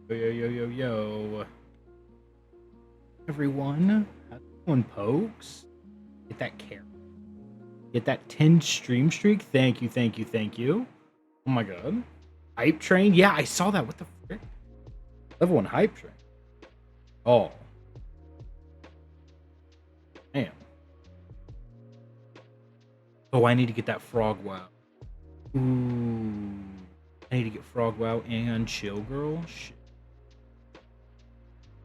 Yo, yo, yo, yo, yo. Everyone, how's it going, pokes? Get that care. Get that 10 stream streak. Thank you, thank you, thank you. Oh my god. Hype train? Yeah, I saw that. What the frick? Level 1 hype train. Oh. Damn. Oh, I need to get that frog wow. Ooh. I need to get frog wow and chill girl. Shit.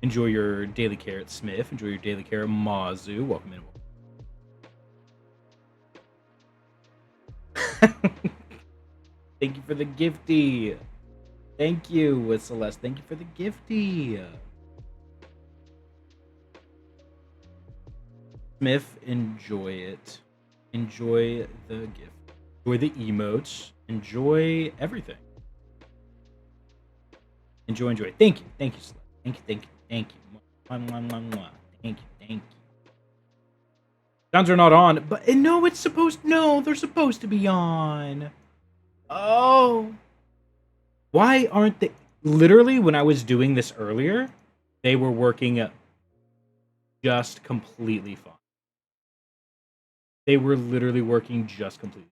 Enjoy your daily carrot, Smith. Enjoy your daily carrot, Mazu. Welcome in. Thank you for the gifty. Thank you, Celeste. Thank you for the gifty. Smith, enjoy it. Enjoy the gift. Enjoy the emotes. Enjoy everything. Enjoy. Thank you, Celeste. Thank you. Thank you. Thank you. Sounds are not on, but no, it's supposed. No, they're supposed to be on. Oh, why aren't they? Literally, when I was doing this earlier, they were working just completely fine. They were literally working just completely.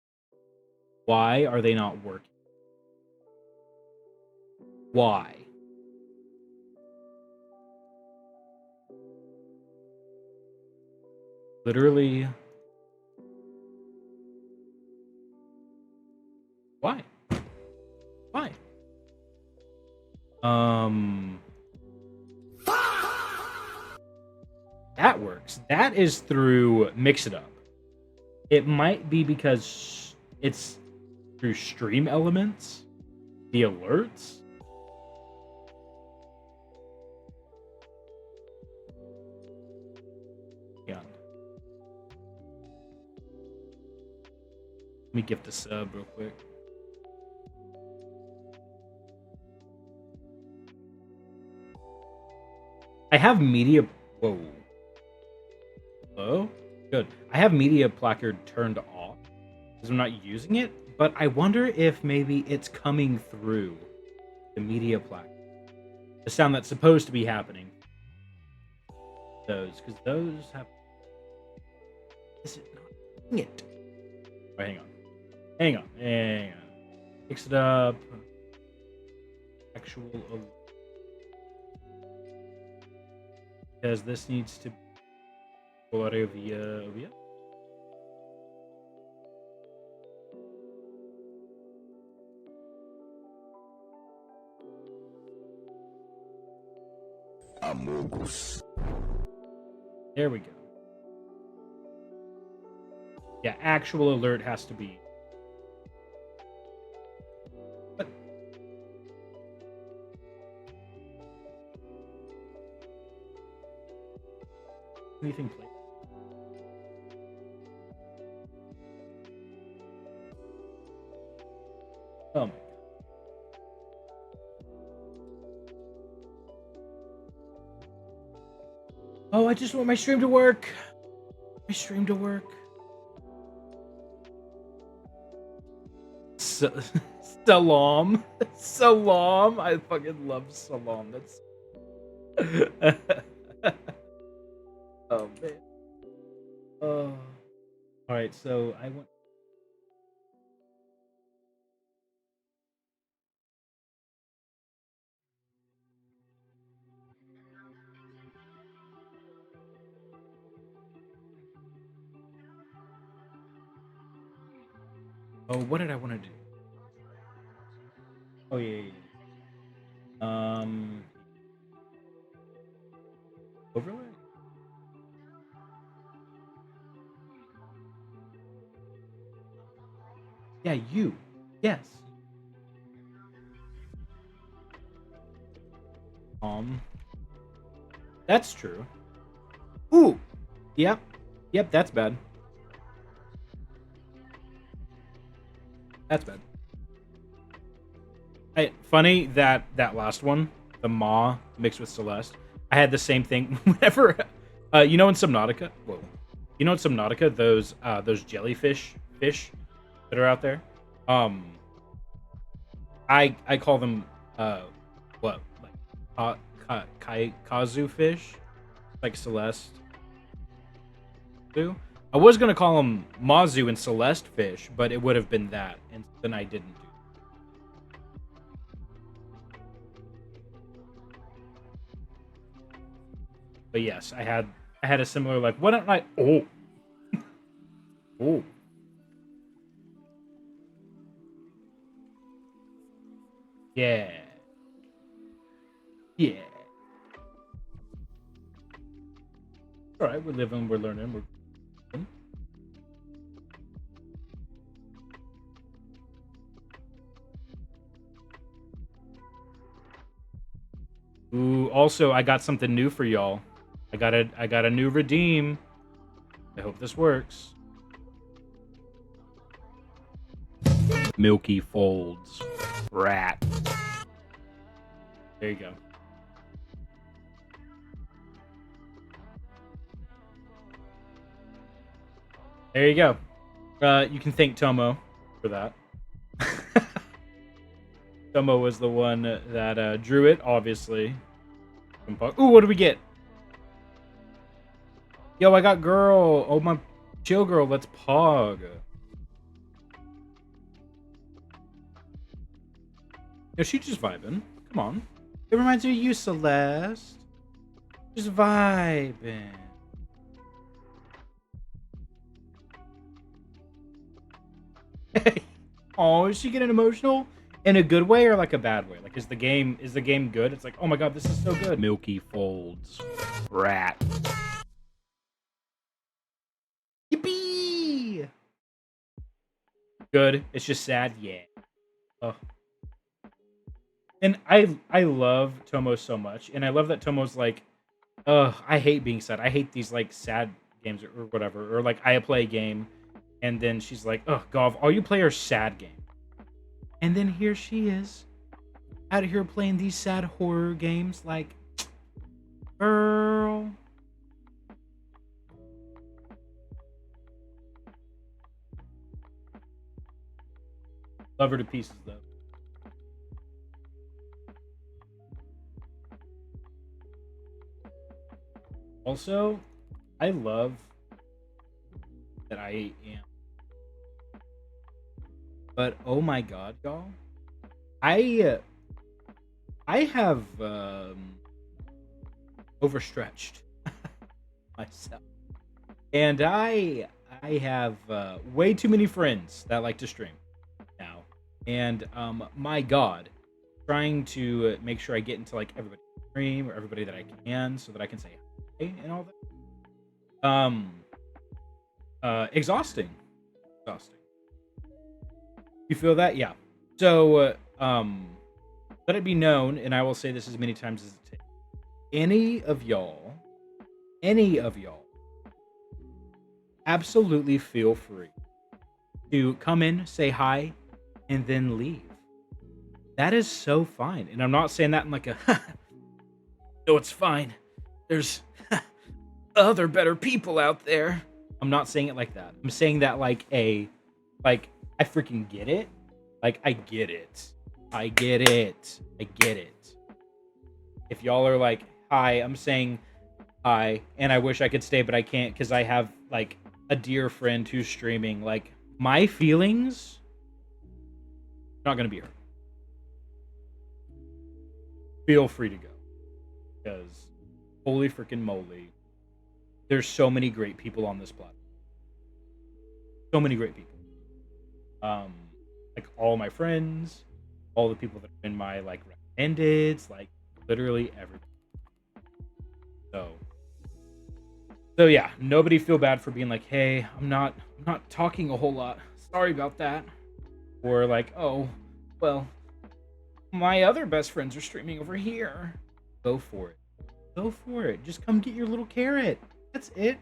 Why are they not working? Why? Literally. Why? Why? That works. That is through Mix It Up. It might be because it's through stream elements, the alerts. Yeah. Let me gift a sub real quick. I have media. Whoa. Hello? Good. I have media placard turned off because I'm not using it, but I wonder if maybe it's coming through the media placard. The sound that's supposed to be happening. Those, because those have. Is it not? Dang it. Right, hang on. Mix it up. Actual. Because this needs to go out of via. Amogus. There we go. Yeah, actual alert has to be. What? Anything play? Oh my god. Oh, I just want my stream to work. My stream to work. Salam. Salam. I fucking love Salam. That's. Oh man. Oh. All right, so I want. Oh, what did I want to do? Oh yeah. Overlay. Yeah, you. Yes. That's true. Ooh. Yep. Yep, that's bad. That's bad. Funny that last one, the Ma mixed with Celeste. I had the same thing whenever. You know in Subnautica. Whoa. You know in Subnautica those jellyfish fish that are out there. I call them what, like Kazu fish, like Celeste. I was gonna call him Mazu and Celeste fish, but it would have been that, and then I didn't do. But yes, I had a similar like. Why don't I? Oh, oh. Yeah, yeah. All right, we're living, we're learning, we're. Ooh, also I got something new for y'all. I got a new redeem. I hope this works. Milky Folds. Rat. There you go. There you go. You can thank Tomo for that. Tomo was the one that drew it, obviously. Ooh, what do we get? Yo, I got girl. Oh, my chill girl. Let's pog. Yo, she's just vibing. Come on. It reminds me of you, Celeste. Just vibing. Oh, is she getting emotional? In a good way or like a bad way? Like, is the game good? It's like, oh my god, this is so good. Milky Folds. Rat. Yippee! Good. It's just sad. Yeah. Oh. And I love Tomo so much, and I love that Tomo's like, I hate being sad. I hate these like sad games or whatever, or like I play a game, and then she's like, oh, Gov, all you play are sad games. And then here she is, out here playing these sad horror games. Like, girl. Love her to pieces, though. Also, I love that I am. But oh my god, y'all. I have overstretched myself. And I have way too many friends that like to stream now. And my god, trying to make sure I get into like everybody's stream or everybody that I can so that I can say hi and all that. Exhausting. You feel that? Yeah. So let it be known, and I will say this as many times as it takes. Any of y'all, absolutely feel free to come in, say hi, and then leave. That is so fine. And I'm not saying that in like a no, it's fine. There's other better people out there. I'm not saying it like that. I'm saying that like I freaking get it. Like I get it. I get it. If y'all are like, hi, I'm saying hi, and I wish I could stay, but I can't because I have like a dear friend who's streaming. Like, my feelings not gonna be hurt. Feel free to go. Because holy freaking moly. There's so many great people on this platform. So many great people. Like all my friends, all the people that are in my like recommendeds, like literally everybody. So yeah, nobody feel bad for being like, hey, I'm not talking a whole lot. Sorry about that. Or like, oh, well, my other best friends are streaming over here. Go for it. Go for it. Just come get your little carrot. That's it.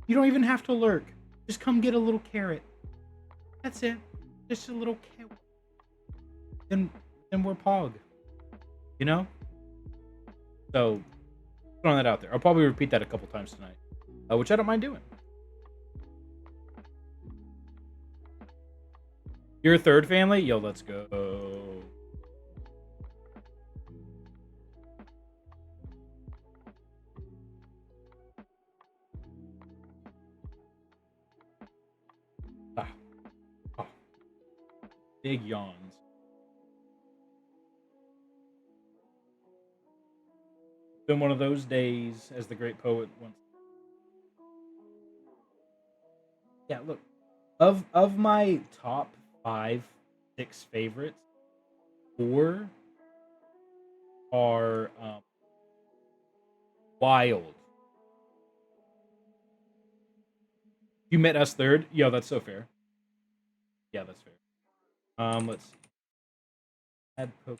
You don't even have to lurk. Just come get a little carrot. That's it. Just a little carrot. Then we're pog. You know? So, throwing that out there. I'll probably repeat that a couple times tonight. Which I don't mind doing. You're a third family? Yo, let's go. Big yawns. Been one of those days, as the great poet once. Yeah, look. Of my top 5, 6 favorites, 4 are wild. You met us third? Yo, that's so fair. Yeah, that's fair. Let's see. Add poke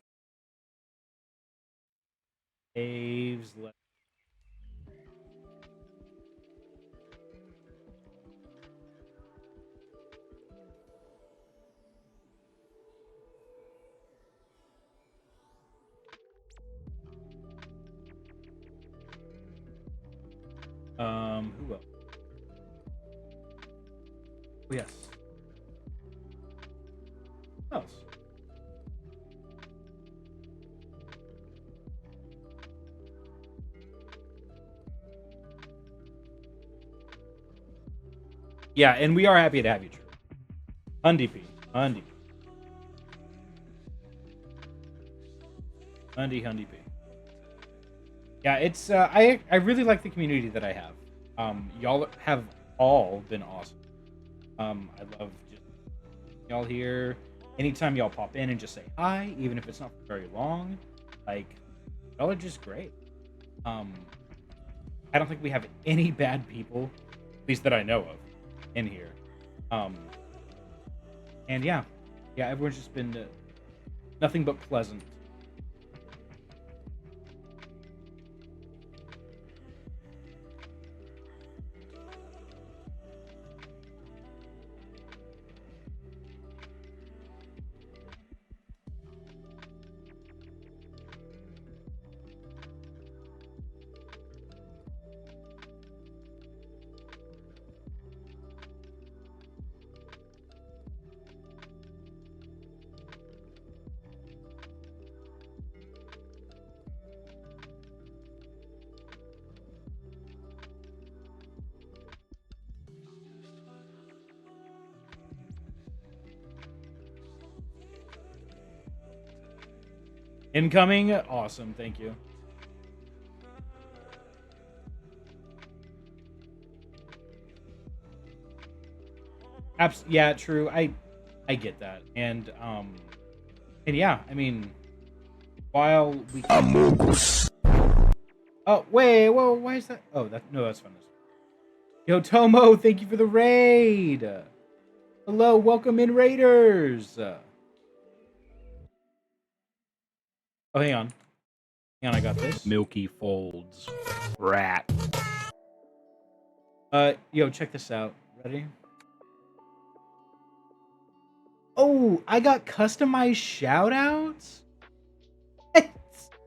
caves. Who else? Oh, yes. Who else? Yeah, and we are happy to have you, True. Undy. Hundy P. Yeah, it's I really like the community that I have. Y'all have all been awesome. I love just y'all here. Anytime y'all pop in and just say hi, even if it's not for very long, like y'all are just great. Um, I don't think we have any bad people, at least that I know of, in here. Um, and yeah, everyone's just been nothing but pleasant. Incoming, awesome, thank you. Yeah, true. I get that, and yeah, I mean, while we Amogus. Oh wait, whoa, why is that? Oh, that's fun. Yo, Tomo, thank you for the raid. Hello, welcome in, Raiders. Oh, hang on, I got this. Milky Folds, rat. Yo, check this out. Ready? Oh, I got customized shoutouts?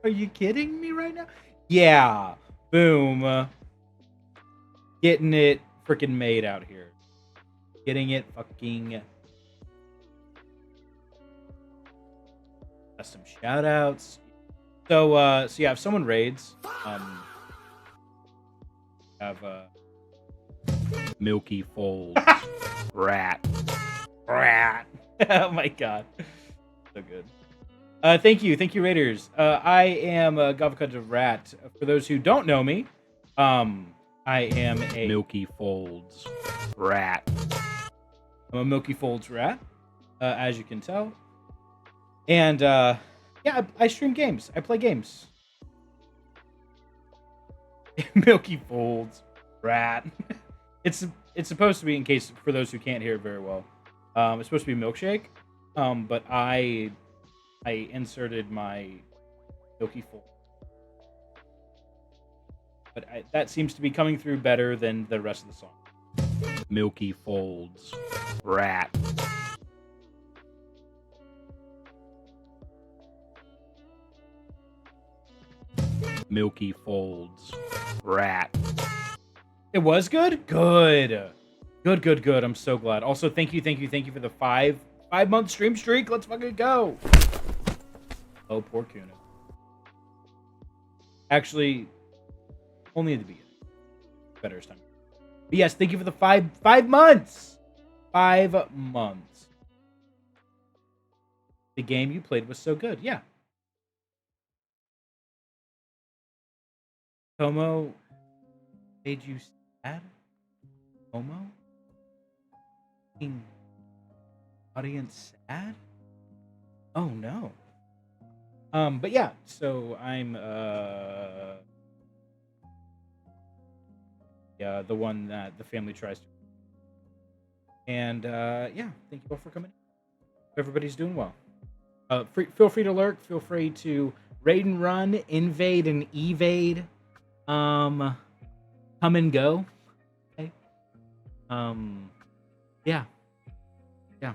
Are you kidding me right now? Yeah. Boom. Getting it freaking made out here. Getting it fucking custom shoutouts. So yeah, if someone raids, have Milky Folds. Rat. Oh my god. So good. Thank you, Raiders. I am Gavakata Rat. For those who don't know me, I am a Milky Folds rat. I'm a Milky Folds rat, as you can tell. And yeah, I stream games. I play games. Milky Folds rat. It's supposed to be, in case for those who can't hear it very well. It's supposed to be milkshake. But I inserted my Milky Fold. But that seems to be coming through better than the rest of the song. Milky Folds. Rat. Milky Folds. Rat. It was good? Good. Good. I'm so glad. Also, thank you for the 5-month stream streak. Let's fucking go. Oh, poor Kuna. Actually, only at the beginning. Better this time. But yes, thank you for the 5 months. 5 months. The game you played was so good. Yeah. Como made you sad? Como? Making audience sad? Oh no. But yeah, so I'm yeah, the one that the family tries to. And yeah, thank you all for coming. Everybody's doing well. Feel free to lurk. Feel free to raid and run, invade and evade. Come and go. Okay. Yeah, yeah.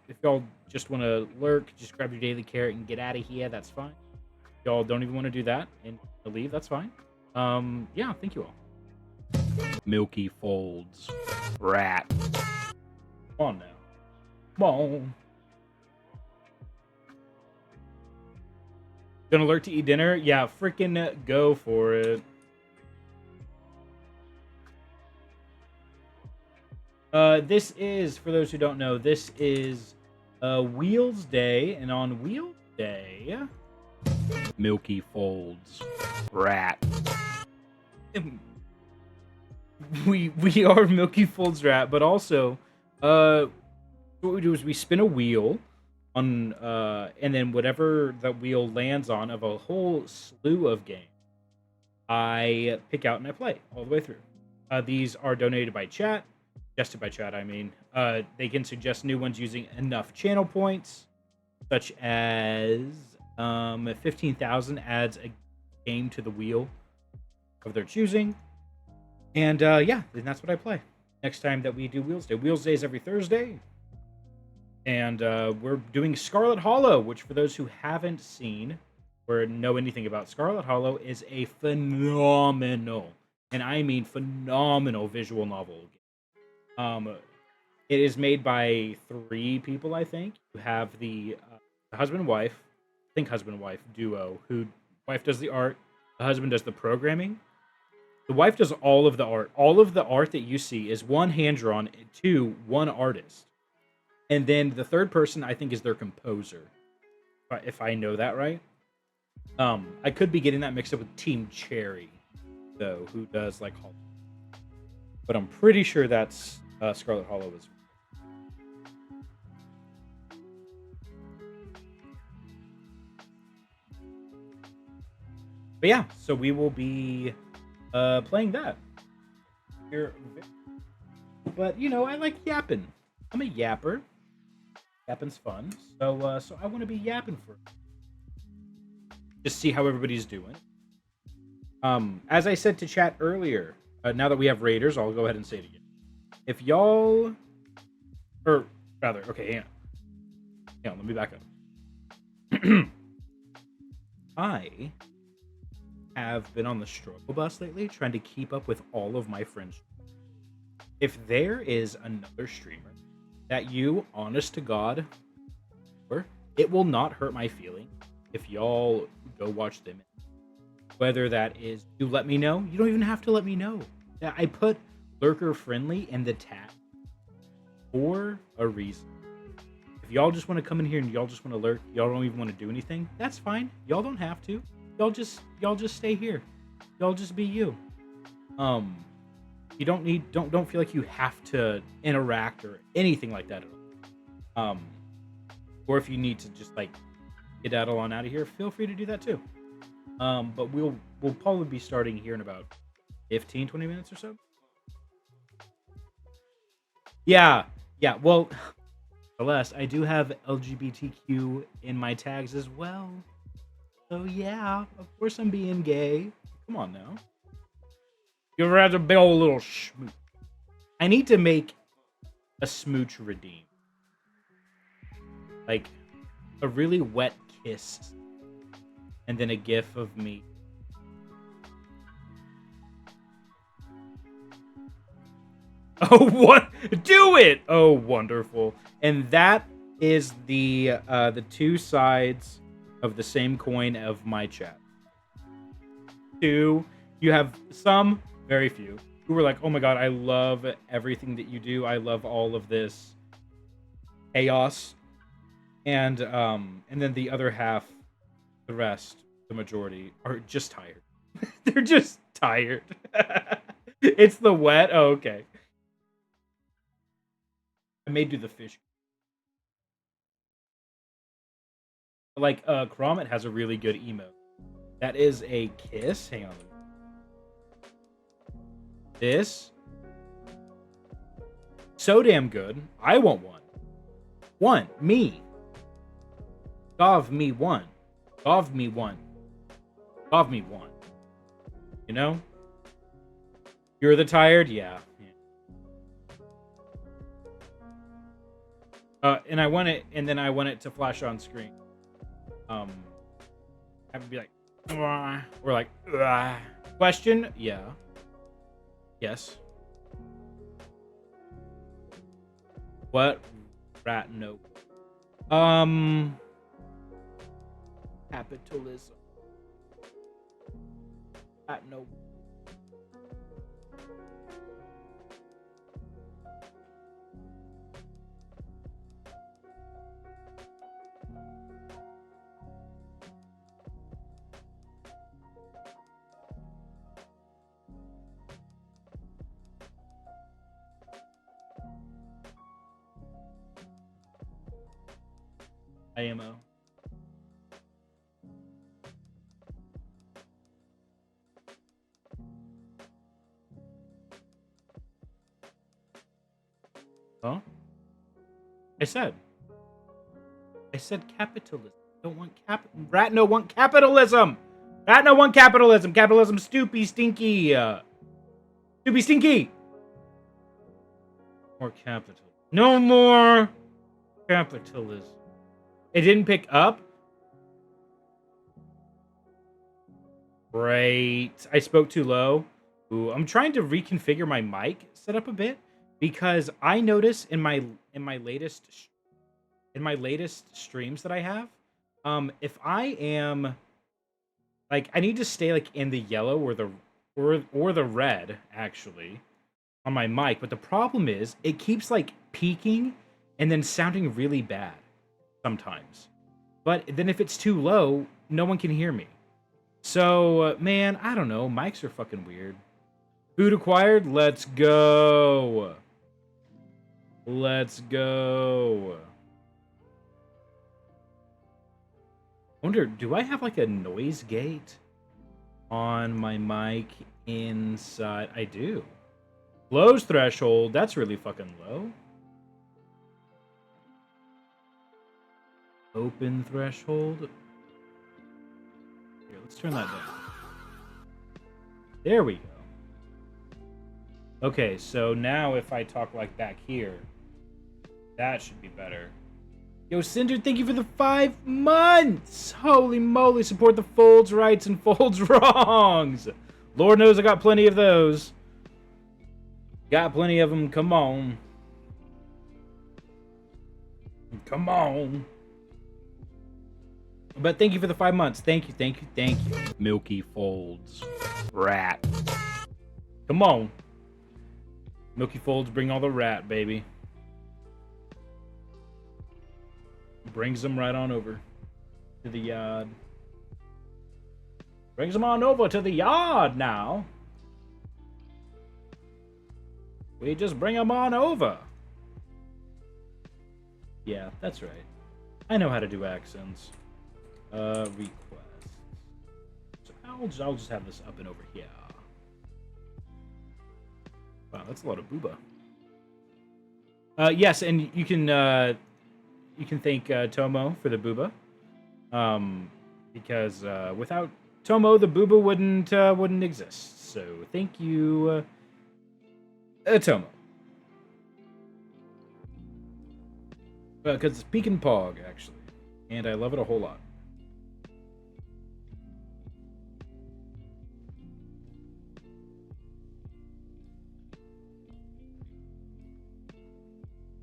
If y'all just want to lurk, just grab your daily carrot and get out of here. That's fine. If y'all don't even want to do that and leave. That's fine. Yeah. Thank you all. Milky Folds. Rat. Come on now. Come on. Gonna lurk to eat dinner? Yeah, freaking go for it. This is, for those who don't know, this is Wheels Day, and on Wheels Day, Milky Folds. Rat. We are Milky Folds Rat, but also, what we do is we spin a wheel on, and then whatever that wheel lands on of a whole slew of games, I pick out and I play all the way through. These are donated by chat. Suggested by chat, I mean. They can suggest new ones using enough channel points, such as 15,000 adds a game to the wheel of their choosing. And yeah, then that's what I play next time that we do Wheels Day. Wheels Day is every Thursday. And we're doing Scarlet Hollow, which for those who haven't seen or know anything about, Scarlet Hollow is a phenomenal, and I mean phenomenal, visual novel game. It is made by 3 people, I think, who have the husband and wife, I think husband and wife duo, who wife does the art, the husband does the programming. The wife does all of the art. All of the art that you see is 1 hand-drawn to 1 artist. And then the third person, I think, is their composer, if I know that right. I could be getting that mixed up with Team Cherry, though, who does, like, Hollow. But I'm pretty sure that's Scarlet Hollow is. But yeah, so we will be playing that here. But, you know, I like yapping. I'm a yapper. Yapping's fun. So so I want to be yapping for just see how everybody's doing. As I said to chat earlier, now that we have raiders, I'll go ahead and say it again. If y'all, or rather, okay, hang on, let me back up. I have been on the struggle bus lately, trying to keep up with all of my friends. If there is another streamer that you, honest to God, it will not hurt my feeling if y'all go watch them. Whether that is, you let me know. You don't even have to let me know. I put lurker friendly in the tag for a reason. If y'all just want to come in here and y'all just want to lurk, y'all don't even want to do anything, that's fine. Y'all don't have to. Y'all just stay here. Y'all just be you. You don't need don't feel like you have to interact or anything like that at all. Or if you need to just like get that on out of here, feel free to do that too. But we'll probably be starting here in about 15-20 minutes or so. Yeah. Well, alas, I do have LGBTQ in my tags as well. So yeah, of course I'm being gay. Come on now. You ever had a big old little smooch? I need to make a smooch redeem. Like a really wet kiss. And then a gif of me. Oh, what? Do it! Oh, wonderful. And that is the 2 sides of the same coin of my chat. 2, you have some, very few, who were like, oh my god, I love everything that you do. I love all of this chaos. And then the other half, the rest, the majority, are just tired. They're just tired. It's the wet. Oh, okay. I may do the fish. Like, Cromit has a really good emote. That is a kiss. Hang on. This. So damn good. I want one. One. Me. Gov me one. Gov me one. Gov me one. You know? You're the tired? Yeah. And I want it, and then I want it to flash on screen. I would be like, "Wah," or like, "Wah." Question? Yeah. Yes. What? Rat? No. Capitalism. Rat? No. IMO. Huh? I said capitalism. Don't want Rat no want capitalism. Rat no want capitalism. Capitalism stoopy stinky. Stoopy stinky. More capital. No more capitalism. It didn't pick up. Right. I spoke too low. Ooh, I'm trying to reconfigure my mic setup a bit because I notice in my latest streams that I have, if I am like I need to stay like in the yellow or the red actually on my mic, but the problem is it keeps like peaking and then sounding really bad sometimes. But then if it's too low, no one can hear me. So, man, I don't know. Mics are fucking weird. Food acquired? Let's go. Let's go. Wonder, do I have like a noise gate on my mic inside? I do. Close threshold. That's really fucking low. Open threshold. Here, let's turn that down. There we go. Okay, so now if I talk like back here, that should be better. Yo, Cinder, thank you for the 5 months! Holy moly, support the folds rights and folds wrongs! Lord knows I got plenty of those. Got plenty of them, come on. Come on. But thank you for the 5 months. Thank you, thank you, thank you. Milky Folds. Rat. Come on. Milky Folds, bring all the rat, baby. Brings them right on over to the yard. Brings them on over to the yard now. We just bring them on over. Yeah, that's right. I know how to do accents. Request. So I'll just have this up and over here. Wow, that's a lot of booba. Yes, and you can thank Tomo for the booba. Because without Tomo, the booba wouldn't exist. So thank you, Tomo. Because it's Pekin Pog, actually. And I love it a whole lot.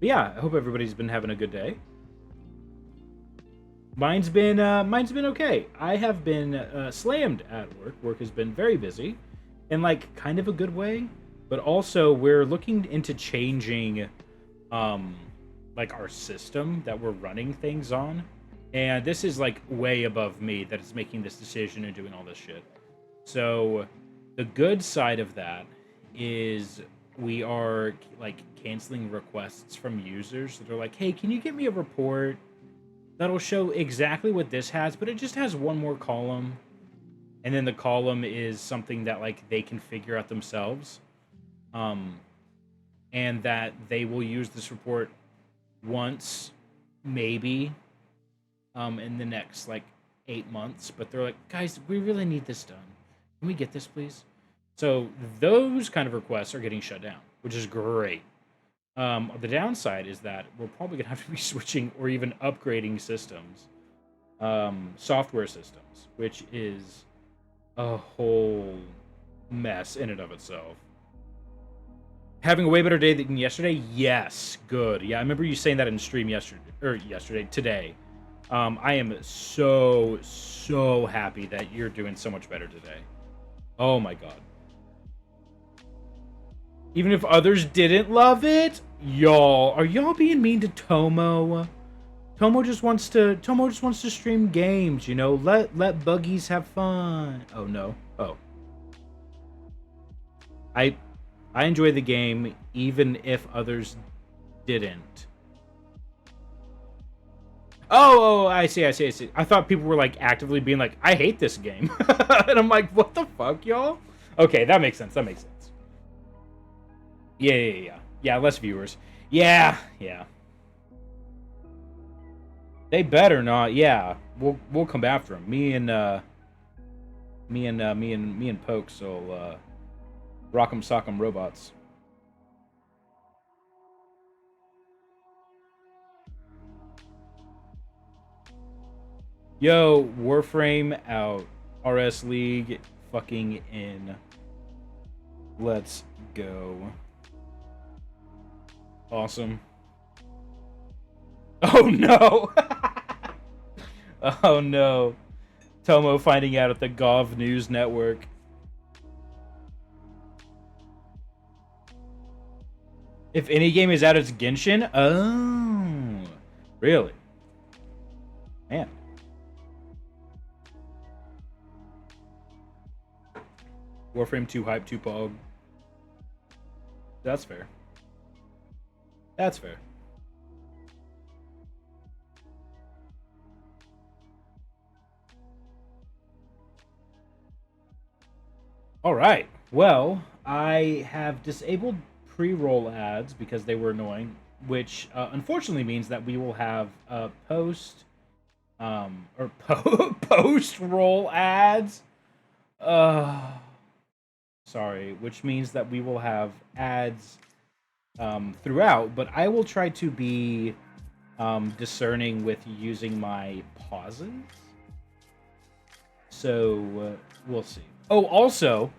But yeah, I hope everybody's been having a good day. Mine's been okay. I have been slammed at work. Work has been very busy, in like kind of a good way, but also we're looking into changing, like our system that we're running things on. And this is like way above me that is making this decision and doing all this shit. So the good side of that is we are like canceling requests from users that are like, hey, can you get me a report that'll show exactly what this has, but it just has one more column. And then the column is something that like they can figure out themselves. And that they will use this report once, maybe, in the next like 8 months. But they're like, guys, we really need this done. Can we get this, please? So those kind of requests are getting shut down, which is great. The downside is that we're probably gonna have to be switching or even upgrading systems, software systems, which is a whole mess in and of itself. Having a way better day than yesterday? Yes, good. Yeah, I remember you saying that in stream today. I am so happy that you're doing so much better today. Oh my god. Even if others didn't love it, are y'all being mean to Tomo? Tomo just wants to stream games, you know. Let buggies have fun. Oh no. Oh. I enjoy the game even if others didn't. Oh, I see. I thought people were like actively being like, I hate this game. And I'm like, what the fuck, y'all? Okay, that makes sense. Yeah, less viewers. Yeah. They better not. Yeah. We'll come after them. Me and Pokes will rock'em sock'em robots. Yo, Warframe out. RS League fucking in. Let's go. Awesome. Oh no! Oh no. Tomo finding out at the Gov News Network. If any game is out, it's Genshin? Oh. Really? Man. Warframe 2 hype, 2 pog. That's fair. Alright. Well, I have disabled pre-roll ads because they were annoying, which unfortunately means that we will have post roll ads. Sorry, which means that we will have ads throughout, but I will try to be discerning with using my pauses. So we'll see. Oh, also,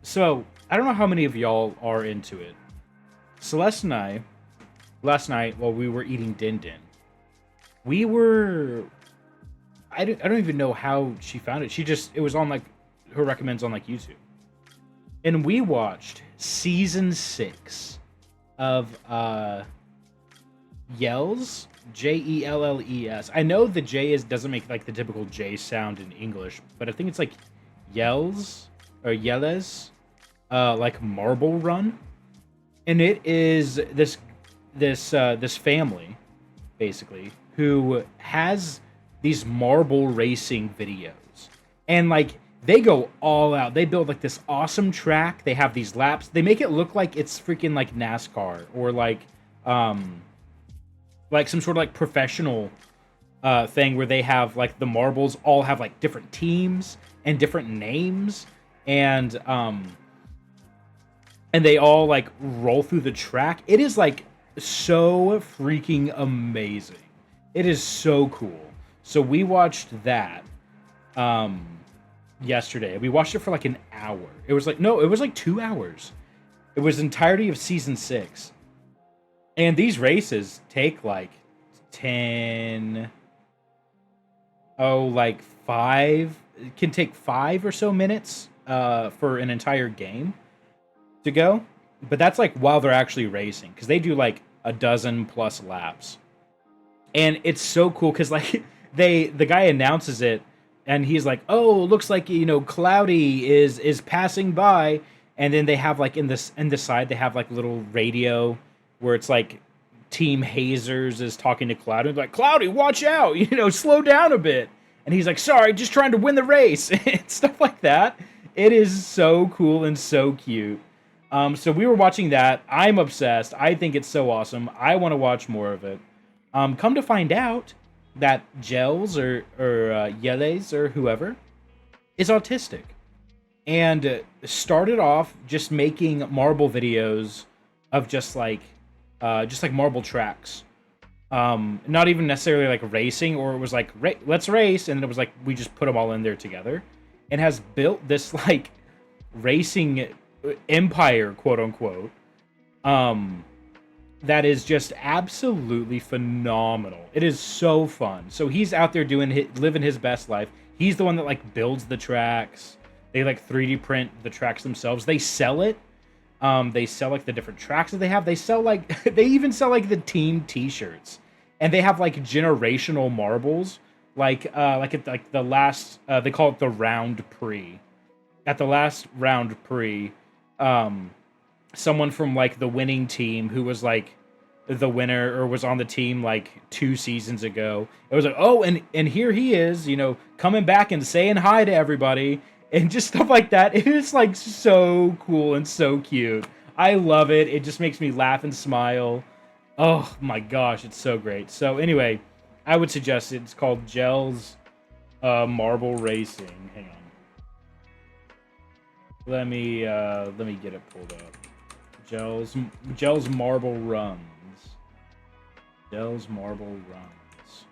so I don't know how many of y'all are into it. Celeste and I, last night while we were eating Din Din, we were... I don't even know how she found it. It was on like her recommends on like YouTube. And we watched season 6 of Yells, Jelles. I know the J doesn't make like the typical J sound in English, but I think it's like Yells or Yelles, like Marble Run. And it is this family, basically, who has these marble racing videos. And like they go all out. They build like this awesome track. They have these laps. They make it look like it's freaking like NASCAR or like some sort of like professional thing where they have like the marbles all have like different teams and different names, and they all like roll through the track. It is like so freaking amazing. It is so cool. So we watched that yesterday. We watched it for like an hour. It was like 2 hours. It was the entirety of season 6. And these races take like 5, it can take 5 or so minutes for an entire game to go. But that's like while they're actually racing, because they do like a dozen plus laps. And it's so cool because like the guy announces it, and he's like, "Oh, looks like Cloudy is passing by," and then they have like in the side they have like little radio where it's like Team Hazers is talking to Cloudy, like, "Cloudy, watch out, slow down a bit," and he's like, "Sorry, just trying to win the race," and stuff like that. It is so cool and so cute. So we were watching that. I'm obsessed. I think it's so awesome. I want to watch more of it. Come to find out that Gels or Yeles or whoever is autistic, and started off just making marble videos of just like marble tracks. Not even necessarily like racing, or it was like let's race, and it was like we just put them all in there together, and has built this like racing empire, quote unquote. That is just absolutely phenomenal. It is so fun. So he's out there living his best life. He's the one that like builds the tracks. They like 3D print the tracks themselves. They sell it. They sell like the different tracks that they have. They sell like they even sell like the team T-shirts, and they have like generational marbles. Like at the last they call it the round prix. At the last round prix, someone from like the winning team who was like the winner or was on the team like 2 seasons ago, it was like, oh, and here he is, coming back and saying hi to everybody and just stuff like that. It is like so cool and so cute. I love it. It just makes me laugh and smile. Oh my gosh, it's so great. So anyway, I would suggest it. It's called Gels Marble Racing. Hang on. Let me get it pulled up. Gels Marble Runs. Gels Marble Runs.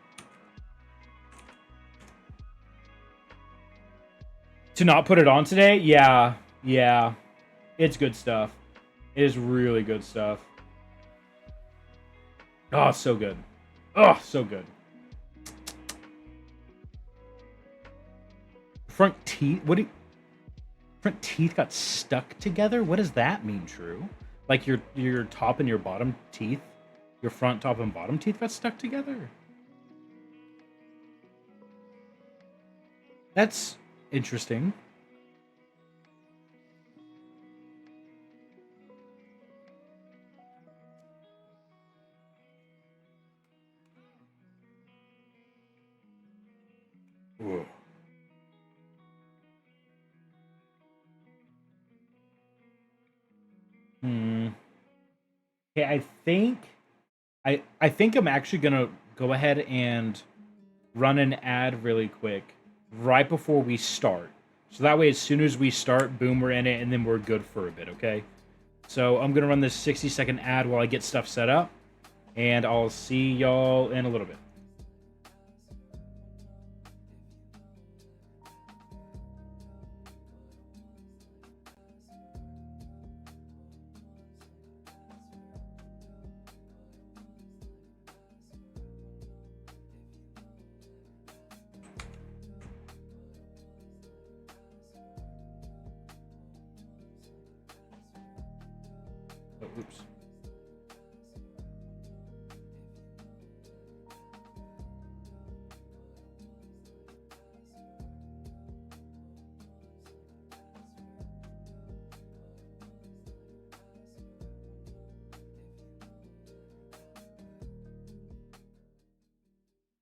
To not put it on today? Yeah. It's good stuff. It is really good stuff. Oh, so good. Oh, so good. Front teeth? Front teeth got stuck together? What does that mean, True? Like your top and your bottom teeth? Your front, top, and bottom teeth got stuck together? That's interesting. Whoa. Okay, I think I'm actually gonna go ahead and run an ad really quick right before we start. So that way, as soon as we start, boom, we're in it, and then we're good for a bit, okay? So I'm gonna run this 60-second ad while I get stuff set up, and I'll see y'all in a little bit. Oh, oops.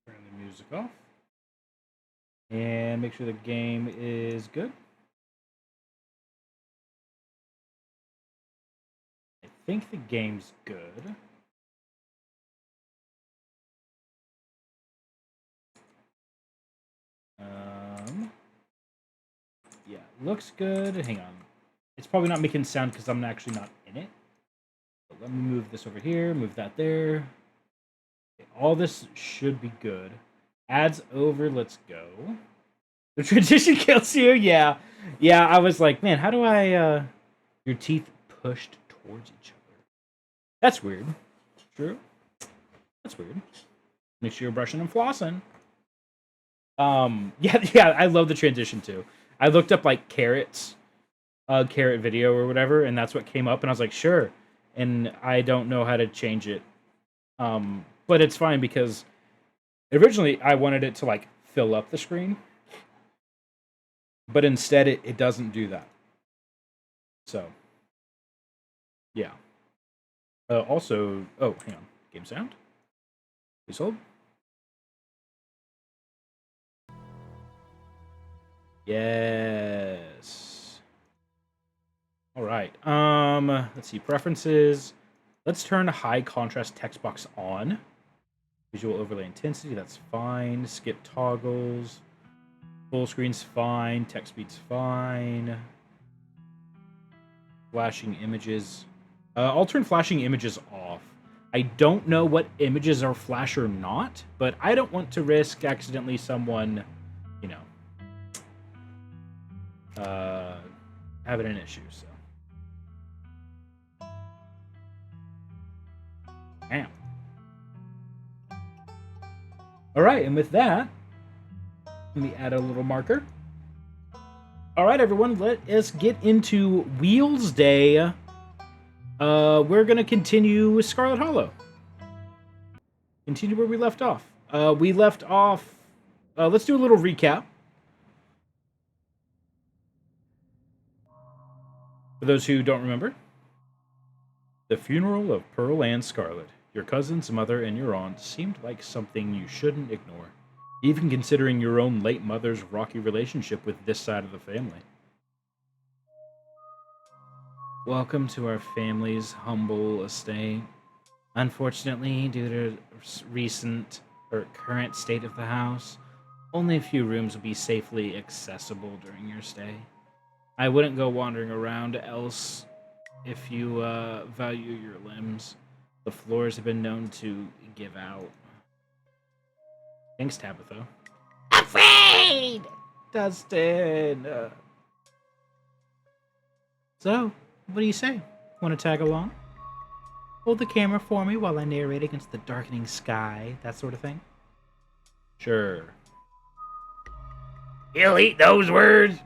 Turn the music off. And make sure the game is good. I think the game's good. Yeah, looks good. Hang on. It's probably not making sound because I'm actually not in it. But let me move this over here, move that there. Okay, all this should be good. Ads over, let's go. The transition kills you, yeah. Yeah, I was like, man, how do I, your teeth pushed towards each other? That's weird. True. That's weird. Make sure you're brushing and flossing. Yeah, I love the transition too. I looked up like carrot video or whatever, and that's what came up, and I was like, sure. And I don't know how to change it But it's fine because originally I wanted it to like fill up the screen, but instead it doesn't do that. So yeah. Also, oh, hang on. Game sound. Please hold. Yes. All right. Let's see preferences. Let's turn high contrast text box on. Visual overlay intensity, that's fine. Skip toggles. Full screen's fine. Text speed's fine. Flashing images. I'll turn flashing images off. I don't know what images are flash or not, but I don't want to risk accidentally someone, you know, having an issue, so. Damn. All right, and with that, let me add a little marker. All right, everyone, let us get into Wheels Day. We're going to continue with Scarlet Hollow. Continue where we left off. Let's do a little recap. For those who don't remember, the funeral of Pearl and Scarlet, your cousin's mother and your aunt, seemed like something you shouldn't ignore, even considering your own late mother's rocky relationship with this side of the family. Welcome to our family's humble estate. Unfortunately, due to current state of the house, only a few rooms will be safely accessible during your stay. I wouldn't go wandering around else if you value your limbs. The floors have been known to give out. Thanks, Tabitha. Afraid! Dustin! So, what do you say? Want to tag along? Hold the camera for me while I narrate against the darkening sky, that sort of thing? Sure. You'll eat those words?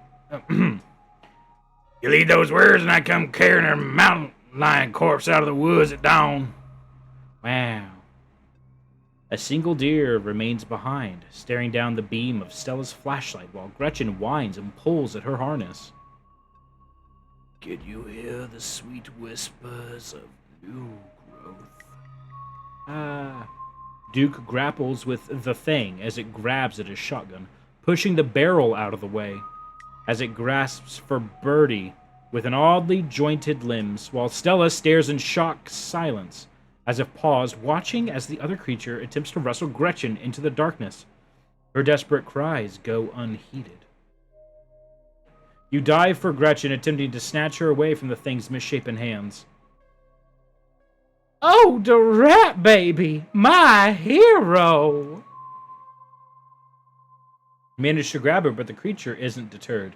You'll eat those words and I come carrying a mountain lion corpse out of the woods at dawn. Wow. A single deer remains behind, staring down the beam of Stella's flashlight while Gretchen whines and pulls at her harness. Can you hear the sweet whispers of new growth? Duke grapples with the thing as it grabs at his shotgun, pushing the barrel out of the way, as it grasps for Birdie with an oddly jointed limbs, while Stella stares in shocked silence, as if paused, watching as the other creature attempts to wrestle Gretchen into the darkness. Her desperate cries go unheeded. You dive for Gretchen, attempting to snatch her away from the thing's misshapen hands. Oh, the rat baby! My hero! You manage to grab her, but the creature isn't deterred.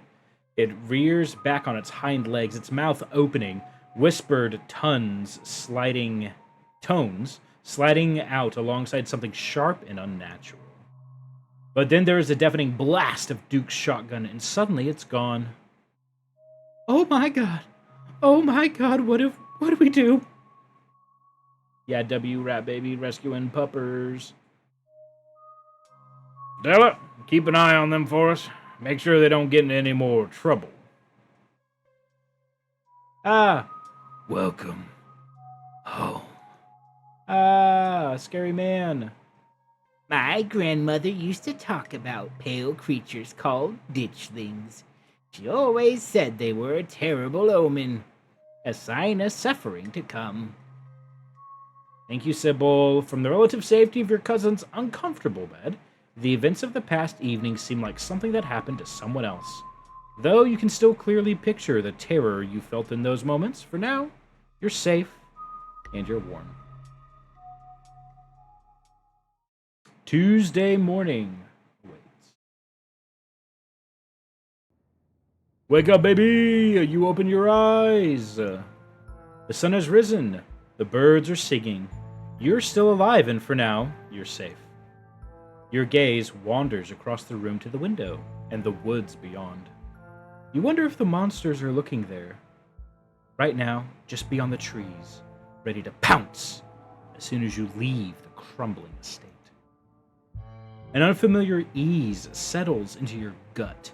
It rears back on its hind legs, its mouth opening, whispered tones sliding out alongside something sharp and unnatural. But then there is a deafening blast of Duke's shotgun, and suddenly it's gone. Oh my god! Oh my god, what do we do? Yeah, W, rat baby, rescuing puppers. Stella, keep an eye on them for us. Make sure they don't get in any more trouble. Welcome home. Scary man. My grandmother used to talk about pale creatures called ditchlings. She always said they were a terrible omen, a sign of suffering to come. Thank you, Sybil. From the relative safety of your cousin's uncomfortable bed, the events of the past evening seem like something that happened to someone else. Though you can still clearly picture the terror you felt in those moments, for now, you're safe and you're warm. Tuesday morning awaits. Wake up, baby! You open your eyes! The sun has risen. The birds are singing. You're still alive, and for now, you're safe. Your gaze wanders across the room to the window and the woods beyond. You wonder if the monsters are looking there. Right now, just beyond the trees, ready to pounce as soon as you leave the crumbling estate. An unfamiliar ease settles into your gut,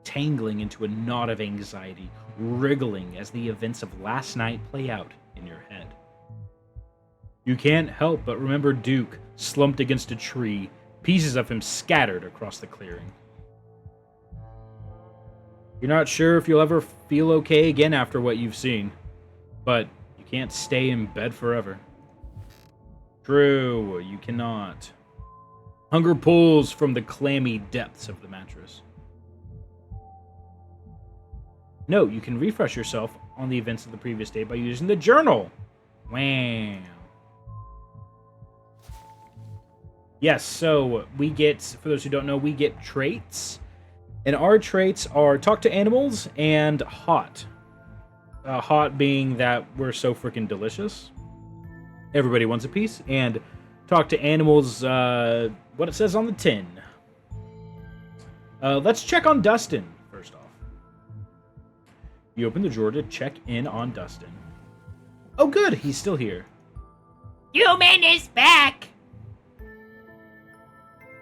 tangling into a knot of anxiety, wriggling as the events of last night play out in your head. You can't help but remember Duke slumped against a tree, pieces of him scattered across the clearing. You're not sure if you'll ever feel okay again after what you've seen, but you can't stay in bed forever. True, you cannot. Hunger pulls from the clammy depths of the mattress. No, you can refresh yourself on the events of the previous day by using the journal. Wow. Yes, so we get, for those who don't know, we get traits. And our traits are talk to animals and hot. Hot being that we're so freaking delicious. Everybody wants a piece. And talk to animals, what it says on the tin. Let's check on Dustin, first off. You open the drawer to check in on Dustin. Oh good, he's still here. Human is back!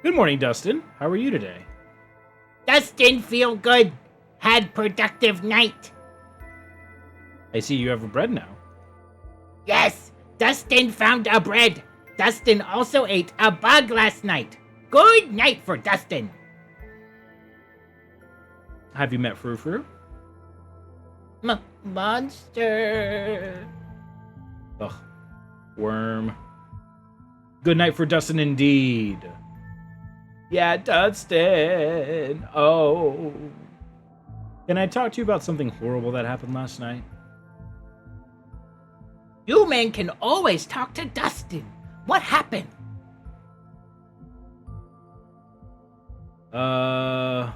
Good morning, Dustin. How are you today? Dustin feel good. Had productive night. I see you have a bread now. Yes, Dustin found a bread. Dustin also ate a bug last night. Good night for Dustin. Have you met Frou Frou? Monster. Ugh. Worm. Good night for Dustin indeed. Yeah, Dustin. Oh. Can I talk to you about something horrible that happened last night? You men can always talk to Dustin. What happened? I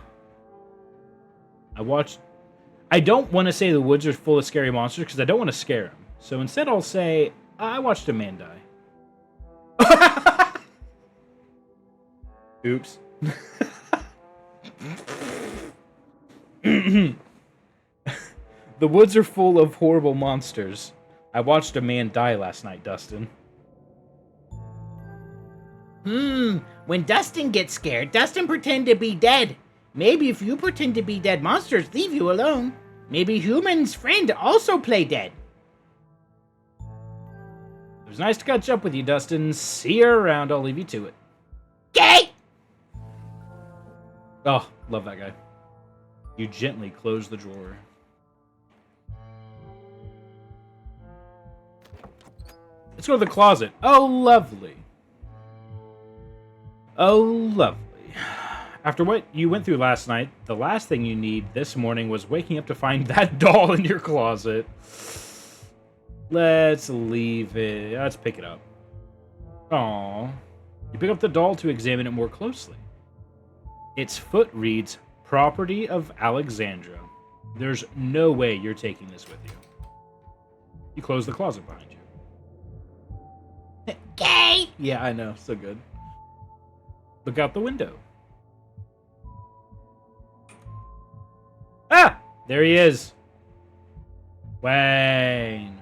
don't want to say the woods are full of scary monsters because I don't want to scare him. So instead I'll say, I watched a man die. Oops. The woods are full of horrible monsters. I watched a man die last night, Dustin. When Dustin gets scared, Dustin pretend to be dead. Maybe if you pretend to be dead, monsters leave you alone. Maybe human's friend also play dead. It was nice to catch up with you, Dustin. See you around. I'll leave you to it. Gay! Oh, love that guy. You gently close the drawer. Let's go to the closet. Oh, lovely. Oh, lovely. After what you went through last night, the last thing you need this morning was waking up to find that doll in your closet. Let's leave it. Let's pick it up. Aww. You pick up the doll to examine it more closely. Its foot reads, Property of Alexandra. There's no way you're taking this with you. You close the closet behind you. Gay! Yeah, I know. So good. Look out the window. Ah! There he is. Wayne.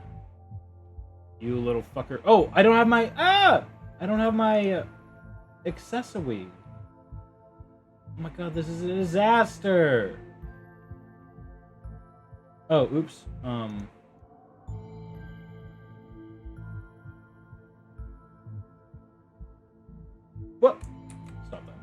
You little fucker. Oh, I don't have my... I don't have my accessory. Oh my god, this is a disaster. Oh, oops. What? Stop that.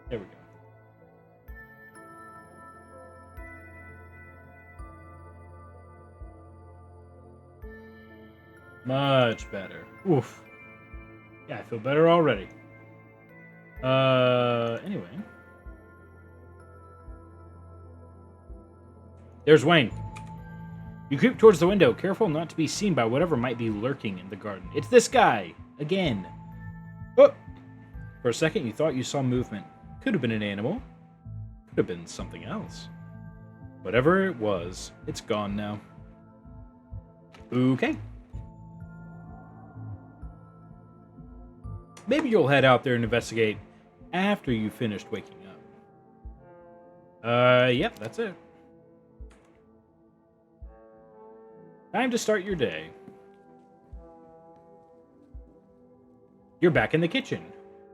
There we go. Much better. Oof. Yeah, I feel better already. Anyway. There's Wayne. You creep towards the window, careful not to be seen by whatever might be lurking in the garden. It's this guy! Again. Oh! For a second, you thought you saw movement. Could have been an animal. Could have been something else. Whatever it was, it's gone now. Okay. Maybe you'll head out there and investigate after you finished waking up. Yep, that's it. Time to start your day. You're back in the kitchen.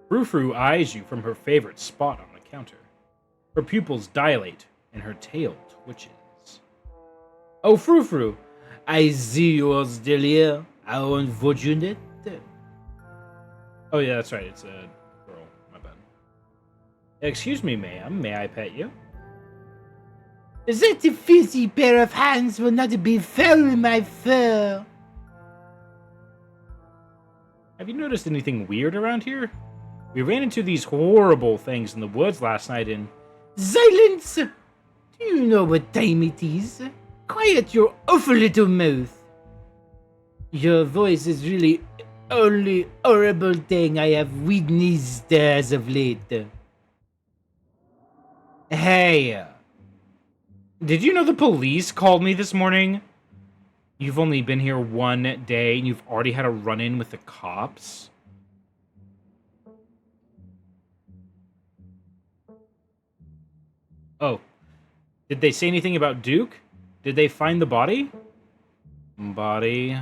Frou-Frou eyes you from her favorite spot on the counter. Her pupils dilate and her tail twitches. Oh, Frou-Frou, I see you are still here. How unfortunate. Oh, yeah, that's right. It's a girl. My bad. Excuse me, ma'am. May I pet you? That filthy pair of hands will not be foul in my fur. Have you noticed anything weird around here? We ran into these horrible things in the woods last night and... Silence! Do you know what time it is? Quiet your awful little mouth. Your voice is really only horrible thing I have witnessed as of late. Hey! Did you know the police called me this morning? You've only been here one day and you've already had a run-in with the cops? Oh. Did they say anything about Duke? Did they find the body? Body?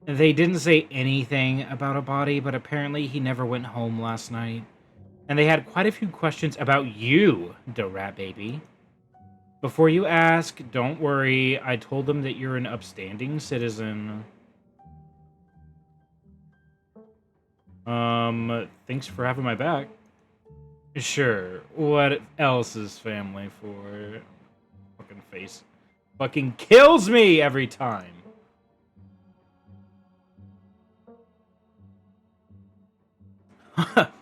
They didn't say anything about a body, but apparently he never went home last night. And they had quite a few questions about you, the rat baby. Before you ask, don't worry. I told them that you're an upstanding citizen. Thanks for having my back. Sure. What else is family for? Fucking face. Fucking kills me every time.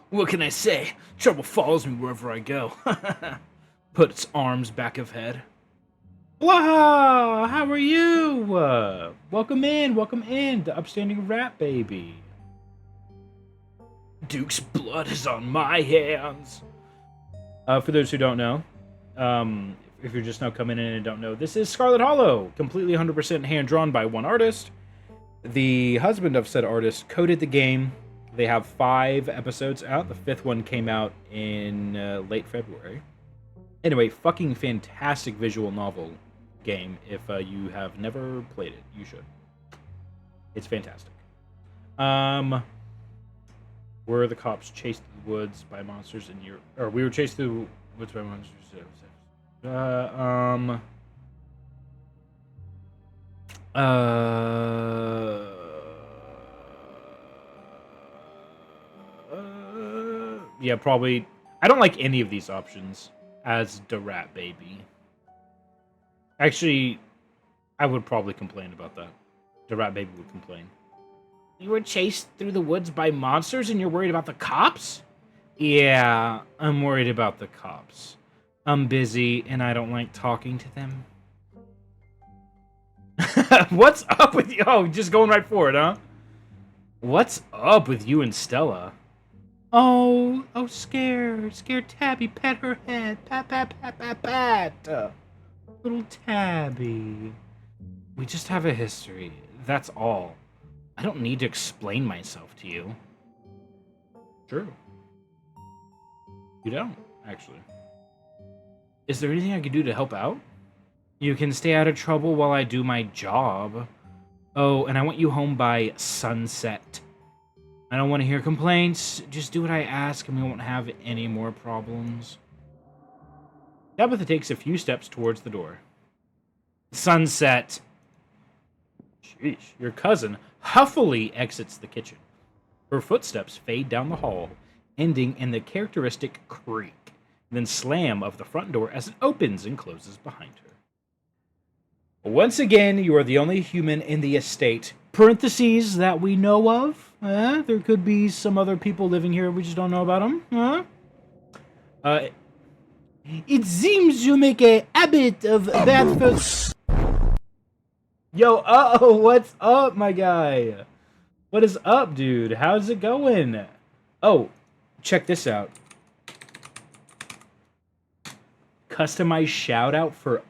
What can I say? Trouble follows me wherever I go. Put its arms back of head. Wow, how are you? Welcome in, the upstanding rat baby. Duke's blood is on my hands. For those who don't know, if you're just now coming in and don't know, this is Scarlet Hollow, completely 100% hand-drawn by one artist. The husband of said artist coded the game. They have 5 episodes out. The 5th one came out in late February. Anyway, fucking fantastic visual novel game. If you have never played it, you should. It's fantastic. Were the cops chased through the woods by monsters in your... Or we were chased through the woods by monsters. Yeah, probably. I don't like any of these options as the rat baby. Actually, I would probably complain about that. The rat baby would complain. You were chased through the woods by monsters and you're worried about the cops? Yeah, I'm worried about the cops. I'm busy and I don't like talking to them. What's up with you? Oh, just going right for it, huh? What's up with you and Stella? Oh, scared Tabby, pet her head, pat. Little Tabby. We just have a history, that's all. I don't need to explain myself to you. True. You don't, actually. Is there anything I can do to help out? You can stay out of trouble while I do my job. Oh, and I want you home by sunset. I don't want to hear complaints. Just do what I ask and we won't have any more problems. Tabitha takes a few steps towards the door. Sunset. Sheesh. Your cousin huffily exits the kitchen. Her footsteps fade down the hall, ending in the characteristic creak, then slam of the front door as it opens and closes behind her. Once again, you are the only human in the estate. Parentheses that we know of. There could be some other people living here. We just don't know about them. It seems you make a habit of bad first. Yo, what's up, my guy? What is up, dude? How's it going? Oh, check this out. Customized shout out for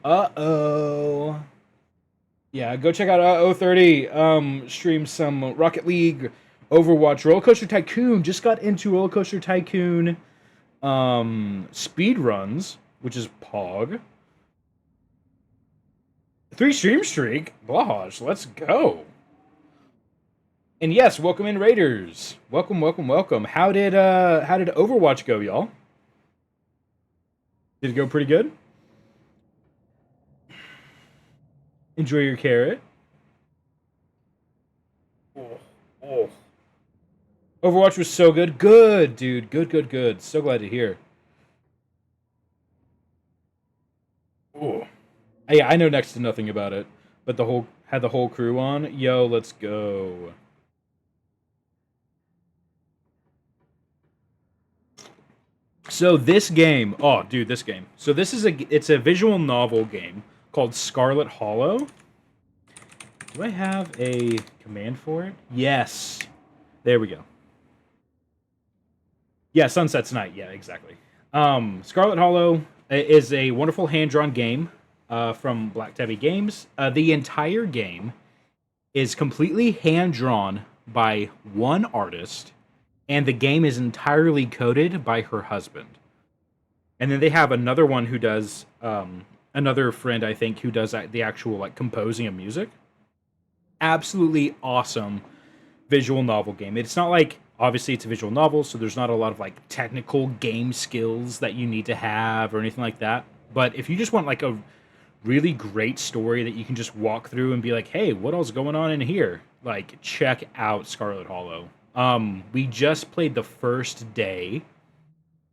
Yeah, go check out 30. Stream some Rocket League, Overwatch, Roller Coaster Tycoon. Just got into Roller Coaster Tycoon speed runs. which is Pog. 3 stream streak? Blahaj, let's go. And yes, welcome in Raiders. Welcome, welcome, welcome. How did Overwatch go, y'all? Did it go pretty good? Enjoy your carrot. Oh. Overwatch was so good. Good, dude. Good, good, good. So glad to hear. Oh. Yeah, I know next to nothing about it, but had the whole crew on. Yo, let's go. So this game, oh dude, this game. So this is it's a visual novel game called Scarlet Hollow. Do I have a command for it? Yes. There we go. Yeah, Sunset's Night. Yeah, exactly. Scarlet Hollow is a wonderful hand-drawn game from Black Tabby Games. The entire game is completely hand-drawn by one artist, and the game is entirely coded by her husband. And then they have another one who does, another friend, I think, who does the actual, like, composing of music. Absolutely awesome visual novel game. It's not like, obviously it's a visual novel, so there's not a lot of, like, technical game skills that you need to have or anything like that. But if you just want, like, a really great story that you can just walk through and be like, hey, what else is going on in here? Like, check out Scarlet Hollow. We just played the first day,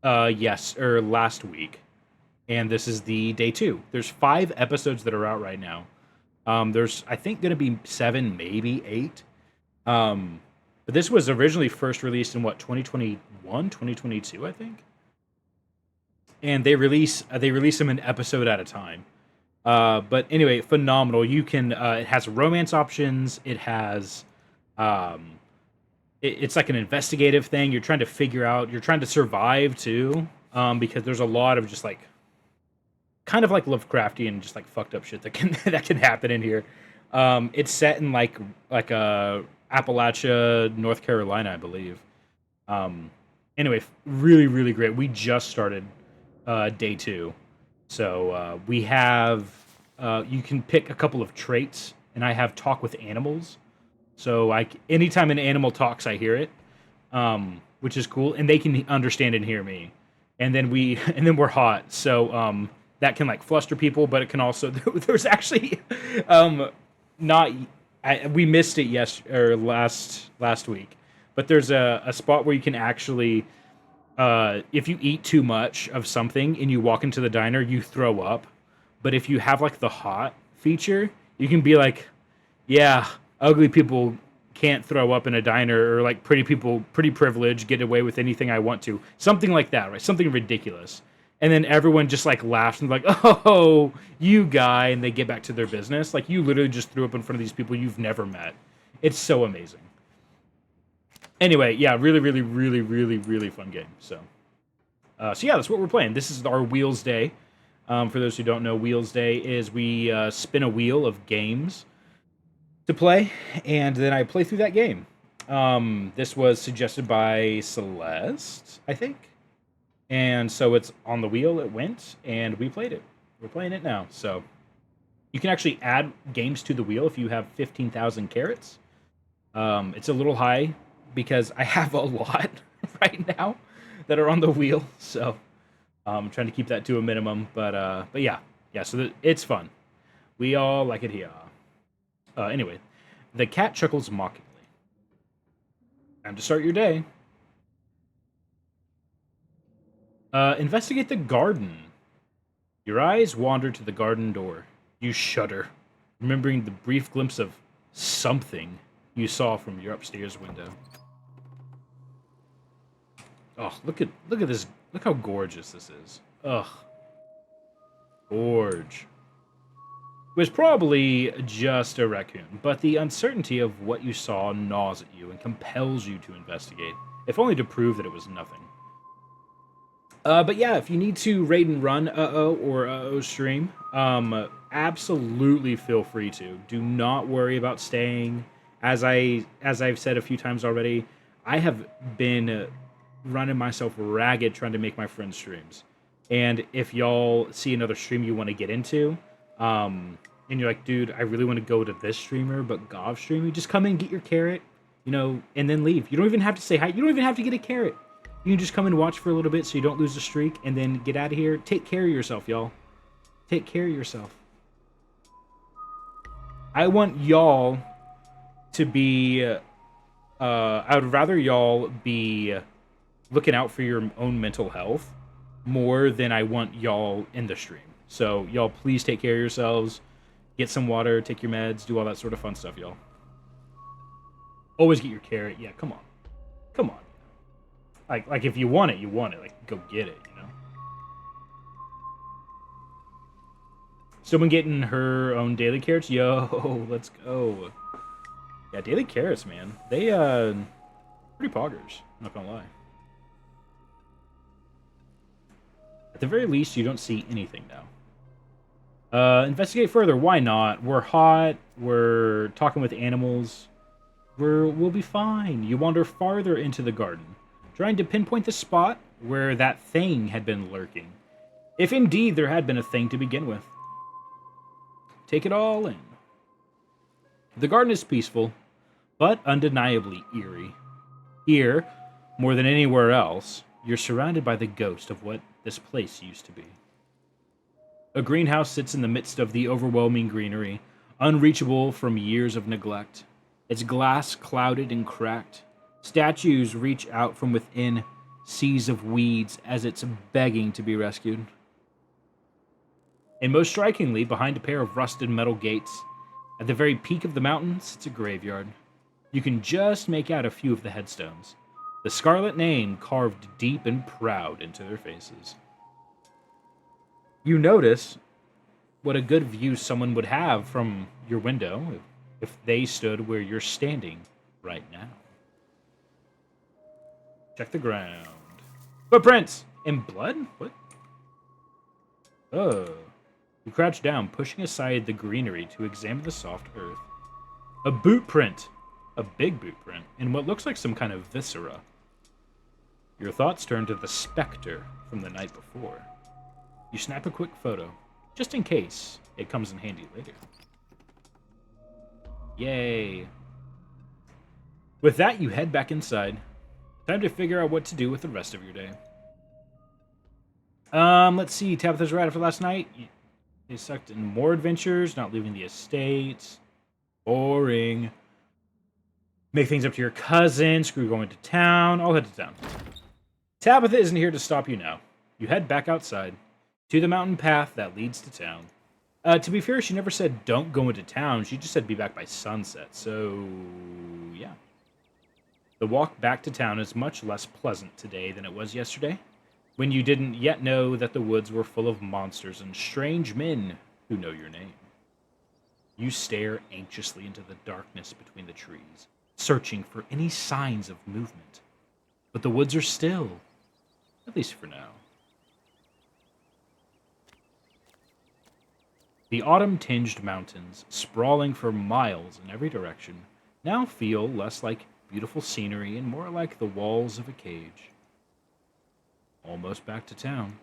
last week, and this is the day 2. There's 5 episodes that are out right now. There's, I think, going to be 7, maybe 8. But this was originally first released in, 2021, 2022, I think? And they release them an episode at a time. But anyway, phenomenal. You can, it has romance options, it has, it's like an investigative thing. You're trying to survive too, because there's a lot of just like, kind of like Lovecraftian, just like fucked up shit that can happen in here. It's set in like Appalachia, North Carolina, I believe. Anyway, really, really great. We just started day 2, so we have you can pick a couple of traits, and I have talk with animals. So anytime an animal talks, I hear it, which is cool, and they can understand and hear me. And then we're hot. So that can like fluster people, but it can also there's actually we missed it last week, but there's a spot where you can actually if you eat too much of something and you walk into the diner, you throw up. But if you have like the hot feature, you can be like, yeah, ugly people can't throw up in a diner, or like pretty people, pretty privileged, get away with anything I want to. Something like that, right? Something ridiculous. And then everyone just like laughs and like, oh, you guy, and they get back to their business. Like you literally just threw up in front of these people you've never met. It's so amazing. Anyway, yeah, really, really, really, really, really fun game. So yeah, that's what we're playing. This is our Wheels Day. For those who don't know, Wheels Day is we spin a wheel of games to play, and then I play through that game. This was suggested by Celeste, I think. And so it's on the wheel, it went, and we played it. We're playing it now. So you can actually add games to the wheel if you have 15,000 carrots. It's a little high because I have a lot right now that are on the wheel. So I'm trying to keep that to a minimum. But yeah, so it's fun. We all like it here. Anyway, the cat chuckles mockingly. Time to start your day. Investigate the garden. Your eyes wander to the garden door. You shudder, remembering the brief glimpse of something you saw from your upstairs window. Oh, look at this. Look how gorgeous this is. Ugh. Gorge. It was probably just a raccoon, but the uncertainty of what you saw gnaws at you and compels you to investigate, if only to prove that it was nothing. But yeah, if you need to raid and run or stream, absolutely feel free to. Do not worry about staying. As I've said a few times already, I have been running myself ragged trying to make my friends streams. And if y'all see another stream you want to get into, and you're like, dude, I really want to go to this streamer, but Gov stream, you just come in, get your carrot, and then leave. You don't even have to say hi. You don't even have to get a carrot. You can just come and watch for a little bit so you don't lose the streak, and then get out of here. Take care of yourself, y'all. Take care of yourself. I want y'all to be... I would rather y'all be looking out for your own mental health more than I want y'all in the stream. So, y'all, please take care of yourselves. Get some water, take your meds, do all that sort of fun stuff, y'all. Always get your carrot. Yeah, come on. Come on. Like if you want it, you want it. Like, go get it, Someone getting her own daily carrots? Yo, let's go. Yeah, daily carrots, man. They, pretty poggers. Not gonna lie. At the very least, you don't see anything now. Investigate further. Why not? We're hot. We're talking with animals. We'll be fine. You wander farther into the garden, trying to pinpoint the spot where that thing had been lurking. If indeed there had been a thing to begin with. Take it all in. The garden is peaceful, but undeniably eerie. Here, more than anywhere else, you're surrounded by the ghost of what this place used to be. A greenhouse sits in the midst of the overwhelming greenery, unreachable from years of neglect. Its glass clouded and cracked. Statues reach out from within seas of weeds as it's begging to be rescued. And most strikingly, behind a pair of rusted metal gates, at the very peak of the mountain sits a graveyard. You can just make out a few of the headstones, the Scarlet name carved deep and proud into their faces. You notice what a good view someone would have from your window if they stood where you're standing right now. Check the ground. Footprints! In blood? What? Oh. You crouch down, pushing aside the greenery to examine the soft earth. A boot print. A big boot print, in what looks like some kind of viscera. Your thoughts turn to the specter from the night before. You snap a quick photo, just in case it comes in handy later. Yay. With that, you head back inside. Time to figure out what to do with the rest of your day. Let's see. Tabitha's right after last night. They sucked in more adventures, not leaving the estates. Boring. Make things up to your cousin. Screw going to town. I'll head to town. Tabitha isn't here to stop you now. You head back outside to the mountain path that leads to town. To be fair, she never said don't go into town. She just said be back by sunset. So, yeah. The walk back to town is much less pleasant today than it was yesterday, when you didn't yet know that the woods were full of monsters and strange men who know your name. You stare anxiously into the darkness between the trees, searching for any signs of movement. But the woods are still, at least for now. The autumn-tinged mountains, sprawling for miles in every direction, now feel less like beautiful scenery and more like the walls of a cage. Almost back to town.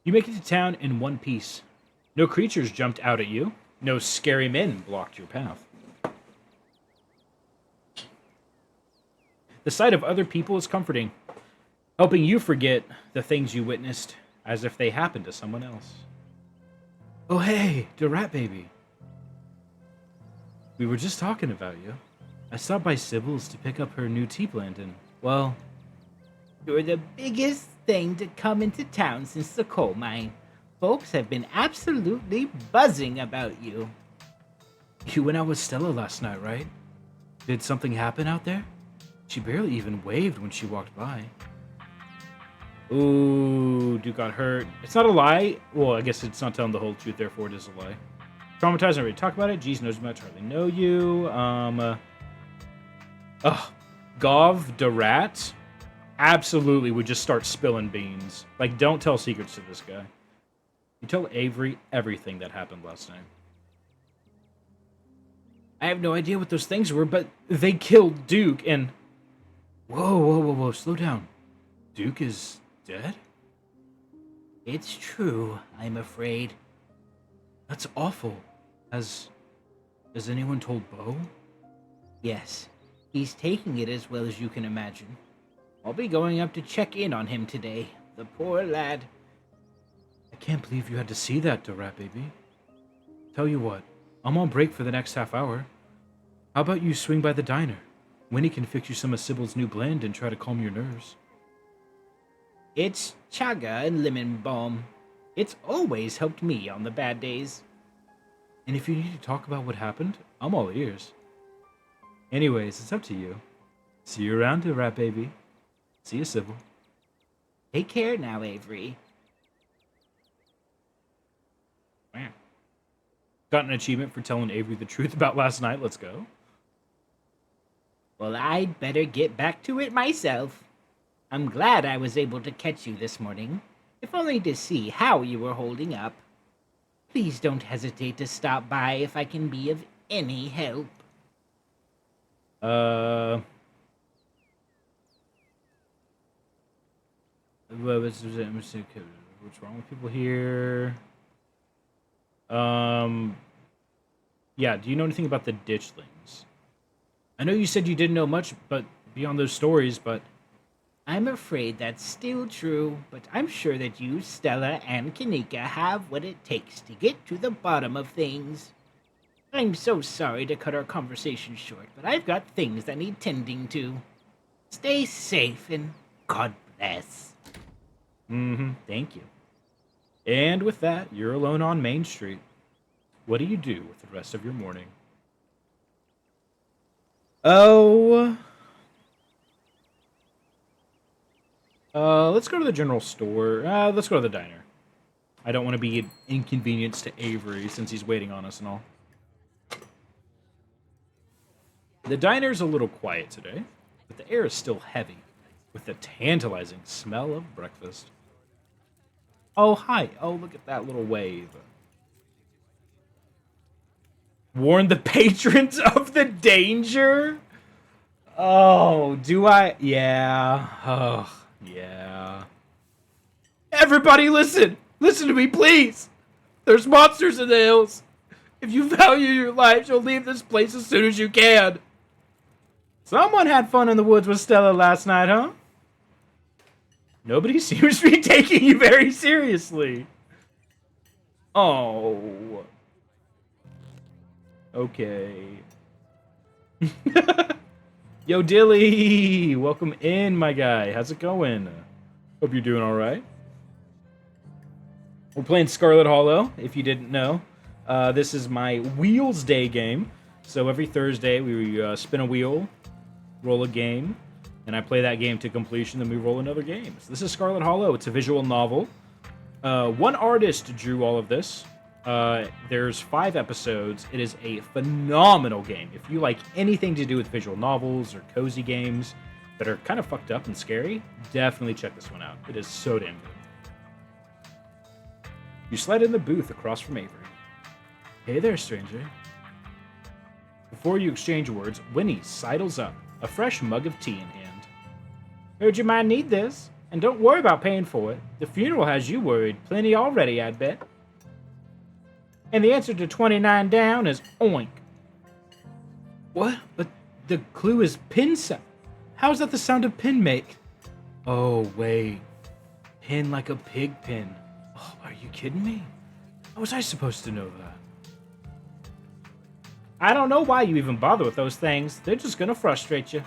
You make it to town in one piece. No creatures jumped out at you. No scary men blocked your path. The sight of other people is comforting, helping you forget the things you witnessed as if they happened to someone else. Oh hey, the rat baby. We were just talking about you. I stopped by Sybil's to pick up her new tea plant and, well... You're the biggest thing to come into town since the coal mine. Folks have been absolutely buzzing about you. You went out with Stella last night, right? Did something happen out there? She barely even waved when she walked by. Ooh, Duke got hurt. It's not a lie. Well, I guess it's not telling the whole truth, therefore it is a lie. Traumatized, already talked about it. Jeez knows much, hardly know you. Gov the rat absolutely would just start spilling beans. Like, don't tell secrets to this guy. You tell Avery everything that happened last night. I have no idea what those things were, but they killed Duke, and Whoa, whoa, whoa, whoa, slow down. Duke is dead? It's true, I'm afraid. That's awful. Has anyone told Bo? Yes, he's taking it as well as you can imagine. I'll be going up to check in on him today. The poor lad. I can't believe you had to see that, Rat Baby. Tell you what, I'm on break for the next half hour. How about you swing by the diner? Winnie can fix you some of Sybil's new blend and try to calm your nerves. It's chaga and lemon balm. It's always helped me on the bad days. And if you need to talk about what happened, I'm all ears. Anyways, it's up to you. See you around, Rat Baby. See you, Sybil. Take care now, Avery. Wow. Got an achievement for telling Avery the truth about last night. Let's go. Well, I'd better get back to it myself. I'm glad I was able to catch you this morning, if only to see how you were holding up. Please don't hesitate to stop by if I can be of any help. What's wrong with people here? Yeah, do you know anything about the ditchlings? I know you said you didn't know much, but beyond those stories, but... I'm afraid that's still true, but I'm sure that you, Stella, and Kanika have what it takes to get to the bottom of things. I'm so sorry to cut our conversation short, but I've got things that need tending to. Stay safe, and God bless. Thank you. And with that, you're alone on Main Street. What do you do with the rest of your morning? Oh... let's go to the general store. Let's go to the diner. I don't want to be an inconvenience to Avery since he's waiting on us and all. The diner's a little quiet today, but the air is still heavy, with the tantalizing smell of breakfast. Oh, hi. Oh, look at that little wave. Warn the patrons of the danger? Oh, do I? Yeah. Oh. Yeah. Everybody listen! Listen to me, please! There's monsters in the hills! If you value your lives, you'll leave this place as soon as you can! Someone had fun in the woods with Stella last night, huh? Nobody seems to be taking you very seriously. Oh. Okay. Yo, Dilly! Welcome in, my guy. How's it going? Hope you're doing all right. We're playing Scarlet Hollow, if you didn't know. This is my Wheels Day game. So every Thursday, we spin a wheel, roll a game, and I play that game to completion, then we roll another game. So this is Scarlet Hollow. It's a visual novel. One artist drew all of this. There's 5 episodes. It is a phenomenal game. If you like anything to do with visual novels or cozy games that are kind of fucked up and scary, definitely check this one out. It is so damn good. You slide in the booth across from Avery. Hey there, stranger. Before you exchange words, Winnie sidles up, a fresh mug of tea in hand. Heard you might need this, and don't worry about paying for it. The funeral has you worried plenty already, I'd bet. And the answer to 29 down is oink. What? But the clue is pin sound. How is that the sound a pin make? Oh, wait. Pin like a pig pin. Oh, are you kidding me? How was I supposed to know that? I don't know why you even bother with those things. They're just gonna frustrate you.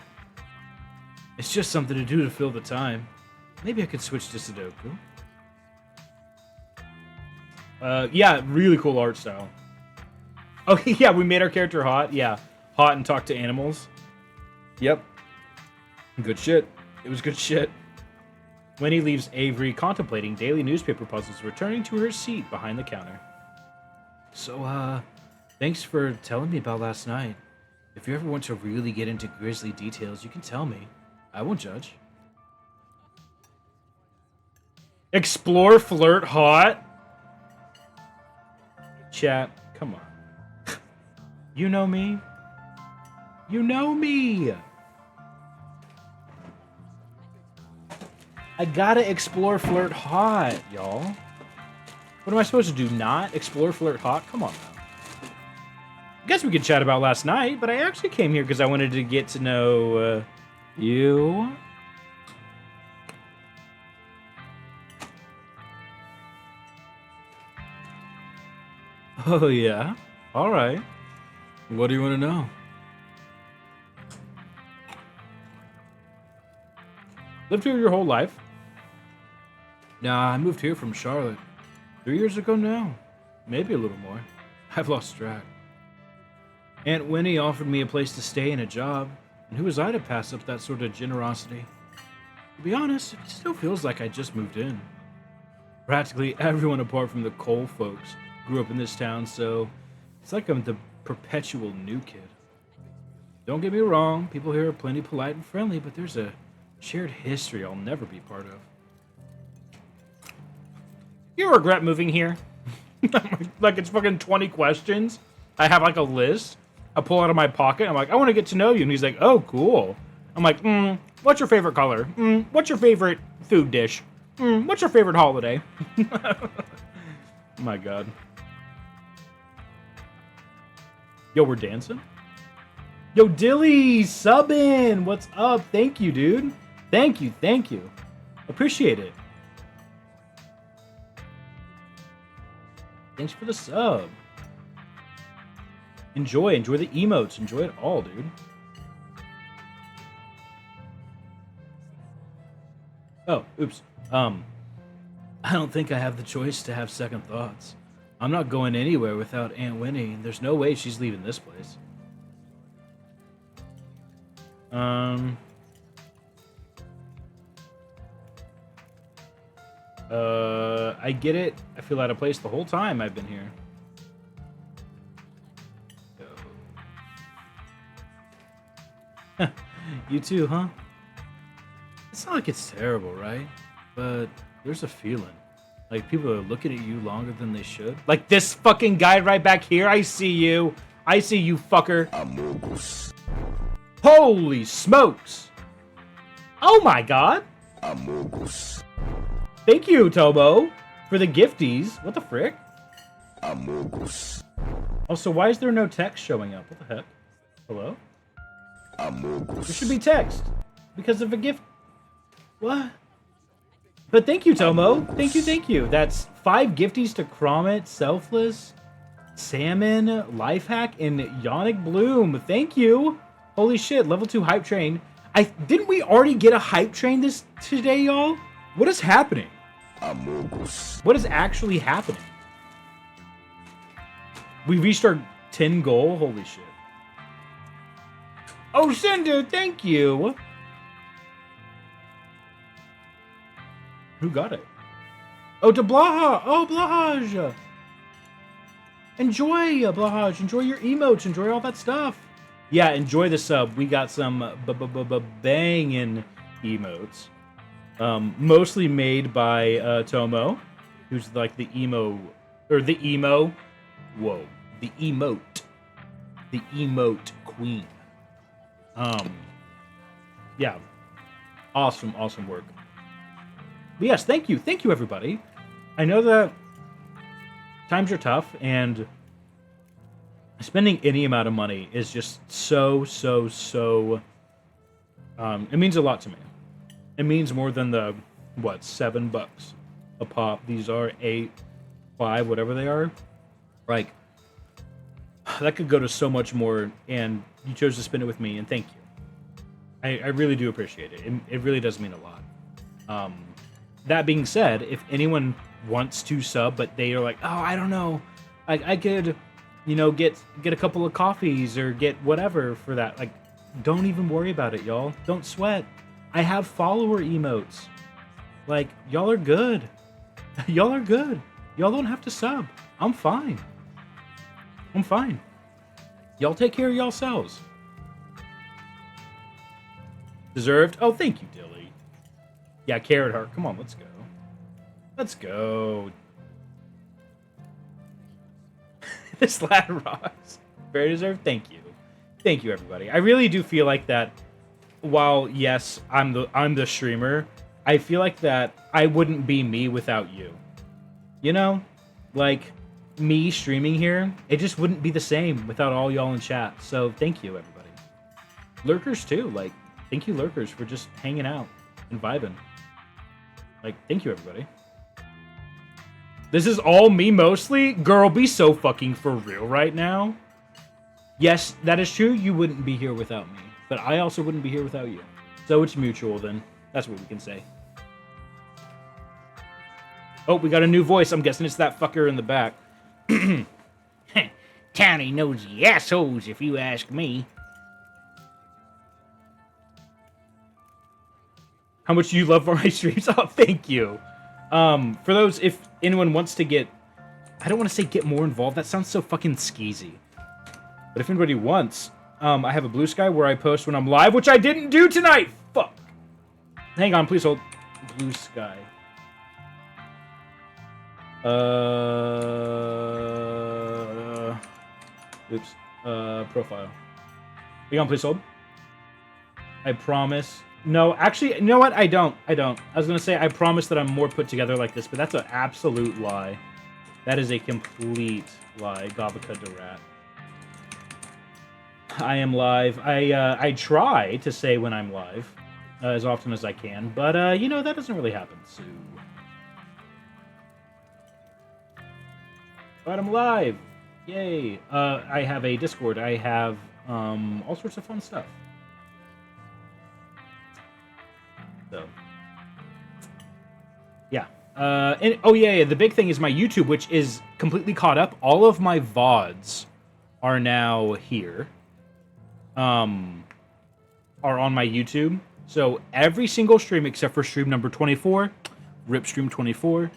It's just something to do to fill the time. Maybe I could switch to Sudoku. Yeah, really cool art style. Oh, yeah, we made our character hot. Yeah, hot and talk to animals. Yep. Good shit. It was good shit. Winnie leaves Avery contemplating daily newspaper puzzles, returning to her seat behind the counter. So, thanks for telling me about last night. If you ever want to really get into grisly details, you can tell me. I won't judge. Explore, flirt, hot? Chat, come on. You know me? You know me! I gotta explore Flirt Hot, y'all. What am I supposed to do? Not explore Flirt Hot? Come on now. I guess we could chat about last night, but I actually came here because I wanted to get to know you. Oh, yeah? All right. What do you want to know? Lived here your whole life? Nah, I moved here from Charlotte 3 years ago now. Maybe a little more. I've lost track. Aunt Winnie offered me a place to stay and a job, and who was I to pass up that sort of generosity? To be honest, it still feels like I just moved in. Practically everyone apart from the Cole folks grew up in this town, so it's like I'm the perpetual new kid. Don't get me wrong, people here are plenty polite and friendly, but there's a shared history I'll never be part of. You regret moving here? Like it's fucking 20 questions. I have like a list. I pull out of my pocket. I'm like, I want to get to know you. And he's like, oh, cool. I'm like, what's your favorite color? What's your favorite food dish? What's your favorite holiday? Oh my God. Yo, we're dancing? Yo, Dilly, sub in. What's up? Thank you, dude. Thank you. Thank you. Appreciate it. Thanks for the sub. Enjoy the emotes. Enjoy it all, dude. Oh, oops. I don't think I have the choice to have second thoughts. I'm not going anywhere without Aunt Winnie, and there's no way she's leaving this place. I get it. I feel out of place the whole time I've been here. You too, huh? It's not like it's terrible, right? But there's a feeling. Like people are looking at you longer than they should. Like this fucking guy right back here. I see you. I see you, fucker. Amogus. Holy smokes. Oh my God. Amogus. Thank you, Tobo, for the gifties. What the frick? Amogus. Also, why is there no text showing up? What the heck? Hello? Amogus. There should be text. Because of a gift. What? But thank you, Tomo. Thank you. That's 5 gifties to Cromit, Selfless, Salmon, Lifehack, and Yonic Bloom. Thank you. Holy shit, level 2 hype train. Didn't we already get a hype train today, y'all? What is happening? Amogus. What is actually happening? We reached our 10 goal? Holy shit. Oh, Cinder, thank you. Who got it? Oh, to Blaha. Oh, Blahaj. Enjoy, Blahaj. Enjoy your emotes. Enjoy all that stuff. Yeah, enjoy the sub. We got some banging emotes. Mostly made by Tomo, who's like the emo. Whoa. The emote. The emote queen. Yeah. Awesome work. But yes, thank you, everybody. I know that times are tough, and spending any amount of money is just so. It means a lot to me. It means more than the $7 a pop. These are 8, 5, whatever they are. Like that could go to so much more, and you chose to spend it with me, and thank you. I really do appreciate it. It really does mean a lot. That being said, if anyone wants to sub, but they are like, oh, I don't know, I could, get a couple of coffees or get whatever for that. Like, don't even worry about it, y'all. Don't sweat. I have follower emotes. Like, y'all are good. Y'all are good. Y'all don't have to sub. I'm fine. Y'all take care of yourselves. Deserved? Oh, thank you, Dilly. Yeah, Carrot Heart. Come on, let's go. Let's go. This lad rocks. Very deserved. Thank you. Thank you, everybody. I really do feel like that while, yes, I'm the streamer, I feel like that I wouldn't be me without you. You know? Like, me streaming here, it just wouldn't be the same without all y'all in chat. So, thank you, everybody. Lurkers, too. Like, thank you, Lurkers, for just hanging out and vibing. Like, thank you, everybody. This is all me mostly? Girl, be so fucking for real right now. Yes, that is true. You wouldn't be here without me. But I also wouldn't be here without you. So it's mutual then. That's what we can say. Oh, we got a new voice. I'm guessing it's that fucker in the back. Towny nosy assholes, if you ask me. How much do you love my streams? Oh, thank you. For those, if anyone wants to get... I don't want to say get more involved. That sounds so fucking skeezy. But if anybody wants, I have a Blue Sky where I post when I'm live, which I didn't do tonight. Fuck. Hang on, please hold. Blue Sky. Oops. Profile. Hang on, please hold. I promise. No, actually, you know what? I don't. I was going to say I promise that I'm more put together like this, but that's an absolute lie. That is a complete lie. Gabaka Rat. I am live. I try to say when I'm live as often as I can, but you know, that doesn't really happen. So, but I'm live. Yay. I have a Discord. I have all sorts of fun stuff. So, yeah. And, oh yeah, the big thing is my YouTube, which is completely caught up. All of my VODs are now here. Are on my YouTube. So every single stream except for stream number 24, RIP stream 24,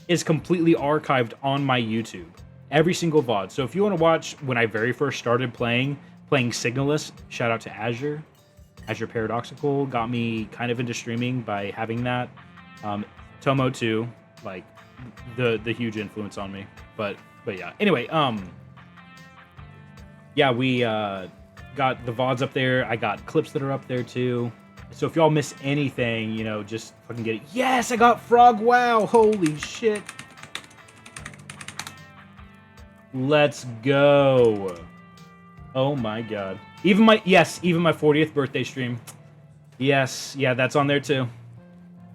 is completely archived on my YouTube. Every single VOD. So if you want to watch when I very first started playing Signalist, shout out to Azure. Azure Paradoxical got me kind of into streaming by having that. Tomo too, like the huge influence on me. But yeah. Anyway, yeah, we got the VODs up there. I got clips that are up there too. So if y'all miss anything, you know, just fucking get it. Yes, I got Frog Wow. Holy shit. Let's go. Oh my god. Even my 40th birthday stream. Yes, yeah, that's on there too.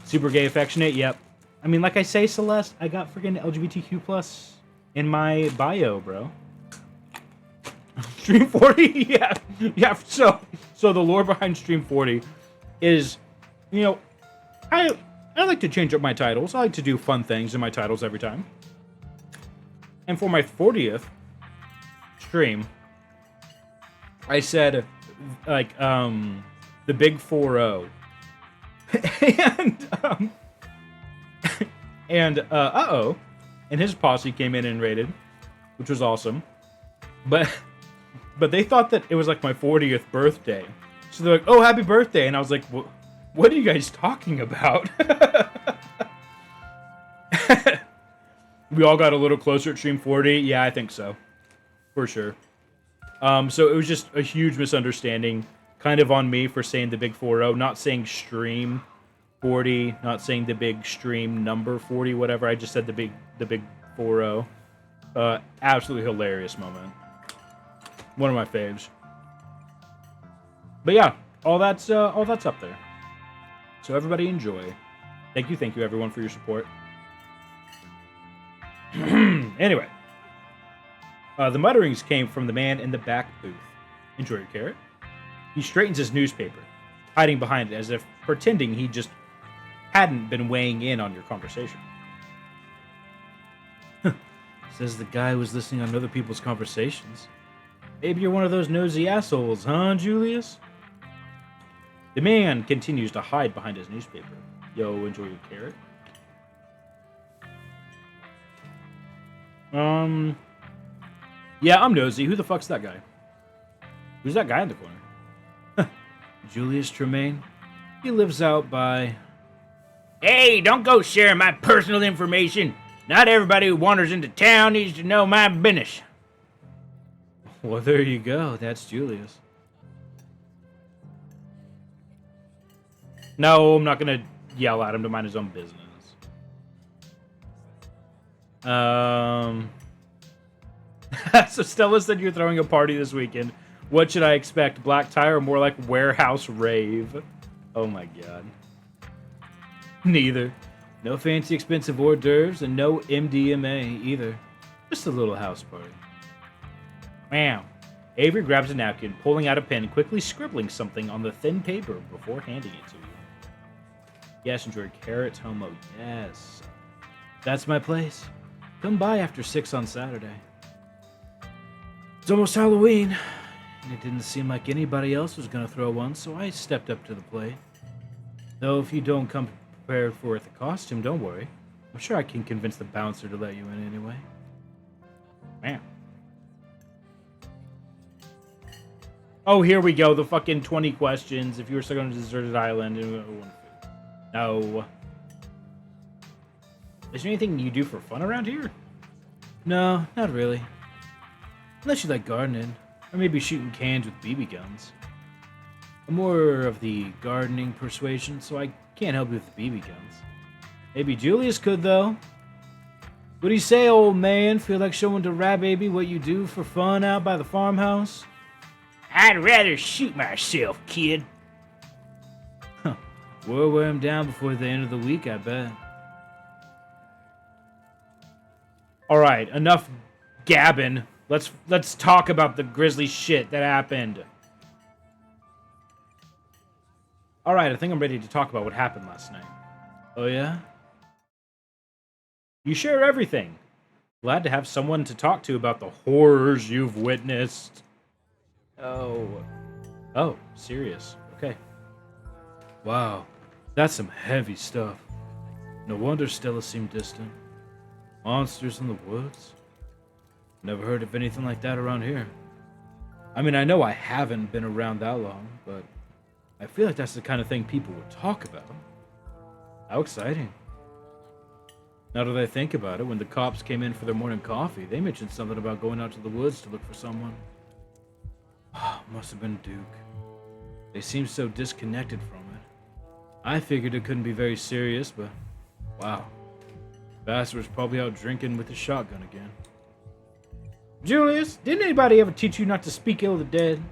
Super gay affectionate, yep. I mean, like I say, Celeste, I got freaking LGBTQ plus in my bio, bro. Stream 40, yeah. So the lore behind Stream 40 is, you know, I like to change up my titles. I like to do fun things in my titles every time. And for my 40th stream, I said, like, the big 4-0. And uh-oh. And his posse came in and raided, which was awesome. But they thought that it was like my 40th birthday. So they're like, oh, happy birthday. And I was like, what are you guys talking about? We all got a little closer at Stream 40. Yeah, I think so. For sure. So it was just a huge misunderstanding. Kind of on me for saying the big 4-0. Not saying stream 40. Not saying the big stream number 40, whatever. I just said the big 4-0. Absolutely hilarious moment. One of my faves. But yeah, all that's up there. So everybody enjoy. Thank you everyone for your support. Anyway, the mutterings came from the man in the back booth. Enjoy your carrot. He straightens his newspaper, hiding behind it as if pretending he just hadn't been weighing in on your conversation. Says the guy was listening on other people's conversations. Maybe you're one of those nosy assholes, huh, Julius? The man continues to hide behind his newspaper. Yo, enjoy your carrot. Yeah, I'm nosy. Who the fuck's that guy? Who's that guy in the corner? Julius Tremaine. He lives out by... Hey, don't go sharing my personal information. Not everybody who wanders into town needs to know my business. Well, there you go. That's Julius. No, I'm not gonna yell at him to mind his own business. So Stella said you're throwing a party this weekend. What should I expect? Black tie or more like warehouse rave? Oh my god. Neither. No fancy expensive hors d'oeuvres and no MDMA either. Just a little house party. Wow. Avery grabs a napkin, pulling out a pen, quickly scribbling something on the thin paper before handing it to you. Yes, enjoy carrots, homo. Yes. That's my place. Come by after 6 on Saturday. It's almost Halloween, and it didn't seem like anybody else was going to throw one, so I stepped up to the plate. Though if you don't come prepared for the costume, don't worry. I'm sure I can convince the bouncer to let you in anyway. Man. Oh, here we go. The fucking 20 questions. If you were stuck on a deserted island and no. Is there anything you do for fun around here? No, not really. Unless you like gardening, or maybe shooting cans with BB guns. I'm more of the gardening persuasion, so I can't help you with the BB guns. Maybe Julius could, though. What do you say, old man? Feel like showing to Rat Baby what you do for fun out by the farmhouse? I'd rather shoot myself, kid. Huh. We'll wear him down before the end of the week, I bet. Alright, enough gabbing. Let's talk about the grisly shit that happened. Alright, I think I'm ready to talk about what happened last night. Oh yeah? You share everything. Glad to have someone to talk to about the horrors you've witnessed. Oh, serious. Okay. Wow, that's some heavy stuff. No wonder Stella seemed distant. Monsters in the woods? Never heard of anything like that around here. I mean, I know I haven't been around that long, but I feel like that's the kind of thing people would talk about. How exciting. Now that I think about it, when the cops came in for their morning coffee, they mentioned something about going out to the woods to look for someone. Must have been Duke. They seemed so disconnected from it. I figured it couldn't be very serious, but wow. Bastard was probably out drinking with his shotgun again. Julius, didn't anybody ever teach you not to speak ill of the dead?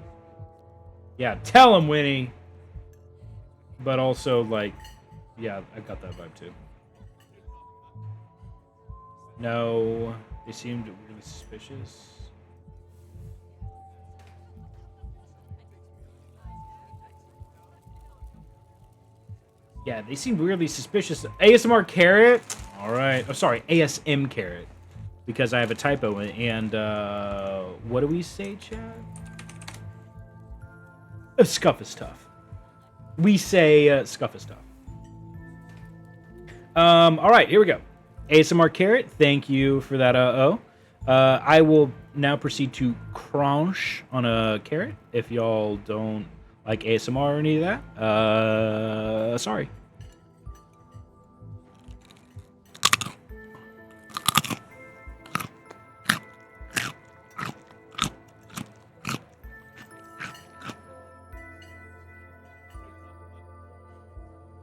Yeah, tell him, Winnie. But also, like, yeah, I got that vibe too. No, they seemed really suspicious. Yeah, they seemed weirdly suspicious. ASMR Carrot? Alright. Oh, sorry. ASM Carrot. Because I have a typo. And, what do we say, Chad? Scuff is tough. We say, scuff is tough. Alright, here we go. ASMR Carrot, thank you for that, I will now proceed to crunch on a carrot. If y'all don't like ASMR or any of that, sorry.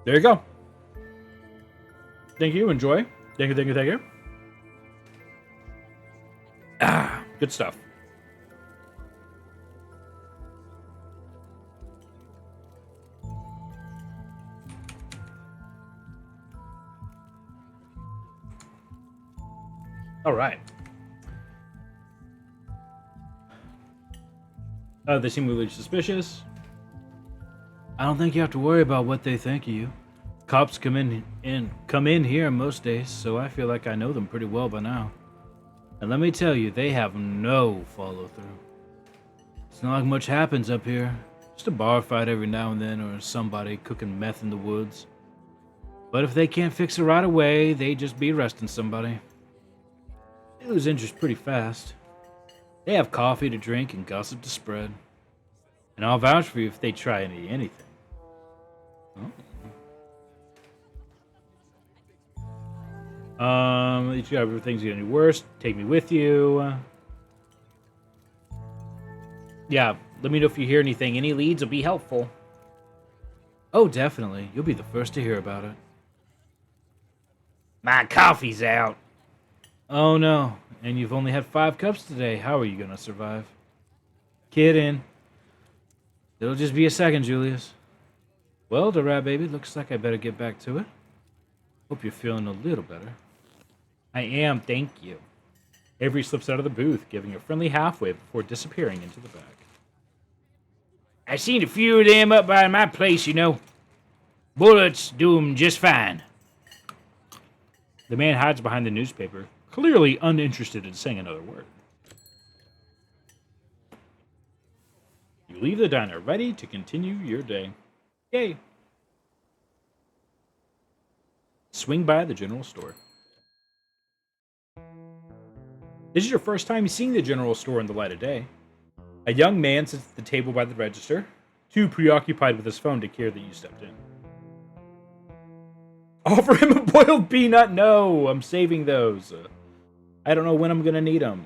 There you go. Thank you. Enjoy. Thank you, thank you, thank you. Ah, good stuff. All right. They seem really suspicious. I don't think you have to worry about what they think of you. Cops come in here most days, so I feel like I know them pretty well by now. And let me tell you, they have no follow-through. It's not like much happens up here. Just a bar fight every now and then, or somebody cooking meth in the woods. But if they can't fix it right away, they just be arresting somebody. They lose interest pretty fast. They have coffee to drink and gossip to spread. And I'll vouch for you if they try anything. Oh. If everything's getting worse, take me with you. Yeah, let me know if you hear anything. Any leads will be helpful. Oh, definitely. You'll be the first to hear about it. My coffee's out. Oh, no. And you've only had 5 cups today. How are you going to survive? Kidding. It'll just be a second, Julius. Well, the rat baby, looks like I better get back to it. Hope you're feeling a little better. I am, thank you. Avery slips out of the booth, giving a friendly half-wave before disappearing into the back. I seen a few of them up by my place, you know. Bullets do 'em just fine. The man hides behind the newspaper, clearly uninterested in saying another word. You leave the diner ready to continue your day. Yay. Swing by the general store. This is your first time seeing the general store in the light of day. A young man sits at the table by the register, too preoccupied with his phone to care that you stepped in. Offer him a boiled peanut? No, I'm saving those. I don't know when I'm gonna need them.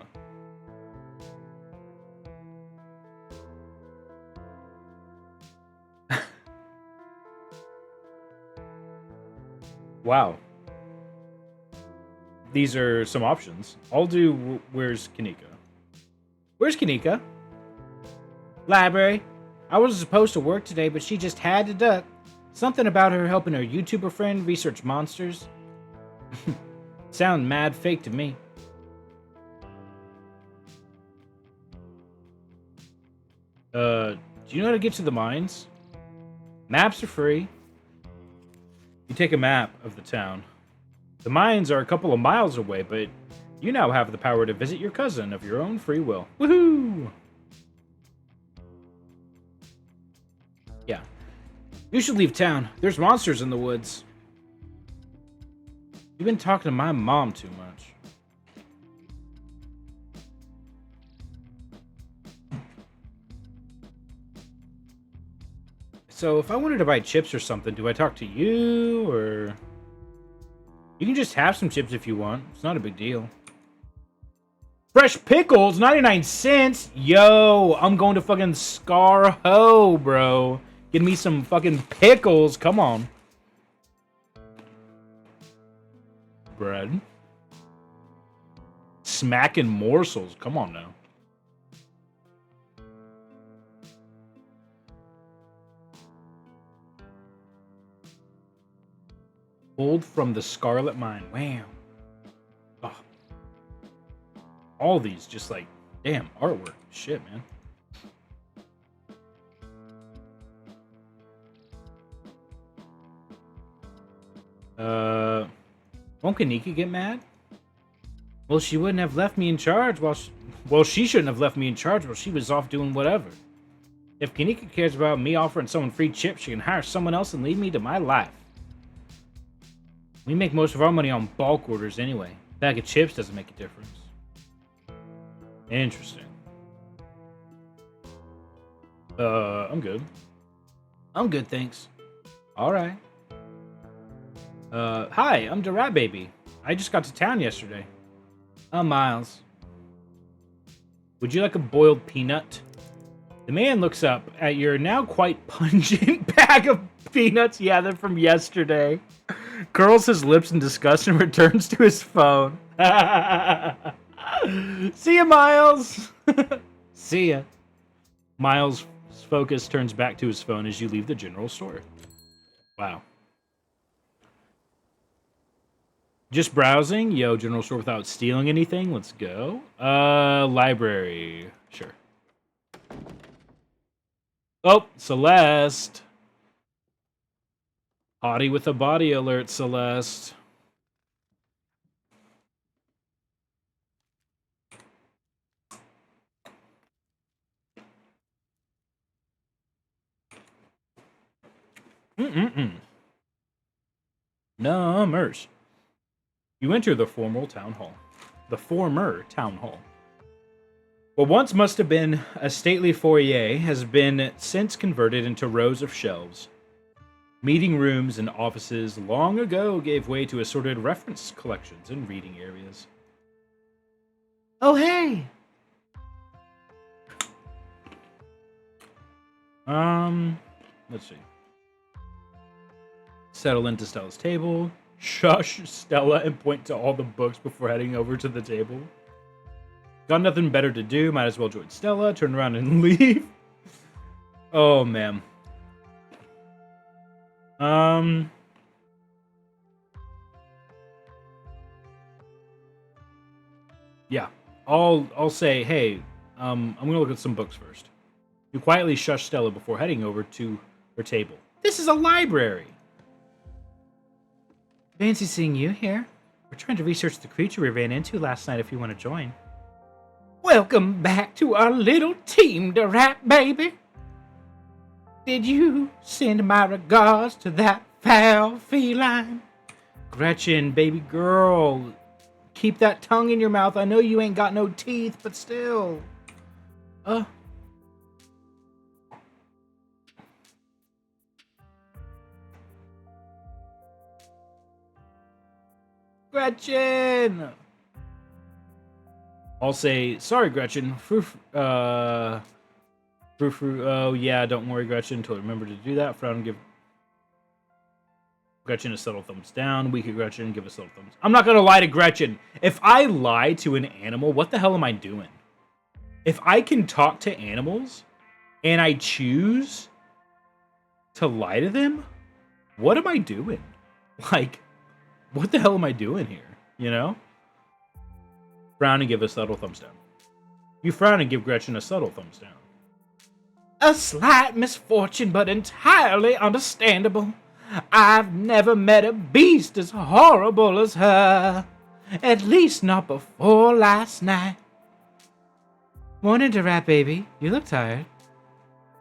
Wow. These are some options. I'll do where's Kanika? Where's Kanika? Library. I wasn't supposed to work today, but she just had to duck. Something about her helping her YouTuber friend research monsters. Sound mad fake to me. Do you know how to get to the mines? Maps are free. You take a map of the town. The mines are a couple of miles away, but you now have the power to visit your cousin of your own free will. Woohoo! Yeah. You should leave town. There's monsters in the woods. You've been talking to my mom too much. So if I wanted to buy chips or something, do I talk to you, or... You can just have some chips if you want. It's not a big deal. Fresh pickles, 99 cents? Yo, I'm going to fucking Scar-Ho, bro. Give me some fucking pickles. Come on. Bread. Smacking morsels. Come on now. Pulled from the Scarlet Mine. Wow. Oh. All these just like, damn, artwork. Shit, man. Won't Kanika get mad? Well, she wouldn't have left me in charge while she shouldn't have left me in charge while she was off doing whatever. If Kanika cares about me offering someone free chips, she can hire someone else and leave me to my life. We make most of our money on bulk orders anyway. A bag of chips doesn't make a difference. Interesting. I'm good. I'm good, thanks. Alright. Hi, I'm the Rat Baby. I just got to town yesterday. I'm Miles. Would you like a boiled peanut? The man looks up at your now quite pungent bag of peanuts. Yeah, they're from yesterday. Curls his lips in disgust and returns to his phone. See ya, Miles. See ya. Miles' focus turns back to his phone as you leave the general store. Wow. Just browsing? Yo, general store without stealing anything? Let's go. Library. Sure. Oh, Celeste. Hottie with a body alert, Celeste. Numbers. You enter the former town hall. What once must have been a stately foyer has been since converted into rows of shelves. Meeting rooms and offices long ago gave way to assorted reference collections and reading areas. Oh, hey! Let's see. Settle into Stella's table. Shush Stella and point to all the books before heading over to the table. Got nothing better to do. Might as well join Stella. Turn around and leave. Oh, man. Yeah. I'll say, hey, I'm gonna look at some books first. You quietly shush Stella before heading over to her table. This is a library. Fancy seeing you here. We're trying to research the creature we ran into last night if you want to join. Welcome back to our little team, the rat baby. Did you send my regards to that foul feline? Gretchen, baby girl, keep that tongue in your mouth. I know you ain't got no teeth, but still. Gretchen! I'll say, sorry, Gretchen. Oh, yeah, don't worry, Gretchen. Until remember to do that. Frown and give Gretchen a subtle thumbs down. Weak at Gretchen, give a subtle thumbs. I'm not going to lie to Gretchen. If I lie to an animal, what the hell am I doing? If I can talk to animals and I choose to lie to them, what am I doing? Like, what the hell am I doing here? You know? Frown and give a subtle thumbs down. You frown and give Gretchen a subtle thumbs down. A slight misfortune, but entirely understandable. I've never met a beast as horrible as her. At least not before last night. Morning, rat baby. You look tired.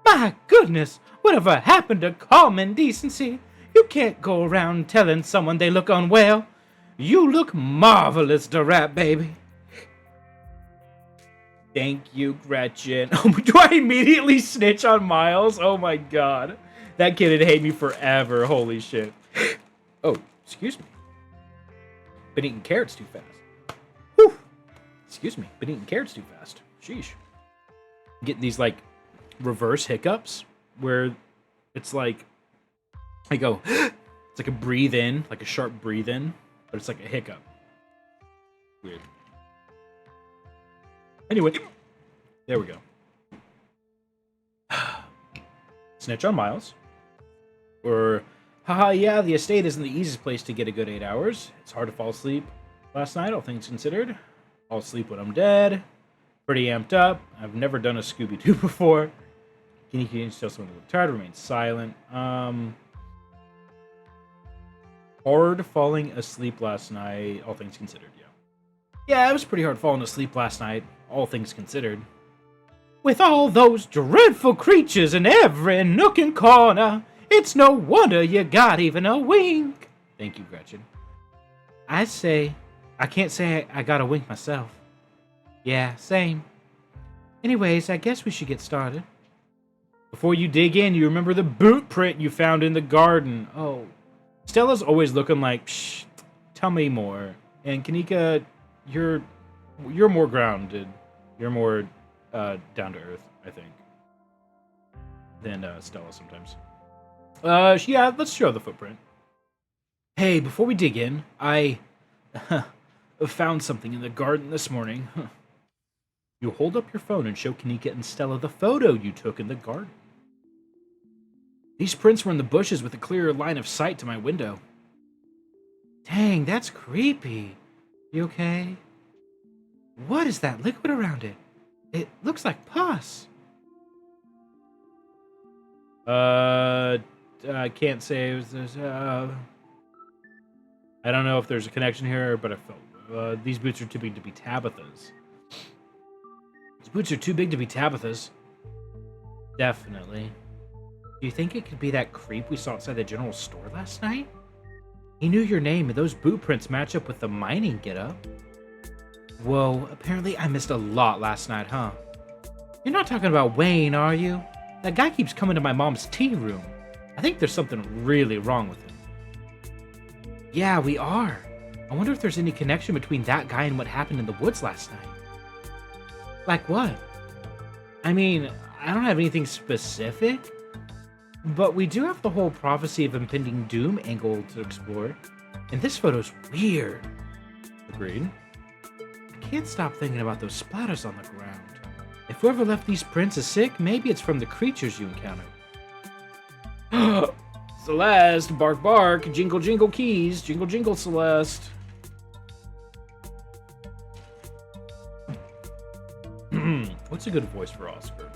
My goodness, whatever happened to common decency? You can't go around telling someone they look unwell. You look marvelous, rat baby. Thank you, Gretchen. Do I immediately snitch on Miles? Oh my god. That kid would hate me forever. Holy shit. Oh, excuse me. Been eating carrots too fast. Whew. Excuse me. Been eating carrots too fast. Sheesh. Getting these, like, reverse hiccups where it's like, I go, it's like a breathe in, like a sharp breathe in, but it's like a hiccup. Weird. Anyway, there we go. Snitch on Miles. Or, haha, yeah, the estate isn't the easiest place to get a good 8 hours. It's hard to fall asleep last night, all things considered. Fall asleep when I'm dead. Pretty amped up. I've never done a Scooby-Doo before. Can you tell someone to look tired? Remain silent. Hard falling asleep last night, all things considered, yeah. Yeah, it was pretty hard falling asleep last night, all things considered. With all those dreadful creatures in every nook and corner, it's no wonder you got even a wink. Thank you, Gretchen. I can't say I got a wink myself. Yeah, same. Anyways, I guess we should get started. Before you dig in, you remember the boot print you found in the garden. Oh. Stella's always looking like, psh, tell me more. And Kanika, you're more grounded. You're more down to earth, I think, than Stella sometimes. Yeah, let's show the footprint. Hey, before we dig in, I found something in the garden this morning. You hold up your phone and show Kanika and Stella the photo you took in the garden. These prints were in the bushes with a clear line of sight to my window. Dang, that's creepy. You okay? What is that liquid around it? It looks like pus. I can't say. I don't know if there's a connection here, but I felt these boots are too big to be Tabitha's. These boots are too big to be Tabitha's. Definitely. Do you think it could be that creep we saw outside the general store last night? He knew your name, and those boot prints match up with the mining getup. Whoa, apparently I missed a lot last night, huh? You're not talking about Wayne, are you? That guy keeps coming to my mom's tea room. I think there's something really wrong with him. Yeah, we are. I wonder if there's any connection between that guy and what happened in the woods last night. Like what? I mean, I don't have anything specific, But we do have the whole prophecy of impending doom angle to explore. And this photo's weird. Agreed. I can't stop thinking about those splatters on the ground. If whoever left these prints is sick, maybe it's from the creatures you encountered. Celeste, bark bark, jingle jingle keys, jingle jingle Celeste. What's a good voice for Oscar?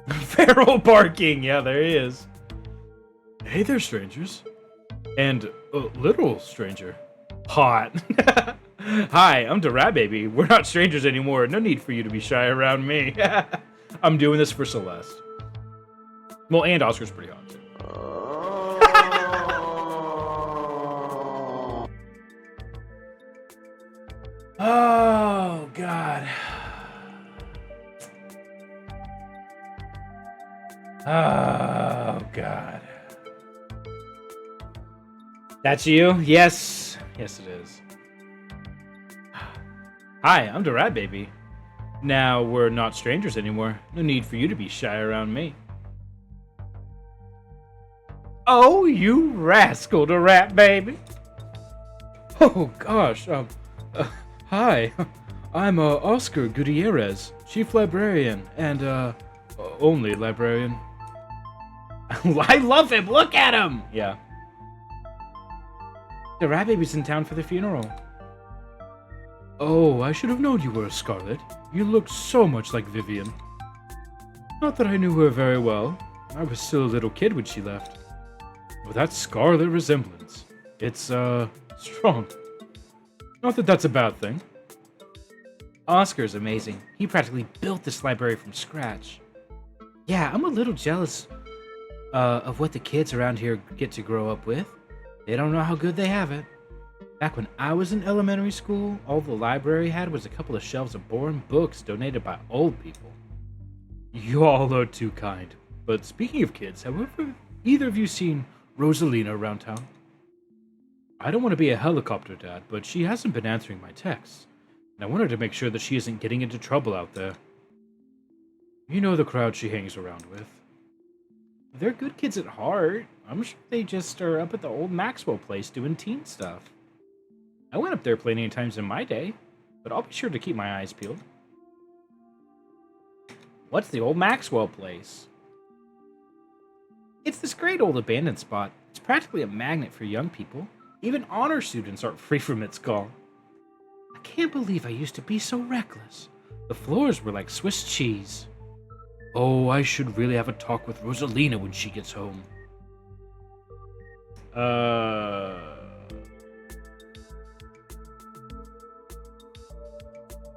Feral barking. Yeah, there he is. Hey there, strangers. And literal stranger. Hot. Hi, I'm the Rat Baby. We're not strangers anymore. No need for you to be shy around me. I'm doing this for Celeste. Well, and Oscar's pretty hot too. Oh, God. Oh, God. That's you? Yes. Yes, it is. Hi, I'm the Rat Baby. Now we're not strangers anymore. No need for you to be shy around me. Oh, you rascal, the Rat Baby. Oh, gosh. Hi. I'm Oscar Gutierrez, Chief Librarian, and only librarian. I love him. Look at him. Yeah. The Rat Baby's in town for the funeral. Oh, I should have known you were a Scarlet. You look so much like Vivian. Not that I knew her very well. I was still a little kid when she left. But that Scarlet resemblance, it's, strong. Not that that's a bad thing. Oscar's amazing. He practically built this library from scratch. Yeah, I'm a little jealous of what the kids around here get to grow up with. They don't know how good they have it. Back when I was in elementary school, all the library had was a couple of shelves of boring books donated by old people. You all are too kind. But speaking of kids, have either of you seen Rosalina around town? I don't want to be a helicopter dad, but she hasn't been answering my texts. And I wanted to make sure that she isn't getting into trouble out there. You know the crowd she hangs around with. They're good kids at heart. I'm sure they just are up at the old Maxwell place doing teen stuff. I went up there plenty of times in my day, but I'll be sure to keep my eyes peeled. What's the old Maxwell place? It's this great old abandoned spot. It's practically a magnet for young people. Even honor students aren't free from its call. I can't believe I used to be so reckless. The floors were like Swiss cheese. Oh, I should really have a talk with Rosalina when she gets home.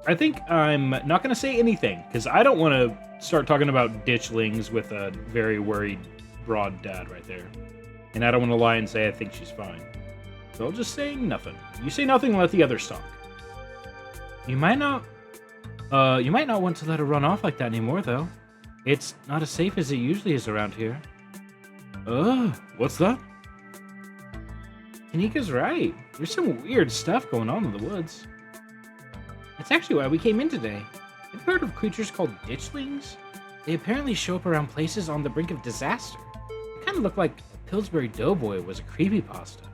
I think I'm not going to say anything, because I don't want to start talking about ditchlings with a very worried, broad dad right there. And I don't want to lie and say I think she's fine. So I'll just say nothing. You say nothing and let the others talk. You might not want to let her run off like that anymore, though. It's not as safe as it usually is around here. What's that? Kanika's right. There's some weird stuff going on in the woods. That's actually why we came in today. Have you heard of creatures called ditchlings? They apparently show up around places on the brink of disaster. They kind of look like Pillsbury Doughboy was a creepypasta.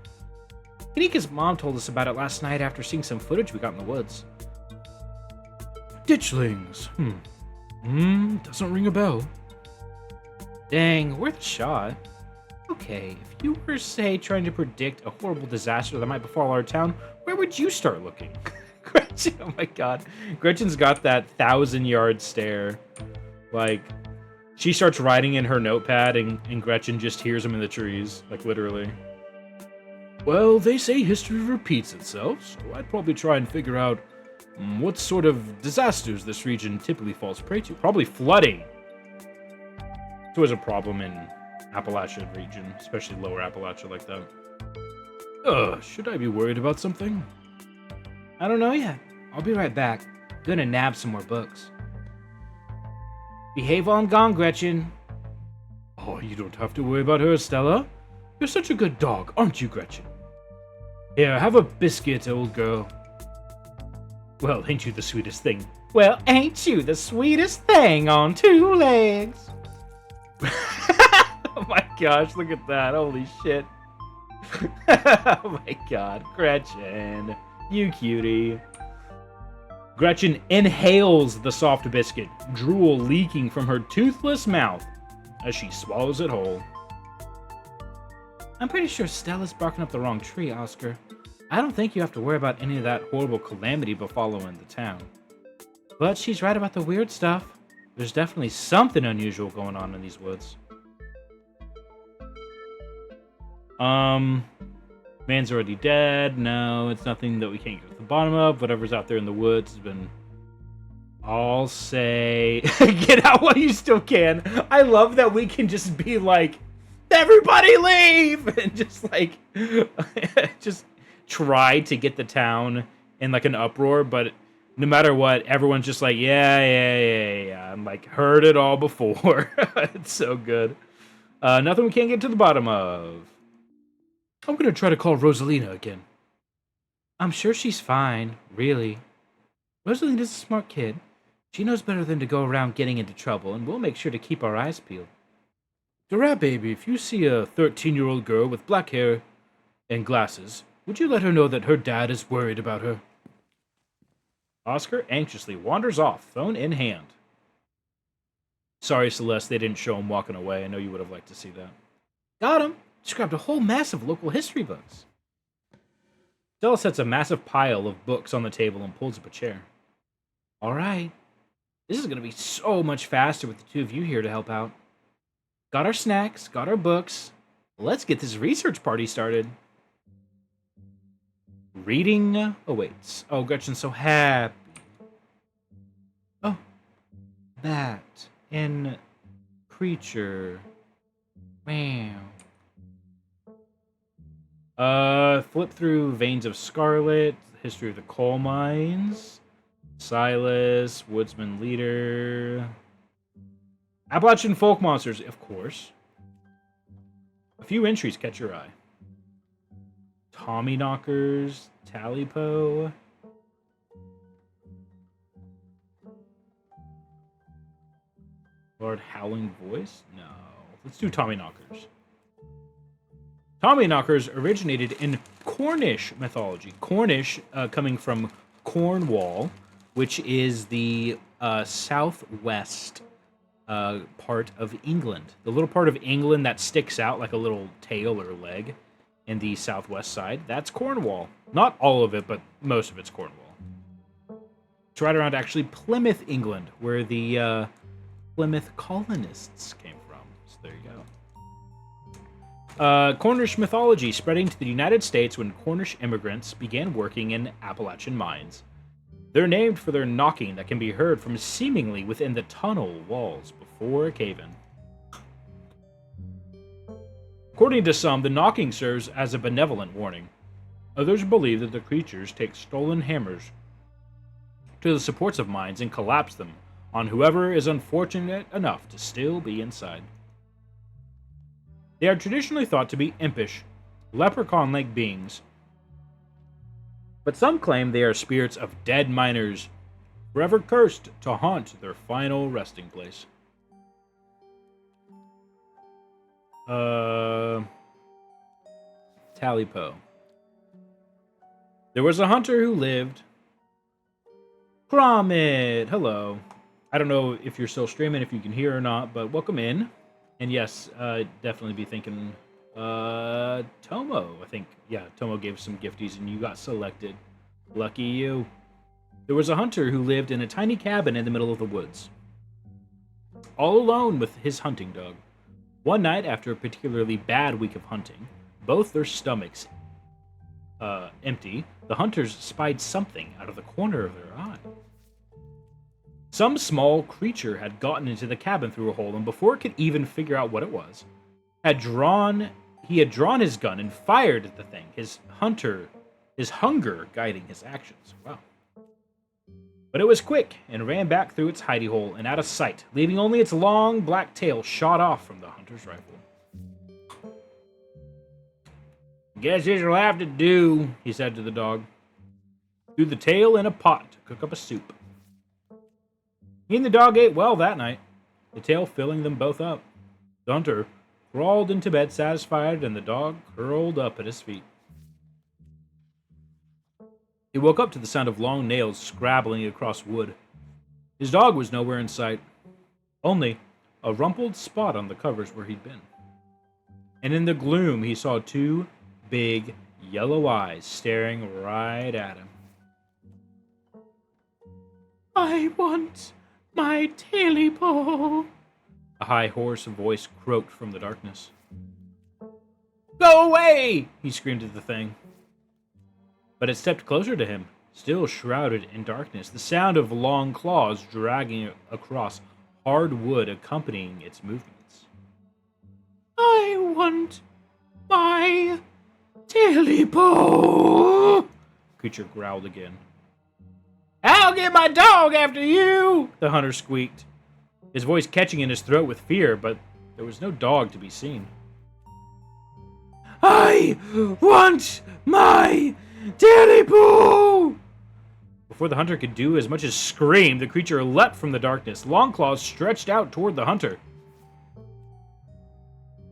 Kanika's mom told us about it last night after seeing some footage we got in the woods. Ditchlings. Doesn't ring a bell. Dang, worth a shot. Okay, if you were, say, trying to predict a horrible disaster that might befall our town, where would you start looking? Gretchen, oh my god. Gretchen's got that 1,000-yard stare. Like, she starts writing in her notepad, and Gretchen just hears him in the trees. Like, literally. Well, they say history repeats itself, so I'd probably try and figure out what sort of disasters this region typically falls prey to. Probably flooding. It's always a problem in Appalachian region, especially lower Appalachia like that. Should I be worried about something? I don't know yet. I'll be right back. Gonna nab some more books. Behave while I'm gone, Gretchen. Oh, you don't have to worry about her, Stella. You're such a good dog, aren't you, Gretchen? Here, have a biscuit, old girl. Well, ain't you the sweetest thing? Well, ain't you the sweetest thing on two legs? Oh my gosh, look at that. Holy shit. Oh my god, Gretchen. You cutie. Gretchen inhales the soft biscuit, drool leaking from her toothless mouth as she swallows it whole. I'm pretty sure Stella's barking up the wrong tree, Oscar. I don't think you have to worry about any of that horrible calamity befalling the town. But she's right about the weird stuff. There's definitely something unusual going on in these woods. Man's already dead. No, it's nothing that we can't get to the bottom of. Whatever's out there in the woods has been... I'll say... Get out while you still can. I love that we can just be like, everybody leave! And just like... just try to get the town in like an uproar, but no matter what, everyone's just like, yeah. I'm like, heard it all before. It's so good. Nothing we can't get to the bottom of. I'm gonna try to call Rosalina again. I'm sure she's fine, really. Rosalina's a smart kid. She knows better than to go around getting into trouble, and we'll make sure to keep our eyes peeled. Dora, baby, if you see a 13-year-old girl with black hair and glasses, would you let her know that her dad is worried about her? Oscar anxiously wanders off, phone in hand. Sorry, Celeste, they didn't show him walking away. I know you would have liked to see that. Got him. Just grabbed a whole mass of local history books. Stella sets a massive pile of books on the table and pulls up a chair. All right. This is going to be so much faster with the two of you here to help out. Got our snacks, got our books. Let's get this research party started. Reading awaits. Oh, Gretchen's so happy. Oh, that in creature. Wow. Flip through Veins of Scarlet, History of the Coal Mines, Silas, Woodsman Leader, Appalachian Folk Monsters, of course. A few entries catch your eye. Tommy Knockers, Talipo. Lord Howling Voice? No. Let's do Tommy Knockers. Tommy Knockers originated in Cornish mythology. Cornish coming from Cornwall, which is the southwest part of England. The little part of England that sticks out like a little tail or leg in the southwest side, that's Cornwall. Not all of it, but most of it's Cornwall. It's right around actually Plymouth, England, where the Plymouth colonists came from. So there you go. Cornish mythology spreading to the United States when Cornish immigrants began working in Appalachian mines. They're named for their knocking that can be heard from seemingly within the tunnel walls before a cave-in. According to some, the knocking serves as a benevolent warning. Others believe that the creatures take stolen hammers to the supports of mines and collapse them on whoever is unfortunate enough to still be inside. They are traditionally thought to be impish, leprechaun-like beings, but some claim they are spirits of dead miners, forever cursed to haunt their final resting place. Talipo. There was a hunter who lived. Cromit! Hello. I don't know if you're still streaming, if you can hear or not, but welcome in. And yes, definitely be thinking, Tomo, I think. Yeah, Tomo gave some gifties and you got selected. Lucky you. There was a hunter who lived in a tiny cabin in the middle of the woods, all alone with his hunting dog. One night, after a particularly bad week of hunting, both their stomachs empty, the hunters spied something out of the corner of their eye. Some small creature had gotten into the cabin through a hole, and before it could even figure out what it was, he had drawn his gun and fired at the thing, his hunger guiding his actions. Wow. But it was quick and ran back through its hidey hole and out of sight, leaving only its long black tail shot off from the hunter's rifle. Guess this'll have to do, he said to the dog. threw the tail in a pot to cook up a soup. He and the dog ate well that night, the tail filling them both up. The hunter crawled into bed satisfied, and the dog curled up at his feet. He woke up to the sound of long nails scrabbling across wood. His dog was nowhere in sight, only a rumpled spot on the covers where he'd been. And in the gloom, he saw two big yellow eyes staring right at him. I want my taily paw, A high, hoarse voice croaked from the darkness. Go away! He screamed at the thing. But it stepped closer to him, still shrouded in darkness, the sound of long claws dragging across hard wood accompanying its movements. I want my taily paw, Creature growled again. I'll get my dog after you! The hunter squeaked, his voice catching in his throat with fear, but there was no dog to be seen. I want my taily paw! Before the hunter could do as much as scream, the creature leapt from the darkness, long claws stretched out toward the hunter.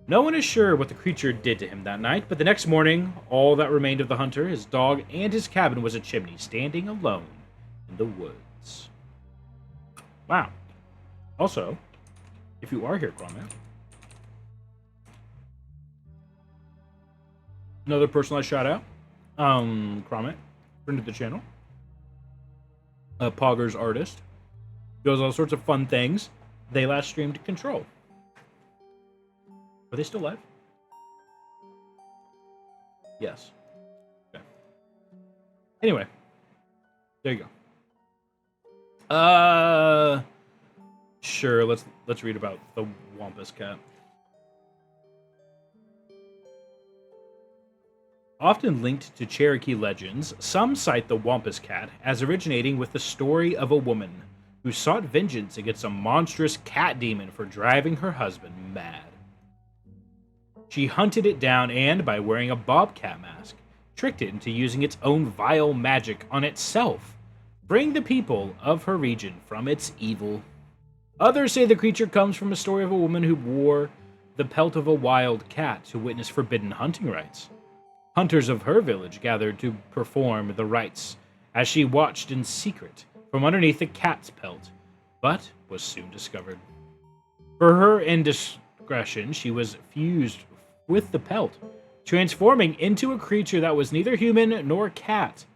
No one is sure what the creature did to him that night, but the next morning, all that remained of the hunter, his dog, and his cabin was a chimney standing alone in the woods. Wow. Also, if you are here, Cromit, another personalized shout out, Cromit, friend of the channel, a Poggers artist, does all sorts of fun things. They last streamed Control. Are they still live? Yes. Okay. Anyway, there you go. Sure. Let's read about the Wampus Cat. Often linked to Cherokee legends, some cite the Wampus Cat as originating with the story of a woman who sought vengeance against a monstrous cat demon for driving her husband mad. She hunted it down and, by wearing a bobcat mask, tricked it into using its own vile magic on itself, freeing the people of her region from its evil. Others say the creature comes from a story of a woman who wore the pelt of a wild cat to witness forbidden hunting rites. Hunters of her village gathered to perform the rites as she watched in secret from underneath the cat's pelt, but was soon discovered. For her indiscretion, she was fused with the pelt, transforming into a creature that was neither human nor cat,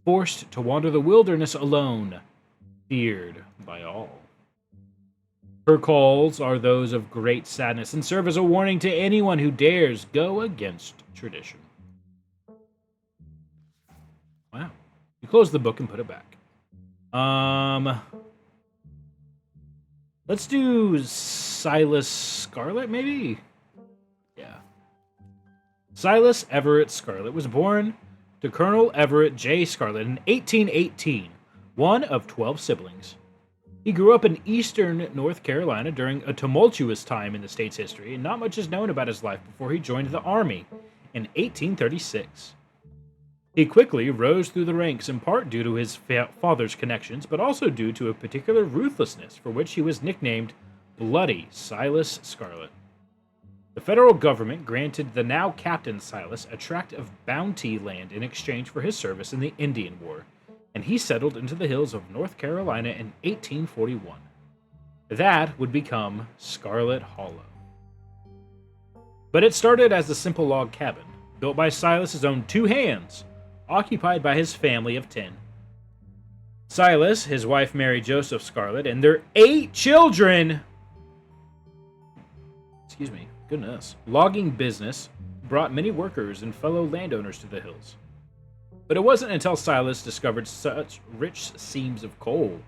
forced to wander the wilderness alone, feared by all. Her calls are those of great sadness and serve as a warning to anyone who dares go against tradition. Wow. You close the book and put it back. Let's do Silas Scarlet, maybe? Yeah. Silas Everett Scarlet was born to Colonel Everett J. Scarlet in 1818, one of 12 siblings. He grew up in eastern North Carolina during a tumultuous time in the state's history, and not much is known about his life before he joined the Army in 1836. He quickly rose through the ranks, in part due to his father's connections, but also due to a particular ruthlessness for which he was nicknamed Bloody Silas Scarlet. The federal government granted the now Captain Silas a tract of bounty land in exchange for his service in the Indian War, and he settled into the hills of North Carolina in 1841. That would become Scarlet Hollow. But it started as a simple log cabin, built by Silas's own two hands, occupied by his family of 10. Silas, his wife Mary Joseph Scarlet, and their 8 children, logging business brought many workers and fellow landowners to the hills. But it wasn't until Silas discovered such rich seams of coal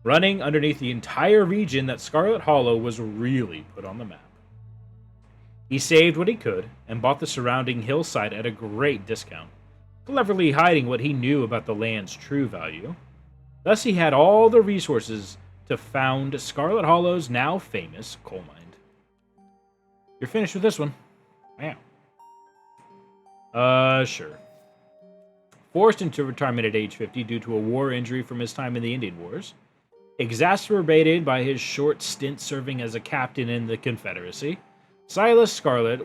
running underneath the entire region that Scarlet Hollow was really put on the map. He saved what he could and bought the surrounding hillside at a great discount, cleverly hiding what he knew about the land's true value. Thus he had all the resources to found Scarlet Hollow's now famous coal mine. You're finished with this one. Wow. Sure. forced into retirement at age 50 due to a war injury from his time in the Indian Wars, exacerbated by his short stint serving as a captain in the Confederacy, Silas Scarlet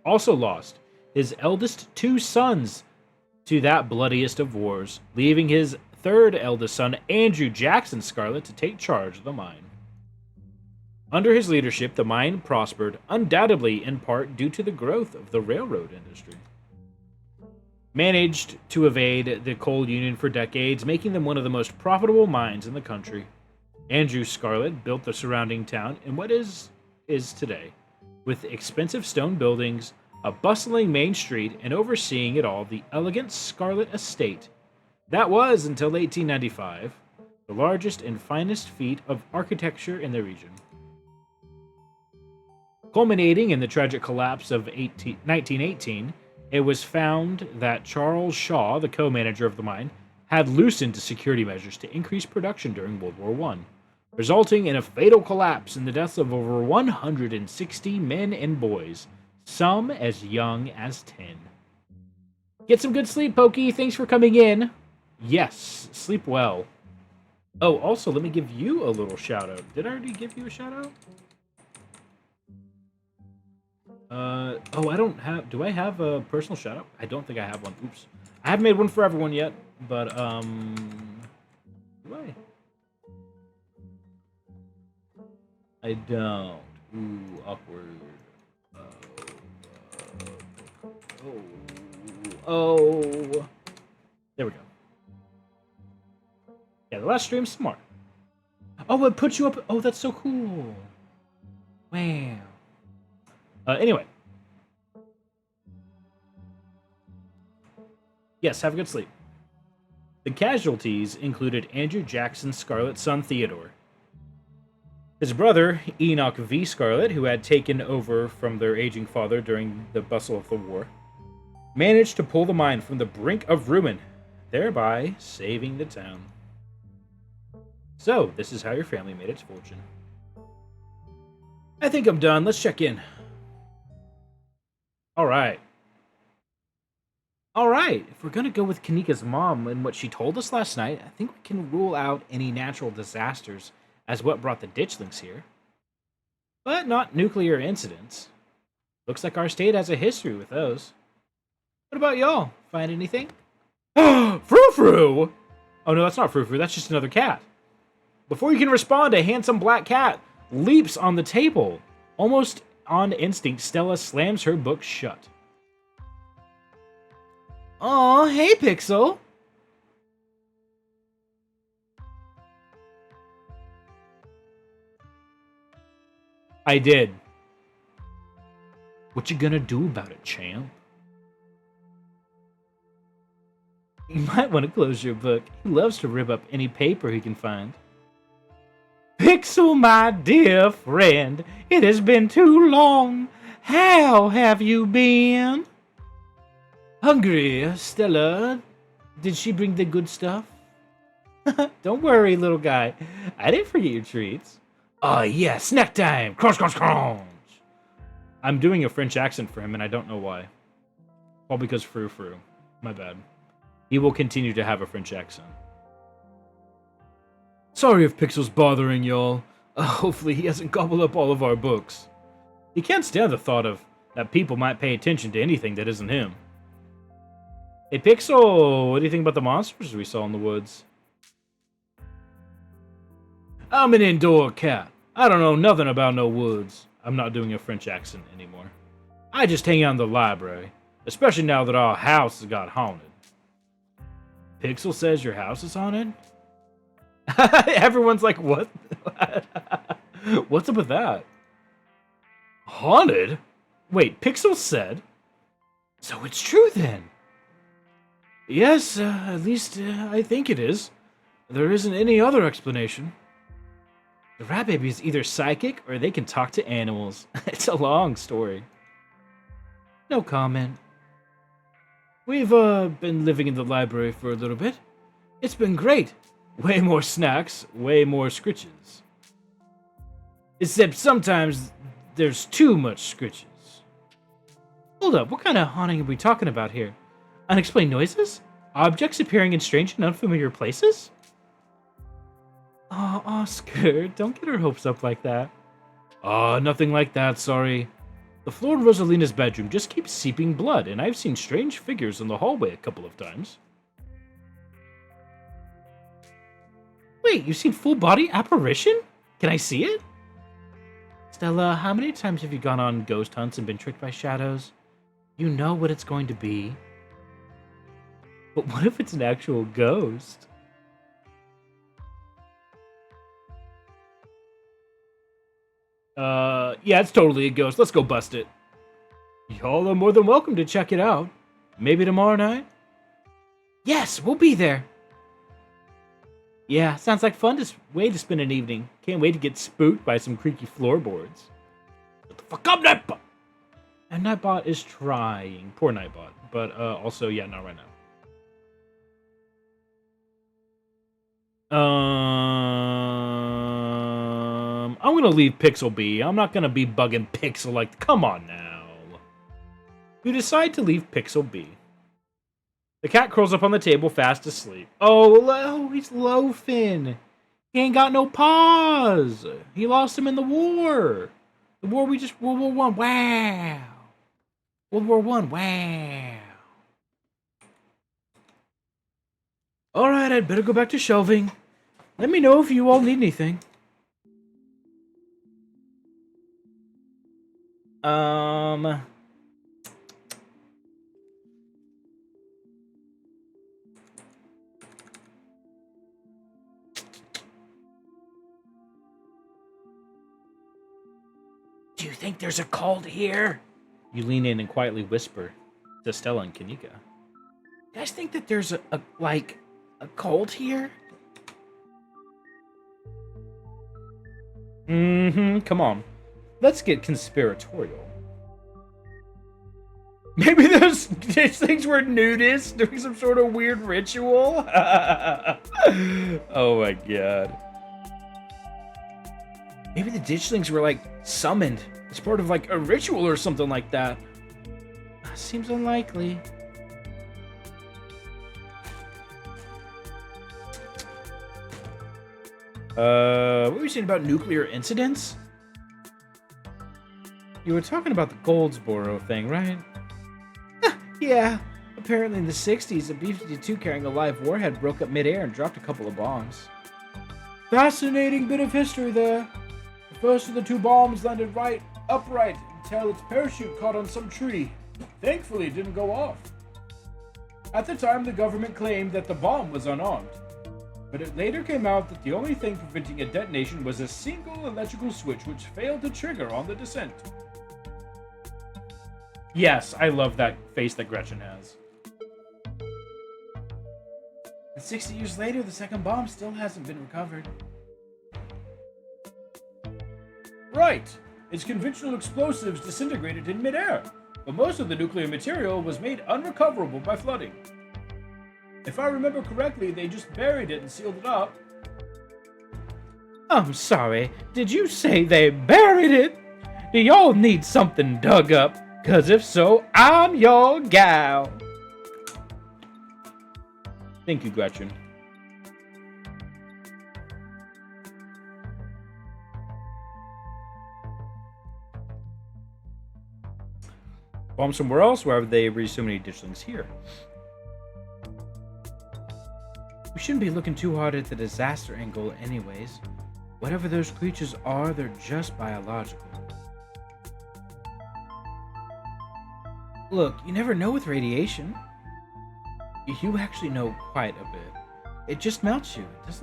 also lost his eldest two sons to that bloodiest of wars, leaving his third eldest son, Andrew Jackson Scarlet, to take charge of the mine. Under his leadership, the mine prospered, undoubtedly in part due to the growth of the railroad industry. Managed to evade the coal union for decades, making them one of the most profitable mines in the country. Andrew Scarlet built the surrounding town in what is today, with expensive stone buildings, a bustling main street, and overseeing it all the elegant Scarlet Estate. That was, until 1895, the largest and finest feat of architecture in the region. Culminating in the tragic collapse of 1918, it was found that Charles Shaw, the co-manager of the mine, had loosened security measures to increase production during World War I, resulting in a fatal collapse and the deaths of over 160 men and boys, some as young as 10. Get some good sleep, Pokey. Thanks for coming in. Yes, sleep well. Oh, also, let me give you a little shout-out. Did I already give you a shout-out? I don't have... Do I have a personal shout-out? I don't think I have one. Oops. I haven't made one for everyone yet, but, do I? I don't. Ooh, awkward. There we go. Yeah, the last stream's smart. Oh, it puts you up... Oh, that's so cool. Wow. Anyway. Yes, have a good sleep. The casualties included Andrew Jackson Scarlet's son Theodore, his brother Enoch V. Scarlet, who had taken over from their aging father during the bustle of the war, managed to pull the mine from the brink of ruin, thereby saving the town. So, this is how your family made its fortune. I think I'm done. Let's check in. Alright, if we're gonna go with Kanika's mom and what she told us last night, I think we can rule out any natural disasters as what brought the ditchlings here. But not nuclear incidents. Looks like our state has a history with those. What about y'all? Find anything? Frou-frou! Oh no, that's not Frou-frou, that's just another cat. Before you can respond, a handsome black cat leaps on the table. Almost on instinct, Stella slams her book shut. Aw, hey, Pixel. I did. What you gonna do about it, champ? You might want to close your book. He loves to rip up any paper he can find. Pixel, my dear friend, it has been too long. How have you been? Hungry, Stella. Did she bring the good stuff? Don't worry, little guy. I didn't forget your treats. Oh, yeah, snack time. Crunch, crunch, crunch. I'm doing a French accent for him, and I don't know why. All because frou-frou. My bad. He will continue to have a French accent. Sorry if Pixel's bothering y'all. Hopefully he hasn't gobbled up all of our books. He can't stand the thought of that people might pay attention to anything that isn't him. Hey Pixel, what do you think about the monsters we saw in the woods? I'm an indoor cat. I don't know nothing about no woods. I'm not doing a French accent anymore. I just hang out in the library, especially now that our house has got haunted. Pixel says your house is haunted? Everyone's like, what? What's up with that? Haunted? Wait, Pixel said? So it's true then? Yes, at least I think it is. There isn't any other explanation. The rat baby is either psychic or they can talk to animals. It's a long story. No comment. We've been living in the library for a little bit. It's been great. Way more snacks, way more scritches. Except sometimes there's too much scritches. Hold up, what kind of haunting are we talking about here? Unexplained noises? Objects appearing in strange and unfamiliar places? Oh, Oscar, don't get her hopes up like that. Nothing like that, sorry. The floor in Rosalina's bedroom just keeps seeping blood, and I've seen strange figures in the hallway a couple of times. Wait, you've seen full-body apparition? Can I see it? Stella, how many times have you gone on ghost hunts and been tricked by shadows? You know what it's going to be. But what if it's an actual ghost? Yeah, it's totally a ghost. Let's go bust it. Y'all are more than welcome to check it out. Maybe tomorrow night? Yes, we'll be there. Yeah, sounds like fun way to spend an evening. Can't wait to get spooked by some creaky floorboards. What the fuck up, Nightbot? And Nightbot is trying. Poor Nightbot. But also, yeah, not right now. I'm gonna leave Pixel be. I'm not gonna be bugging Pixel like, come on now. You decide to leave Pixel be. The cat curls up on the table, fast asleep. Oh, he's loafing. He ain't got no paws. He lost him in the war. The war World War One. Wow. World War One. Wow. All right, I'd better go back to shelving. Let me know if you all need anything. Do you think there's a cold here? You lean in and quietly whisper to Stella and Kanika. You guys think that there's a cold here? Come on. Let's get conspiratorial. Maybe those things were nudists doing some sort of weird ritual? Oh my god. Maybe the ditchlings were like summoned as part of like a ritual or something like that. Seems unlikely. What were you saying about nuclear incidents? You were talking about the Goldsboro thing, right? Yeah. Apparently in the 60s, a B-52 carrying a live warhead broke up midair and dropped a couple of bombs. Fascinating bit of history there. The first of the two bombs landed upright until its parachute caught on some tree. Thankfully, it didn't go off. At the time, the government claimed that the bomb was unarmed. But it later came out that the only thing preventing a detonation was a single electrical switch which failed to trigger on the descent. Yes, I love that face that Gretchen has. And 60 years later, the second bomb still hasn't been recovered. Right! Its conventional explosives disintegrated in midair, but most of the nuclear material was made unrecoverable by flooding. If I remember correctly, they just buried it and sealed it up. I'm sorry, did you say they buried it? Do y'all need something dug up? 'Cause if so, I'm your gal. Thank you, Gretchen. Bomb somewhere else, wherever they raise so many ditchlings here. We shouldn't be looking too hard at the disaster angle anyways. Whatever those creatures are, they're just biological. Look, you never know with radiation. You actually know quite a bit. It just melts you. It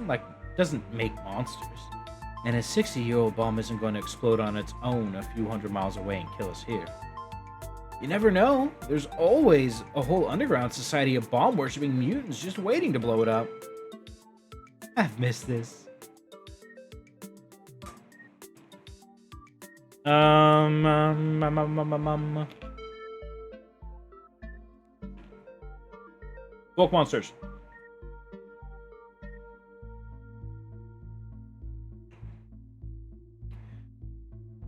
doesn't make monsters. And a 60-year-old bomb isn't going to explode on its own a few hundred miles away and kill us here. You never know. There's always a whole underground society of bomb-worshipping mutants just waiting to blow it up. I've missed this. Bulk monsters.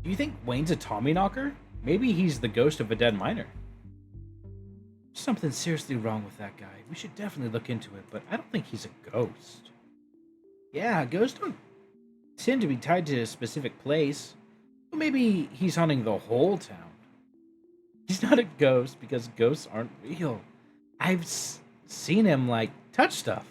Do you think Wayne's a Tommyknocker? Maybe he's the ghost of a dead miner. something seriously wrong with that guy. We should definitely look into it, but I don't think he's a ghost. Yeah, ghosts don't tend to be tied to a specific place. Well, maybe he's haunting the whole town. He's not a ghost because ghosts aren't real. I've seen him, like, touch stuff.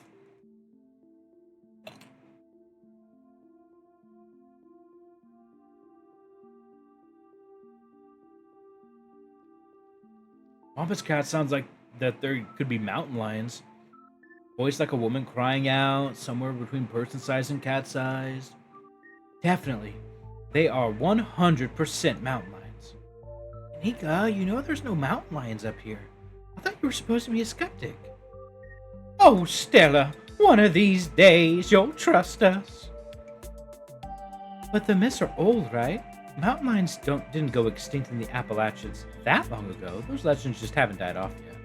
Wampus cat sounds like that there could be mountain lions. Voice like a woman crying out, somewhere between person-sized and cat-sized. Definitely. They are 100% mountain lions. Nika, you know there's no mountain lions up here. I thought you were supposed to be a skeptic. Oh, Stella, one of these days you'll trust us. But the myths are old, right? Mountain lions didn't go extinct in the Appalachians that long ago. Those legends just haven't died off yet.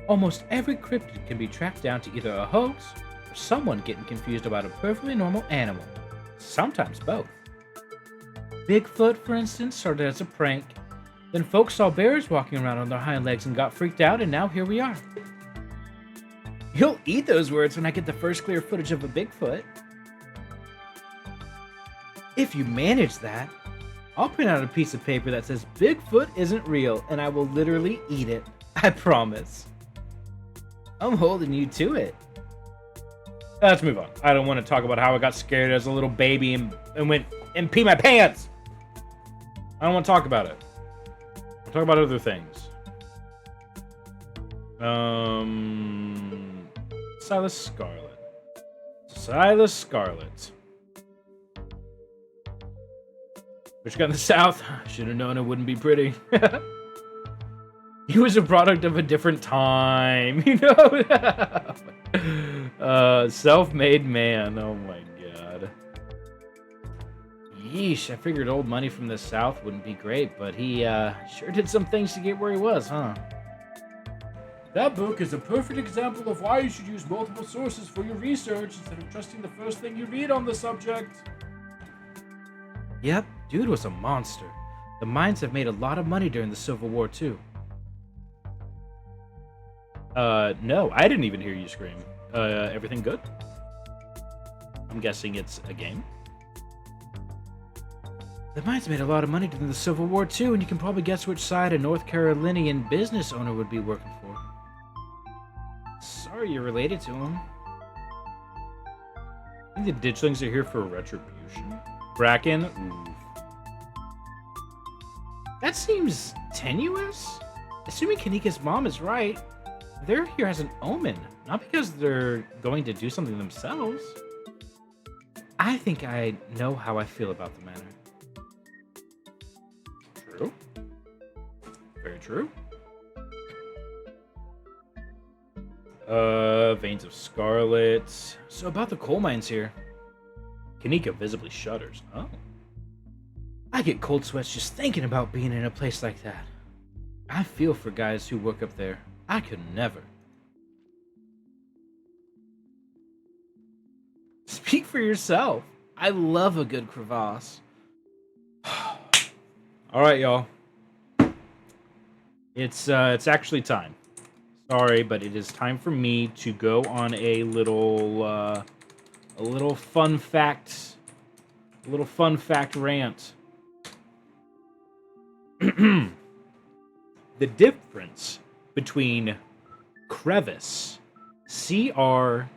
Almost every cryptid can be tracked down to either a hoax or someone getting confused about a perfectly normal animal. Sometimes both. Bigfoot, for instance, started as a prank. Then folks saw bears walking around on their hind legs and got freaked out, and now here we are. You'll eat those words when I get the first clear footage of a Bigfoot. If you manage that, I'll print out a piece of paper that says Bigfoot isn't real, and I will literally eat it. I promise. I'm holding you to it. Let's move on. I don't want to talk about how I got scared as a little baby and went and peed my pants. I don't want to talk about it. I'll talk about other things. Silas Scarlet. Silas Scarlet. Which got in the South. Should have known it wouldn't be pretty. He was a product of a different time, you know? Self-made man. Oh my god. Yeesh, I figured old money from the South wouldn't be great, but he sure did some things to get where he was, huh? That book is a perfect example of why you should use multiple sources for your research instead of trusting the first thing you read on the subject. Yep, dude was a monster. The mines have made a lot of money during the Civil War, too. No, I didn't even hear you scream. Everything good? I'm guessing it's a game. The mines made a lot of money during the Civil War, too, and you can probably guess which side a North Carolinian business owner would be working for. Sorry you're related to him. I think the ditchlings are here for retribution. Bracken? Oof. That seems tenuous. Assuming Kanika's mom is right, they're here as an omen, not because they're going to do something themselves. I think I know how I feel about the matter. True. Very true. Veins of Scarlet. So about the coal mines here. Kanika visibly shudders. Oh. I get cold sweats just thinking about being in a place like that. I feel for guys who work up there. I could never. Speak for yourself. I love a good crevasse. All right, y'all. It's actually time. Sorry, but it is time for me to go on a little fun fact rant. The difference between crevice, C-R-E-V-I-C-E,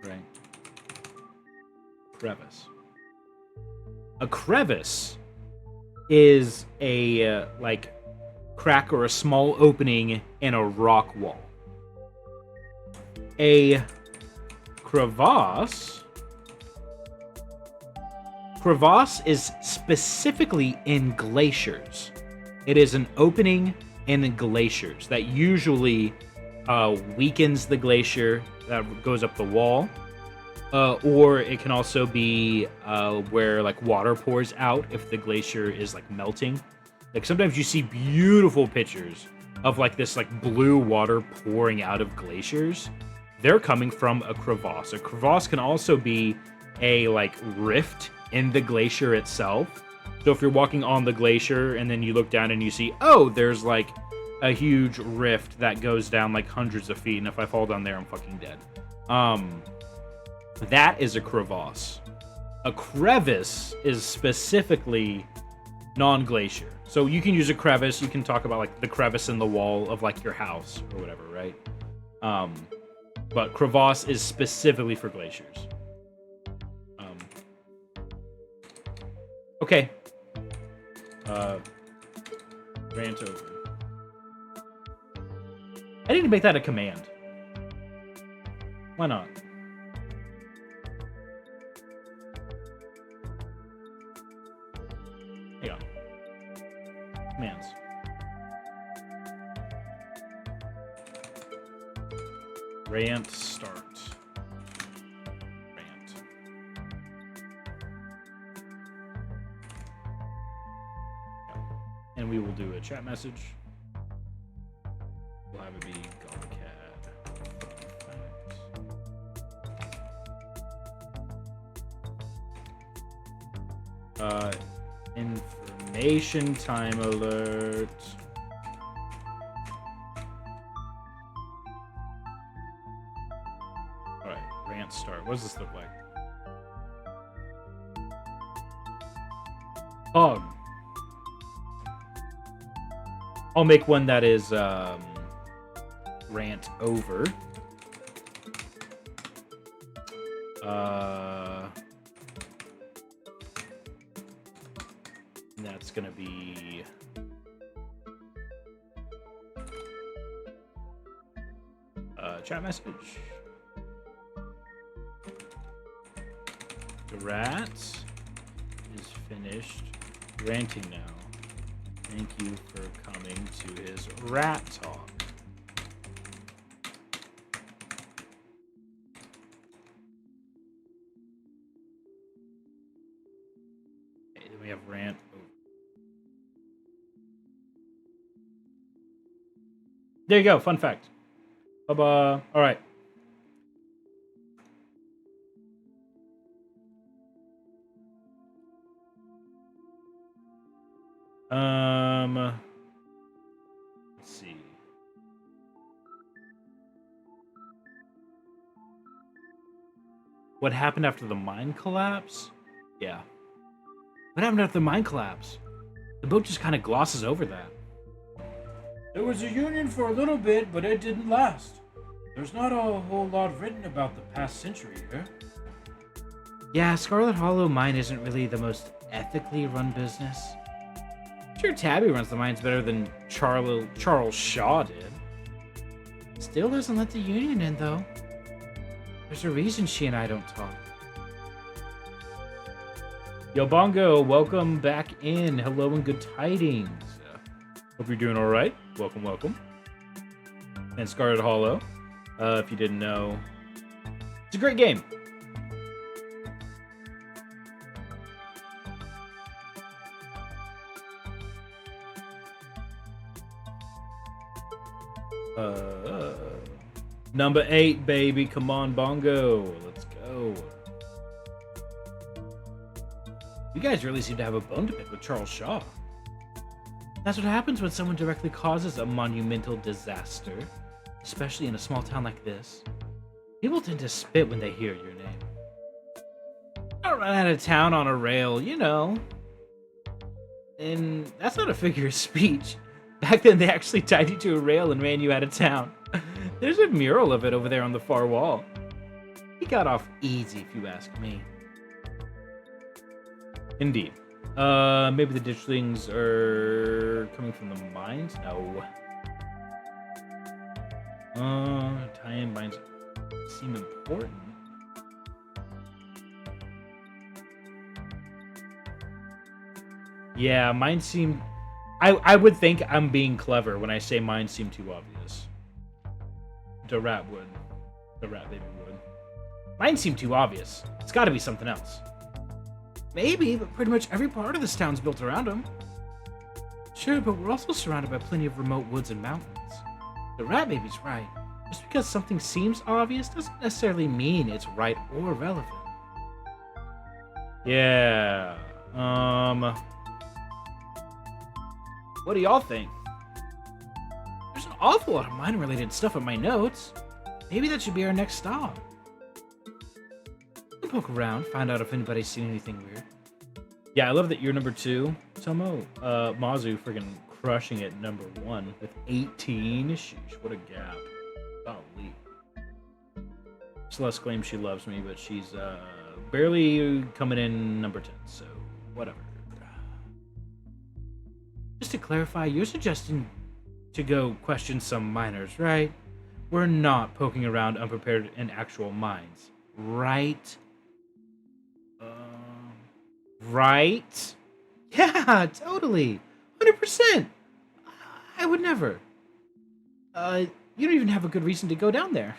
right? Crevice. A crevice is a like crack or a small opening in a rock wall. A crevasse is specifically in glaciers. It is an opening in glaciers that usually weakens the glacier that goes up the wall. Or it can also be where like water pours out if the glacier is like melting. Like sometimes you see beautiful pictures of like this like blue water pouring out of glaciers. They're coming from a crevasse. A crevasse can also be a like rift in the glacier itself. So if you're walking on the glacier and then you look down and you see, oh, there's like a huge rift that goes down like hundreds of feet, and if I fall down there, I'm fucking dead. That is a crevasse. A crevice is specifically non-glacier. So you can use a crevice. You can talk about like the crevice in the wall of like your house or whatever, right? But crevasse is specifically for glaciers. Okay. Rant over. I need to make that a command. Why not? Hang on. Commands. Rant start. Rant. And we will do a chat message. We'll have it be Godcat. Information time alert. Alright, rant start. What does this look like? Hog. I'll make one that is rant over. That's gonna be chat message. The rat is finished ranting now. Thank you for coming to his rat talk. Okay, then we have rant over. There you go, fun fact. Bye-bye. All right. Let's see. What happened after the mine collapse? Yeah. What happened after the mine collapse? The book just kind of glosses over that. There was a union for a little bit, but it didn't last. There's not a whole lot written about the past century here. Yeah, Scarlet Hollow Mine isn't really the most ethically run business. Sure, Tabby runs the mines better than Charles Shaw did. Still doesn't let the union in, though. There's a reason she and I don't talk. Yo, Bongo, welcome back in. Hello and good tidings. Hope you're doing all right. Welcome, welcome. And Scarlet Hollow, if you didn't know, it's a great game. Number 8, baby. Come on, Bongo. Let's go. You guys really seem to have a bone to pick with Charles Shaw. That's what happens when someone directly causes a monumental disaster, especially in a small town like this. People tend to spit when they hear your name. I run out of town on a rail, you know. And that's not a figure of speech. Back then, they actually tied you to a rail and ran you out of town. There's a mural of it over there on the far wall. He got off easy, if you ask me. Indeed. Maybe the ditchlings are coming from the mines? No. Tie-in mines seem important. Yeah, mines seem... I would think I'm being clever when I say mines seem too obvious. The rat would. The rat baby would. Mine seem too obvious. It's gotta be something else. Maybe, but pretty much every part of this town's built around them. Sure, but we're also surrounded by plenty of remote woods and mountains. The rat baby's right. Just because something seems obvious doesn't necessarily mean it's right or relevant. Yeah. What do y'all think? awful lot of mine-related stuff in my notes. Maybe that should be our next stop. We can poke around, find out if anybody's seen anything weird. Yeah, I love that you're number 2, Tomo. Mazu freaking crushing it number 1 with 18. Sheesh, what a gap. Golly. Celeste claims she loves me, but she's barely coming in number 10, so whatever. Just to clarify, you're suggesting to go question some miners, right? We're not poking around unprepared in actual mines, right? Right? Yeah, totally. 100%. I would never. You don't even have a good reason to go down there.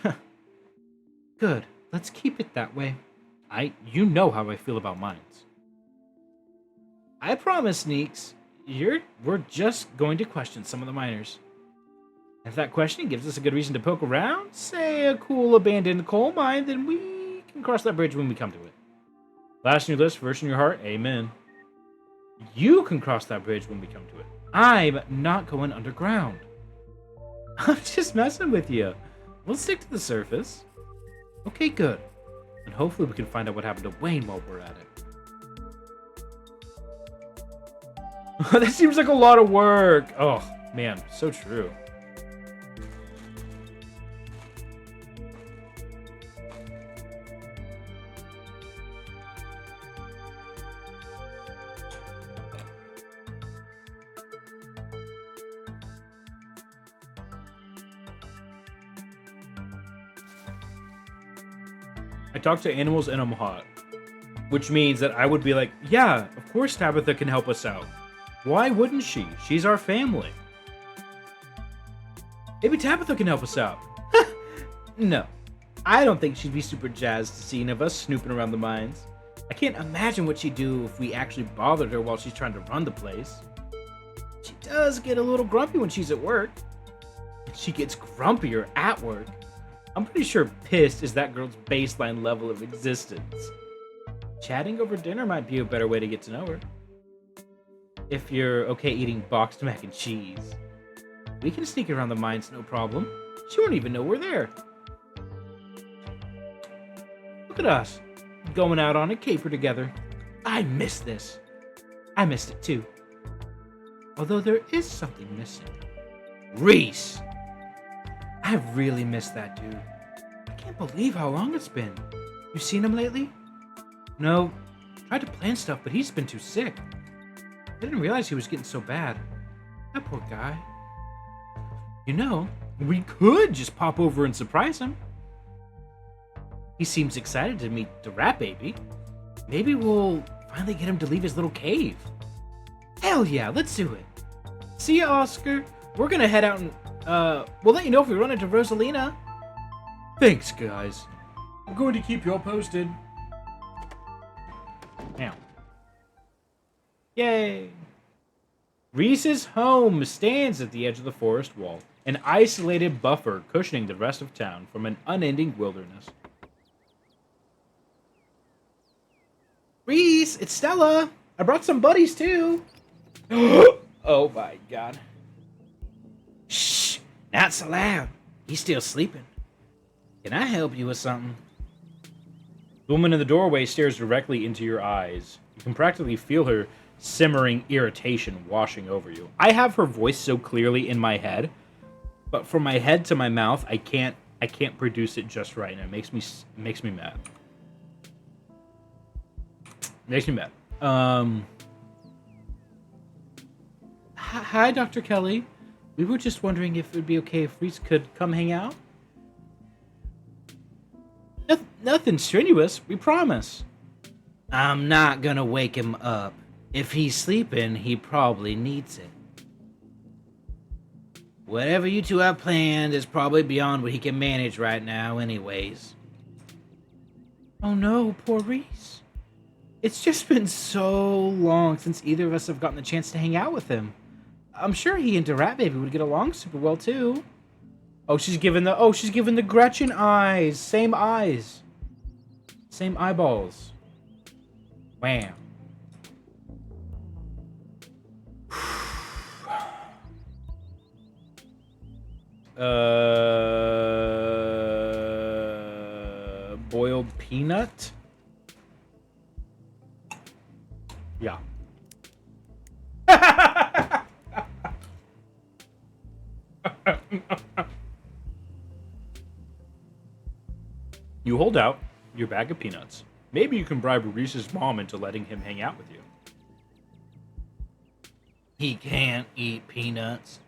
Good. Let's keep it that way. You know how I feel about mines. I promise, Sneaks. We're just going to question some of the miners. If that questioning gives us a good reason to poke around, say a cool abandoned coal mine, then we can cross that bridge when we come to it. Last on your list, first in your heart, amen. You can cross that bridge when we come to it. I'm not going underground. I'm just messing with you. We'll stick to the surface. Okay, good. And hopefully we can find out what happened to Wayne while we're at it. That seems like a lot of work. Oh, man, so true. I talk to animals and I'm hot. Which means that I would be like, yeah, of course Tabitha can help us out. Why wouldn't she? She's our family. Maybe Tabitha can help us out. No. I don't think she'd be super jazzed to seeing of us snooping around the mines. I can't imagine what she'd do if we actually bothered her while she's trying to run the place. She does get a little grumpy when she's at work. She gets grumpier at work. I'm pretty sure pissed is that girl's baseline level of existence. Chatting over dinner might be a better way to get to know her. If you're okay eating boxed mac and cheese. We can sneak around the mines, no problem. She won't even know we're there. Look at us, going out on a caper together. I miss this. I missed it too. Although there is something missing. Reese! I really missed that dude. I can't believe how long it's been. You seen him lately? No. Tried to plan stuff, but he's been too sick. I didn't realize he was getting so bad. That poor guy. You know, we could just pop over and surprise him. He seems excited to meet the rat baby. Maybe we'll finally get him to leave his little cave. Hell yeah, let's do it. See ya, Oscar. We're gonna head out and, we'll let you know if we run into Rosalina. Thanks, guys. I'm going to keep you all posted. Now. Yay! Reese's home stands at the edge of the forest wall, an isolated buffer cushioning the rest of town from an unending wilderness. Reese, it's Stella! I brought some buddies too! Oh my god. Shh! Not so loud. He's still sleeping. Can I help you with something? The woman in the doorway stares directly into your eyes. You can practically feel her simmering irritation washing over you. I have her voice so clearly in my head, but from my head to my mouth, I can't produce it just right, and it makes me mad. Makes me mad. Hi, Dr. Kelly. We were just wondering if it would be okay if Reese could come hang out. Nothing strenuous, we promise. I'm not gonna wake him up. If he's sleeping, he probably needs it. Whatever you two have planned is probably beyond what he can manage right now anyways. Oh no, poor Reese. It's just been so long since either of us have gotten the chance to hang out with him. I'm sure he and the rat baby would get along super well too. She's giving the Gretchen eyes. Same eyes. Same eyeballs. Wham. Boiled peanut? Yeah. You hold out your bag of peanuts. Maybe you can bribe Reese's mom into letting him hang out with you. He can't eat peanuts.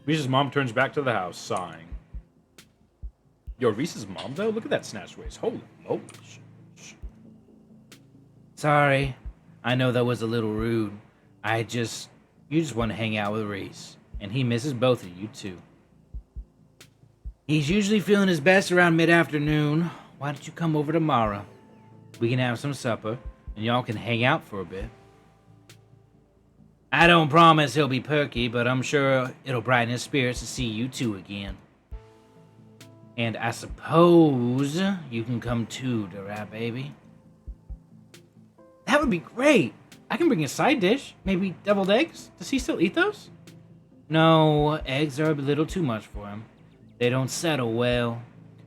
Reese's mom turns back to the house, sighing. Yo, Reese's mom, though? Look at that snatched waist. Holy moly. Sorry. I know that was a little rude. You just want to hang out with Reese. And he misses both of you, too. He's usually feeling his best around mid-afternoon. Why don't you come over tomorrow? We can have some supper, and y'all can hang out for a bit. I don't promise he'll be perky, but I'm sure it'll brighten his spirits to see you two again. And I suppose you can come too, Rat Baby. That would be great. I can bring a side dish. Maybe deviled eggs. Does he still eat those? No, eggs are a little too much for him. They don't settle well.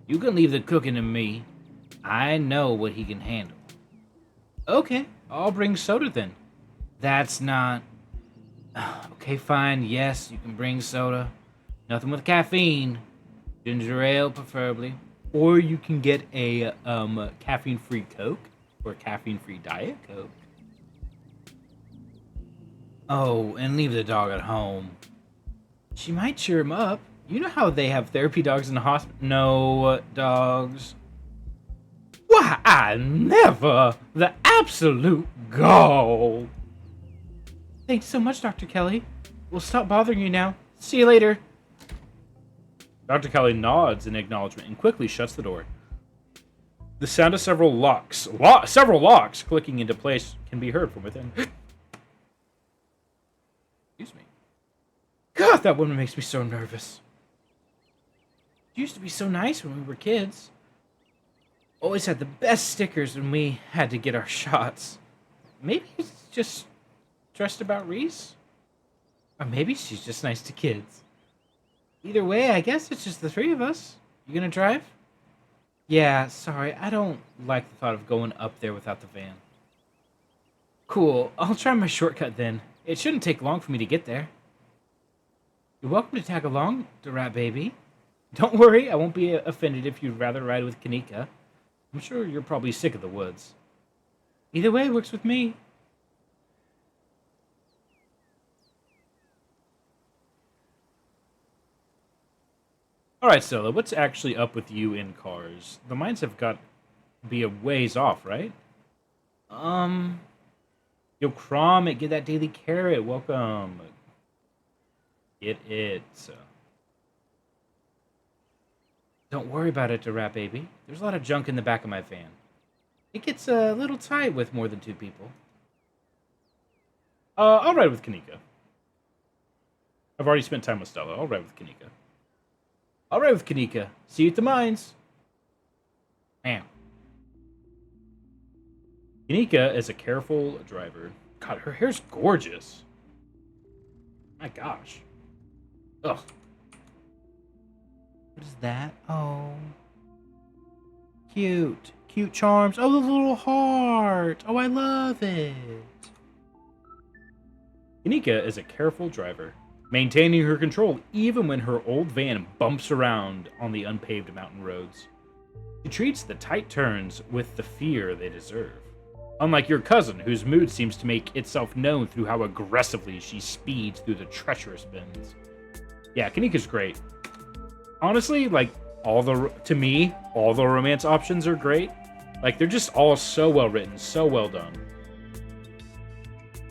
You can leave the cooking to me. I know what he can handle. Okay, I'll bring soda then. That's not... Okay, fine. Yes, you can bring soda. Nothing with caffeine. Ginger ale, preferably. Or you can get a caffeine-free Coke or a caffeine-free Diet Coke. Oh, and leave the dog at home. She might cheer him up. You know how they have therapy dogs in the hospital? No dogs. Why, I never! The absolute gall! Thanks so much, Dr. Kelly. We'll stop bothering you now. See you later. Dr. Kelly nods in acknowledgement and quickly shuts the door. The sound of several locks clicking into place can be heard from within. Excuse me. God, that woman makes me so nervous. She used to be so nice when we were kids. Always had the best stickers when we had to get our shots. Maybe it's just stressed about Reese? Or maybe she's just nice to kids. Either way, I guess it's just the three of us. You gonna drive? Yeah, sorry, I don't like the thought of going up there without the van. Cool, I'll try my shortcut then. It shouldn't take long for me to get there. You're welcome to tag along, Rat Baby. Don't worry, I won't be offended if you'd rather ride with Kanika. I'm sure you're probably sick of the woods. Either way works with me. Alright, Stella, what's actually up with you in cars? The mines have got to be a ways off, right? Yo, Cromit, get that daily carrot. Welcome. Get it. Don't worry about it, Rat Baby. There's a lot of junk in the back of my van. It gets a little tight with more than two people. I'll ride with Kanika. I've already spent time with Stella. I'll ride with Kanika. All right with Kanika. See you at the mines. Man. Kanika is a careful driver. God, her hair's gorgeous. My gosh. Ugh. What is that? Oh. Cute. Cute charms. Oh, the little heart. Oh, I love it. Kanika is a careful driver, maintaining her control even when her old van bumps around on the unpaved mountain roads. She treats the tight turns with the fear they deserve. Unlike your cousin, whose mood seems to make itself known through how aggressively she speeds through the treacherous bends. Yeah, Kanika's great. Honestly, like, all the romance options are great. Like, they're just all so well written, so well done.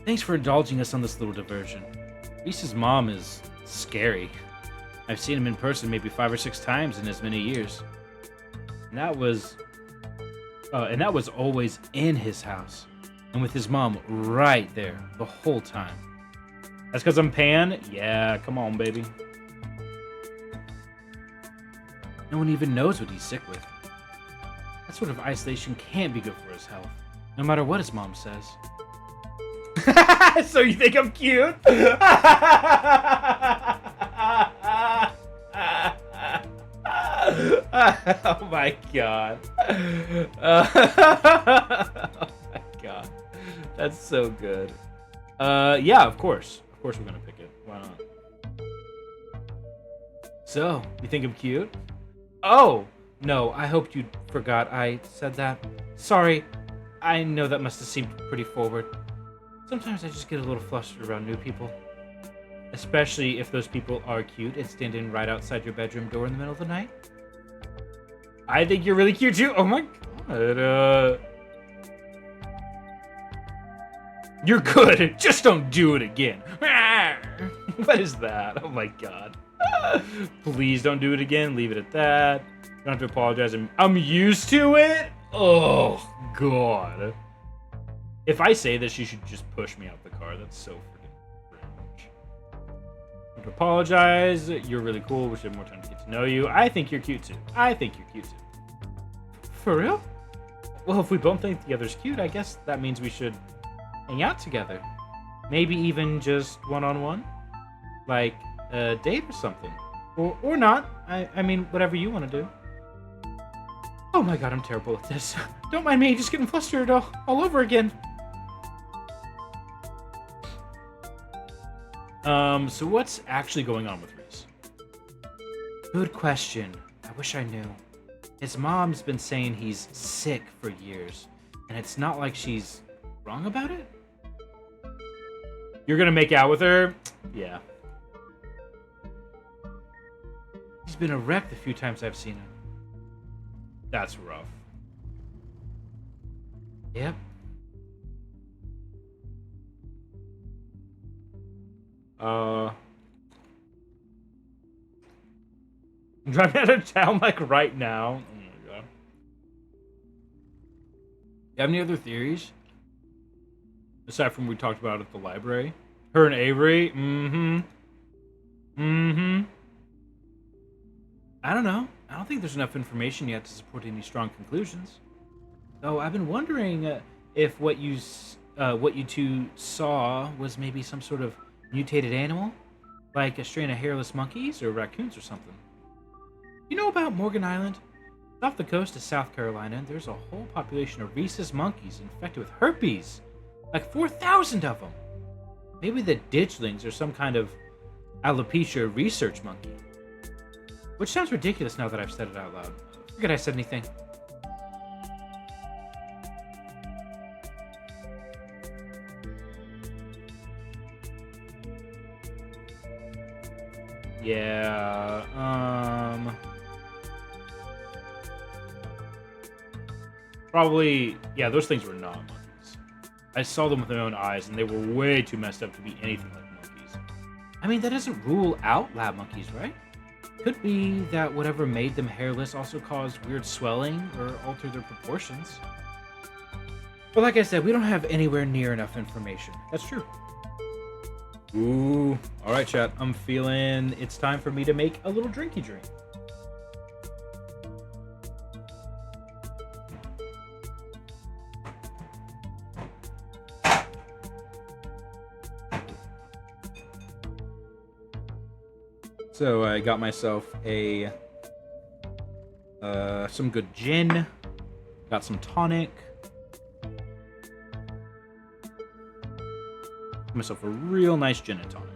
Thanks for indulging us on this little diversion. Reese's mom is scary. I've seen him in person maybe 5 or 6 times in as many years. And that was always in his house. And with his mom right there the whole time. That's because I'm Pan? Yeah, come on, baby. No one even knows what he's sick with. That sort of isolation can't be good for his health, no matter what his mom says. So you think I'm cute? Oh my god. Oh my god. That's so good. Yeah, of course. Of course we're gonna pick it. Why not? So, you think I'm cute? Oh! No, I hoped you forgot I said that. Sorry. I know that must have seemed pretty forward. Sometimes I just get a little flustered around new people. Especially if those people are cute and standing right outside your bedroom door in the middle of the night. I think you're really cute too. Oh my god. You're good. Just don't do it again. What is that? Oh my god. Please don't do it again. Leave it at that. You don't have to apologize. I'm used to it. Oh god. If I say this, you should just push me out the car. That's so freaking cringe. To apologize. You're really cool. We should have more time to get to know you. I think you're cute too. I think you're cute too. For real? Well, if we both think the other's cute, I guess that means we should hang out together. Maybe even just one-on-one? Like a date or something. Or not. I mean, whatever you want to do. Oh my god, I'm terrible at this. Don't mind me, just getting flustered all over again. So what's actually going on with Reese? Good question. I wish I knew. His mom's been saying he's sick for years, and it's not like she's wrong about it? You're gonna make out with her? Yeah. He's been a wreck the few times I've seen him. That's rough. Yep. Driving out of town like right now. Oh my god. You have any other theories? Aside from we talked about at the library? Her and Avery? I don't know. I don't think there's enough information yet to support any strong conclusions. Though I've been wondering if what you two saw was maybe some sort of mutated animal? Like a strain of hairless monkeys or raccoons or something. You know about Morgan Island? Off the coast of South Carolina, there's a whole population of rhesus monkeys infected with herpes. Like 4,000 of them. Maybe the ditchlings are some kind of alopecia research monkey. Which sounds ridiculous now that I've said it out loud. Forget I said anything. Yeah, probably, yeah, those things were not monkeys. I saw them with my own eyes, and they were way too messed up to be anything like monkeys. I mean, that doesn't rule out lab monkeys, right? Could be that whatever made them hairless also caused weird swelling or altered their proportions. But like I said, we don't have anywhere near enough information. That's true. Ooh, alright chat, I'm feeling it's time for me to make a little drinky drink. So I got myself a some good gin, got some tonic, got myself a real nice gin and tonic.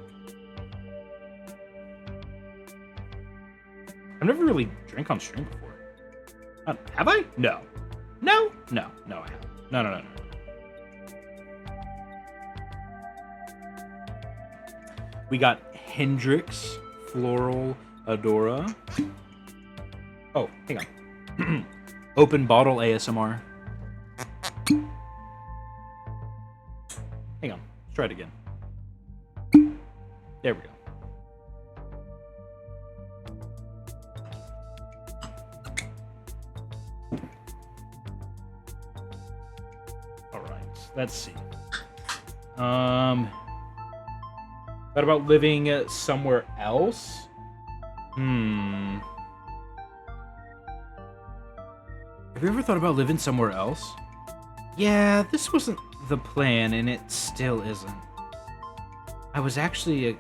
I've never really drank on stream before. Have I? No. No, I haven't. No. We got Hendrix Floral Adora. Oh, hang on. Open bottle ASMR. Hang on. Let's try it again. There we go. All right. Let's see. Thought about living somewhere else? Have you ever thought about living somewhere else? Yeah, this wasn't the plan, and it still isn't. It was actually a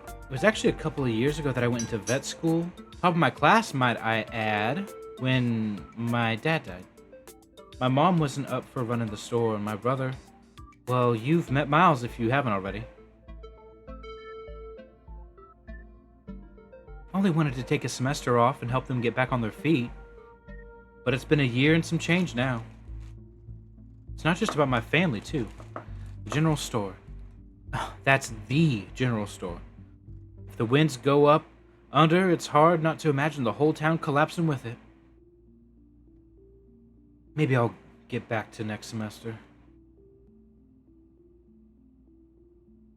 couple of years ago that I went into vet school. Top of my class, might I add. when my dad died. My mom wasn't up for running the store, and my brother... Well, you've met Miles if you haven't already. I only wanted to take a semester off and help them get back on their feet. But it's been a year and some change now. It's not just about my family, too. The general store. That's the general store. If the winds go up, under, it's hard not to imagine the whole town collapsing with it. Maybe I'll get back to next semester.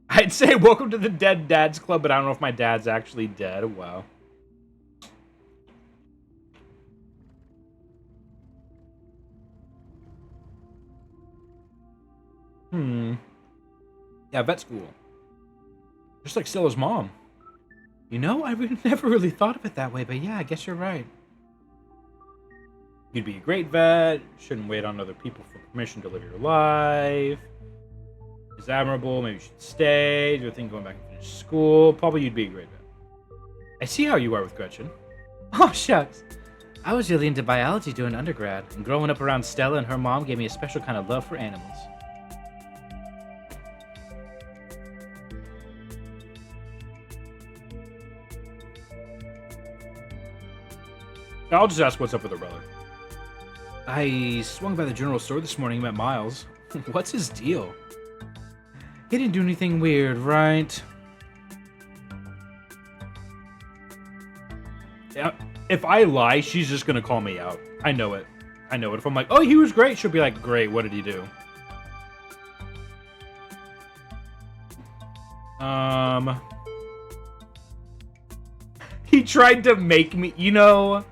I'd say welcome to the Dead Dads Club, but I don't know if my dad's actually dead. Wow. Yeah, vet school. Just like Stella's mom. You know, I never really thought of it that way, but yeah, I guess you're right. You'd be a great vet. Shouldn't wait on other people for permission to live your life. It's admirable. Maybe you should stay. Do you think going back and finish school? Probably you'd be a great vet. I see how you are with Gretchen. Oh, shucks. I was really into biology doing undergrad, and growing up around Stella and her mom gave me a special kind of love for animals. I'll just ask what's up with her brother. I swung by the general store this morning and met Miles. What's his deal? He didn't do anything weird, right? Yeah, if I lie, she's just gonna call me out. I know it. I know it. If I'm like, oh, he was great, she'll be like, great, what did he do? He tried to make me, you know...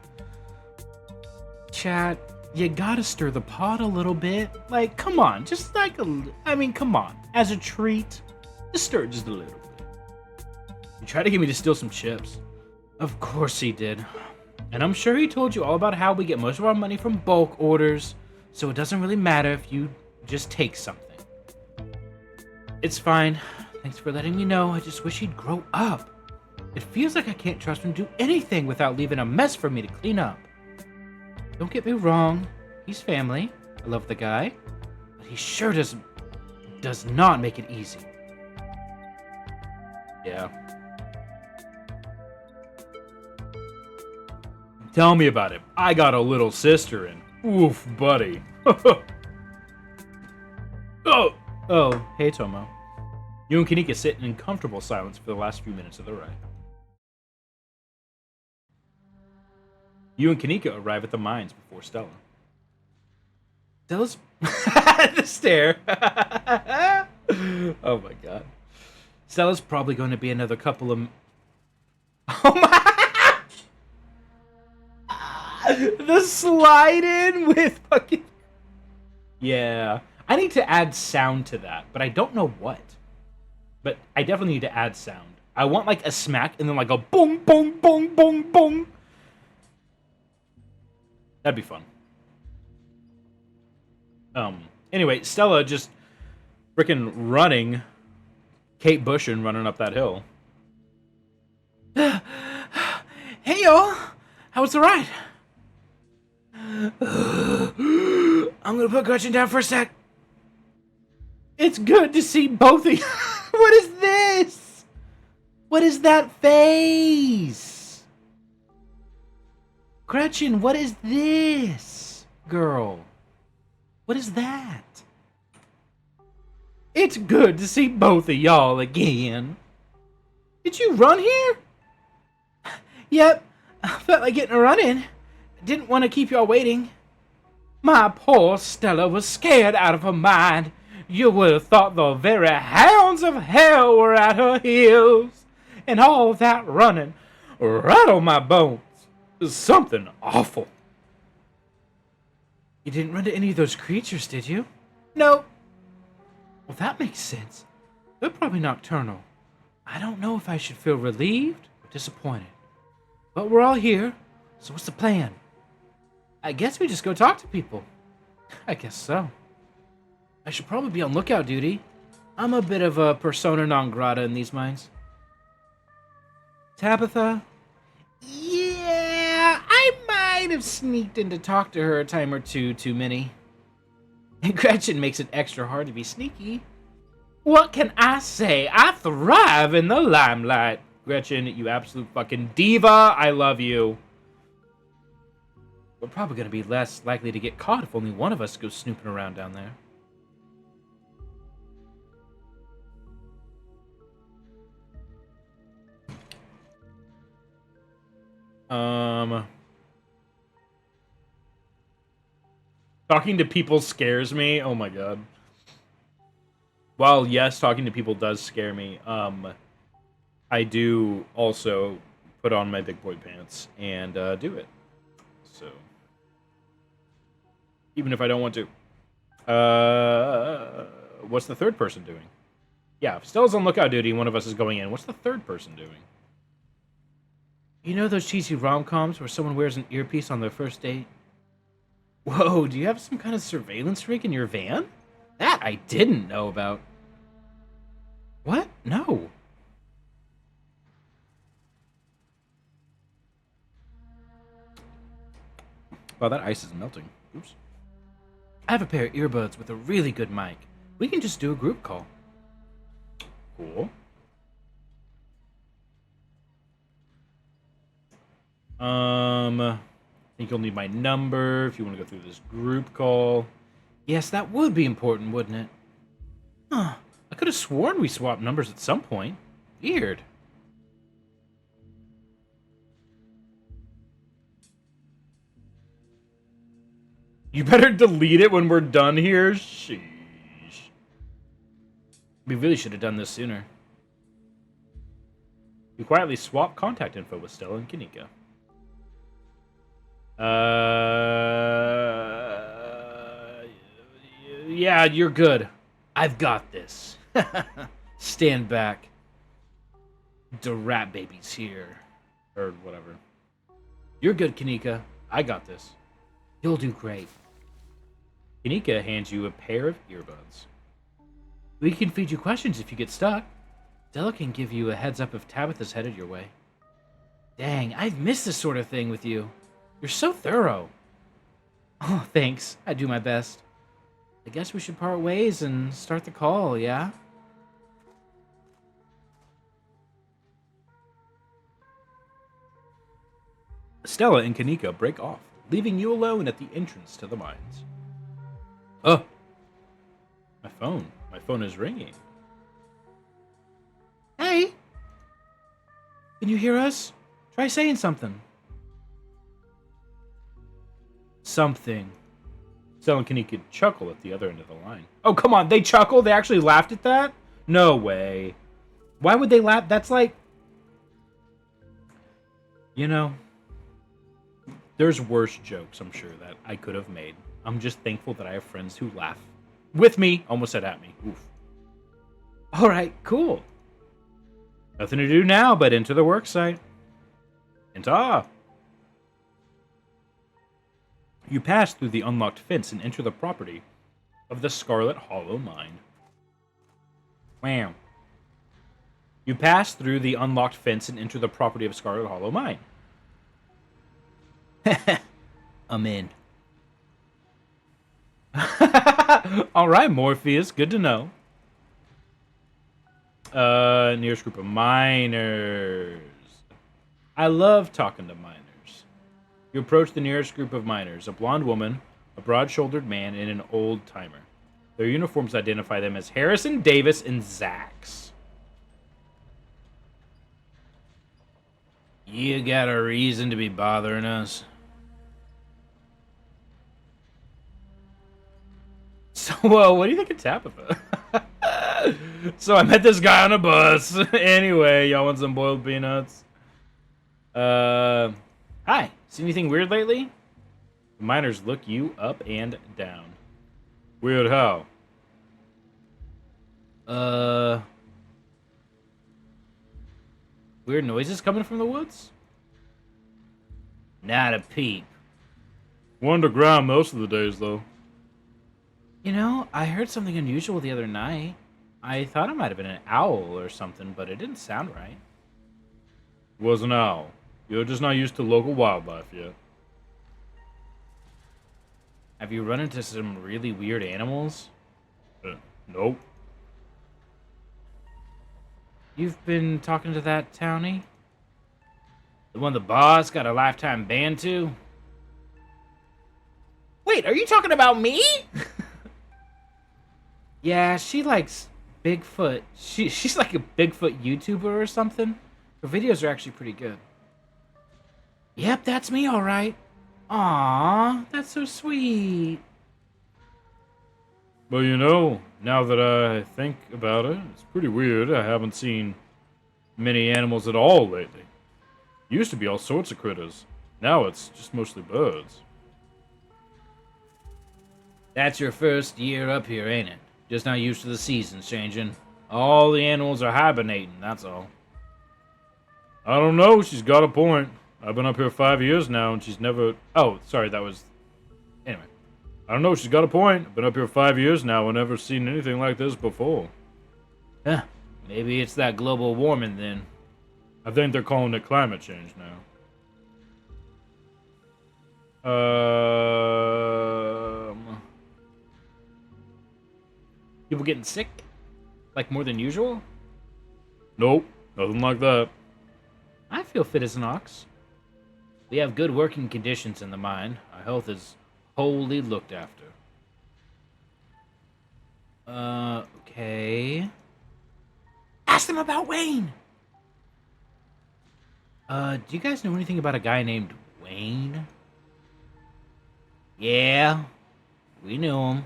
Chat, you gotta stir the pot a little bit. Like, come on, just like come on. As a treat, just stir it just a little bit. He tried to get me to steal some chips. Of course he did. And I'm sure he told you all about how we get most of our money from bulk orders, so it doesn't really matter if you just take something. It's fine. Thanks for letting me know. I just wish he'd grow up. It feels like I can't trust him to do anything without leaving a mess for me to clean up. Don't get me wrong, he's family. I love the guy, but he sure does not make it easy. Yeah. Tell me about it. I got a little sister and oof, buddy. Oh, hey Tomo. You and Kanika sit in comfortable silence for the last few minutes of the ride. You and Kanika arrive at the mines before Stella. Stella's The stare. Oh my god. Stella's probably going to be another couple of... Oh my... The slide in with fucking... Yeah. I need to add sound to that, but I don't know what. But I definitely need to add sound. I want like a smack and then like a boom, boom, boom, boom, boom. That'd be fun. Anyway, Stella just freaking running Kate Bushin running up that hill. Hey y'all, how was the ride? I'm gonna put Gretchen down for a sec. It's good to see both of you. What is this? What is that face? Gretchen, what is this? Girl, what is that? It's good to see both of y'all again. Did you run here? Yep, I felt like getting a run in. Didn't want to keep y'all waiting. My poor Stella was scared out of her mind. You would have thought the very hounds of hell were at her heels. And all that running rattled my bones. Something awful. You didn't run to any of those creatures, did you? No. Well, that makes sense. They're probably nocturnal. I don't know if I should feel relieved or disappointed. But we're all here, so what's the plan? I guess we just go talk to people. I guess so. I should probably be on lookout duty. I'm a bit of a persona non grata in these mines. Tabitha? Yeah, I might have sneaked in to talk to her a time or two too many. And Gretchen makes it extra hard to be sneaky. What can I say? I thrive in the limelight. Gretchen, you absolute fucking diva. I love you. We're probably going to be less likely to get caught if only one of us goes snooping around down there. Talking to people scares me. Oh my god. While yes, talking to people does scare me. I do also put on my big boy pants and do it. So even if I don't want to. What's the third person doing? Yeah, if Stella's on lookout duty and one of us is going in, what's the third person doing? You know those cheesy rom-coms where someone wears an earpiece on their first date? Whoa, do you have some kind of surveillance rig in your van? That I didn't know about. What? No. Wow, that ice is melting. Oops. I have a pair of earbuds with a really good mic. We can just do a group call. Cool. I think you'll need my number if you want to go through this group call. Yes, that would be important, wouldn't it? Huh. I could have sworn we swapped numbers at some point. Weird. You better delete it when we're done here. Sheesh. We really should have done this sooner. You quietly swap contact info with Stella and Kanika. Yeah, you're good. I've got this. Stand back. The rat baby's here. Or whatever. You're good, Kanika. I got this. You'll do great. Kanika hands you a pair of earbuds. We can feed you questions if you get stuck. Stella can give you a heads up if Tabitha's headed your way. Dang, I've missed this sort of thing with you. You're so thorough. Oh, thanks. I do my best. I guess we should part ways and start the call, yeah? Stella and Kanika break off, leaving you alone at the entrance to the mines. Oh! My phone. My phone is ringing. Hey! Can you hear us? Try saying something. Something. Stella and Kanika chuckle at the other end of the line. Oh, come on. They chuckle? They actually laughed at that? No way. Why would they laugh? That's like... You know... There's worse jokes, I'm sure, that I could have made. I'm just thankful that I have friends who laugh. With me. Almost said at me. Oof. Alright, cool. Nothing to do now but enter the worksite. Enter. You pass through the unlocked fence and enter the property of the Scarlet Hollow Mine. Wow. You pass through the unlocked fence and enter the property of Scarlet Hollow Mine. I'm in. Alright, Morpheus. Good to know. Nearest group of miners. I love talking to miners. You approach the nearest group of miners, a blonde woman, a broad-shouldered man, and an old-timer. Their uniforms identify them as Harrison, Davis, and Zax. You got a reason to be bothering us? So, what do you think of Tabitha? So, I met this guy on a bus. Anyway, y'all want some boiled peanuts? Hi. Seen anything weird lately? The miners look you up and down. Weird how? Weird noises coming from the woods? Not a peep. We're underground most of the days, though. You know, I heard something unusual the other night. I thought it might have been an owl or something, but it didn't sound right. It was an owl. You're just not used to local wildlife yet. Have you run into some really weird animals? Nope. You've been talking to that townie? The one the boss got a lifetime ban to? Wait, are you talking about me? Yeah, she likes Bigfoot. She's like a Bigfoot YouTuber or something. Her videos are actually pretty good. Yep, that's me, all right. Aw, that's so sweet. Well, now that I think about it, it's pretty weird. I haven't seen many animals at all lately. Used to be all sorts of critters. Now it's just mostly birds. That's your first year up here, ain't it? Just not used to the seasons changing. All the animals are hibernating, that's all. I don't know. She's got a point. I've been up here 5 years now, and she's never... Oh, sorry, that was... Anyway. I don't know. She's got a point. I've been up here 5 years now and never seen anything like this before. Huh. Maybe it's that global warming then. I think they're calling it climate change now. People getting sick? Like more than usual? Nope. Nothing like that. I feel fit as an ox. We have good working conditions in the mine. Our health is wholly looked after. Okay. Ask them about Wayne. Do you guys know anything about a guy named Wayne? Yeah, we knew him.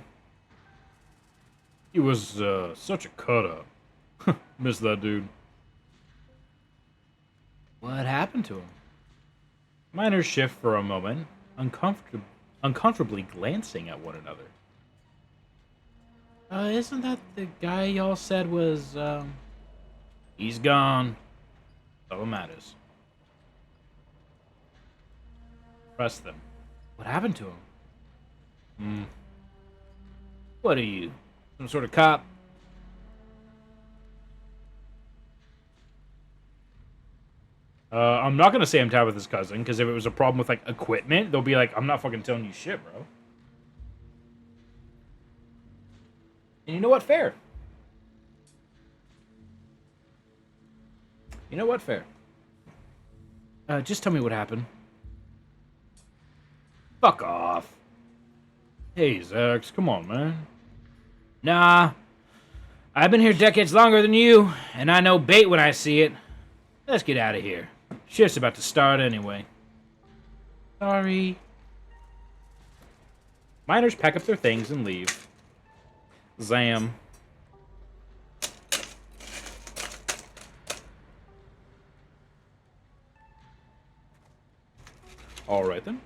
He was such a cut-up. Miss that dude. What happened to him? Miners shift for a moment, uncomfortably glancing at one another. Isn't that the guy y'all said was, He's gone. That's all that matters. Press them. What happened to him? What are you? Some sort of cop? I'm not gonna say I'm Tabitha's cousin, because if it was a problem with, like, equipment, they'll be like, I'm not fucking telling you shit, bro. And you know what? Fair. You know what? Fair. Just tell me what happened. Fuck off. Hey, Zax, come on, man. Nah. I've been here decades longer than you, and I know bait when I see it. Let's get out of here. Shift's about to start anyway. Sorry. Miners pack up their things and leave. Zam. Alright then.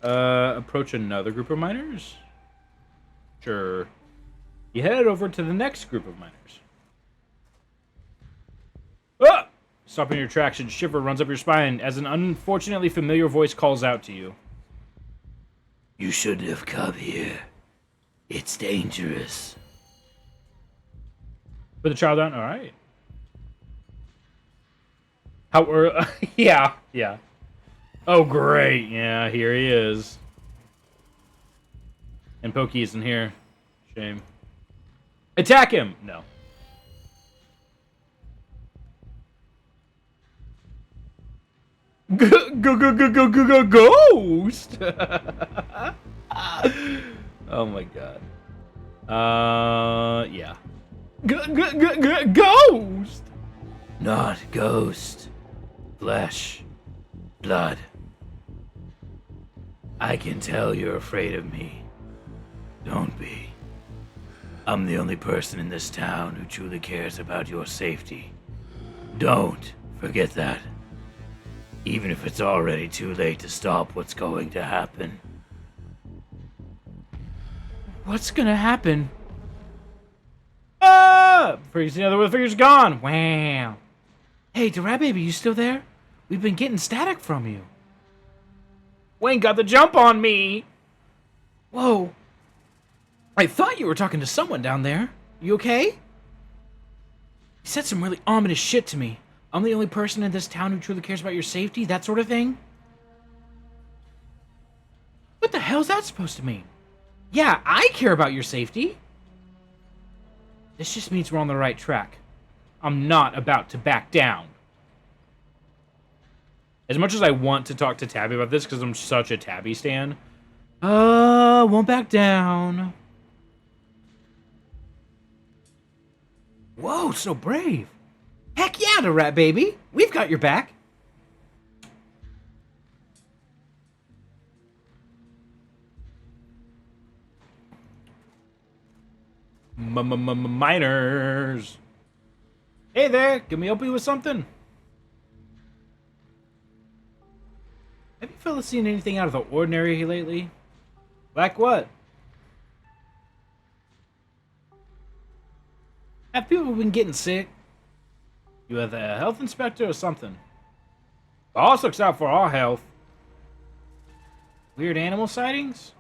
Approach another group of miners? Sure. You head over to the next group of miners. Ah! Stopping your tracks and shiver runs up your spine as an unfortunately familiar voice calls out to you. You shouldn't have come here. It's dangerous. Put the child down? Alright. How are... yeah. Oh, great. Yeah, here he is. And Pokey isn't here. Shame. Attack him! No. Ghost! Oh my god. Yeah. Ghost! Not ghost. Flesh. Blood. I can tell you're afraid of me. Don't be. I'm the only person in this town who truly cares about your safety. Don't forget that. Even if it's already too late to stop what's going to happen. What's gonna happen? Ah! Before you see another one, the figure's gone. Wow. Hey, Rat Baby, you still there? We've been getting static from you. Wayne got the jump on me. Whoa. I thought you were talking to someone down there. You okay? He said some really ominous shit to me. I'm the only person in this town who truly cares about your safety, that sort of thing. What the hell's that supposed to mean? Yeah, I care about your safety. This just means we're on the right track. I'm not about to back down. As much as I want to talk to Tabby about this, because I'm such a Tabby stan, won't back down. Whoa, so brave. Heck yeah, the rat baby. We've got your back. Miners. Hey there, can we help you with something? Have you fellas seen anything out of the ordinary lately? Like what? Have people been getting sick? You have a health inspector or something? Boss looks out for our health. Weird animal sightings?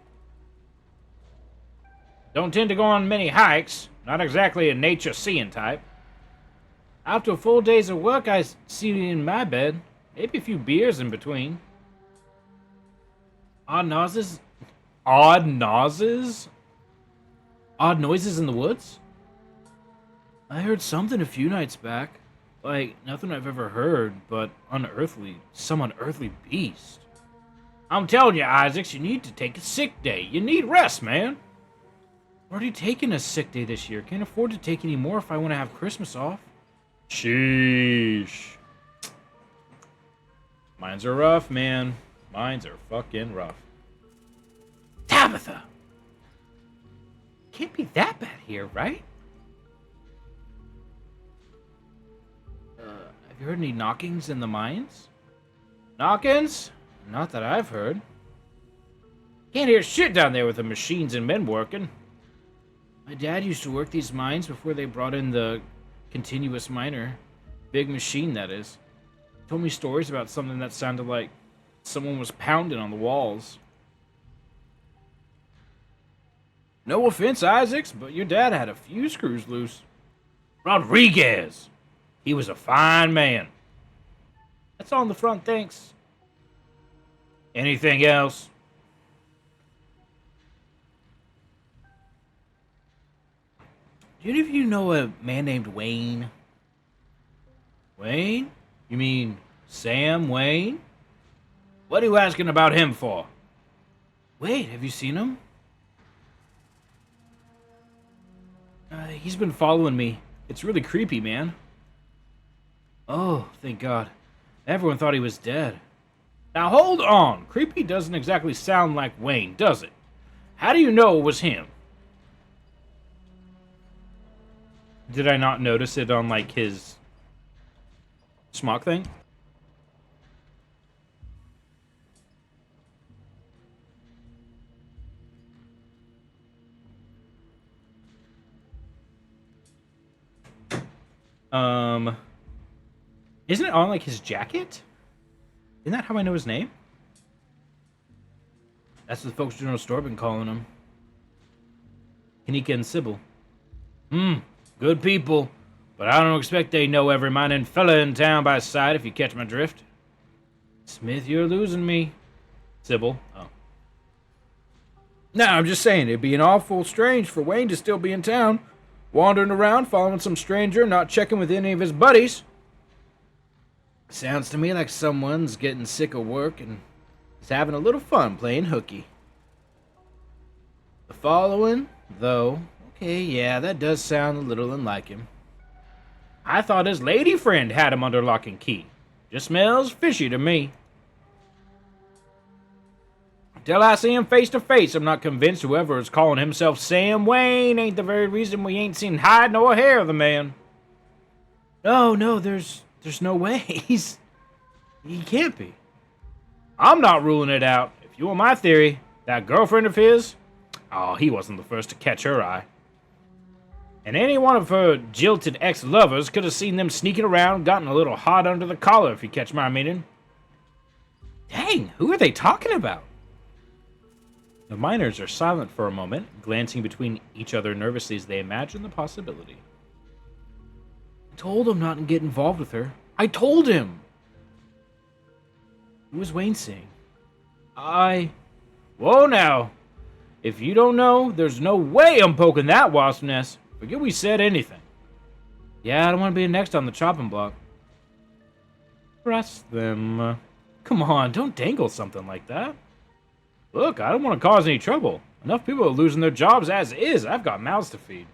Don't tend to go on many hikes. Not exactly a nature seeing type. After a full day's of work, I see you in my bed. Maybe a few beers in between. Odd noises? Odd noises? Odd noises in the woods? I heard something a few nights back. Like, nothing I've ever heard, but unearthly. Some unearthly beast. I'm telling you, Isaacs, you need to take a sick day. You need rest, man. Already taken a sick day this year. Can't afford to take any more if I want to have Christmas off. Sheesh. Mines are rough, man. Mines are fucking rough. Tabitha! Can't be that bad here, right? Have you heard any knockings in the mines? Knockings? Not that I've heard. Can't hear shit down there with the machines and men working. My dad used to work these mines before they brought in the continuous miner. Big machine, that is. He told me stories about something that sounded like someone was pounding on the walls. No offense, Isaacs, but your dad had a few screws loose. Rodriguez! He was a fine man. That's all in the front, thanks. Anything else? Do any of you know a man named Wayne? Wayne? You mean Sam Wayne? What are you asking about him for? Wait, have you seen him? He's been following me. It's really creepy, man. Oh, thank God. Everyone thought he was dead. Now hold on. Creepy doesn't exactly sound like Wayne, does it? How do you know it was him? Did I not notice it on, like, his smock thing? Isn't it on, like, his jacket? Isn't that how I know his name? That's what the folks at General Store been calling him. Kanika and Sybil. Good people, but I don't expect they know every mining fella in town by sight, if you catch my drift. Smith, you're losing me. Sybil. Oh. No, I'm just saying, it'd be an awful strange for Wayne to still be in town, wandering around, following some stranger, not checking with any of his buddies. Sounds to me like someone's getting sick of work and is having a little fun playing hooky. The following, though, okay, yeah, that does sound a little unlike him. I thought his lady friend had him under lock and key. Just smells fishy to me. Until I see him face to face, I'm not convinced whoever is calling himself Sam Wayne ain't the very reason we ain't seen hide nor hair of the man. No, there's no way. He can't be. I'm not ruling it out. If you want my theory, that girlfriend of his, oh, he wasn't the first to catch her eye. And any one of her jilted ex-lovers could have seen them sneaking around, gotten a little hot under the collar, if you catch my meaning. Dang, who are they talking about? The miners are silent for a moment, glancing between each other nervously as they imagine the possibility. I told him not to get involved with her. I told him! Who was Wayne saying? Whoa now. If you don't know, there's no way I'm poking that wasp nest. Forget we said anything. Yeah, I don't want to be next on the chopping block. Trust them. Come on, don't dangle something like that. Look, I don't want to cause any trouble. Enough people are losing their jobs as is. I've got mouths to feed.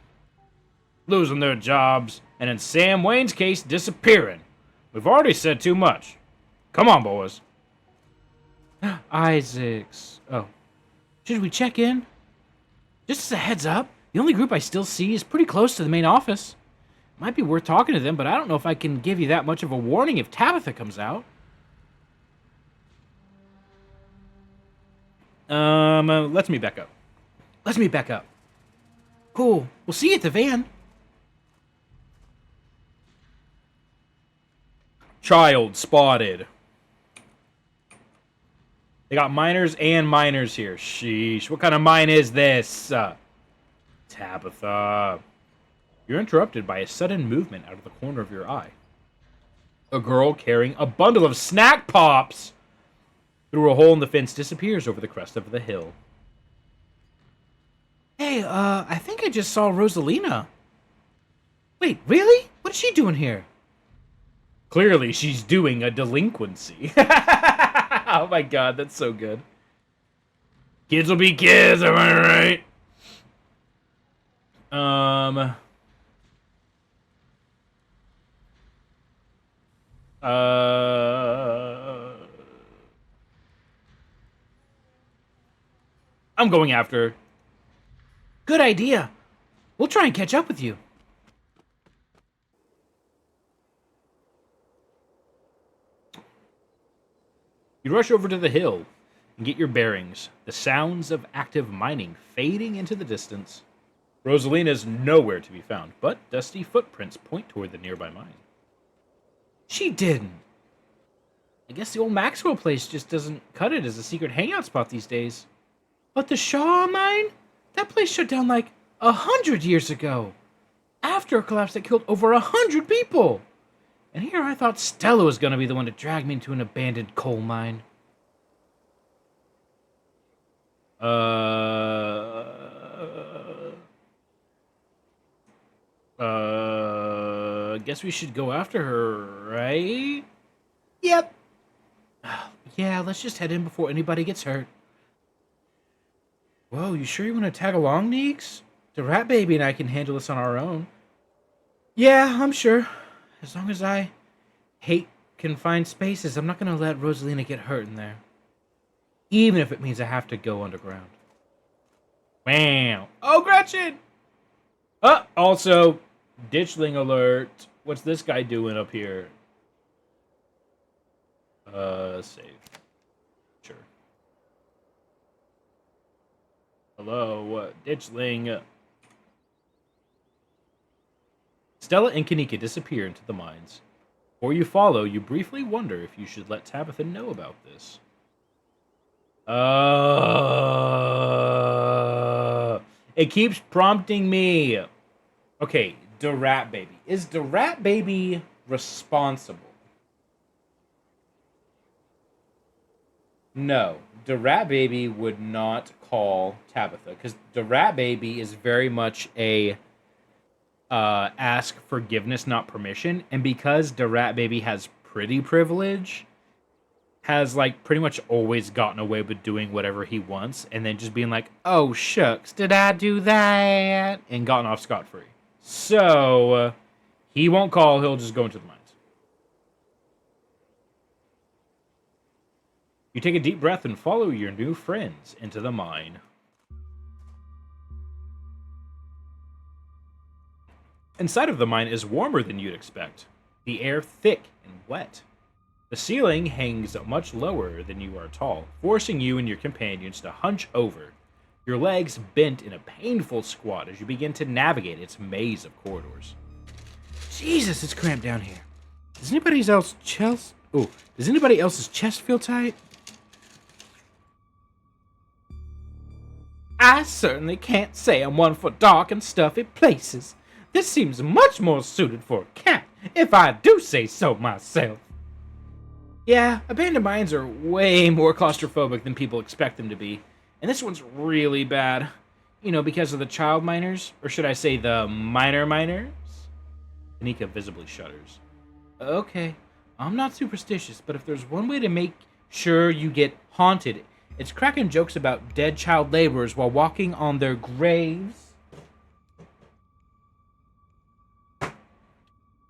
Losing their jobs, and in Sam Wayne's case, disappearing. We've already said too much. Come on, boys. Isaacs. Oh. Should we check in? Just as a heads up, the only group I still see is pretty close to the main office. Might be worth talking to them, but I don't know if I can give you that much of a warning if Tabitha comes out. Let's meet back up. Let's meet back up. Cool. We'll see you at the van. Child spotted. They got minors and minors here. Sheesh. What kind of mine is this? Tabitha. You're interrupted by a sudden movement out of the corner of your eye. A girl carrying a bundle of snack pops through a hole in the fence disappears over the crest of the hill. Hey, I think I just saw Rosalina. Wait, really? What is she doing here? Clearly, she's doing a delinquency. Oh my god, that's so good. Kids will be kids, am I right? I'm going after her. Good idea. We'll try and catch up with you. You rush over to the hill and get your bearings, the sounds of active mining fading into the distance. Rosalina is nowhere to be found, but dusty footprints point toward the nearby mine. She didn't. I guess the old Maxwell place just doesn't cut it as a secret hangout spot these days. But the Shaw mine? That place shut down like 100 years ago. After a collapse that killed over 100 people. And here I thought Stella was going to be the one to drag me into an abandoned coal mine. Guess we should go after her, right? Yep. Yeah, let's just head in before anybody gets hurt. Whoa, you sure you want to tag along, Neeks? The Rat Baby and I can handle this on our own. Yeah, I'm sure. As long as I hate confined spaces, I'm not going to let Rosalina get hurt in there. Even if it means I have to go underground. Wow. Oh, Gretchen! Also, ditchling alert. What's this guy doing up here? Save. Sure. Hello, ditchling. Stella and Kanika disappear into the mines. Before you follow, you briefly wonder if you should let Tabitha know about this. It keeps prompting me. Okay, the Rat Baby. Is the Rat Baby responsible? No, the Rat Baby would not call Tabitha because the Rat Baby is very much a ask forgiveness, not permission. And because the Rat Baby has pretty privilege, has like pretty much always gotten away with doing whatever he wants, and then just being like, "Oh shucks, did I do that?" and gotten off scot-free. So he won't call. He'll just go into the mines. You take a deep breath and follow your new friends into the mine. Inside of the mine is warmer than you'd expect. The air thick and wet. The ceiling hangs much lower than you are tall, forcing you and your companions to hunch over, your legs bent in a painful squat as you begin to navigate its maze of corridors. Jesus, it's cramped down here. Does anybody else's chest feel tight? I certainly can't say I'm one for dark and stuffy places. This seems much more suited for a cat, if I do say so myself. Yeah, abandoned mines are way more claustrophobic than people expect them to be. And this one's really bad. You know, because of the child minors? Or should I say the minor minors? Kanika visibly shudders. Okay, I'm not superstitious, but if there's one way to make sure you get haunted, it's cracking jokes about dead child laborers while walking on their graves.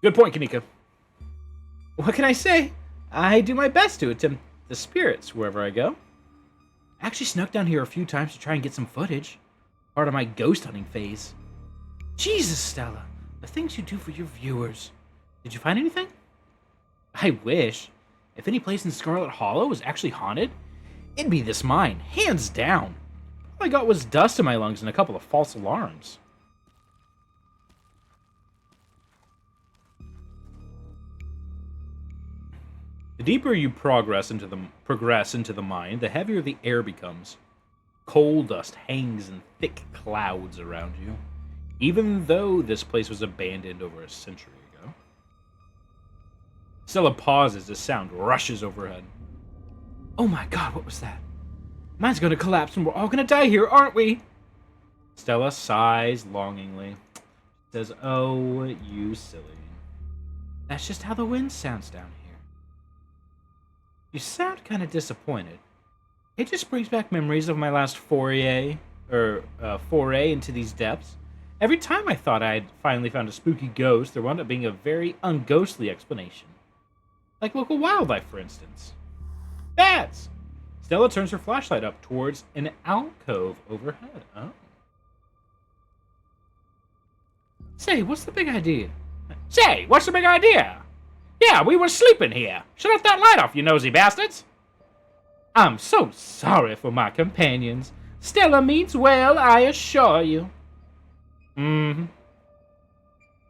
Good point, Kanika. What can I say? I do my best to attempt the spirits wherever I go. I actually snuck down here a few times to try and get some footage. Part of my ghost hunting phase. Jesus, Stella. The things you do for your viewers. Did you find anything? I wish. If any place in Scarlet Hollow was actually haunted, it'd be this mine, hands down. All I got was dust in my lungs and a couple of false alarms. The deeper you progress into the mine, the heavier the air becomes. Coal dust hangs in thick clouds around you, even though this place was abandoned over a century ago. Stella pauses as sound rushes overhead. Oh my god, what was that? Mine's gonna collapse and we're all gonna die here, aren't we? Stella sighs longingly. Says, oh, you silly. That's just how the wind sounds down here. You sound kind of disappointed. It just brings back memories of my last foray into these depths. Every time I thought I had finally found a spooky ghost, there wound up being a very unghostly explanation. Like local wildlife, for instance. Bats! Stella turns her flashlight up towards an alcove overhead. Oh. Say, what's the big idea? Say, what's the big idea? Yeah, we were sleeping here. Shut that light off, you nosy bastards. I'm so sorry for my companions. Stella means well, I assure you. Mm-hmm.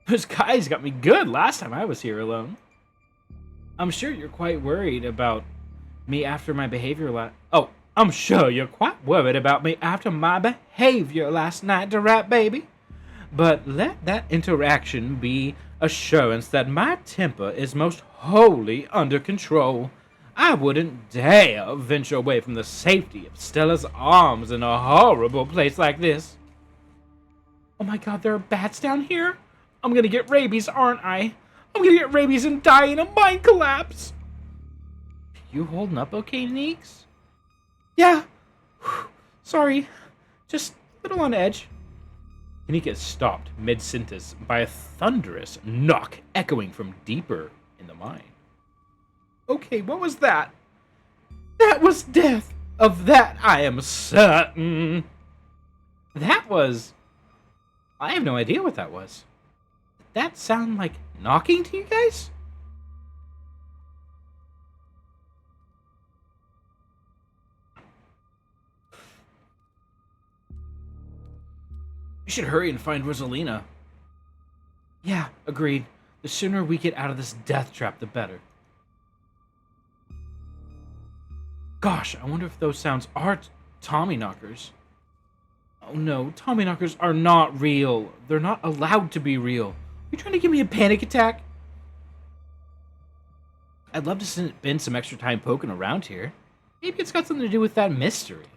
Those guys got me good last time I was here alone. I'm sure you're quite worried about me after my behavior I'm sure you're quite worried about me after my behavior last night, rat baby. But let that interaction be assurance that my temper is most wholly under control. I wouldn't dare venture away from the safety of Stella's arms in a horrible place like this. Oh my god, there are bats down here? I'm gonna get rabies, aren't I? I'm gonna get rabies and die in a mine collapse. You holding up okay, Neeks? Yeah. Sorry. Just a little on edge. Kanika is stopped mid-sentence by a thunderous knock echoing from deeper in the mine. Okay, what was that? That was death. Of that I am certain. That was... I have no idea what that was. Did that sound like knocking to you guys? We should hurry and find Rosalina. Yeah, agreed. The sooner we get out of this death trap, the better. Gosh, I wonder if those sounds are Tommy knockers. Oh no, Tommy knockers are not real. They're not allowed to be real. Are you trying to give me a panic attack? I'd love to spend some extra time poking around here. Maybe it's got something to do with that mystery.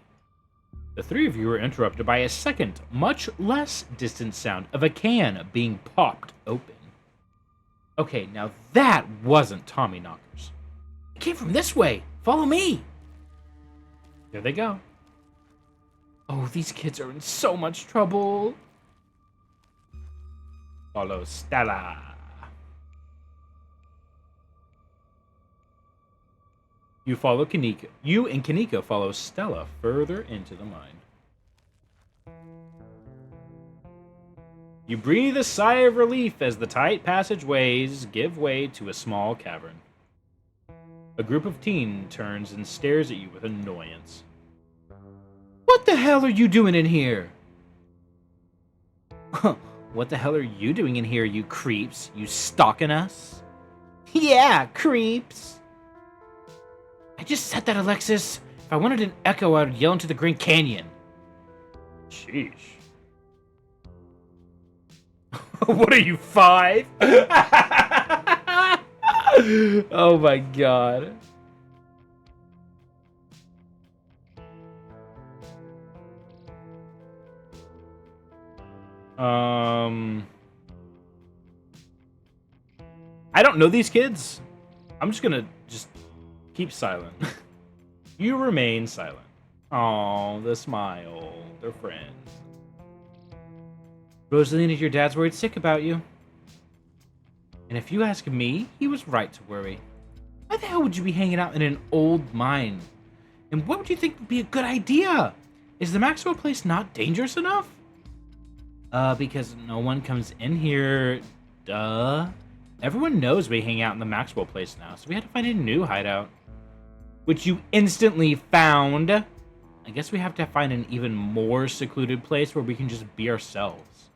The three of you are interrupted by a second, much less distant sound of a can being popped open. Okay, now that wasn't Tommy knockers. It came from this way. Follow me. There they go. Oh, these kids are in so much trouble. Follow Stella. You follow Kanika. You and Kanika follow Stella further into the mine. You breathe a sigh of relief as the tight passageways give way to a small cavern. A group of teens turns and stares at you with annoyance. What the hell are you doing in here? What the hell are you doing in here, you creeps? You stalking us? Yeah, creeps. I just said that, Alexis. If I wanted an echo, I would yell into the Grand Canyon. Sheesh. What are you, 5? Oh my god. I don't know these kids. I'm just gonna keep silent. You remain silent. Oh, the smile. They're friends. Rosalina, your dad's worried sick about you. And if you ask me, he was right to worry. Why the hell would you be hanging out in an old mine? And what would you think would be a good idea? Is the Maxwell place not dangerous enough? Because no one comes in here. Duh. Everyone knows we hang out in the Maxwell place now, so we had to find a new hideout. Which you instantly found. I guess we have to find an even more secluded place where we can just be ourselves.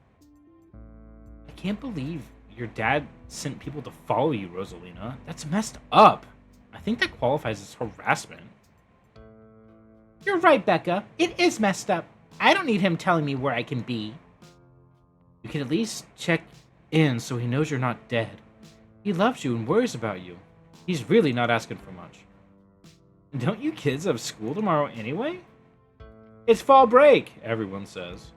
I can't believe your dad sent people to follow you, Rosalina. That's messed up. I think that qualifies as harassment. You're right, Becca. It is messed up. I don't need him telling me where I can be. You can at least check in so he knows you're not dead. He loves you and worries about you. He's really not asking for much. Don't you kids have school tomorrow anyway? It's fall break, everyone says.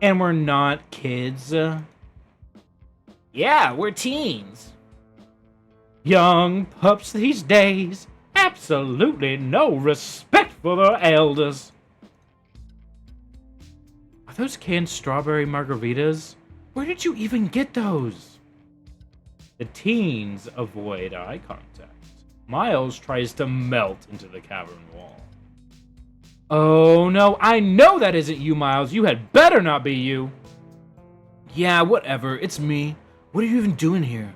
And we're not kids. Yeah, we're teens. Young pups these days. Absolutely no respect for their elders. Are those canned strawberry margaritas? Where did you even get those? The teens avoid eye contact. Miles tries to melt into the cavern wall. Oh no, I know that isn't you, Miles. You had better not be you. Yeah, whatever. It's me. What are you even doing here?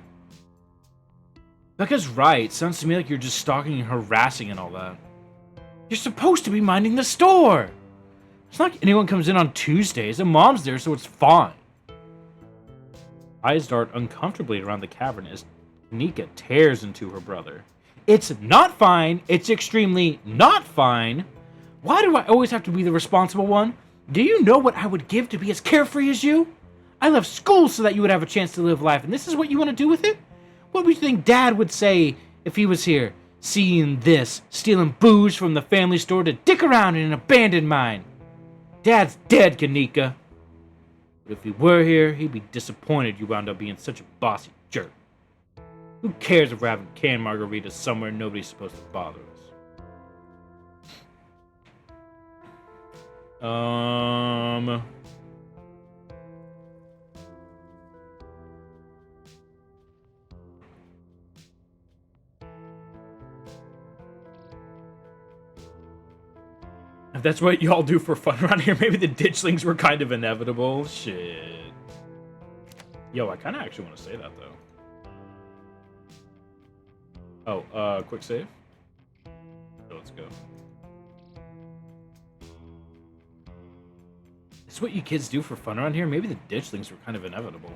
Becca's right. Sounds to me like you're just stalking and harassing and all that. You're supposed to be minding the store. It's not like anyone comes in on Tuesdays, and Mom's there, so it's fine. Eyes dart uncomfortably around the cavern as Nika tears into her brother. It's not fine. It's extremely not fine. Why do I always have to be the responsible one? Do you know what I would give to be as carefree as you? I left school so that you would have a chance to live life, and this is what you want to do with it? What would you think Dad would say if he was here, seeing this, stealing booze from the family store to dick around in an abandoned mine? Dad's dead, Kanika. But if he were here, he'd be disappointed you wound up being such a bossy jerk. Who cares if we're having canned margaritas somewhere nobody's supposed to bother us? If that's what y'all do for fun around here, maybe the ditchlings were kind of inevitable. Shit. Yo, I kind of actually want to say that, though. Oh, quick save. So let's go. It's what you kids do for fun around here. Maybe the ditchlings were kind of inevitable.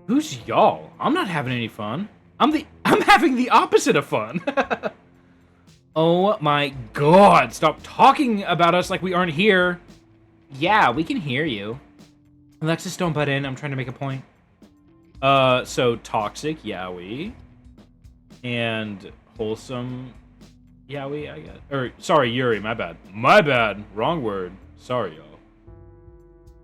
Who's y'all? I'm not having any fun. I'm having the opposite of fun. Oh my god, stop talking about us like we aren't here. Yeah, we can hear you. Alexis, don't butt in. I'm trying to make a point. So toxic Yowie and wholesome Yowie, I guess. Or sorry, Yuri, my bad. My bad. Wrong word. Sorry, y'all.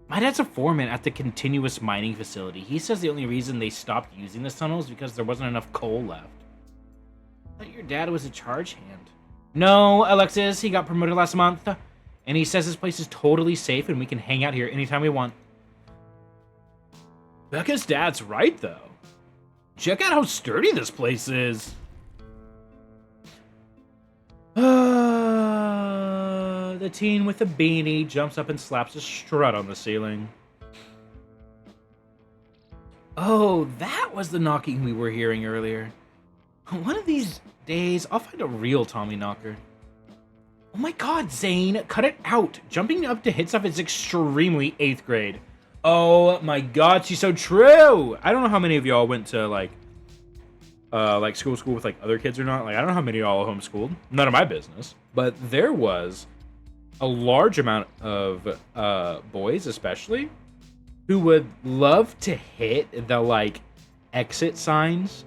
My dad's a foreman at the continuous mining facility. He says the only reason they stopped using this tunnel is because there wasn't enough coal left. I thought your dad was a charge hand. No, Alexis, he got promoted last month. And he says this place is totally safe and we can hang out here anytime we want. Becca's dad's right, though. Check out how sturdy this place is. The teen with the beanie jumps up and slaps a strut on the ceiling. Oh, that was the knocking we were hearing earlier. One of these days, I'll find a real Tommy knocker. Oh my god, Zane, cut it out. Jumping up to hit stuff is extremely 8th grade. Oh my god, she's so true. I don't know how many of y'all went to like school with like other kids or not. Like I don't know how many of y'all are homeschooled. None of my business. But there was a large amount of boys, especially, who would love to hit the like exit signs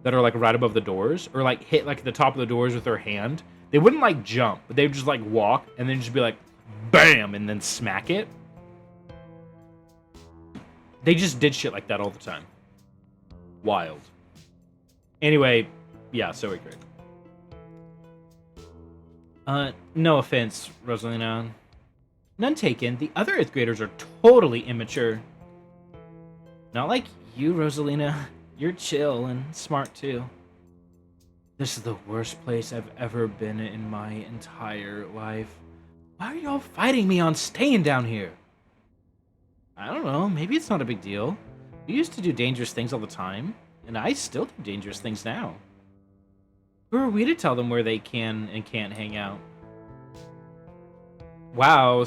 that are like right above the doors, or like hit like the top of the doors with their hand. They wouldn't like jump, but they would just like walk and then just be like, bam, and then smack it. They just did shit like that all the time. Wild. Anyway, yeah, so we great. No offense, Rosalina. None taken. The other 8th graders are totally immature. Not like you, Rosalina. You're chill and smart too. This is the worst place I've ever been in my entire life. Why are y'all fighting me on staying down here? I don't know. Maybe it's not a big deal. We used to do dangerous things all the time, and I still do dangerous things now. Who are we to tell them where they can and can't hang out? Wow,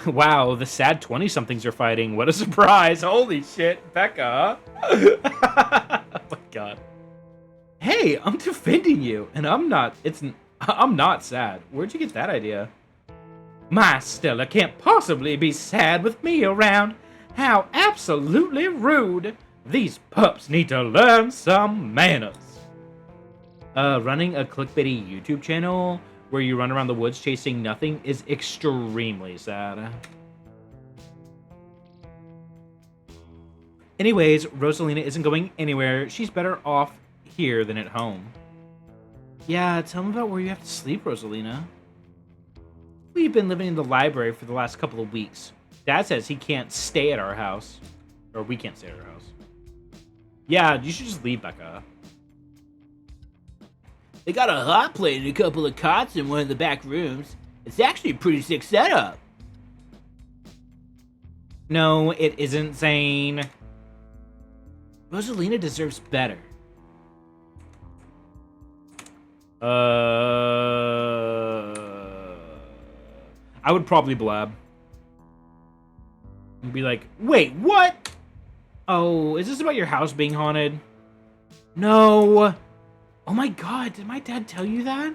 wow, the sad 20-somethings are fighting. What a surprise. Holy shit, Becca. Oh my god. Hey, I'm defending you, and I'm not sad. Where'd you get that idea? My Stella can't possibly be sad with me around. How absolutely rude. These pups need to learn some manners. Running a clickbaity YouTube channel where you run around the woods chasing nothing is extremely sad. Anyways, Rosalina isn't going anywhere. She's better off here than at home. Yeah, tell me about where you have to sleep, Rosalina. We've been living in the library for the last couple of weeks. Dad says he can't stay at our house. Or we can't stay at our house. Yeah, you should just leave, Becca. They got a hot plate and a couple of cots in one of the back rooms. It's actually a pretty sick setup. No, it isn't, Zane. Rosalina deserves better. I would probably blab. And be like, wait, what? Oh, is this about your house being haunted? No. Oh my god, did my dad tell you that?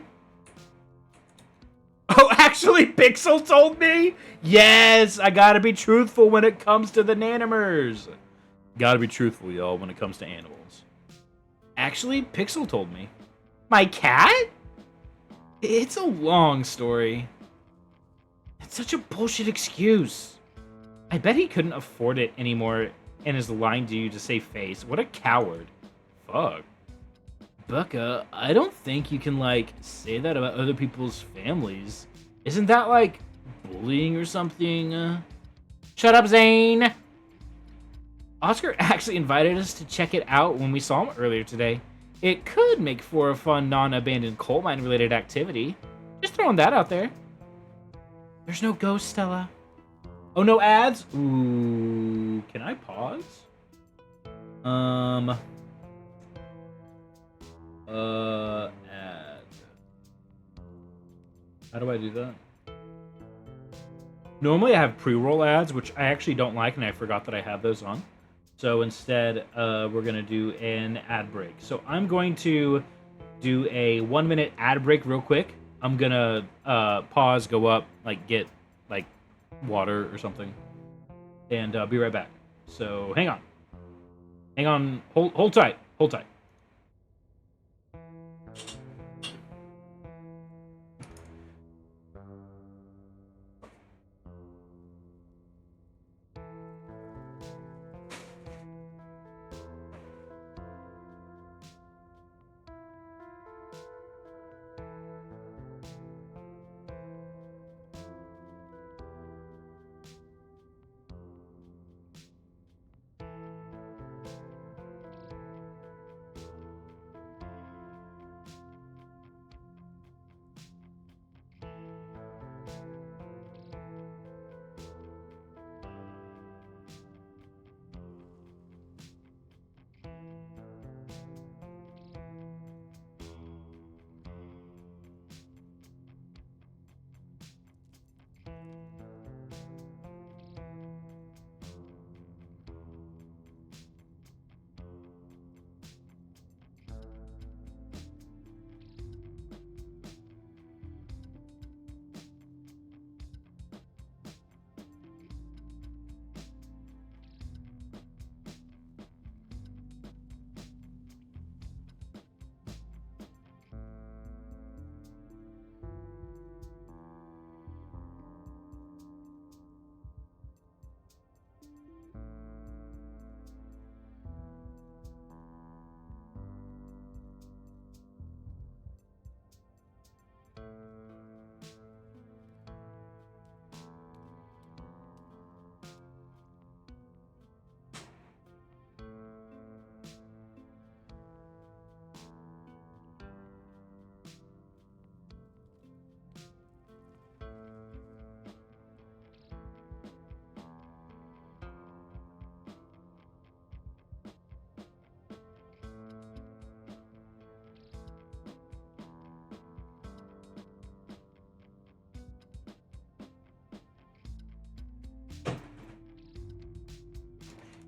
Oh, actually, Pixel told me? Yes, I gotta be truthful when it comes to the Nanimers. Gotta be truthful, y'all, when it comes to animals. Actually, Pixel told me. My cat? It's a long story. It's such a bullshit excuse. I bet he couldn't afford it anymore and is lying to you to save face. What a coward. Fuck. Becca, I don't think you can, like, say that about other people's families. Isn't that, like, bullying or something? Shut up, Zane! Oscar actually invited us to check it out when we saw him earlier today. It could make for a fun, non-abandoned coal mine-related activity. Just throwing that out there. There's no ghost, Stella. Oh, no ads? Ooh, can I pause? Ad. How do I do that? Normally I have pre-roll ads, which I actually don't like, and I forgot that I have those on. So instead, we're going to do an ad break. So I'm going to do a 1-minute ad break real quick. I'm going to pause, go up, like get like water or something, and be right back. So hang on. Hang on. Hold tight. Hold tight.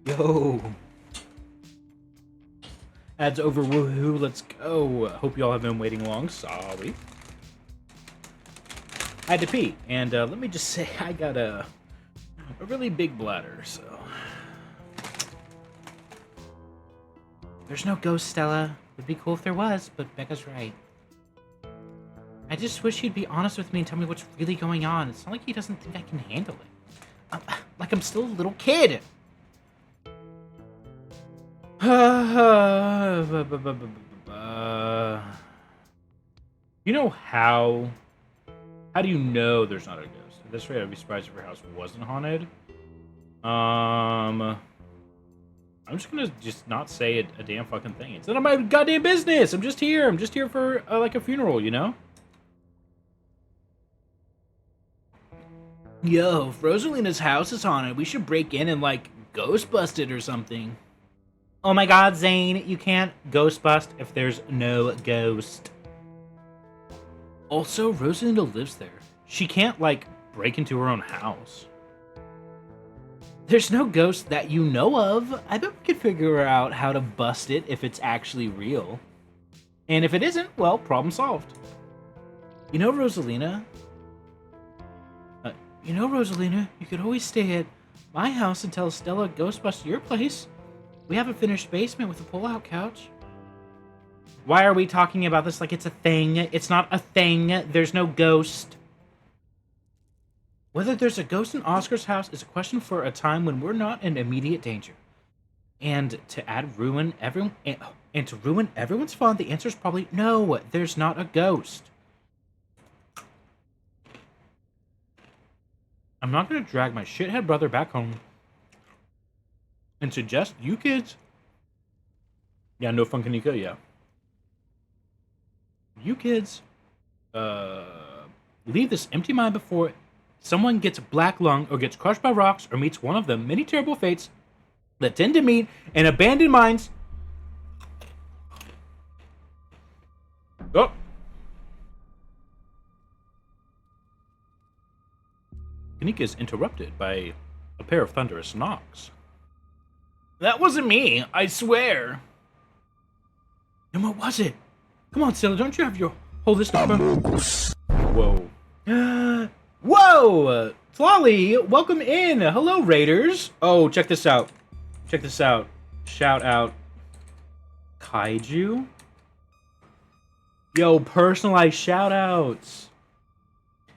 Yo. Ads over, woohoo, let's go. Hope you all have been waiting long. Sorry. I had to pee, and let me just say I got a really big bladder, so. There's no ghost, Stella. Would be cool if there was, but Becca's right. I just wish he'd be honest with me and tell me what's really going on. It's not like he doesn't think I can handle it. Like I'm still a little kid. You know how? How do you know there's not a ghost? At this rate, I'd be surprised if your house wasn't haunted. I'm just gonna not say a damn fucking thing. It's none of my goddamn business. I'm just here. I'm just here for like a funeral, you know? Yo, if Rosalina's house is haunted, we should break in and, like, ghost bust it or something. Oh my god, Zane, you can't ghost bust if there's no ghost. Also, Rosalina lives there. She can't, like, break into her own house. There's no ghost that you know of. I bet we could figure out how to bust it if it's actually real. And if it isn't, well, problem solved. You know, Rosalina, you could always stay at my house until Stella ghostbusted your place. We have a finished basement with a pull-out couch. Why are we talking about this like it's a thing? It's not a thing. There's no ghost. Whether there's a ghost in Oscar's house is a question for a time when we're not in immediate danger. And to ruin everyone's fun, the answer is probably no, there's not a ghost. I'm not gonna drag my shithead brother back home and suggest you kids. Yeah, no Funkanika, yeah. You kids, leave this empty mind before someone gets black lung or gets crushed by rocks or meets one of the many terrible fates that tend to meet in abandoned mines. Oh. Kanika is interrupted by a pair of thunderous knocks. That wasn't me, I swear. Then what was it? Come on, Stella, don't you have your whole list of... Whoa. Whoa! Flolly, welcome in! Hello, Raiders! Oh, check this out. Check this out. Shout out. Kaiju? Yo, personalized shout outs.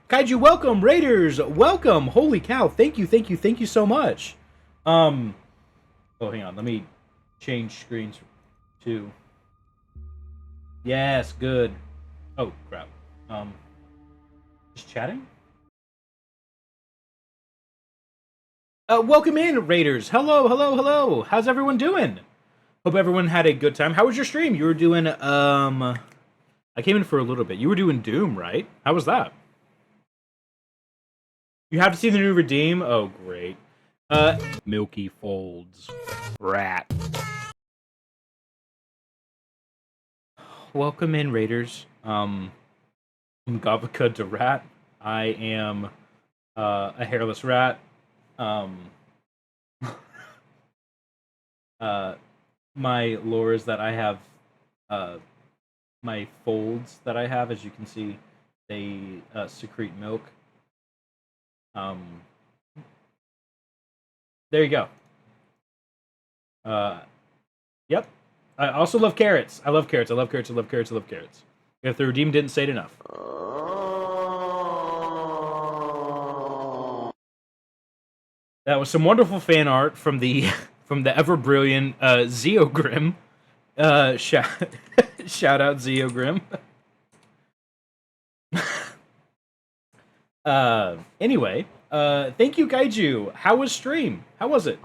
Kaiju, welcome! Raiders, welcome! Holy cow, thank you so much. Oh, hang on, let me change screens to... Yes, good. Oh, crap. Just chatting? Welcome in, Raiders. Hello. How's everyone doing? Hope everyone had a good time. How was your stream? You were doing, I came in for a little bit. You were doing Doom, right? How was that? You have to see the new Redeem? Oh, great. Milky Folds. Rat. Welcome in, Raiders. I'm Gavaka to Rat. I am a hairless rat. My lore is that I have my folds that I have, as you can see, they secrete milk. There you go. Yep. I also love carrots. I love carrots. If the Redeem didn't say it enough. That was some wonderful fan art from the ever brilliant Zeogrim. Shout out Zeogrim. Anyway, thank you, Kaiju. How was stream? How was it?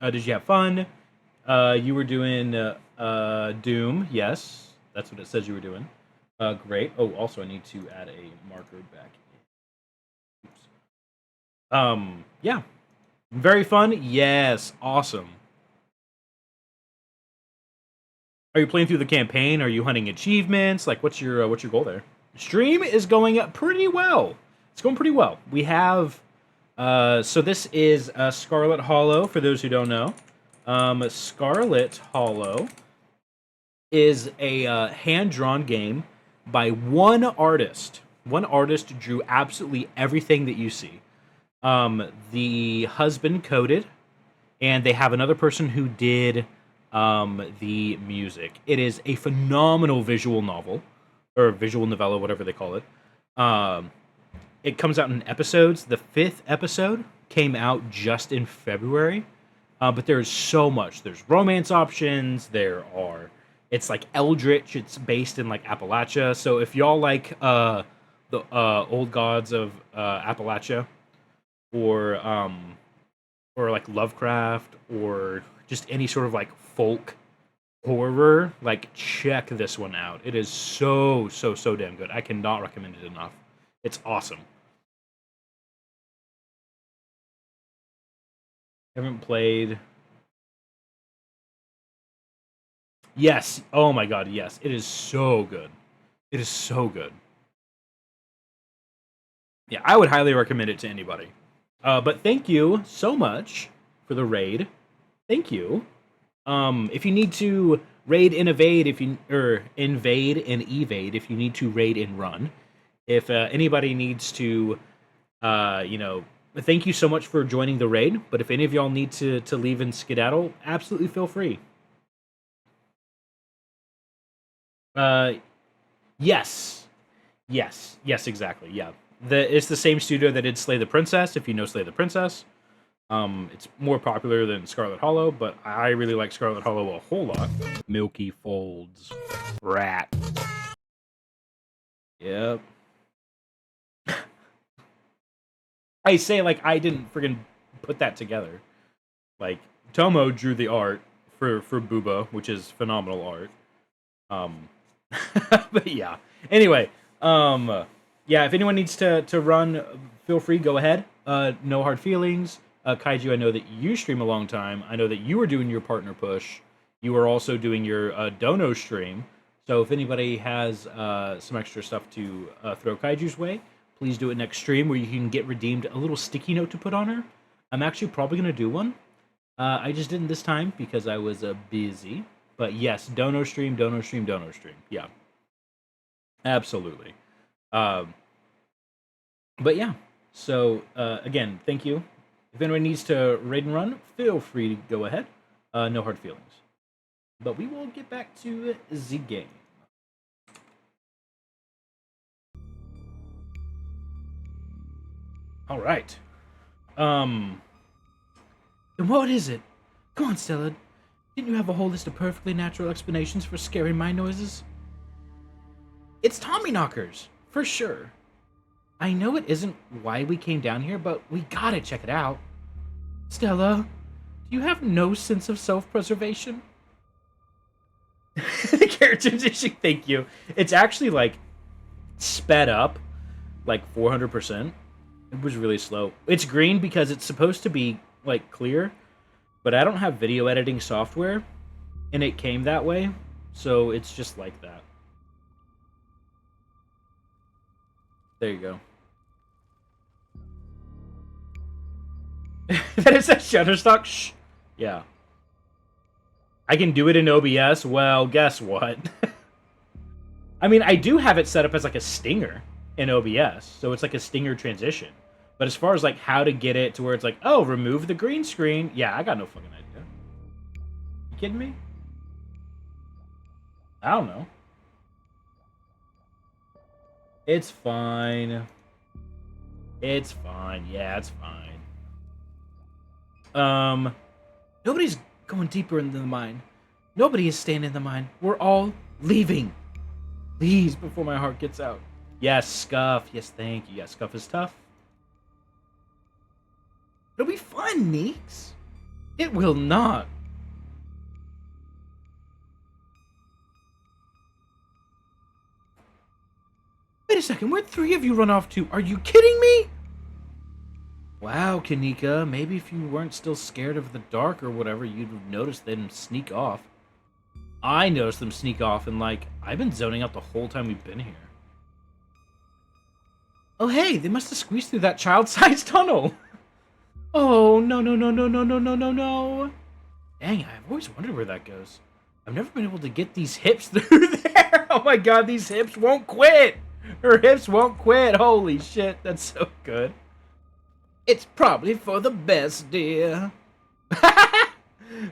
Did you have fun? You were doing Doom. Yes, that's what it says you were doing. Great. Oh, also I need to add a marker back. Oops. Yeah. Very fun. Yes. Awesome. Are you playing through the campaign? Are you hunting achievements? Like, what's your goal there? Stream is going pretty well. It's going pretty well. We have, so this is Scarlet Hollow, for those who don't know. Scarlet Hollow is a hand-drawn game by one artist. One artist drew absolutely everything that you see. The husband coded, and they have another person who did the music. It is a phenomenal visual novel, or visual novella, whatever they call it. It comes out in episodes. The 5th episode came out just in February. But there's so much. There's romance options. It's like Eldritch. It's based in like Appalachia. So if y'all like the old gods of Appalachia, or like Lovecraft, or just any sort of like folk horror, like check this one out. It is so damn good. I cannot recommend it enough. It's awesome. Haven't played. Yes. Oh my god, yes. It is so good. It is so good. Yeah, I would highly recommend it to anybody. But thank you so much for the raid. Thank you. If you need to raid and evade, invade and evade, if you need to raid and run, if anybody needs to, thank you so much for joining the raid. But if any of y'all need to leave and skedaddle, absolutely feel free. Yes, exactly. Yeah, it's the same studio that did Slay the Princess. If you know Slay the Princess, it's more popular than Scarlet Hollow, but I really like Scarlet Hollow a whole lot. Milky Folds, rat. Yep. I say like I didn't friggin' put that together. Like Tomo drew the art for Booba, which is phenomenal art. But yeah. Anyway, yeah. If anyone needs to run, feel free. Go ahead. No hard feelings. Kaiju, I know that you stream a long time. I know that you were doing your partner push. You were also doing your dono stream. So if anybody has some extra stuff to throw Kaiju's way, please do it next stream where you can get redeemed a little sticky note to put on her. I'm actually probably going to do one. I just didn't this time because I was busy. But yes, dono stream. Yeah. Absolutely. But yeah. So, again, thank you. If anyone needs to raid and run, feel free to go ahead. No hard feelings. But we will get back to the game. All right. Then what is it? Come on, Stella. Didn't you have a whole list of perfectly natural explanations for scary mind noises? It's Tommy knockers, for sure. I know it isn't why we came down here, but we gotta check it out. Stella, do you have no sense of self-preservation? The character transition, thank you. It's actually like sped up like 400%. It was really slow. It's green because it's supposed to be like clear, but I don't have video editing software, and it came that way, so it's just like that. There you go. That is a Shutterstock? Shh. Yeah. I can do it in OBS. Well, guess what? I mean, I do have it set up as like a stinger in OBS, so it's like a stinger transition. But as far as like how to get it to where it's like, oh, remove the green screen, yeah, I got no fucking idea. You kidding me? I don't know. It's fine. It's fine. Yeah, it's fine. Nobody's going deeper into the mine. Nobody is staying in the mine. We're all leaving. Please, before my heart gets out. Yes, Scuff. Yes, thank you. Yes, Scuff is tough. It'll be fun, Neeks. It will not. Wait a second, where'd 3 of you run off to? Are you kidding me? Wow, Kanika, maybe if you weren't still scared of the dark or whatever, you'd have noticed them sneak off. I noticed them sneak off, and like, I've been zoning out the whole time we've been here. Oh hey, they must have squeezed through that child-sized tunnel. Oh, no. Dang, I've always wondered where that goes. I've never been able to get these hips through there. Oh my god, these hips won't quit. Her hips won't quit. Holy shit, that's so good. It's probably for the best, dear.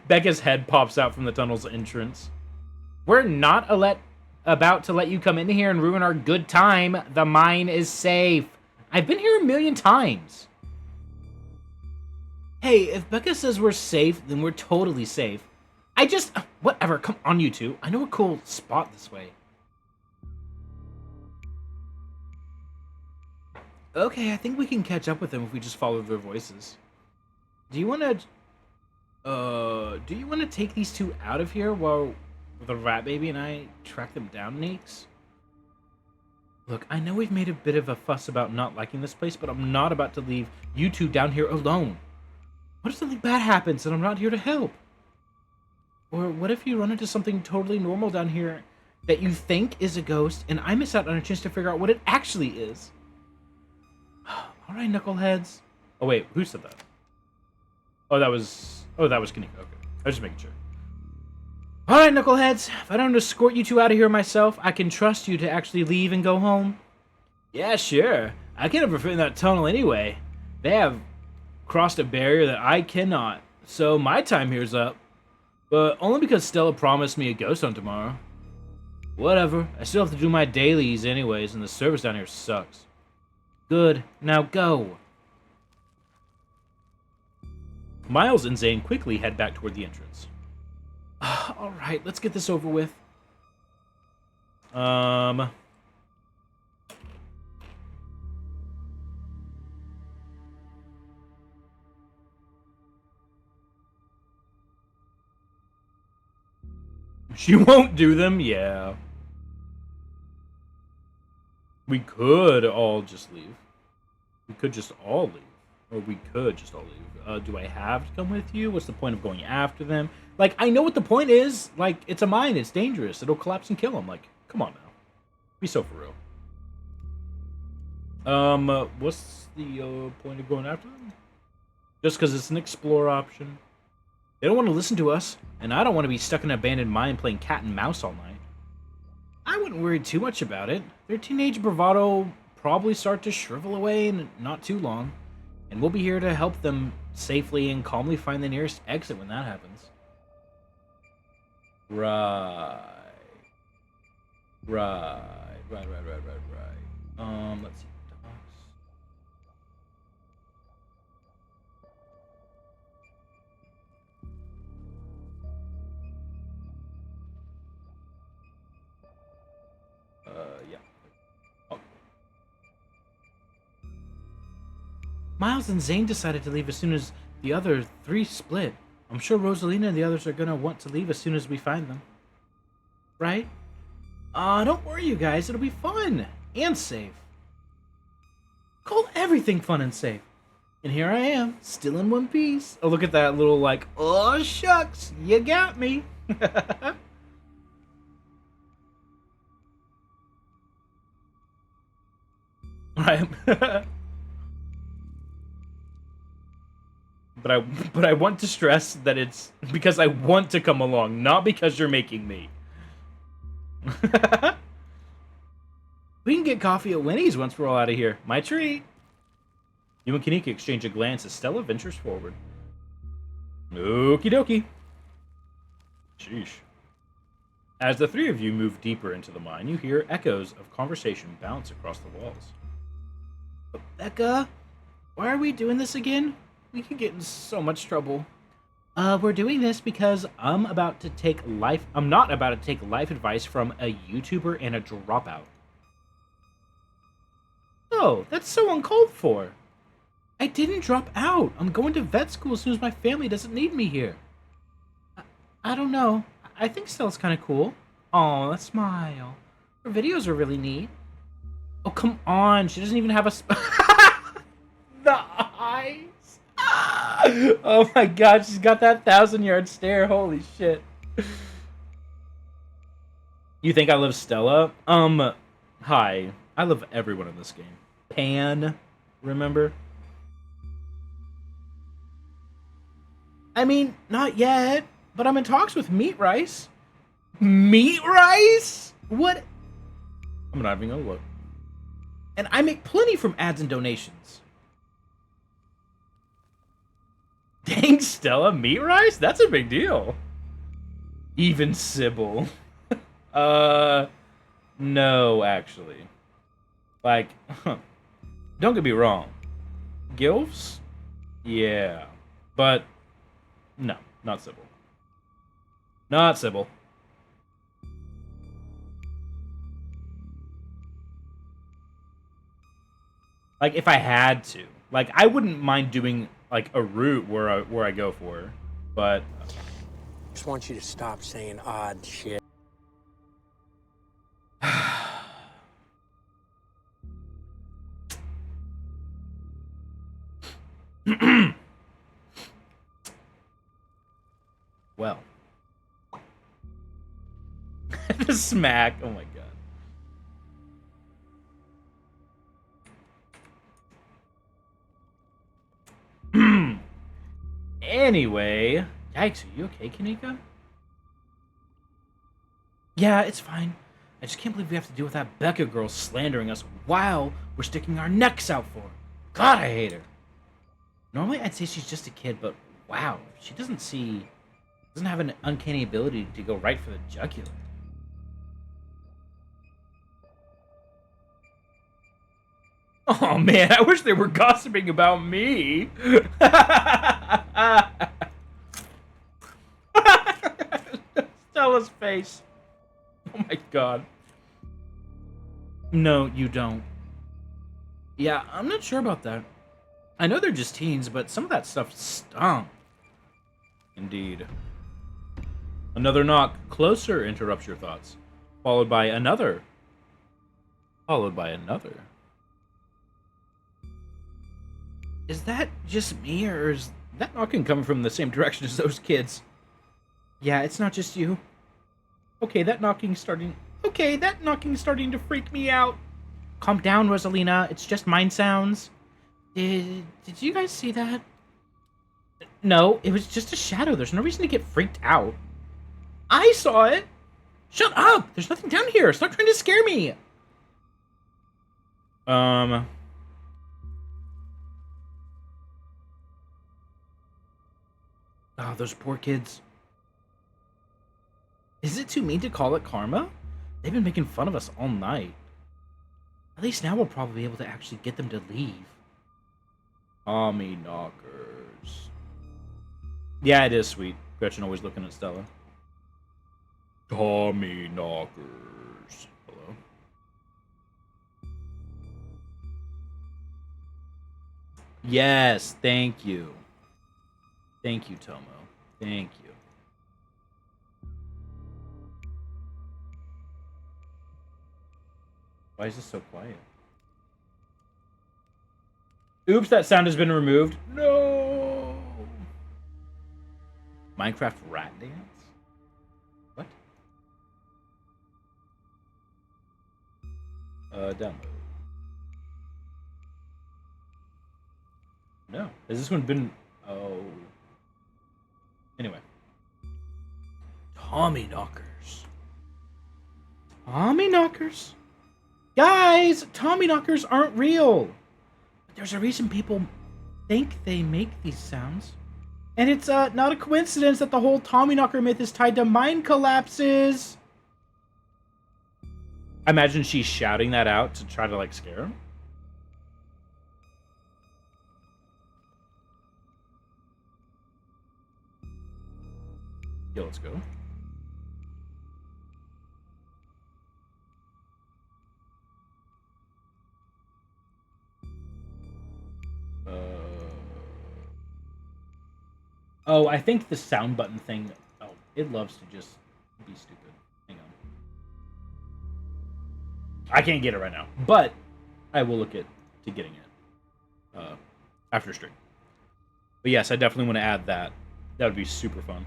Becca's head pops out from the tunnel's entrance. We're not about to let you come in here and ruin our good time. The mine is safe. I've been here a million times. Hey, if Becca says we're safe, then we're totally safe. Whatever, come on, you two. I know a cool spot this way. Okay, I think we can catch up with them if we just follow their voices. Do you want to take these two out of here while the rat baby and I track them down, Neeks? Look, I know we've made a bit of a fuss about not liking this place, but I'm not about to leave you two down here alone. What if something bad happens and I'm not here to help? Or what if you run into something totally normal down here that you think is a ghost and I miss out on a chance to figure out what it actually is? Alright, knuckleheads. Oh wait, who said that? Oh, that was Kanika. Okay, I was just making sure. Alright, knuckleheads. If I don't escort you two out of here myself, I can trust you to actually leave and go home. Yeah, sure. I can never fit in that tunnel anyway. They have crossed a barrier that I cannot, so my time here's up. But only because Stella promised me a ghost hunt tomorrow. Whatever, I still have to do my dailies anyways, and the service down here sucks. Good, now go. Miles and Zane quickly head back toward the entrance. Alright, let's get this over with. She won't do them? Yeah. We could all just leave. We could just all leave. Or we could just all leave. Do I have to come with you? What's the point of going after them? Like, I know what the point is. Like, it's a mine. It's dangerous. It'll collapse and kill them. Like, come on now. Be so for real. What's the point of going after them? Just because it's an explore option. They don't want to listen to us, and I don't want to be stuck in an abandoned mine playing cat and mouse all night. I wouldn't worry too much about it. Their teenage bravado probably start to shrivel away in not too long, and we'll be here to help them safely and calmly find the nearest exit when that happens. Right. Let's see. Yeah. Oh. Miles and Zane decided to leave as soon as the other three split. I'm sure Rosalina and the others are gonna want to leave as soon as we find them. Right? Don't worry, you guys. It'll be fun and safe. Call everything fun and safe. And here I am, still in one piece. Oh, look at that little, like, oh, shucks, you got me. Right. But I want to stress that it's because I want to come along, not because you're making me. We can get coffee at Winnie's once we're all out of here. My treat. You and Kanika exchange a glance as Stella ventures forward. Okie dokie. Sheesh. As the three of you move deeper into the mine, you hear echoes of conversation bounce across the walls. Becca, why are we doing this again? We could get in so much trouble. We're doing this because I'm not about to take life advice from a YouTuber and a dropout. Oh, that's so uncalled for. I didn't drop out. I'm going to vet school as soon as my family doesn't need me here. I don't know. I think Stella's kind of cool. Aw, that smile. Her videos are really neat. Oh, come on. She doesn't even have a... The eyes. Oh my god, she's got that 1,000-yard stare. Holy shit. You think I love Stella? Hi. I love everyone in this game. Pan, remember? I mean, not yet. but I'm in talks with Meat Rice. Meat Rice? What? I'm not even gonna look. And I make plenty from ads and donations. Dang, Stella, Meat Rice? That's a big deal. Even Sybil. No, actually. Like, don't get me wrong. Gilfs? Yeah. But, no, not Sybil. Not Sybil. Like, if I had to. Like, I wouldn't mind doing, like, a route where I go for. But... Just want you to stop saying odd shit. Well. The smack. Oh my god. Anyway. Yikes, are you okay, Kanika? Yeah, it's fine. I just can't believe we have to deal with that Becca girl slandering us while we're sticking our necks out for her. God, I hate her. Normally, I'd say she's just a kid, but wow, she doesn't have an uncanny ability to go right for the jugular. Oh man, I wish they were gossiping about me. Stella's face. Oh my god. No, you don't. Yeah, I'm not sure about that. I know they're just teens, but some of that stuff stunk. Indeed. Another knock closer interrupts your thoughts, followed by another. Followed by another. Is that just me, or is That knocking coming from the same direction as those kids. Yeah, it's not just you. Okay, that knocking's starting to freak me out. Calm down, Rosalina. It's just mind sounds. Did you guys see that? No, it was just a shadow. There's no reason to get freaked out. I saw it. Shut up! There's nothing down here. Stop trying to scare me. Oh, those poor kids. Is it too mean to call it karma? They've been making fun of us all night. At least now we'll probably be able to actually get them to leave. Tommy knockers. Yeah, it is sweet. Gretchen always looking at Stella. Tommy knockers. Hello. Yes, thank you. Thank you, Tomo. Thank you. Why is this so quiet? Oops, that sound has been removed. No. Minecraft rat dance? What? Download. No. Has this one been... Oh. Anyway. Tommy knockers. Tommy knockers? Guys, Tommy knockers aren't real. But there's a reason people think they make these sounds. And it's not a coincidence that the whole Tommy knocker myth is tied to mind collapses. I imagine she's shouting that out to try to, like, scare him. Yeah, let's go. Oh, I think the sound button thing... Oh, it loves to just be stupid. Hang on. I can't get it right now, but I will look at to getting it after stream. But yes, I definitely want to add that. That would be super fun.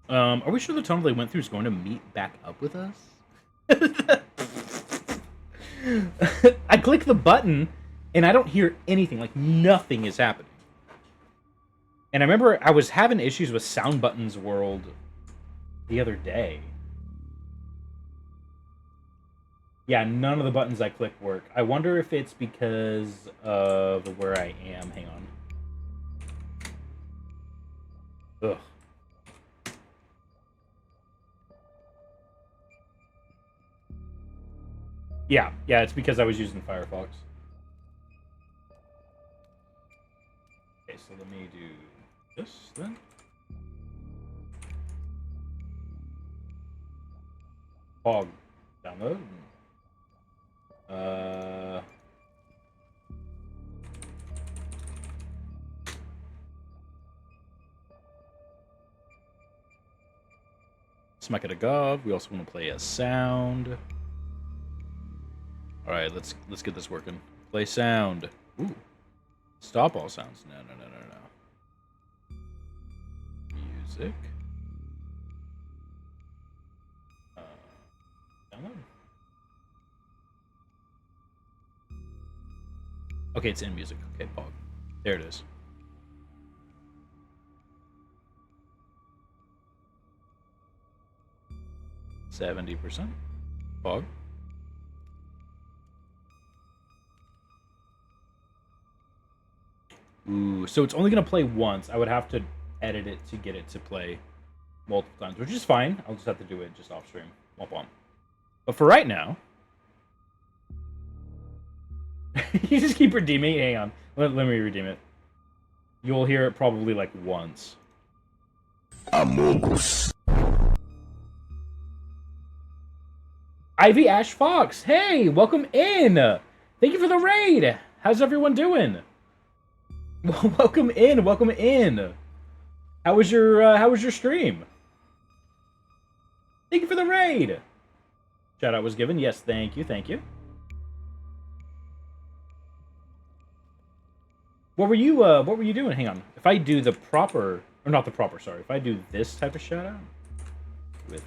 Are we sure the tunnel they went through is going to meet back up with us? I click the button, and I don't hear anything. Like, nothing is happening. And I remember I was having issues with Sound Buttons World the other day. Yeah, none of the buttons I click work. I wonder if it's because of where I am. Hang on. Ugh. Yeah, it's because I was using Firefox. Okay, so let me do this then. Fog download. Smack it a gov. We also want to play a sound. All right, let's get this working. Play sound. Ooh. Stop all sounds. No. Music. Download. Okay, it's in music. Okay, pog. There it is. %. Pog. Ooh, so it's only gonna play once. I would have to edit it to get it to play multiple times, which is fine. I'll just have to do it just off stream. Womp womp. But for right now, you just keep redeeming. Hang on, let me redeem it. You'll hear it probably like once. Amogus. Ivy Ash Fox, hey, welcome in. Thank you for the raid. How's everyone doing? Welcome in. How was your stream? Thank you for the raid. Shout out was given. Yes, thank you. What were you doing? Hang on. If I do the proper, or not the proper, sorry. If I do this type of shout out with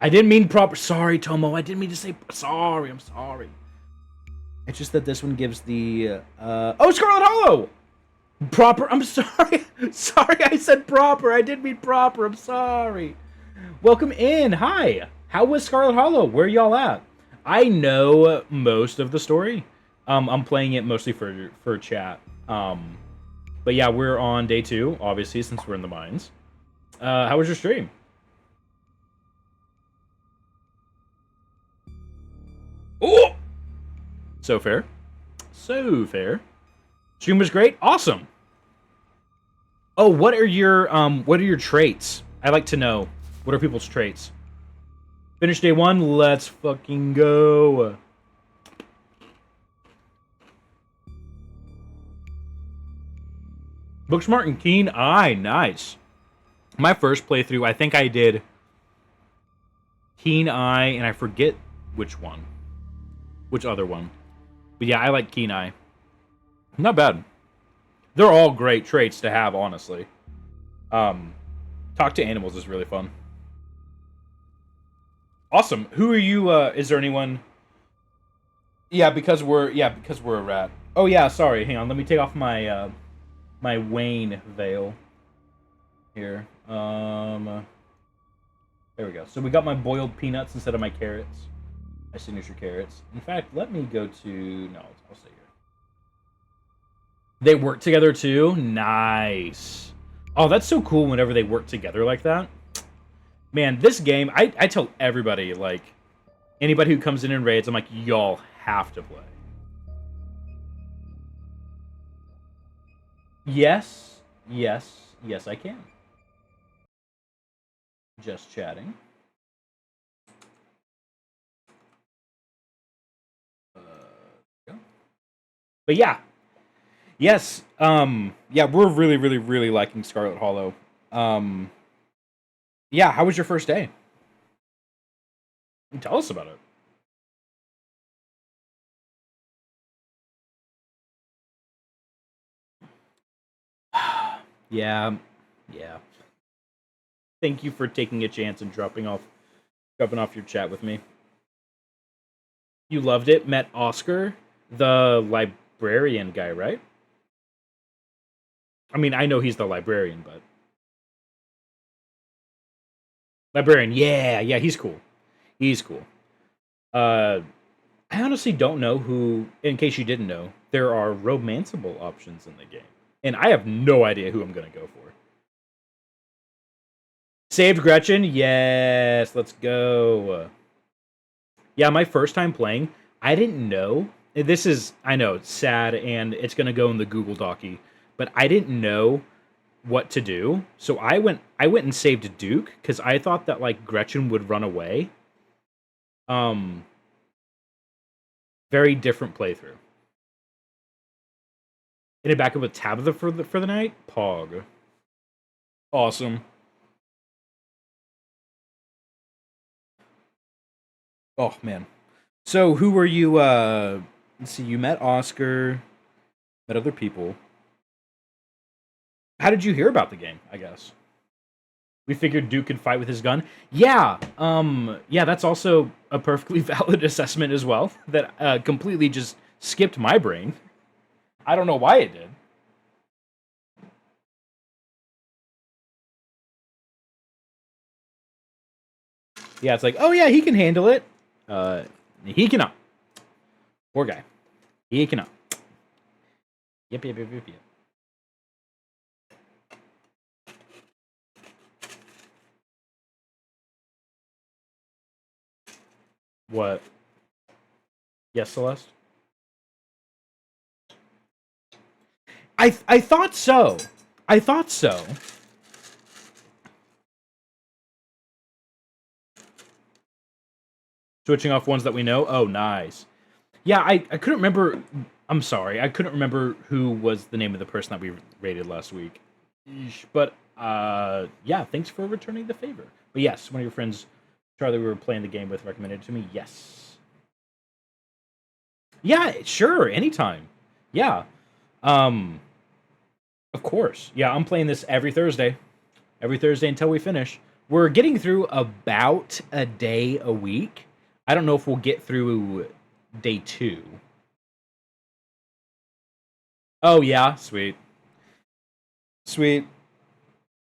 I didn't mean proper. Sorry, Tomo. I didn't mean to say sorry. I'm sorry. It's just that this one gives the oh, Scarlet Hollow. Proper. I'm sorry. Sorry, I said proper. I didn't mean proper. I'm sorry. Welcome in. Hi. How was Scarlet Hollow? Where y'all at? I know most of the story. I'm playing it mostly for chat. But yeah, we're on day 2, obviously, since we're in the mines. How was your stream? Oh! So fair. Stream was great. Awesome. Oh, what are your traits? I like to know. What are people's traits? Finish day 1. Let's fucking go. Book smart and keen eye. Nice. My first playthrough, I think I did keen eye, and I forget which other one. But yeah, I like keen eye. Not bad. They're all great traits to have, honestly. Talk to animals is really fun. Awesome. Who are you? Is there anyone? Yeah, because we're a rat. Oh yeah, sorry. Hang on. Let me take off my my Wayne veil here. There we go. So we got my boiled peanuts instead of my carrots. My signature carrots. In fact, let me go to... No, I'll stay here. They work together too? Nice. Oh, that's so cool whenever they work together like that. Man, this game, I tell everybody, like, anybody who comes in and raids, I'm like, y'all have to play. Yes, I can. Just chatting. But yeah. Yes. Yeah, we're really liking Scarlet Hollow. Yeah, how was your first day? Tell us about it. Yeah. Thank you for taking a chance and dropping off your chat with me. You loved it. Met Oscar, the librarian guy, right? I mean, I know he's the librarian, but librarian, yeah, he's cool. He's cool. I honestly don't know who. In case you didn't know, there are romanceable options in the game, and I have no idea who I'm gonna go for. Saved Gretchen, yes, let's go. Yeah, my first time playing, I didn't know. This is, I know, it's sad, and it's gonna go in the Google Docy, but I didn't know what to do. So I went and saved Duke because I thought that like Gretchen would run away. Very different playthrough. Getting back up with Tabitha for the night. Pog. Awesome. Oh man. So who were you? Let's see. You met Oscar. Met other people. How did you hear about the game? I guess we figured Duke could fight with his gun. Yeah. Yeah. That's also a perfectly valid assessment as well. That completely just skipped my brain. I don't know why it did. Yeah, it's like, oh yeah, he can handle it. He cannot. Poor guy. He cannot. Yep. What? Yes, Celeste? I thought so. I thought so. Switching off ones that we know? Oh, nice. Yeah, I couldn't remember. I'm sorry. I couldn't remember who was the name of the person that we rated last week. But, yeah, thanks for returning the favor. But yes, one of your friends, Charlie, we were playing the game with, recommended it to me. Yes. Yeah, sure. Anytime. Yeah. Of course. Yeah, I'm playing this every Thursday. Every Thursday until we finish. We're getting through about a day a week. I don't know if we'll get through day 2. Oh, yeah. Sweet. Sweet.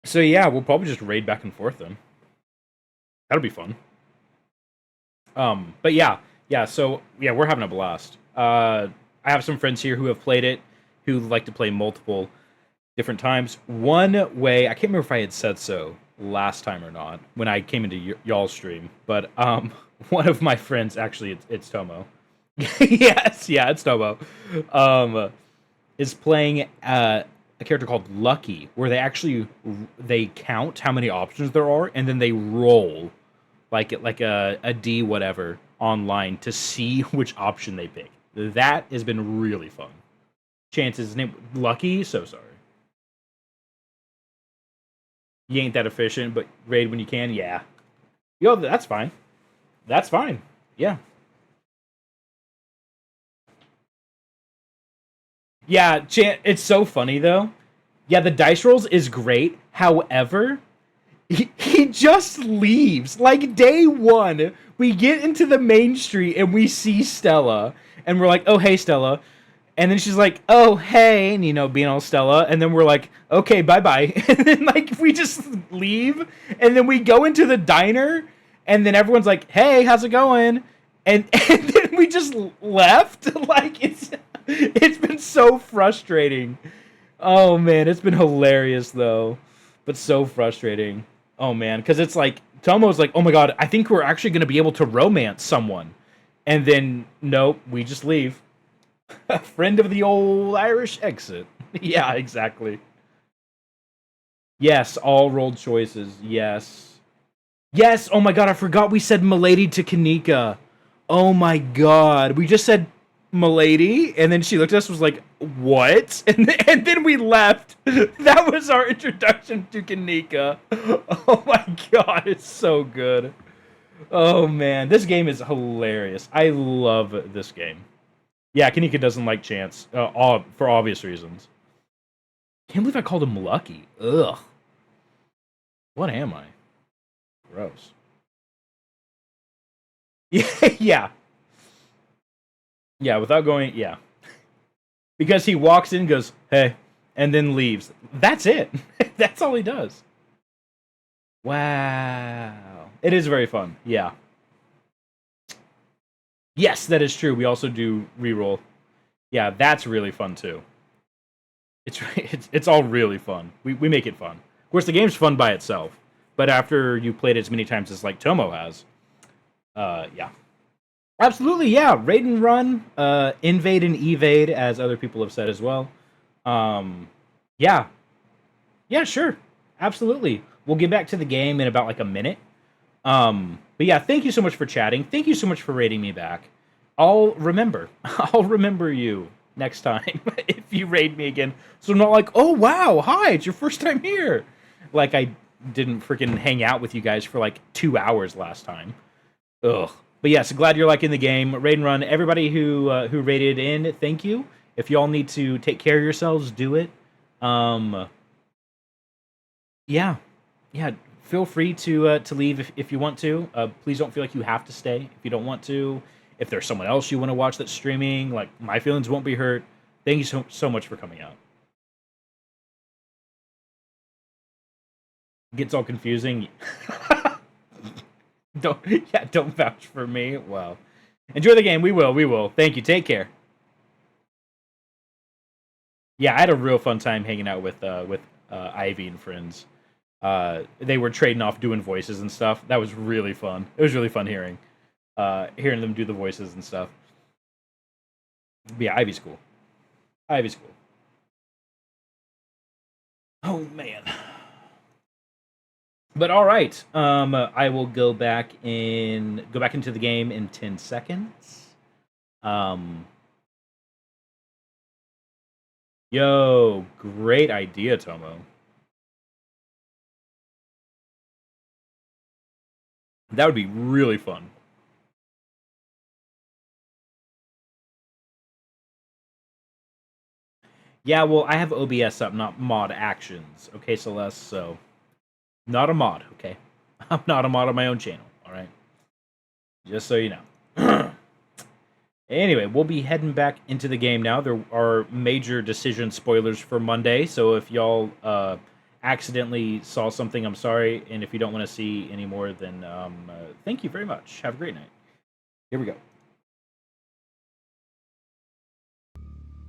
So, yeah, we'll probably just raid back and forth then. That'll be fun. But yeah. Yeah, so, yeah, we're having a blast. I have some friends here who have played it, who like to play multiple different times. One way, I can't remember if I had said so last time or not, when I came into y'all's stream, but one of my friends, actually, it's Tomo. Yes, yeah, it's Tomo. Is playing a character called Lucky, where they count how many options there are, and then they roll like a D whatever online to see which option they pick. That has been really fun. Chance's name Lucky, so sorry. You ain't that efficient, but raid when you can, yeah. Yo, that's fine. That's fine. Yeah. Yeah, it's so funny though. Yeah, the dice rolls is great. However, he just leaves. Like day 1, we get into the main street and we see Stella, and we're like, "Oh, hey, Stella." And then she's like, "Oh, hey," and being all Stella. And then we're like, "Okay, bye-bye." And then like we just leave, and then we go into the diner, and then everyone's like, "Hey, how's it going?" And then we just left. Like it's been so frustrating. Oh man, it's been hilarious though, but so frustrating. Oh man, because it's like Tomo's like, "Oh my god, I think we're actually gonna be able to romance someone," and then nope, we just leave. A friend of the old Irish exit. Yeah, exactly. Yes, all rolled choices. Yes. Yes, oh my god, I forgot we said Milady to Kanika. Oh my god. We just said Milady, and then she looked at us was like, what? And then we left. That was our introduction to Kanika. Oh my god, it's so good. Oh man, this game is hilarious. I love this game. Yeah, Kanika doesn't like Chance, for obvious reasons. Can't believe I called him Lucky. Ugh. What am I? Gross. Yeah, yeah. Yeah, without going, yeah. because he walks in, goes, "Hey," and then leaves. That's it. That's all he does. Wow. It is very fun. Yeah. Yes, that is true. We also do reroll. Yeah, that's really fun too. It's all really fun. We make it fun. Of course, the game's fun by itself, but after you played it as many times as like Tomo has, yeah, absolutely, yeah. Raid and run, invade and evade, as other people have said as well. Yeah, yeah, sure, absolutely. We'll get back to the game in about like a minute. But yeah, thank you so much for chatting. Thank you so much for raiding me back. I'll remember. I'll remember you next time if you raid me again. So I'm not like, oh wow, hi, it's your first time here. Like I didn't freaking hang out with you guys for like 2 hours last time. Ugh. But yes, glad you're liking the game. Raid and run. Everybody who raided in, thank you. If y'all need to take care of yourselves, do it. Yeah. Feel free to leave if you want to. Please don't feel like you have to stay if you don't want to. If there's someone else you want to watch that's streaming, like my feelings won't be hurt. Thank you so much for coming out. Gets all confusing. Don't vouch for me. Well, enjoy the game. We will. Thank you. Take care. Yeah, I had a real fun time hanging out with Ivy and friends. They were trading off doing voices and stuff. That was really fun. It was really fun hearing them do the voices and stuff. But yeah, Ivy's cool. Ivy's cool. Oh man. But all right, I will go back into the game in 10 seconds. Yo, great idea, Tomo. That would be really fun. Yeah, well, I have OBS up, not mod actions. Okay, Celeste, so not a mod, okay? I'm not a mod on my own channel, all right? Just so you know. Anyway, we'll be heading back into the game now. There are major decision spoilers for Monday, so if y'all accidentally saw something, I'm sorry. And if you don't want to see any more, then thank you very much. Have a great night. Here we go.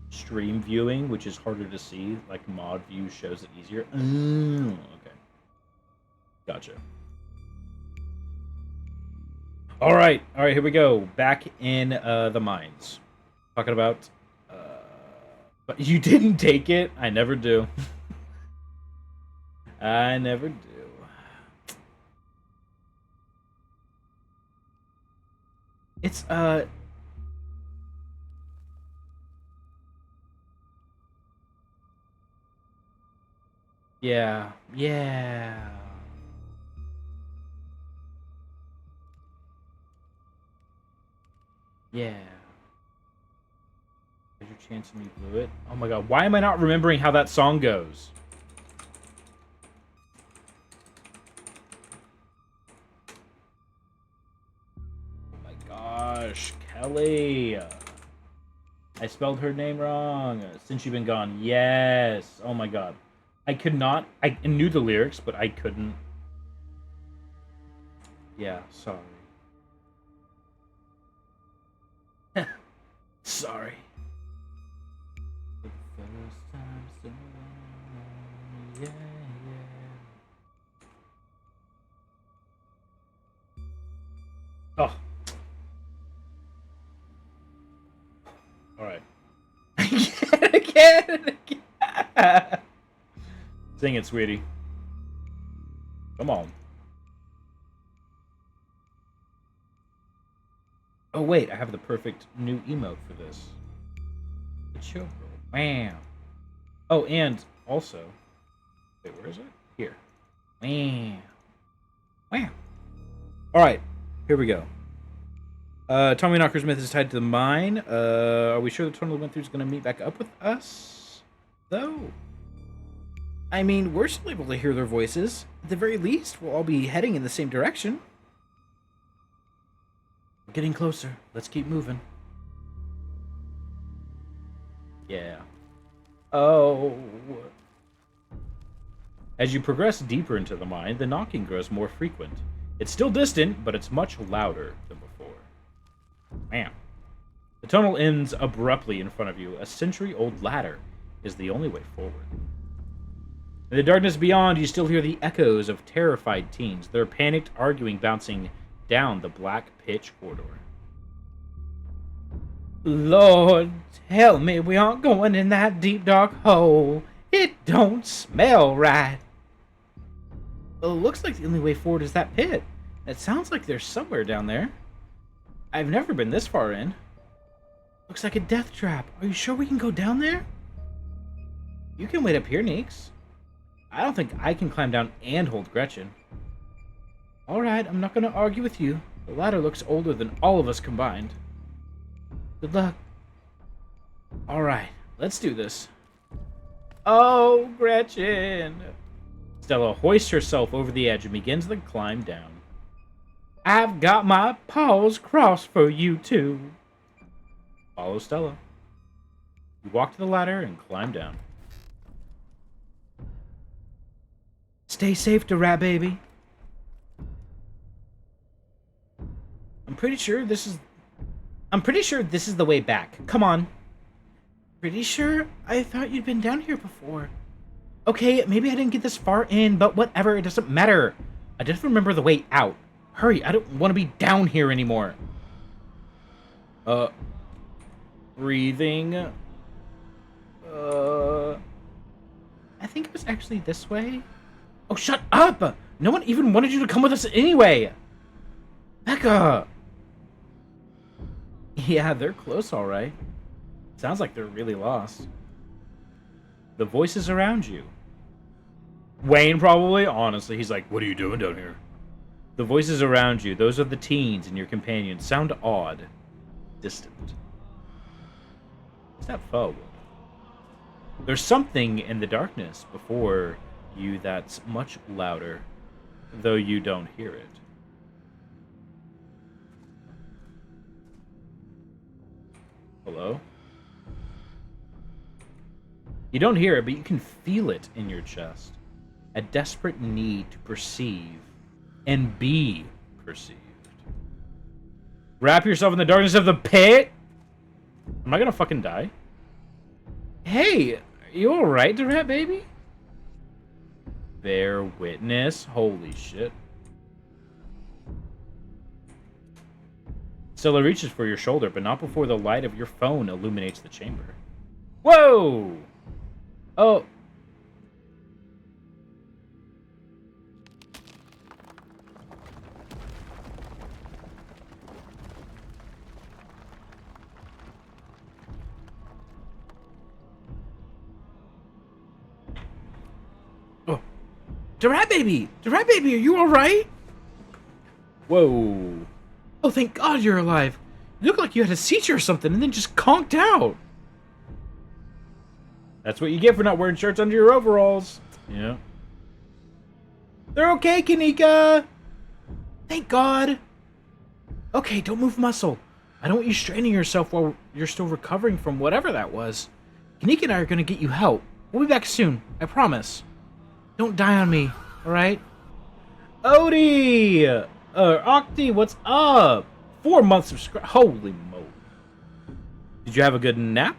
Stream viewing, which is harder to see, like mod view shows it easier. Okay. Gotcha. All right, here we go. Back in the mines. Talking about... but you didn't take it? I never do. I never do. It's, yeah. Yeah. Yeah. There's your chance and you blew it. Oh my god, why am I not remembering how that song goes? Oh my gosh, Kelly. I spelled her name wrong. Since you've been gone. Yes. Oh my god. I could not. I knew the lyrics, but I couldn't. Yeah, sorry. Sorry. The first time, so yeah. Oh. All right. Again. Sing it, sweetie. Come on. Oh wait, I have the perfect new emote for this. The chill girl. Wow. Oh, and also, wait, where is it? Here. Wow. Wow. All right, here we go. Tommy Knocker's myth is tied to the mine. Are we sure the tunnel we went through is going to meet back up with us? Though. I mean, we're still able to hear their voices. At the very least, we'll all be heading in the same direction. We're getting closer. Let's keep moving. Yeah. Oh. As you progress deeper into the mine, the knocking grows more frequent. It's still distant, but it's much louder than before. Man. The tunnel ends abruptly in front of you. A century-old ladder is the only way forward. In the darkness beyond, you still hear the echoes of terrified teens, their panicked arguing bouncing down the black pitch corridor. Lord, tell me we aren't going in that deep dark hole. It don't smell right. It looks like the only way forward is that pit. It sounds like there's somewhere down there. I've never been this far in. Looks like a death trap. Are you sure we can go down there? You can wait up here, Neeks. I don't think I can climb down and hold Gretchen. Alright, I'm not going to argue with you. The ladder looks older than all of us combined. Good luck. Alright, let's do this. Oh, Gretchen! Stella hoists herself over the edge and begins the climb down. I've got my paws crossed for you too. Follow Stella. You walk to the ladder and climb down. Stay safe, rat baby. I'm pretty sure this is the way back. Come on. Pretty sure? I thought you'd been down here before. Okay, maybe I didn't get this far in, but whatever, it doesn't matter. I just remember the way out. Hurry, I don't want to be down here anymore. Breathing. I think it was actually this way. Oh, shut up! No one even wanted you to come with us anyway! Becca! Yeah, they're close, alright. Sounds like they're really lost. The voices around you. Wayne, probably? Honestly, he's like, what are you doing down here? The voices around you, those are the teens and your companions, sound odd. Distant. Is that forward? There's something in the darkness before you that's much louder, though you don't hear it. Hello? You don't hear it, but you can feel it in your chest. A desperate need to perceive and be perceived. Wrap yourself in the darkness of the pit? Am I gonna fucking die? Hey, are you alright, rat baby? Bear witness? Holy shit. Stella reaches for your shoulder, but not before the light of your phone illuminates the chamber. Whoa! Oh. Oh. Rat baby! Rat baby, are you alright? Whoa. Oh, thank God you're alive. You look like you had a seizure or something and then just conked out. That's what you get for not wearing shirts under your overalls. Yeah. They're okay, Kanika. Thank God. Okay, don't move muscle. I don't want you straining yourself while you're still recovering from whatever that was. Kanika and I are going to get you help. We'll be back soon. I promise. Don't die on me, alright? Odie! Octi, what's up? 4 months of holy moly. Did you have a good nap?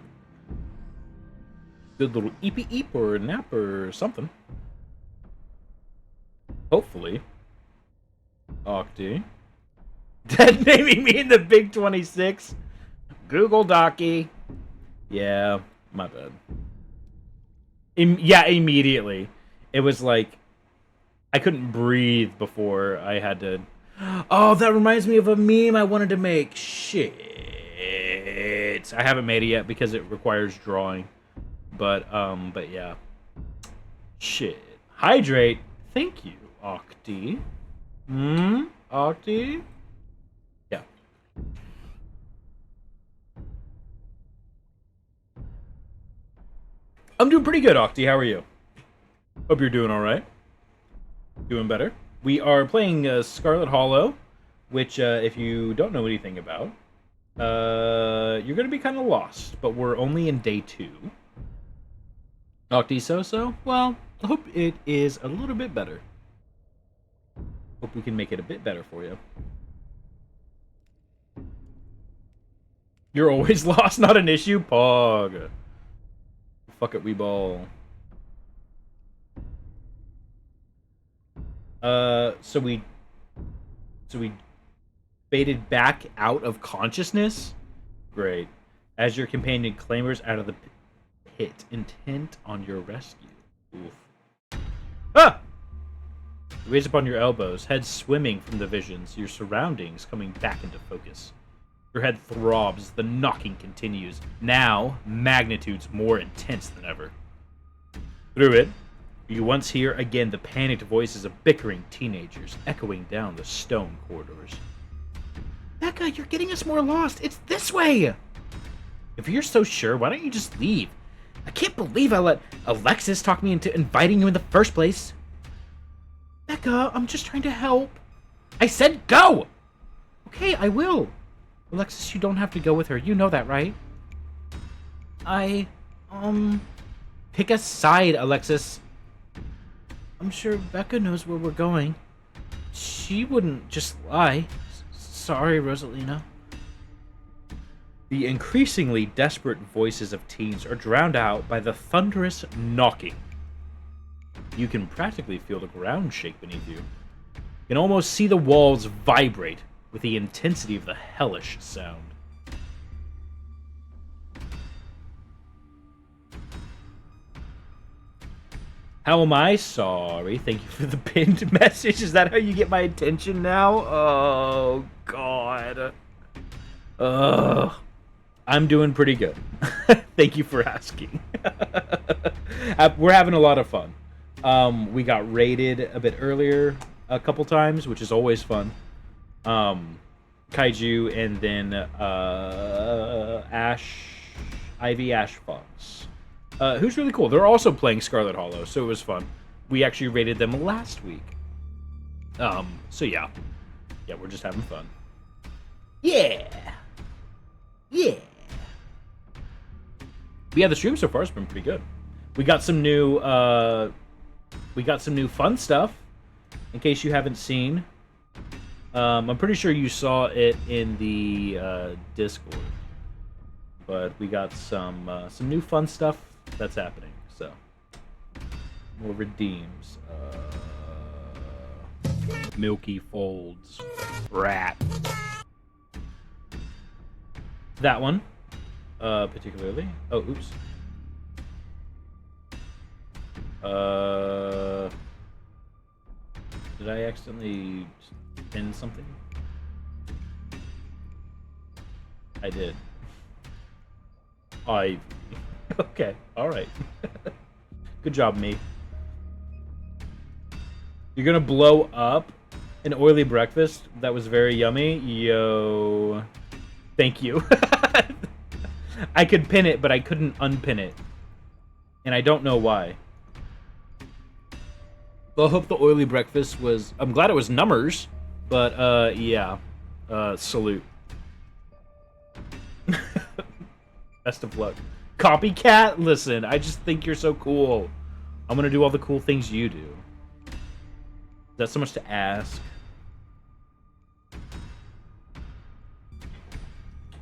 Good little eep or nap or something. Hopefully. Octi. Dead naming me in the Big 26. Google Docky. Yeah, my bad. Yeah, immediately. It was like I couldn't breathe before I had to. Oh, that reminds me of a meme I wanted to make. Shit. I haven't made it yet because it requires drawing. But yeah. Shit. Hydrate. Thank you, Octi. Octi? Yeah. I'm doing pretty good, Octi. How are you? Hope you're doing alright. Doing better. We are playing Scarlet Hollow, which, if you don't know anything about, You're gonna be kind of lost, but we're only in day 2. Octi so? Well, I hope it is a little bit better. Hope we can make it a bit better for you. You're always lost, not an issue? Pog. Fuck it, we ball. So we faded back out of consciousness? Great. As your companion clambers out of the pit, intent on your rescue. Oof. Ah! You raise up on your elbows, head swimming from the visions, your surroundings coming back into focus. Your head throbs, the knocking continues, now magnitudes more intense than ever. Through it, you once hear again the panicked voices of bickering teenagers echoing down the stone corridors. Becca, you're getting us more lost. It's this way! If you're so sure, why don't you just leave? I can't believe I let Alexis talk me into inviting you in the first place. Becca, I'm just trying to help. I said go! Okay, I will. Alexis, you don't have to go with her. You know that, right? Pick a side, Alexis. I'm sure Becca knows where we're going. She wouldn't just lie. Sorry, Rosalina. The increasingly desperate voices of teens are drowned out by the thunderous knocking. You can practically feel the ground shake beneath you. You can almost see the walls vibrate with the intensity of the hellish sound. How am I sorry? Thank you for the pinned message. Is that how you get my attention now? Oh, God. Ugh. I'm doing pretty good. Thank you for asking. We're having a lot of fun. We got raided a bit earlier a couple times, which is always fun. Kaiju and then Ivy Ash Fox. Who's really cool. They're also playing Scarlet Hollow, so it was fun. We actually raided them last week. So yeah. Yeah, we're just having fun. Yeah. Yeah. But yeah, the stream so far has been pretty good. We got some new fun stuff. In case you haven't seen. I'm pretty sure you saw it in the Discord. But we got some new fun stuff that's happening. So more redeems. Milky Folds. Rat. That one. Particularly. Oh, oops. Did I accidentally pin something? I did. Okay, alright. Good job, me. You're gonna blow up an oily breakfast that was very yummy? Yo. Thank you. I could pin it, but I couldn't unpin it. And I don't know why. Well, I hope the oily breakfast was... I'm glad it was numbers, but, yeah. Salute. Best of luck. Copycat? Listen, I just think you're so cool. I'm gonna do all the cool things you do. Is that so much to ask?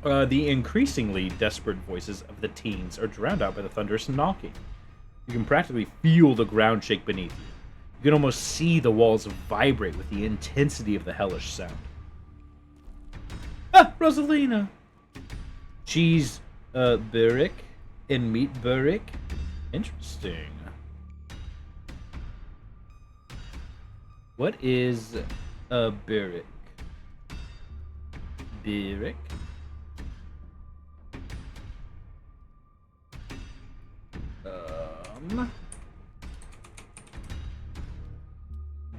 The increasingly desperate voices of the teens are drowned out by the thunderous knocking. You can practically feel the ground shake beneath you. You can almost see the walls vibrate with the intensity of the hellish sound. Ah, Rosalina! Cheese, burrick and meat burrick? Interesting. What is a burrick? Burrick?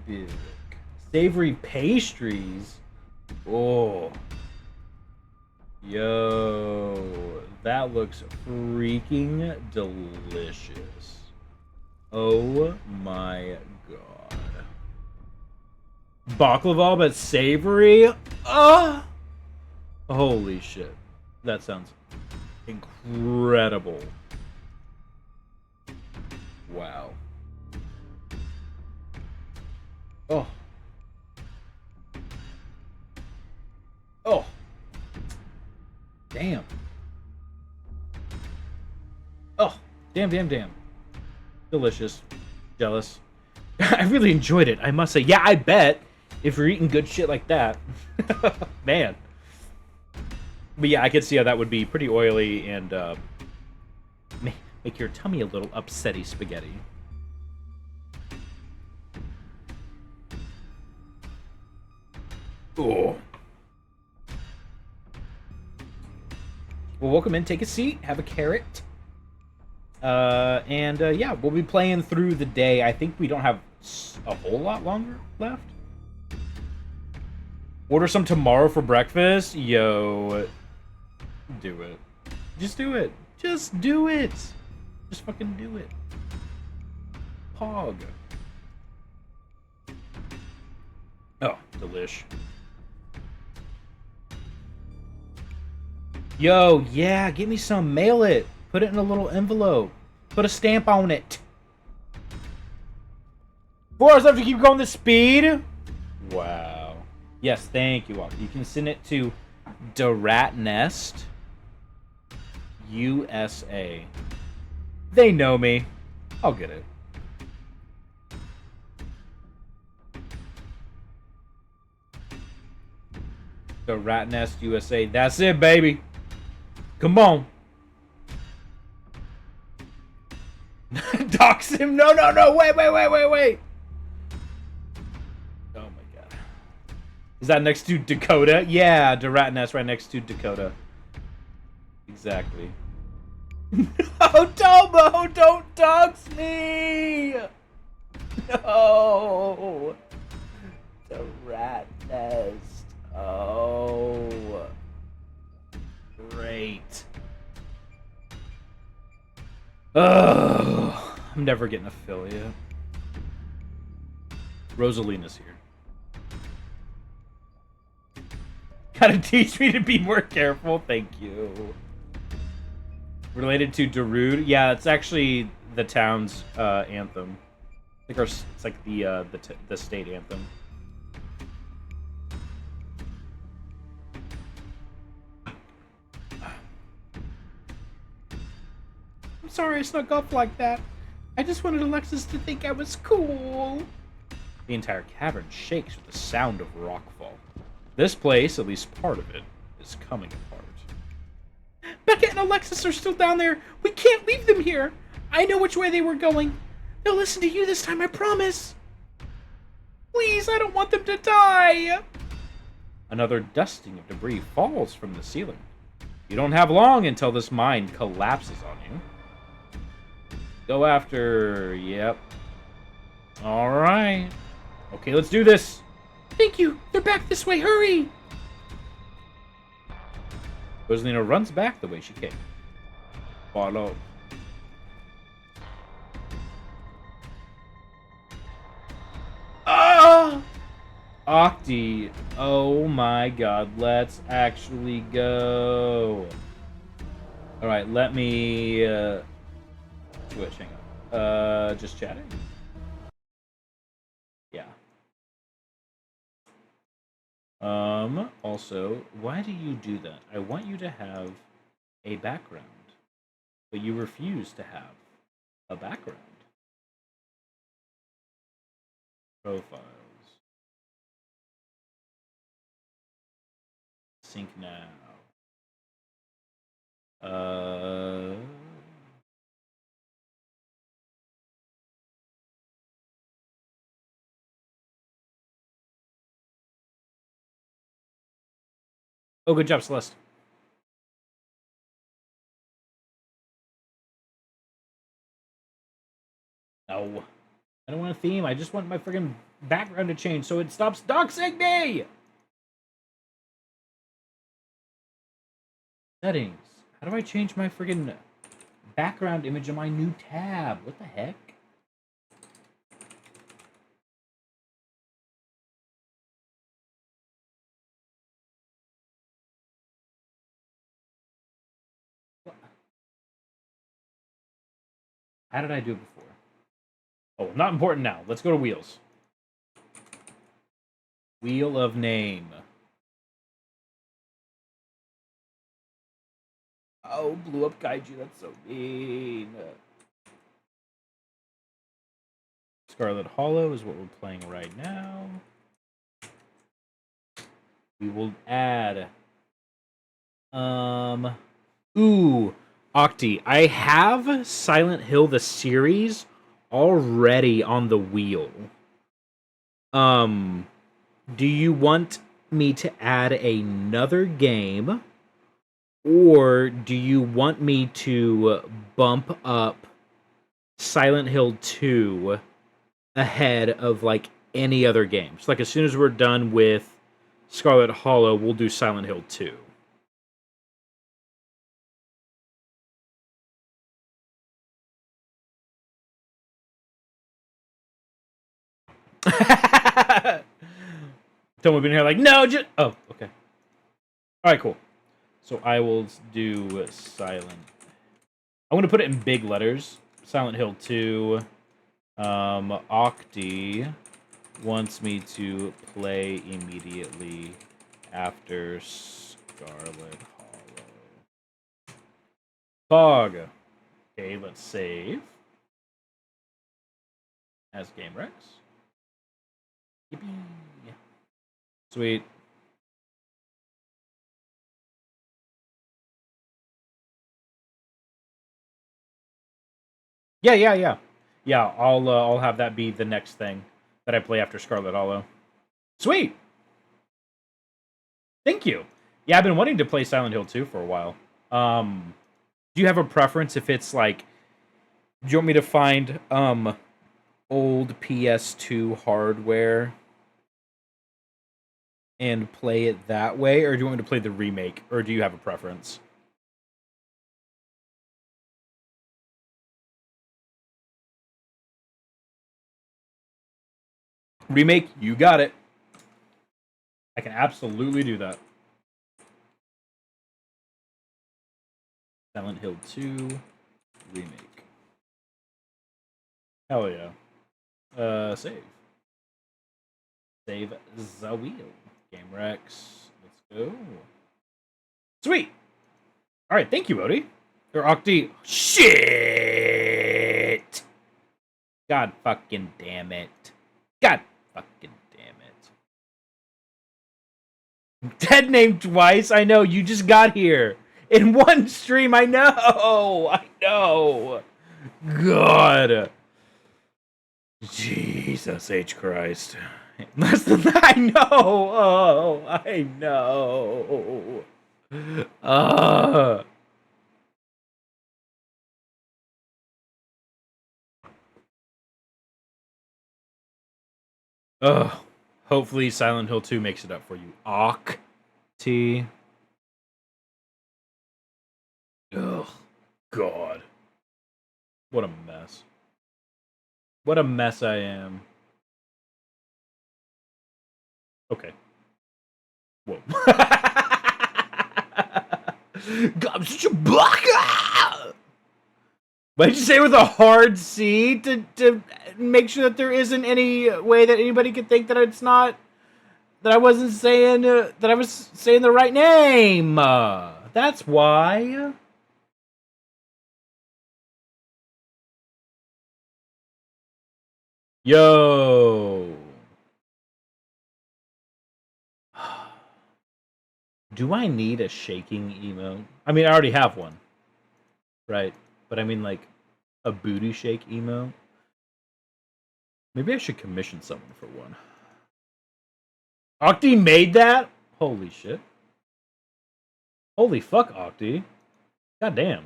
Burrick. Savory pastries? Oh. Yo. That looks freaking delicious. Oh my god. Baklava but savory? Holy shit. That sounds incredible. Wow. Oh. Oh. Damn. Oh. Damn. Delicious. Jealous. I really enjoyed it, I must say. Yeah, I bet. If you're eating good shit like that. Man. But yeah, I could see how that would be pretty oily and make your tummy a little upsetty spaghetti. Oh. Well, welcome in. Take a seat. Have a carrot. Yeah, we'll be playing through the day. I think we don't have a whole lot longer left. Order some tomorrow for breakfast? Yo. Do it. Just do it. Just do it. Just fucking do it. Pog. Oh, delish. Yo, yeah, give me some. Mail it. Put it in a little envelope. Put a stamp on it. 4 hours left to keep going this speed? Wow. Yes, thank you, Walker. You can send it to The Rat Nest, USA. They know me. I'll get it. The Rat Nest, USA. That's it, baby. Come on. Dox him. No. Wait. Oh my god. Is that next to Dakota? Yeah, the Rat Nest right next to Dakota. Exactly. No, Tomo, don't dox me! No! The Rat Nest. Oh. Great. Ugh. I'm never getting affiliate. Rosalina's here. Gotta teach me to be more careful. Thank you. Related to Darude? Yeah, it's actually the town's anthem. I think it's like the state anthem. I'm sorry I snuck off like that. I just wanted Alexis to think I was cool. The entire cavern shakes with the sound of rockfall. This place, at least part of it, is coming apart. Becca and Alexis are still down there. We can't leave them here. I know which way they were going. They'll listen to you this time, I promise. Please, I don't want them to die. Another dusting of debris falls from the ceiling. You don't have long until this mine collapses on you. Go after... Yep. Alright. Okay, let's do this. Thank you. They're back this way. Hurry. Rosalina runs back the way she came. Follow. Ah! Octi. Oh my god. Let's actually go. Alright, let me... switch. Hang on. Just chatting? Yeah. Also, why do you do that? I want you to have a background, but you refuse to have a background. Profiles. Sync now. Oh, good job, Celeste. No. I don't want a theme. I just want my friggin' background to change so it stops doxing me! Settings. How do I change my friggin' background image in my new tab? What the heck? How did I do it before? Oh, not important now. Let's go to wheels. Wheel of name. Oh, blew up Kaiju. That's so mean. Scarlet Hollow is what we're playing right now. We will add. Ooh, Octi. I have Silent Hill the series already on the wheel. Do you want me to add another game, or do you want me to bump up Silent Hill 2 ahead of like any other games? Like as soon as we're done with Scarlet Hollow, we'll do Silent Hill 2. Tell me we've been here like, no, just... Oh, okay. All right, cool. So I will do Silent... I'm going to put it in big letters. Silent Hill 2. Octi wants me to play immediately after Scarlet Hollow. Fog. Okay, let's save. As Game Rex. Yippee. Sweet. Yeah. Yeah, I'll have that be the next thing that I play after Scarlet Hollow. Sweet. Thank you. Yeah, I've been wanting to play Silent Hill 2 for a while. Do you have a preference if it's like, do you want me to find old PS2 hardware and play it that way, or do you want me to play the remake, or do you have a preference? Remake, you got it. I can absolutely do that. Silent Hill 2 remake. Hell yeah. Save. Save the wheel. Game Rex. Let's go. Sweet. All right, thank you, Odie. Or Octi. Shit. God fucking damn it. God fucking damn it. Dead name twice. I know. You just got here in one stream. I know. God. Jesus H. Christ. Less than that. I know. Oh, I know. Hopefully Silent Hill 2 makes it up for you. Octi. Ugh. God. What a mess. What a mess I am. Okay. Whoa. God, I'm such a baka! Why did you say with a hard C to make sure that there isn't any way that anybody could think that it's not, that I wasn't saying, that I was saying the right name? That's why. Yo. Do I need a shaking emote? I mean, I already have one. Right? But I mean, like, a booty shake emote? Maybe I should commission someone for one. Octi made that? Holy shit. Holy fuck, Octi. God damn.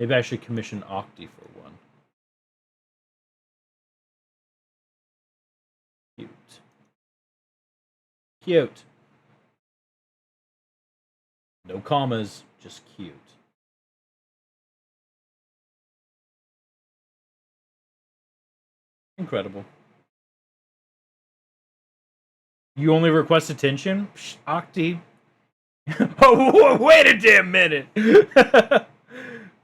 Maybe I should commission Octi for one. Cute. Cute. No commas, just cute. Incredible. You only request attention? Psh, Octi. Oh, wait a damn minute.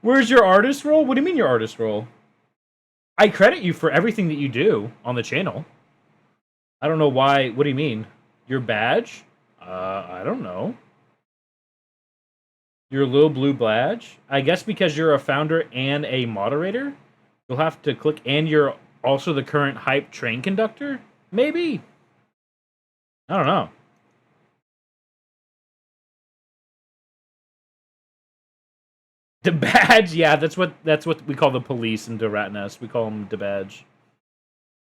Where's your artist role? What do you mean your artist role? I credit you for everything that you do on the channel. I don't know why. What do you mean? Your badge? I don't know. Your little blue badge? I guess because you're a founder and a moderator, you'll have to click, and you're also the current hype train conductor? Maybe. I don't know. The badge, yeah, that's what we call the police in the Rat Nest. We call them the badge.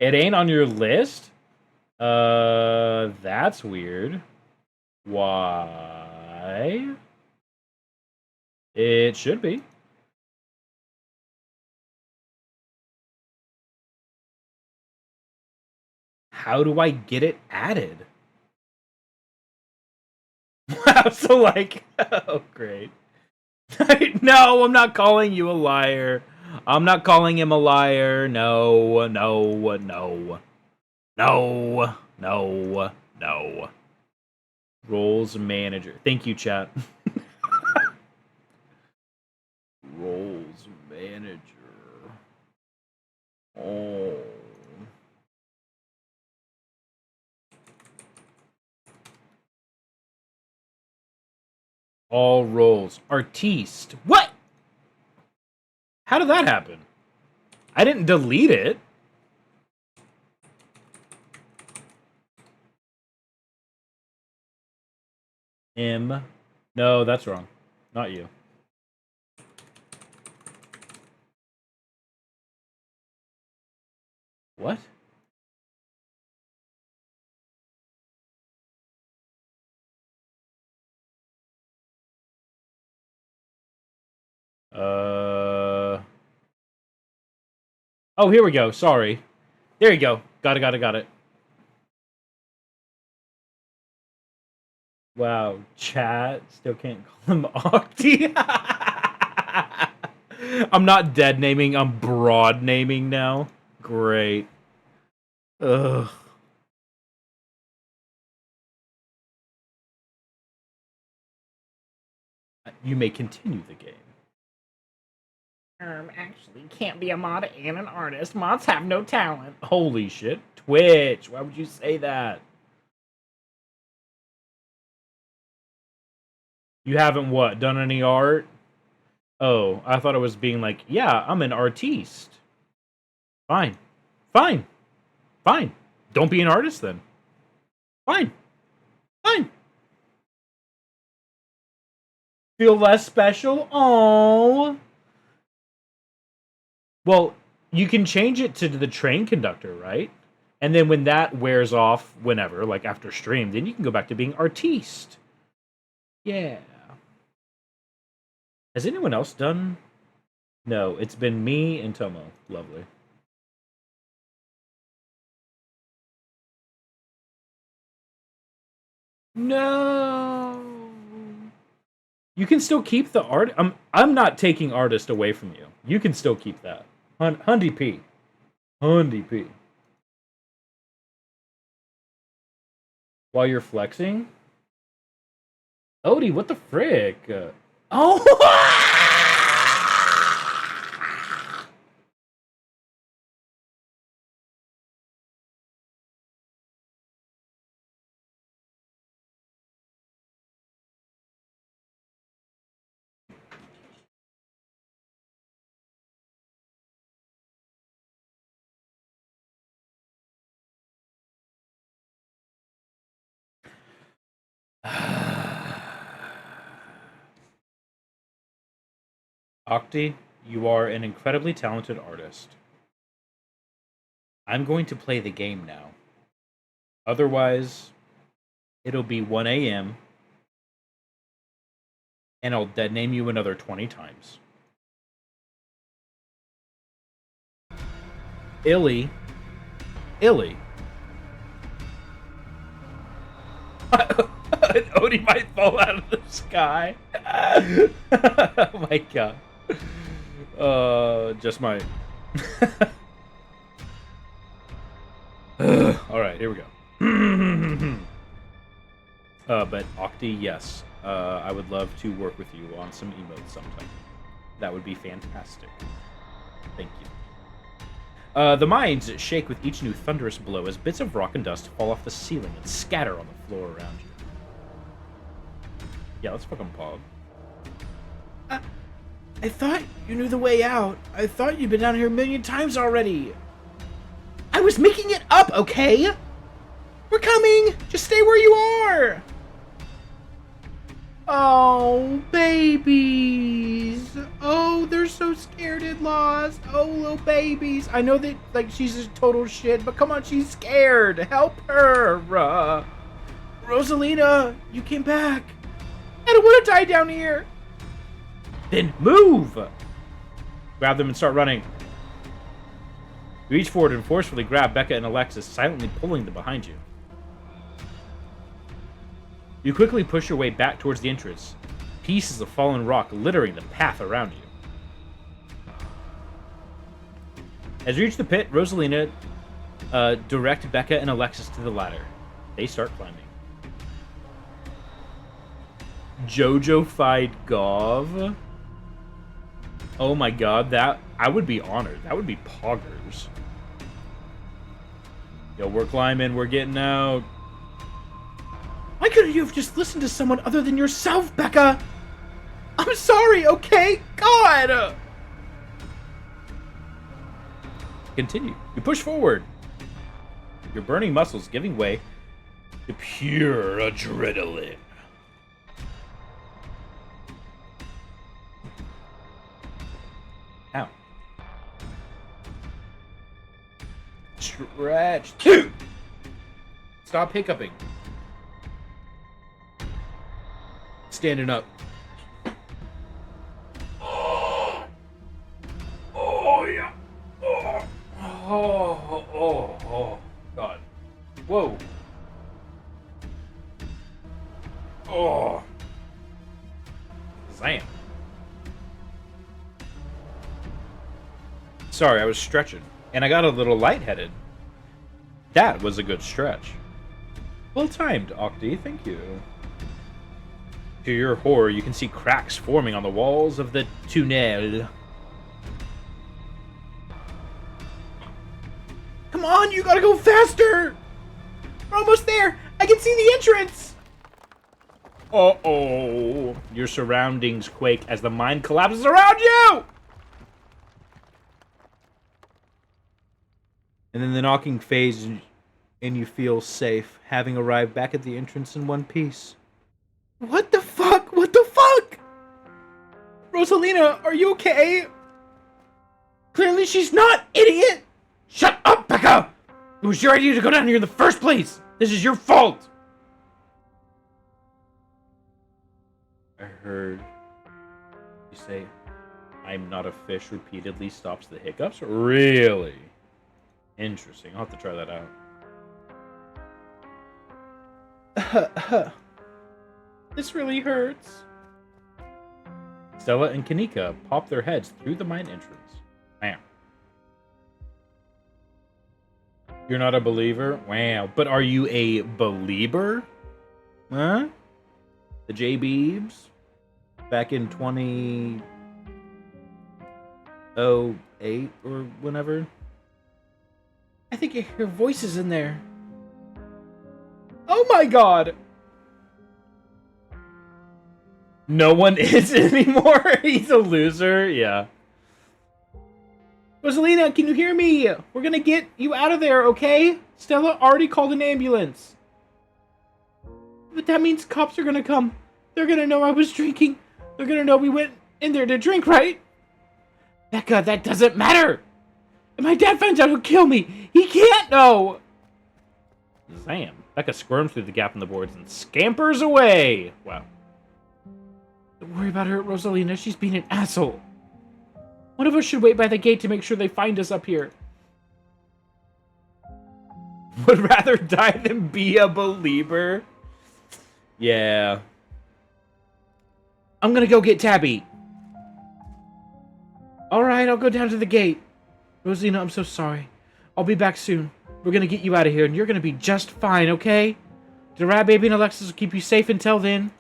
It ain't on your list? That's weird. Why? It should be. How do I get it added? Wow, so like, oh, great. No, I'm not calling you a liar. I'm not calling him a liar. No, no, no. No, no, no. Roles manager. Thank you, chat. Roles manager. Oh. All roles. Artiste. What? How did that happen? I didn't delete it. M. No, that's wrong. Not you. What? Oh, here we go. Sorry. There you go. Got it. Wow. Chat still can't call him Octi. I'm not dead naming. I'm broad naming now. Great. Ugh. You may continue the game. Actually, can't be a mod and an artist. Mods have no talent. Holy shit. Twitch. Why would you say that? You haven't what? Done any art? Oh, I thought it was being like, yeah, I'm an artiste. Fine. Fine. Fine. Don't be an artist then. Fine. Fine. Feel less special? Oh. Well, you can change it to the train conductor, right? And then when that wears off, whenever, like after stream, then you can go back to being artiste. Yeah. Has anyone else done? No, it's been me and Tomo. Lovely. No. You can still keep the art. I'm not taking artist away from you. You can still keep that. Hundy P. Hundy P. While you're flexing? Odie, what the frick? Oh! Octi, you are an incredibly talented artist. I'm going to play the game now. Otherwise, it'll be 1 a.m. and I'll dead name you another 20 times. Illy. Odie might fall out of the sky. Oh my god. Just might. Alright, here we go. But Octi, yes. I would love to work with you on some emotes sometime. That would be fantastic. Thank you. The mines shake with each new thunderous blow as bits of rock and dust fall off the ceiling and scatter on the floor around you. Yeah, let's fucking pog. I thought you knew the way out. I thought you'd been down here a million times already. I was making it up, okay? We're coming! Just stay where you are! Oh, babies! Oh, they're so scared and lost. Oh, little babies. I know that, like, she's a total shit, but come on, she's scared. Help her! Rosalina, you came back. I don't want to die down here. Then move! Grab them and start running. You reach forward and forcefully grab Becca and Alexis, silently pulling them behind you. You quickly push your way back towards the entrance, pieces of fallen rock littering the path around you. As you reach the pit, Rosalina direct Becca and Alexis to the ladder. They start climbing. Jojo-fied Gov? Oh my god, I would be honored. That would be poggers. Yo, we're climbing, we're getting out. Why couldn't you have just listened to someone other than yourself, Becca? I'm sorry, okay? God! Continue. You push forward. Your burning muscles giving way to pure adrenaline. Ow. Stretch. Stop hiccuping. Standing up. Oh yeah. Oh, God. Whoa. Oh. Zam. Sorry, I was stretching, and I got a little lightheaded. That was a good stretch. Well timed, Octi, thank you. To your horror, you can see cracks forming on the walls of the tunnel. Come on, you gotta go faster! We're almost there! I can see the entrance! Uh-oh. Your surroundings quake as the mine collapses around you! And then the knocking fades, and you feel safe, having arrived back at the entrance in one piece. What the fuck? What the fuck? Rosalina, are you okay? Clearly she's not, idiot! Shut up, Becca! It was your idea to go down here in the first place! This is your fault! I heard you say, I'm not a fish repeatedly stops the hiccups? Really? Interesting. I'll have to try that out. This really hurts. Stella and Kanika pop their heads through the mine entrance. Wow. You're not a believer? Wow. But are you a believer? Huh? The J-Beebs? Back in 2008 or whenever? I think I hear voices in there. Oh my god! No one is anymore? He's a loser? Yeah. Rosalina, can you hear me? We're gonna get you out of there, okay? Stella already called an ambulance. But that means cops are gonna come. They're gonna know I was drinking. They're gonna know we went in there to drink, right? Becca, that doesn't matter! If my dad finds out, he'll kill me! He can't know! Zam. Becca squirms through the gap in the boards and scampers away. Wow. Don't worry about her, Rosalina. She's being an asshole. One of us should wait by the gate to make sure they find us up here. Would rather die than be a believer. Yeah. I'm gonna go get Tabby. Alright, I'll go down to the gate. Rosalina, I'm so sorry. I'll be back soon. We're gonna get you out of here, and you're gonna be just fine, okay? The rat baby and Alexis will keep you safe until then.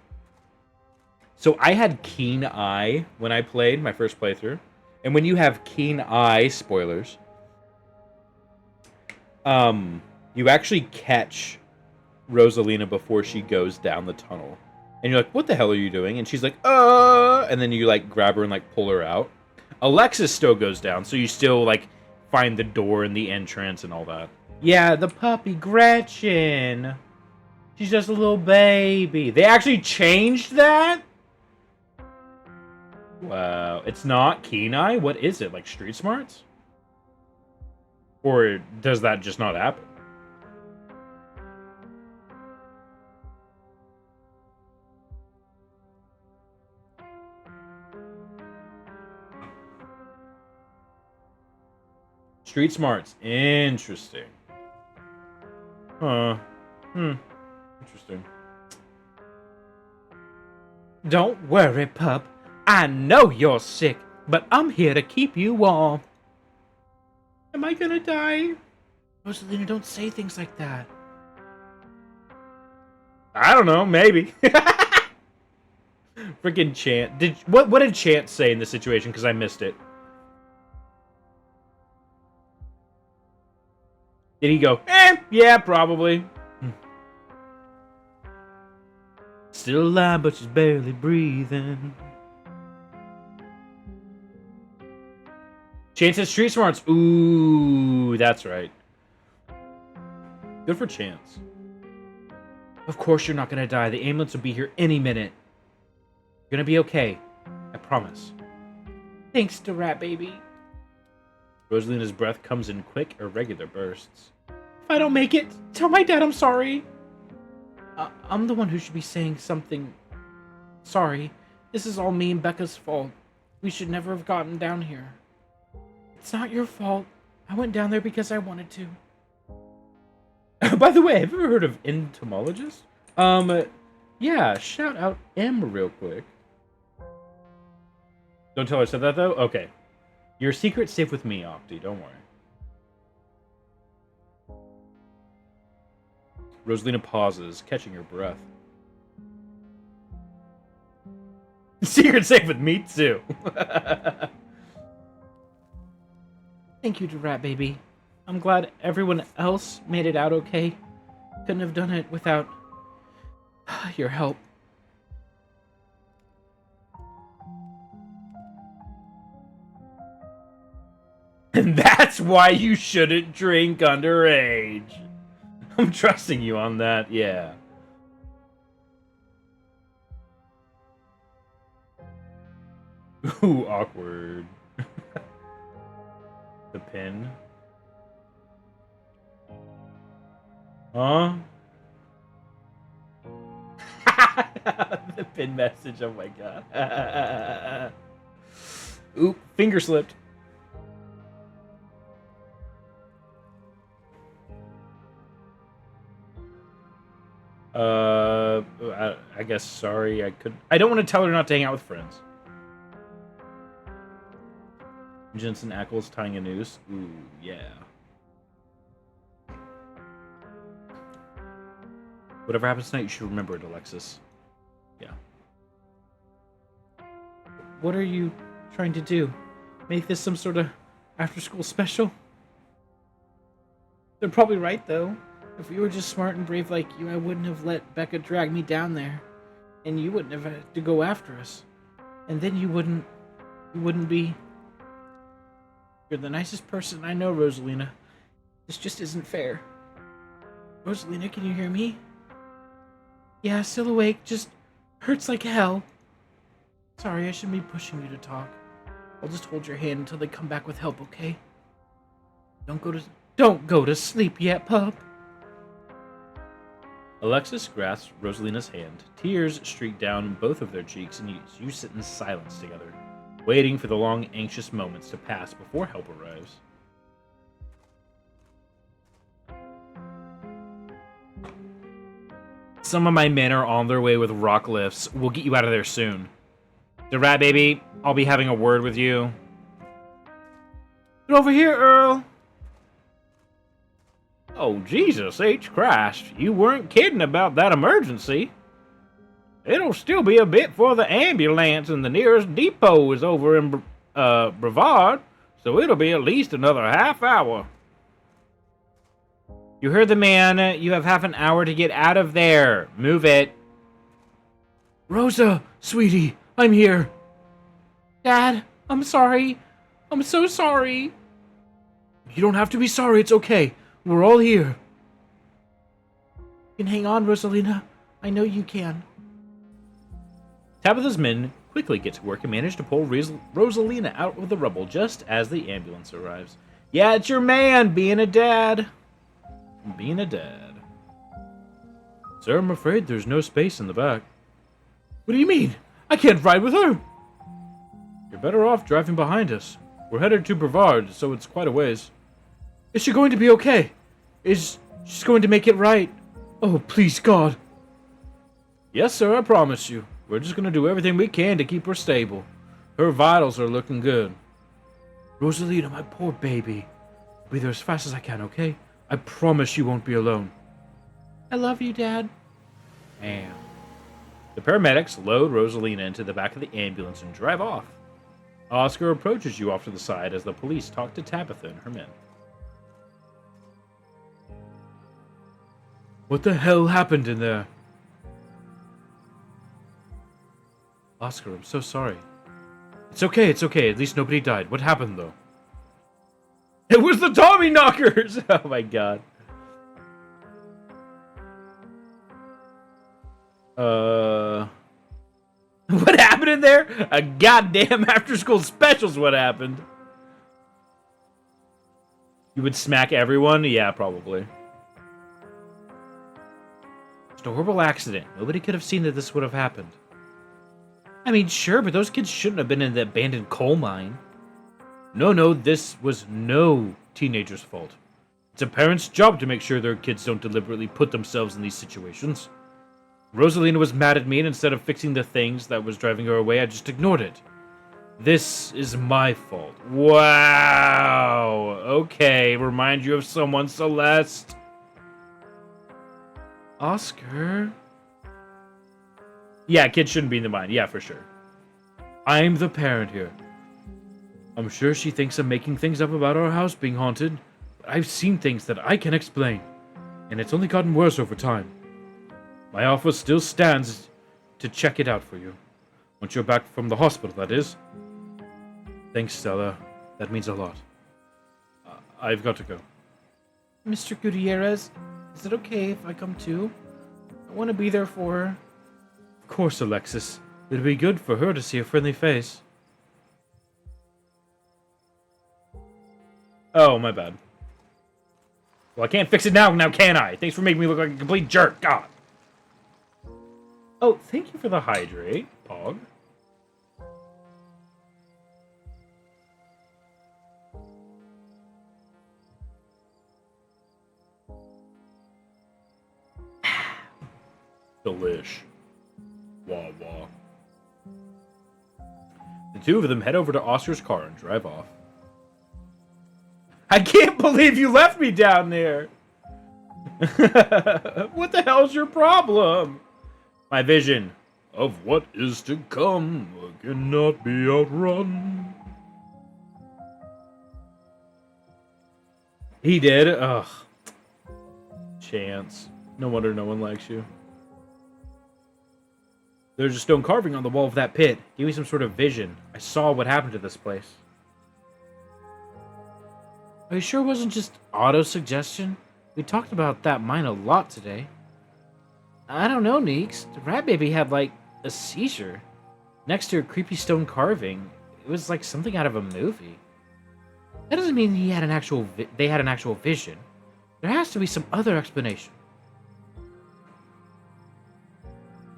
So I had keen eye when I played my first playthrough. And when you have keen eye, spoilers, you actually catch Rosalina before she goes down the tunnel. And you're like, what the hell are you doing? And she's like, and then you like grab her and like pull her out. Alexis still goes down, so you still like find the door and the entrance and all that. Yeah, the puppy Gretchen. She's just a little baby. They actually changed that? Wow. It's not Keen Eye? What is it? Like Street Smarts? Or does that just not happen? Street Smarts. Interesting. Huh. Interesting. Don't worry, pup. I know you're sick, but I'm here to keep you warm. Am I gonna die? Rosalina, don't say things like that. I don't know, maybe. Freaking Chant. What did Chant say in this situation? Because I missed it. Did he go, yeah, probably. Still alive, but she's barely breathing. Chance says Street Smarts. Ooh, that's right. Good for Chance. Of course you're not gonna die. The ambulance will be here any minute. You're gonna be okay. I promise. Thanks to Rat Baby. Rosalina's breath comes in quick, irregular bursts. If I don't make it, tell my dad I'm sorry. I'm the one who should be saying something. Sorry. This is all me and Becca's fault. We should never have gotten down here. It's not your fault. I went down there because I wanted to. By the way, have you ever heard of entomologist? Yeah, shout out M real quick. Don't tell her I said that, though? Okay. Your secret's safe with me, Octi, don't worry. Rosalina pauses, catching her breath. Secret's safe with me, too. Thank you to Rat Baby. I'm glad everyone else made it out okay. Couldn't have done it without your help. And that's why you shouldn't drink underage. I'm trusting you on that, yeah. Ooh, awkward. The pin. Huh? The pin message, oh my god. Oop, finger slipped. I guess sorry, I don't want to tell her not to hang out with friends. Jensen Ackles tying a noose. Ooh, yeah. Whatever happens tonight, you should remember it, Alexis. Yeah. What are you trying to do? Make this some sort of after-school special? They're probably right, though. If you were just smart and brave like you, I wouldn't have let Becca drag me down there. And you wouldn't have had to go after us. And then you wouldn't be... You're the nicest person I know, Rosalina. This just isn't fair. Rosalina, can you hear me? Yeah, still awake, just hurts like hell. Sorry, I shouldn't be pushing you to talk. I'll just hold your hand until they come back with help, okay? Don't go to sleep yet, pup. Alexis grasps Rosalina's hand. Tears streak down both of their cheeks, and you sit in silence together, waiting for the long, anxious moments to pass before help arrives. Some of my men are on their way with rock lifts. We'll get you out of there soon. The Rat Baby, I'll be having a word with you. Get over here, Earl. Oh, Jesus H. Christ. You weren't kidding about that emergency. It'll still be a bit for the ambulance, and the nearest depot is over in Brevard, so it'll be at least another half hour. You heard the man. You have half an hour to get out of there. Move it. Rosa, sweetie, I'm here. Dad, I'm sorry. I'm so sorry. You don't have to be sorry, it's okay. We're all here. You can hang on, Rosalina. I know you can. Tabitha's men quickly get to work and manage to pull Rosalina out of the rubble just as the ambulance arrives. Yeah, it's your man, being a dad. Being a dad. Sir, I'm afraid there's no space in the back. What do you mean? I can't ride with her! You're better off driving behind us. We're headed to Brevard, so it's quite a ways. Is she going to be okay? Is she going to make it right? Oh, please, God. Yes, sir, I promise you. We're just going to do everything we can to keep her stable. Her vitals are looking good. Rosalina, my poor baby. I'll be there as fast as I can, okay? I promise you won't be alone. I love you, Dad. Man. The paramedics load Rosalina into the back of the ambulance and drive off. Oscar approaches you off to the side as the police talk to Tabitha and her men. What the hell happened in there? Oscar, I'm so sorry. It's okay, it's okay. At least nobody died. What happened, though? It was the Tommy Knockers! Oh my god. What happened in there? A goddamn after-school special's what happened. You would smack everyone? Yeah, probably. Just a horrible accident. Nobody could have seen that this would have happened. I mean, sure, but those kids shouldn't have been in the abandoned coal mine. No, this was no teenager's fault. It's a parent's job to make sure their kids don't deliberately put themselves in these situations. Rosalina was mad at me, and instead of fixing the things that was driving her away, I just ignored it. This is my fault. Wow. Okay, remind you of someone, Celeste. Oscar? Yeah, kids shouldn't be in the mine. Yeah, for sure. I'm the parent here. I'm sure she thinks I'm making things up about our house being haunted, but I've seen things that I can explain, and it's only gotten worse over time. My offer still stands to check it out for you. Once you're back from the hospital, that is. Thanks, Stella. That means a lot. I've got to go. Mr. Gutierrez, is it okay if I come too? I want to be there for her. Of course, Alexis. It'll be good for her to see a friendly face. Oh, my bad. Well, I can't fix it now, can I? Thanks for making me look like a complete jerk. God. Oh, thank you for the hydrate, Pog. Delish. Wah wah. The two of them head over to Oscar's car and drive off. I can't believe you left me down there! What the hell's your problem? My vision of what is to come cannot be outrun. He did? Ugh. Chance. No wonder no one likes you. There's a stone carving on the wall of that pit. Give me some sort of vision. I saw what happened to this place. Are you sure it wasn't just auto-suggestion? We talked about that mine a lot today. I don't know, Neeks. The rat baby had, like, a seizure. Next to a creepy stone carving. It was like something out of a movie. That doesn't mean he had an actual they had an actual vision. There has to be some other explanation.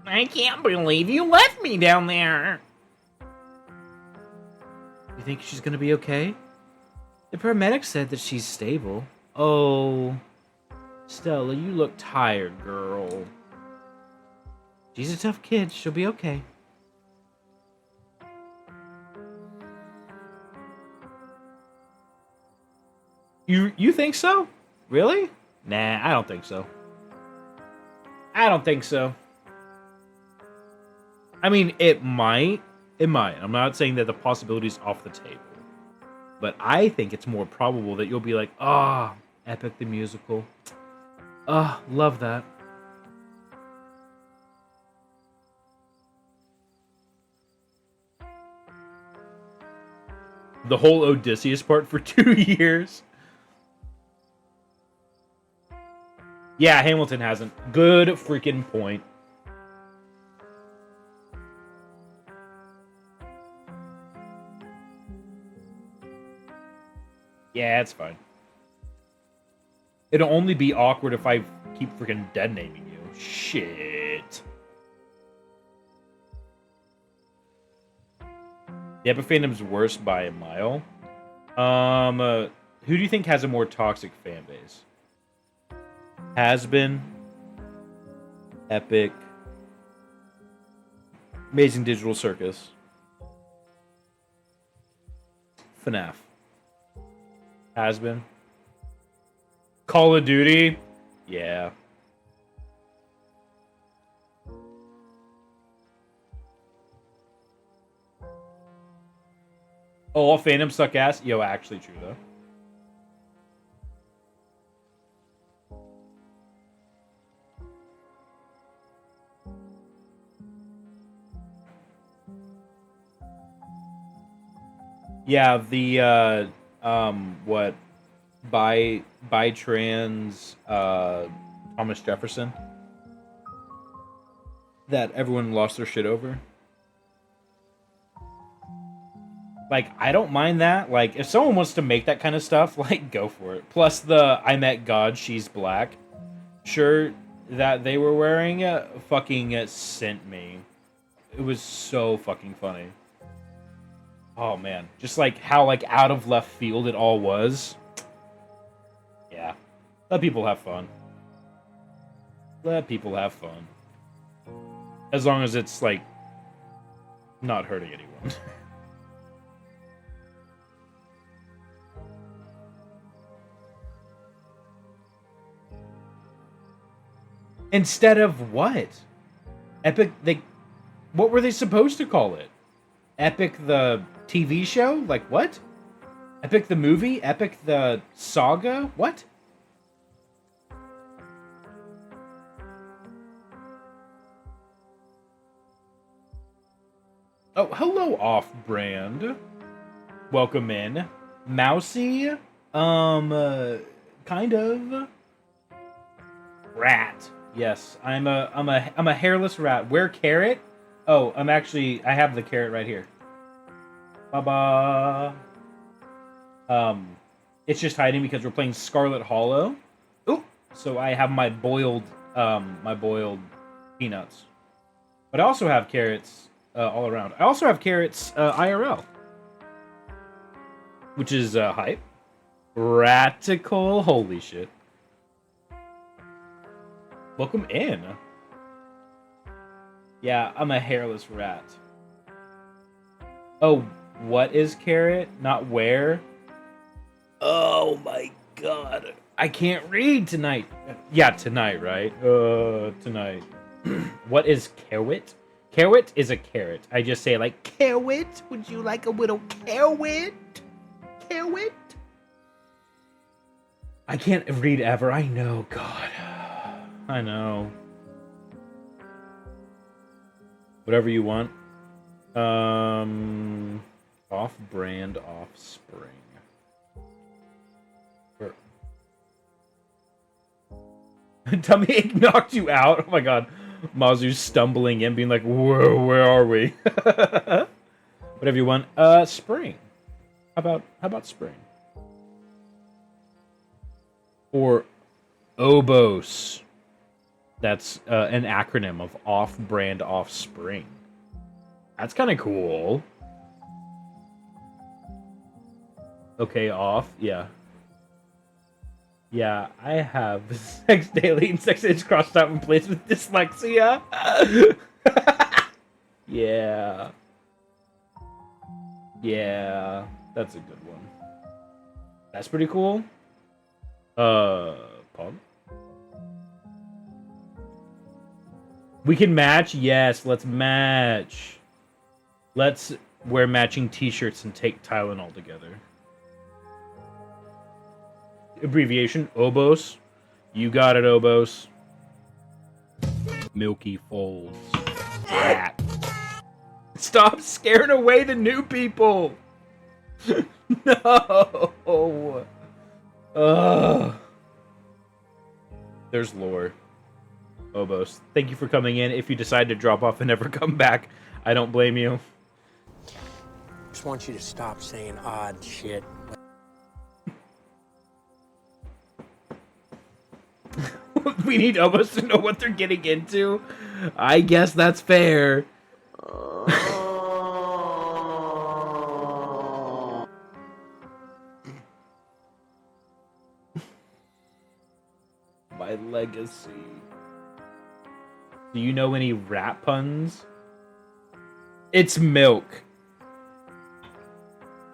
I can't believe you left me down there. You think she's gonna be okay? The paramedic said that she's stable. Oh, Stella, you look tired, girl. She's a tough kid. She'll be okay. You think so? Really? Nah, I don't think so. I don't think so. I mean, it might. It might. I'm not saying that the possibility's off the table. But I think it's more probable that you'll be like, ah, Epic the Musical. Ah, love that. The whole Odysseus part for 2 years. Yeah, Hamilton hasn't. Good freaking point. Yeah, it's fine. It'll only be awkward if I keep freaking dead naming you. Shit. The Epic fandom's worse by a mile. Who do you think has a more toxic fan base? Has been, Epic, Amazing Digital Circus, FNAF. Has been. Call of Duty? Yeah. Oh, all fandoms suck ass? Yo, actually true, though. Yeah, the, what? By trans, Thomas Jefferson. That everyone lost their shit over. Like, I don't mind that. Like, if someone wants to make that kind of stuff, like, go for it. Plus the I Met God, She's Black shirt that they were wearing fucking sent me. It was so fucking funny. Oh, man. Just, like, how, like, out of left field it all was. Yeah. Let people have fun. Let people have fun. As long as it's, like, not hurting anyone. Instead of what? Epic, what were they supposed to call it? Epic the TV show? Like what? Epic the movie? Epic the saga? What? Oh, hello, off-brand. Welcome in. Mousy? Kind of. Rat. Yes, I'm a hairless rat. Where carrot? Oh, I have the carrot right here. Ba-ba. It's just hiding because we're playing Scarlet Hollow. Ooh, so I have my boiled peanuts. But I also have carrots all around. I also have carrots IRL, which is hype. Ratical, holy shit. Welcome in. Yeah, I'm a hairless rat. Oh, what is carrot? Not where? Oh my god. I can't read tonight. Yeah, tonight, right? Tonight. What is carrot? Carrot is a carrot. I just say like, carrot? Would you like a little carrot? Carrot? I can't read ever. I know, God. I know. Whatever you want. Off-brand, offspring. Tummy ache knocked you out? Oh my god. Mazu's stumbling in, being like, whoa, where are we? Whatever you want. Spring. How about spring? Or Obos. That's an acronym of off-brand offspring. That's kind of cool. Okay, off. Yeah. Yeah, I have sex daily and sex age crossed out in place with dyslexia. Yeah. Yeah, that's a good one. That's pretty cool. Pardon? We can match? Yes, let's match. Let's wear matching t-shirts and take Tylenol together. Abbreviation, Obos. You got it, Obos. Milky Folds. Rat. Stop scaring away the new people! No! Ugh. There's lore. Obos, thank you for coming in. If you decide to drop off and never come back, I don't blame you. Just want you to stop saying odd shit. We need Obos to know what they're getting into. I guess that's fair. My legacy. Do you know any rat puns? It's milk.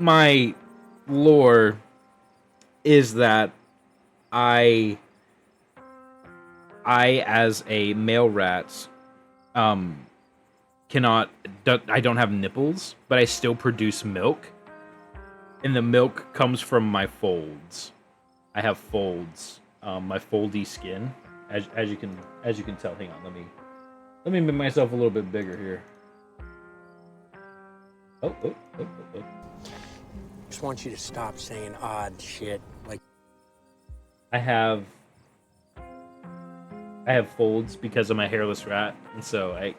My lore is that I as a male rat cannot I don't have nipples, but I still produce milk. And the milk comes from my folds. I have folds. My foldy skin. As you can tell. Hang on, let me make myself a little bit bigger here. Oh. Just want you to stop saying odd shit. Like I have folds because of my hairless rat, and so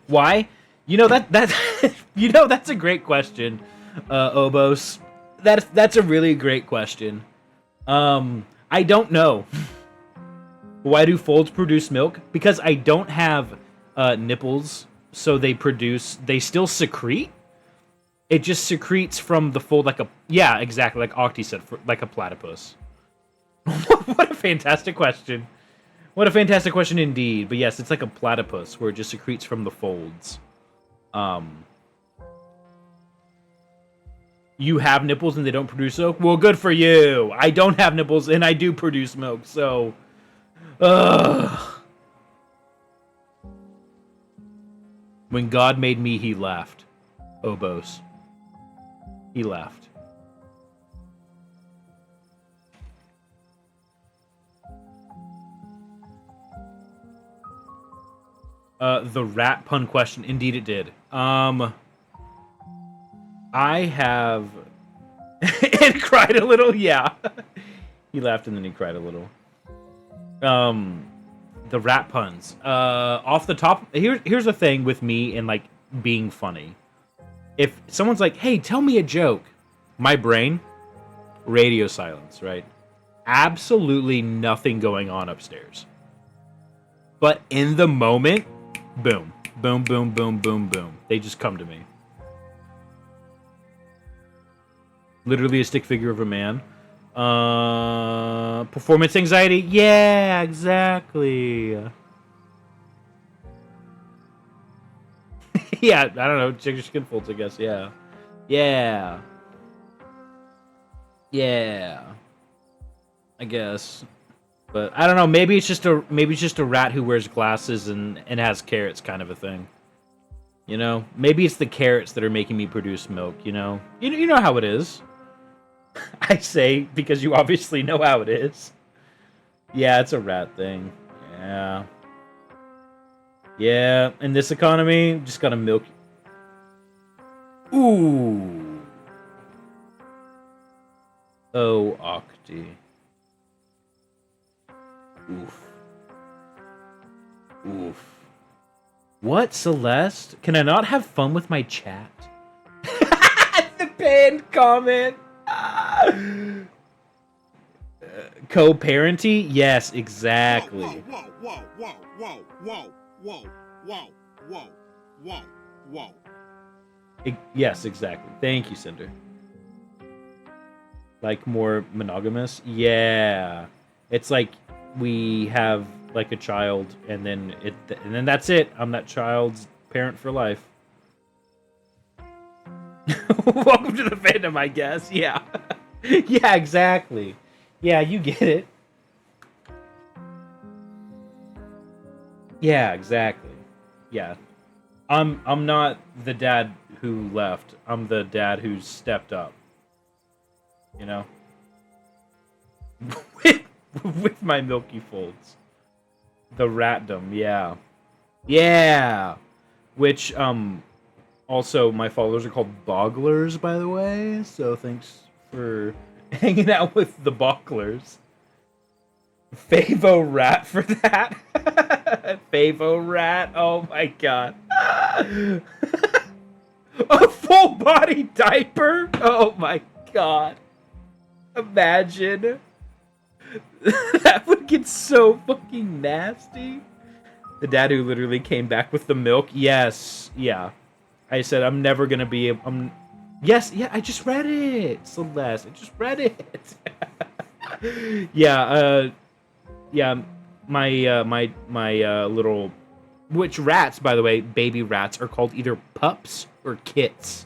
why? You know that you know that's a great question, Obos. That's a really great question. I don't know. Why do folds produce milk? Because I don't have nipples, so they still secrete. It just secretes from the fold like exactly, like Octi said, like a platypus. What a fantastic question. What a fantastic question indeed. But yes, it's like a platypus where it just secretes from the folds. You have nipples and they don't produce milk? Well, good for you. I don't have nipples and I do produce milk, so... Ugh. When God made me, he laughed. Obos. He laughed. The rat pun question. Indeed it did. I have... and cried a little, yeah. He laughed and then he cried a little. The rat puns. Off the top... Here's the thing with me and, like, being funny. If someone's like, hey, tell me a joke. My brain, radio silence, right? Absolutely nothing going on upstairs. But in the moment, boom. Boom, boom, boom, boom, boom. They just come to me. Literally a stick figure of a man. Performance anxiety? Yeah, exactly. Yeah, I don't know. Check your skin folds, I guess. Yeah. Yeah. Yeah. I guess. But I don't know. Maybe it's just a rat who wears glasses and has carrots, kind of a thing. You know, maybe it's the carrots that are making me produce milk. You know, you know how it is. I say because you obviously know how it is. Yeah, it's a rat thing. Yeah. Yeah, in this economy, just gotta milk. Ooh. Oh, Octi. Oof. Oof. What, Celeste? Can I not have fun with my chat? The pinned comment. Co-parenting? Yes, exactly. Whoa. Yes, exactly. Thank you, Cinder. Like more monogamous? Yeah. It's like we have like a child and then that's it. I'm that child's parent for life. Welcome to the fandom, I guess. Yeah. Yeah, exactly. Yeah, you get it. Yeah, exactly. Yeah. I'm not the dad who left. I'm the dad who stepped up. You know? with, with my milky folds. The ratdom, yeah. Yeah. Which also my followers are called bogglers, by the way. So thanks for hanging out with the bogglers. Favo rat for that. Favo rat. Oh my god. A full body diaper. Oh my god. Imagine. That would get so fucking nasty. The dad who literally came back with the milk. Yes. Yeah. I said I'm never gonna be. Yes. Yeah. I just read it, Celeste. I just read it. Yeah. Yeah, my little, which rats, by the way, baby rats are called either pups or kits,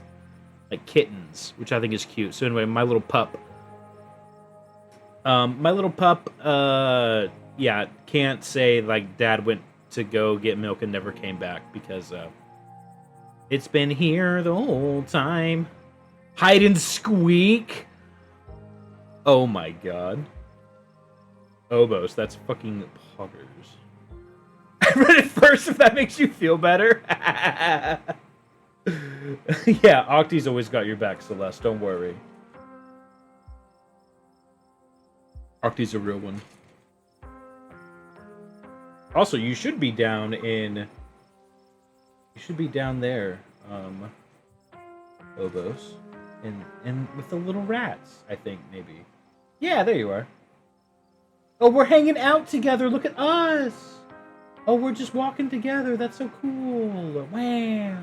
like kittens, which I think is cute. So anyway, my little pup, yeah, can't say like dad went to go get milk and never came back because it's been here the whole time. Hide and squeak. Oh my god. Obos, that's fucking poggers. I read it first if that makes you feel better. Yeah, Octi's always got your back, Celeste. Don't worry. Octi's a real one. Also, you should be down in... You should be down there, Obos. And with the little rats, I think, maybe. Yeah, there you are. Oh, we're hanging out together. Look at us. Oh, we're just walking together. That's so cool. Wow.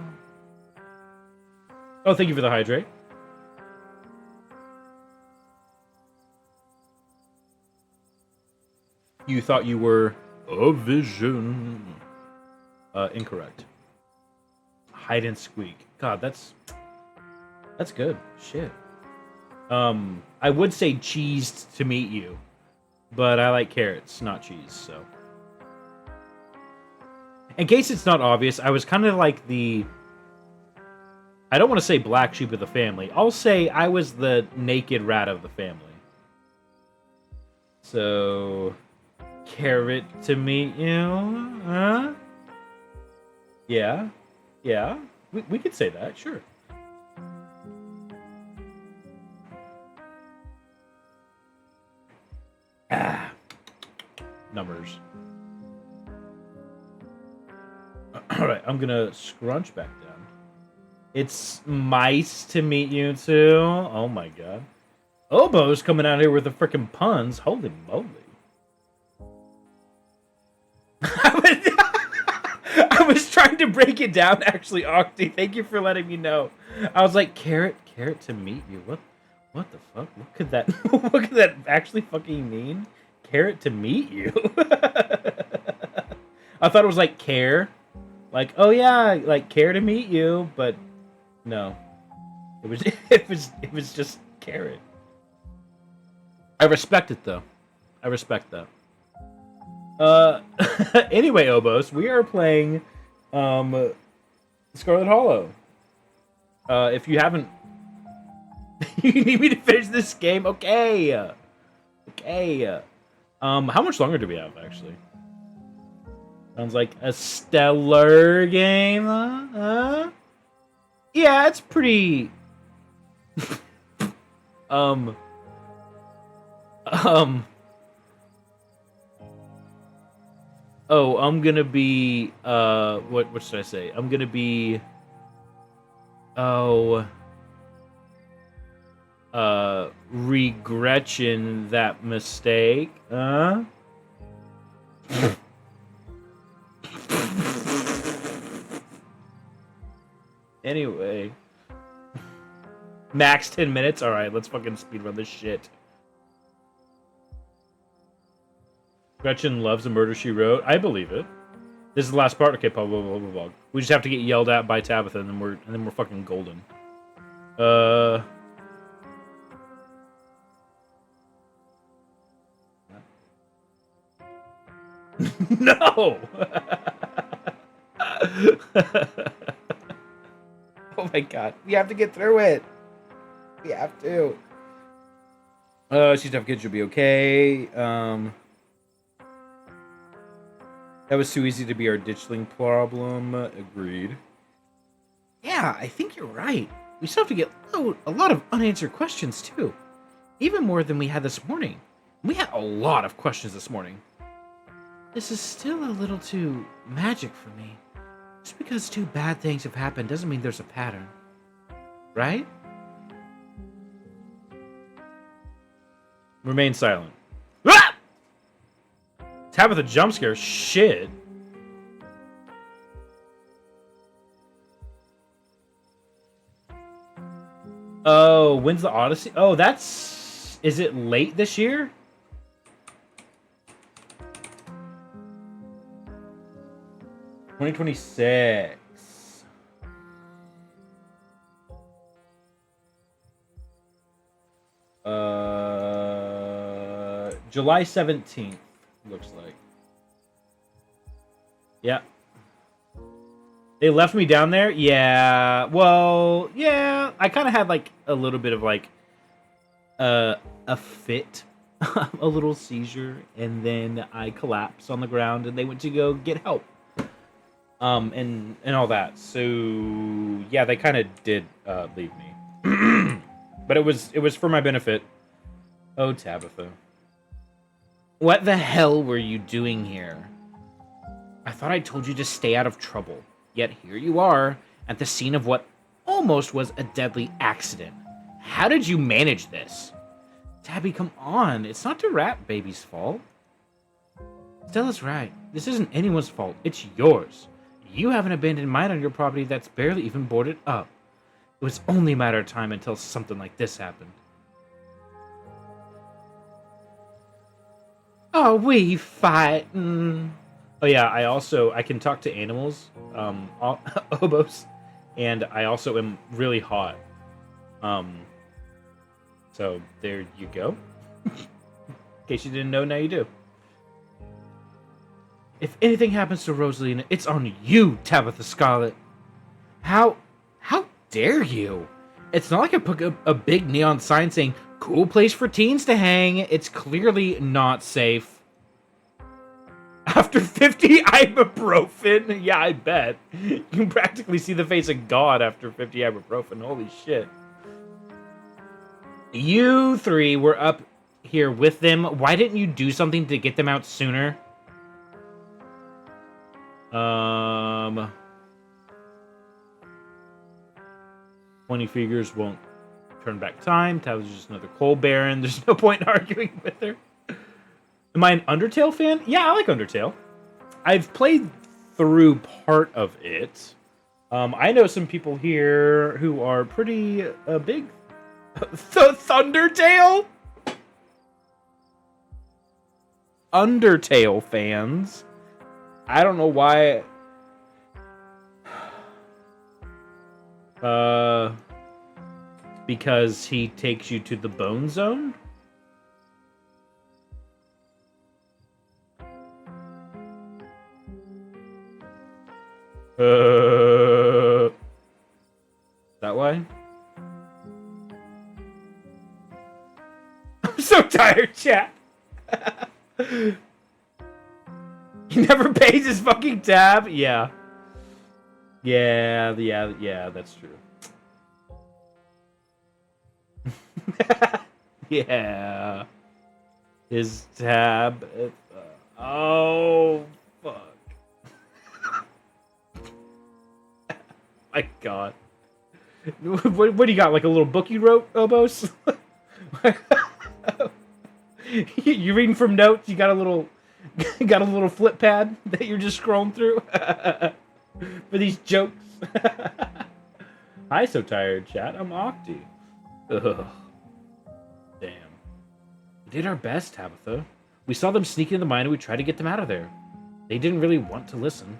Oh, thank you for the hydrate. You thought you were a vision. Incorrect. Hide and squeak. God, that's good. Shit. I would say cheesed to meet you. But I like carrots, not cheese, so. In case it's not obvious, I was kind of like the... I don't want to say black sheep of the family. I'll say I was the naked rat of the family. So... Carrot to meet you? Huh? Yeah? Yeah? We could say that, sure. Ah. Numbers. Alright, I'm gonna scrunch back down. It's mice to meet you too. Oh my god. Obo's coming out here with the freaking puns. Holy moly. I was trying to break it down actually, Octi. Thank you for letting me know. I was like, carrot to meet you. What the fuck? What could that actually fucking mean? Carrot to meet you? I thought it was like care. Like, oh yeah, like care to meet you, but no. It was just carrot. I respect it though. I respect that. Anyway, Obos, we are playing Scarlet Hollow. If you haven't you need me to finish this game? Okay. Okay. How much longer do we have, actually? Sounds like a stellar game, huh? Yeah, it's pretty... Oh, I'm gonna be, what should I say? I'm gonna be... regretting that mistake, huh? Anyway. Max 10 minutes? Alright, let's fucking speedrun this shit. Gretchen loves the murder she wrote. I believe it. This is the last part? Okay, blah, blah, blah, blah, blah. We just have to get yelled at by Tabitha and then we're fucking golden. No! Oh my god. We have to get through it. We have to. She's tough kid, she'll be okay. That was too easy to be our ditchling problem. Agreed. Yeah, I think you're right. We still have to get a lot of unanswered questions, too. Even more than we had this morning. We had a lot of questions this morning. This is still a little too magic for me. Just because two bad things have happened doesn't mean there's a pattern. Right? Remain silent. Ah! Tabitha jump scare. Shit. Oh, when's the Odyssey? Oh, that's... Is it late this year? $2026. July 17th, looks like. Yeah. They left me down there? Yeah. Well, yeah. I kind of had, like, a little bit of, like, a fit. A little seizure. And then I collapsed on the ground, and they went to go get help. And all that. So, yeah, they kind of did leave me. But it was for my benefit. Oh, Tabitha. What the hell were you doing here? I thought I told you to stay out of trouble. Yet here you are, at the scene of what almost was a deadly accident. How did you manage this? Tabby, come on. It's not the rat baby's fault. Stella's right. This isn't anyone's fault. It's yours. You have an abandoned mine on your property that's barely even boarded up. It was only a matter of time until something like this happened. Oh, we fighting. Oh yeah, I can talk to animals, oboes, and I also am really hot. So there you go. In case you didn't know, now you do. If anything happens to Rosalina, it's on you, Tabitha Scarlet. How dare you? It's not like I put a big neon sign saying, cool place for teens to hang. It's clearly not safe. After 50 ibuprofen? Yeah, I bet. You can practically see the face of God after 50 ibuprofen. Holy shit. You three were up here with them. Why didn't you do something to get them out sooner? 20 figures won't turn back time. Tabitha's just another coal baron. There's no point in arguing with her. Am I an Undertale fan? Yeah, I like Undertale. I've played through part of it. I know some people here who are pretty big Thundertale? Undertale fans. I don't know why. Because he takes you to the bone zone? That why? I'm so tired, chat. He never pays his fucking tab? Yeah. Yeah, that's true. Yeah. His tab. Oh, fuck. My god. What do you got? Like a little book you wrote, Obos? You reading from notes? You got a little flip pad that you're just scrolling through for these jokes? Hi, so tired, chat. I'm Octi. Ugh. Damn. We did our best, Tabitha. We saw them sneak into the mine and we tried to get them out of there. They didn't really want to listen.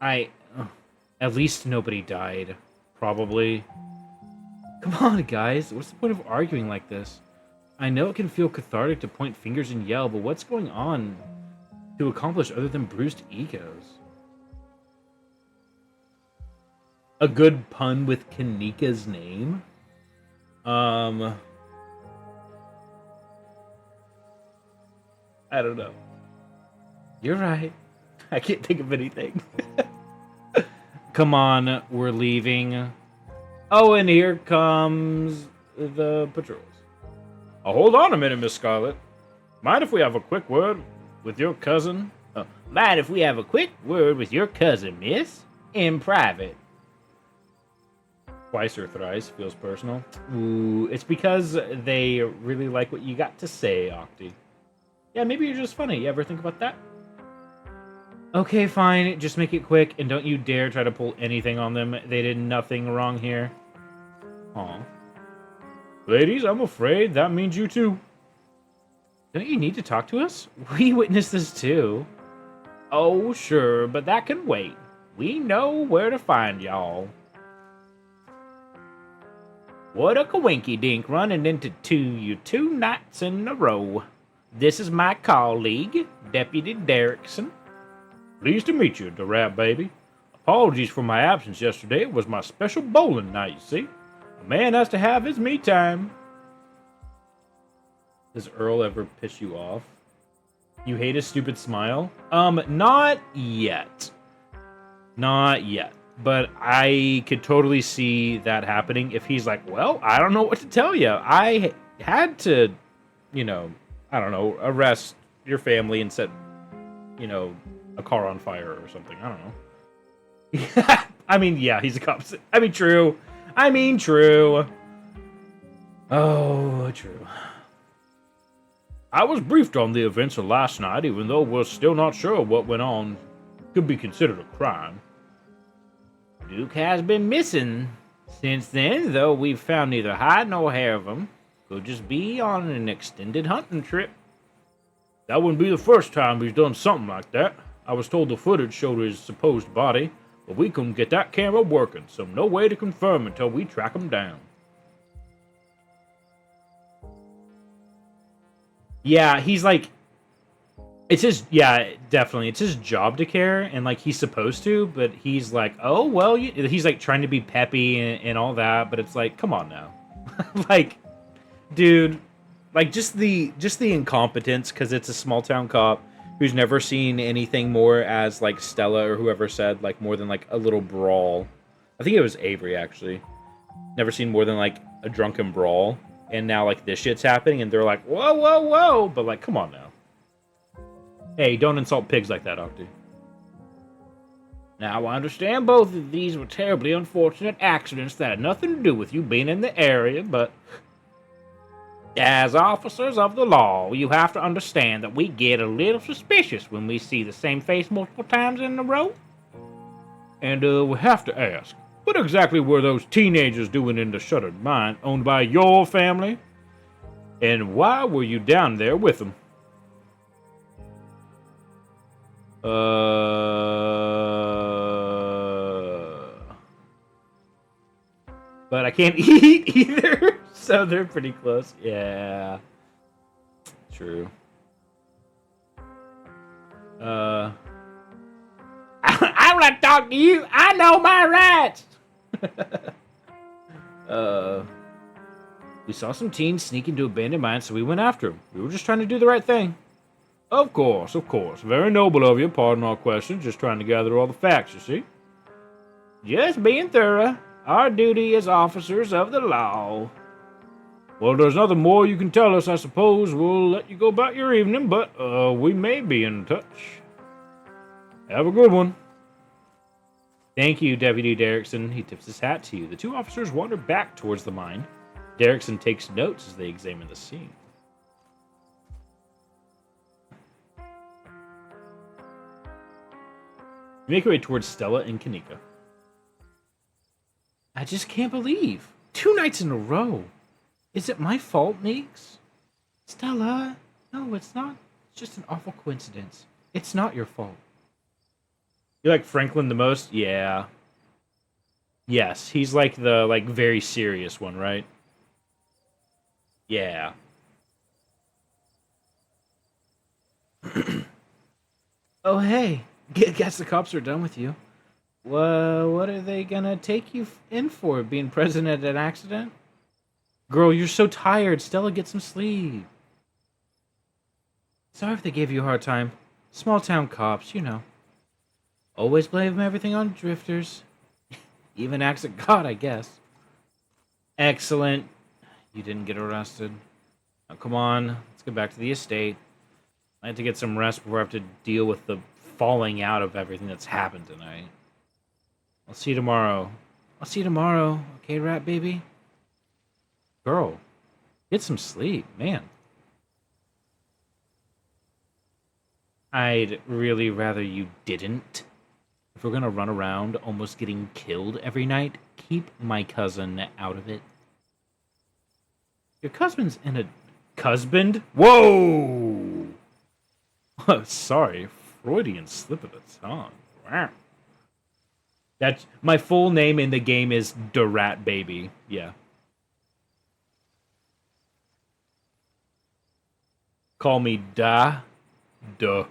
At least nobody died. Probably. Come on, guys. What's the point of arguing like this? I know it can feel cathartic to point fingers and yell, but what's going on to accomplish other than bruised egos? a good pun with Kanika's name. I don't know. You're right. I can't think of anything. Come on, we're leaving. Oh, and here comes the patrols. Oh, hold on a minute, Miss Scarlet. Mind if we have a quick word with your cousin? Mind if we have a quick word with your cousin, miss? In private. Twice or thrice feels personal. Ooh, it's because they really like what you got to say, Octi. Yeah, maybe you're just funny. You ever think about that? Okay, fine. Just make it quick, and don't you dare try to pull anything on them. They did nothing wrong here. Aw. Ladies, I'm afraid that means you too. Don't you need to talk to us? We witnessed this too. Oh, sure, but that can wait. We know where to find y'all. What a coinky-dink running into you 2 nights in a row. This is my colleague, Deputy Derrickson. Pleased to meet you, the rat baby. Apologies for my absence yesterday. It was my special bowling night, you see. A man has to have his me time. Does Earl ever piss you off? You hate his stupid smile? Not yet. Not yet. But I could totally see that happening if he's like, well, I don't know what to tell you. I had to, you know, I don't know, arrest your family and set, you know, a car on fire or something. I don't know. I mean, yeah, he's a cop. I mean, true. Oh, true. I was briefed on the events of last night, even though we're still not sure what went on. Could be considered a crime. Duke has been missing since then, though we've found neither hide nor hair of him. Could just be on an extended hunting trip. That wouldn't be the first time he's done something like that. I was told the footage showed his supposed body, but we couldn't get that camera working, so no way to confirm until we track him down. Yeah, he's like, it's his, yeah, definitely. It's his job to care, and like he's supposed to, but he's like, oh, well, he's like trying to be peppy and all that, but it's like, come on now. Like, dude, like just the incompetence, because it's a small town cop who's never seen anything more as like Stella or whoever said, like more than like a little brawl. I think it was Avery, actually. Never seen more than like a drunken brawl. And now, like, this shit's happening, and they're like, whoa, whoa, whoa. But, like, come on now. Hey, don't insult pigs like that, Octi. Now, I understand both of these were terribly unfortunate accidents that had nothing to do with you being in the area, but as officers of the law, you have to understand that we get a little suspicious when we see the same face multiple times in a row. And, we have to ask, what exactly were those teenagers doing in the shuttered mine owned by your family? And why were you down there with them? But I can't eat either, so they're pretty close. Yeah. True. I don't want to talk to you. I know my rights. We saw some teens sneak into abandoned mines, so we went after them. We were just trying to do the right thing. Of course. Very noble of you. Pardon our questions. Just trying to gather all the facts, you see. Just being thorough. Our duty as officers of the law. Well, there's nothing more you can tell us, I suppose. We'll let you go about your evening, but we may be in touch. Have a good one. Thank you, Deputy Derrickson. He tips his hat to you. The two officers wander back towards the mine. Derrickson takes notes as they examine the scene. You make your way towards Stella and Kanika. I just can't believe. 2 nights in a row. Is it my fault, Meeks? Stella, no, it's not. It's just an awful coincidence. It's not your fault. You like Franklin the most? Yeah. Yes, he's like the very serious one, right? Yeah. Oh, hey. Guess the cops are done with you. What are they gonna take you in for? Being present at an accident? Girl, you're so tired. Stella, get some sleep. Sorry if they gave you a hard time. Small town cops, you know. Always blame everything on drifters. Even acts of God, I guess. Excellent. You didn't get arrested. Now, come on, let's get back to the estate. I have to get some rest before I have to deal with the falling out of everything that's happened tonight. I'll see you tomorrow. I'll see you tomorrow, okay, rat baby? Girl, get some sleep, man. I'd really rather you didn't. If we're gonna run around almost getting killed every night, keep my cousin out of it. Your cousin's in a... Cusband? Whoa! Sorry, Freudian slip of the tongue. Wow. That's... My full name in the game is Da Rat Baby. Yeah. Call me Da. Duh.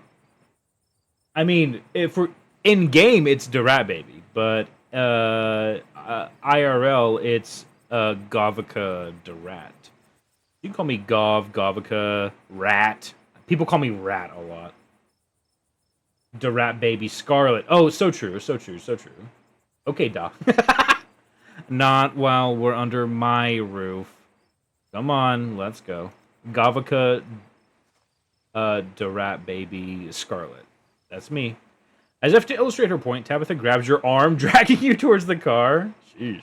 I mean, if we're... In game, it's Da Rat Baby, but IRL, it's Govica Da Rat. You can call me Gov, Govica, Rat. People call me Rat a lot. Da Rat Baby, Scarlet. Oh, so true, so true, so true. Okay, Da. Not while we're under my roof. Come on, let's go. Govica, Da Rat Baby, Scarlet. That's me. As if to illustrate her point, Tabitha grabs your arm, dragging you towards the car. Sheesh.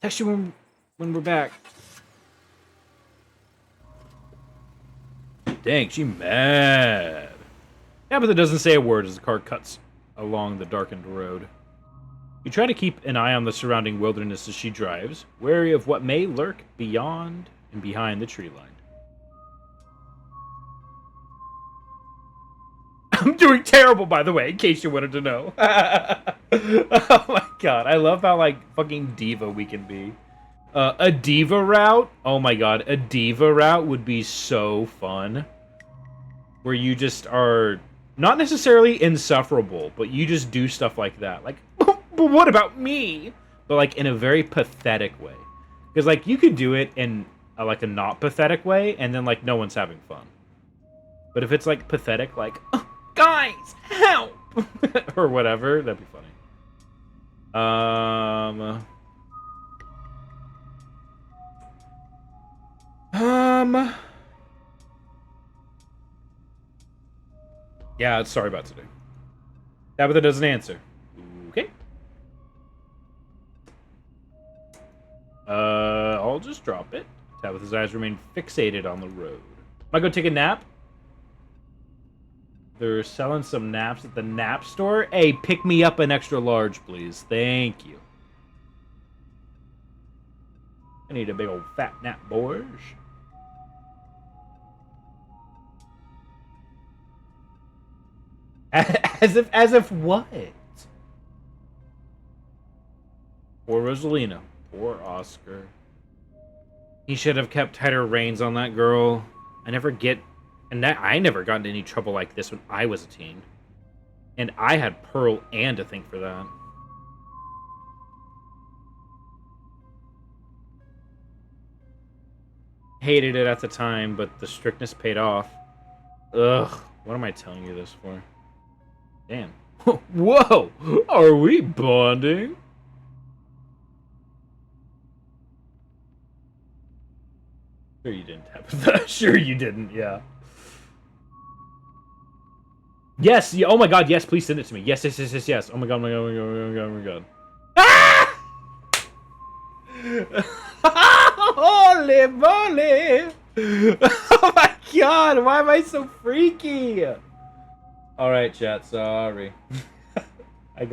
Text you when we're back. Dang, she mad. Tabitha doesn't say a word as the car cuts along the darkened road. You try to keep an eye on the surrounding wilderness as she drives, wary of what may lurk beyond and behind the tree line. I'm doing terrible, by the way, in case you wanted to know. Oh my god, I love how, like, fucking diva we can be. A diva route? Oh my god, a diva route would be so fun. Where you just are not necessarily insufferable, but you just do stuff like that. Like, but what about me? But, like, in a very pathetic way. Because, like, you could do it in, like, a not pathetic way, and then, like, no one's having fun. But if it's, like, pathetic, like, oh, guys, help! Or whatever, that'd be funny. Yeah, sorry about today. Tabitha doesn't answer. Okay. I'll just drop it. Tabitha's eyes remain fixated on the road. Am I gonna take a nap? They're selling some naps at the nap store. Hey, pick me up an extra large, please. Thank you. I need a big old fat nap, boys. As if what? Poor Rosalina. Poor Oscar. He should have kept tighter reins on that girl. I never got into any trouble like this when I was a teen. And I had Pearl Ann to thank for that. Hated it at the time, but the strictness paid off. Ugh, what am I telling you this for? Damn. Whoa! Are we bonding? Sure you didn't, Tabitha. Sure you didn't, yeah. Yes, yeah, oh my god, yes, please send it to me. Yes, yes, yes, yes, yes. Oh my god, oh my god, oh my god, oh my god, oh my god. Ah! Holy moly! Oh my god, why am I so freaky? Alright, chat, sorry. I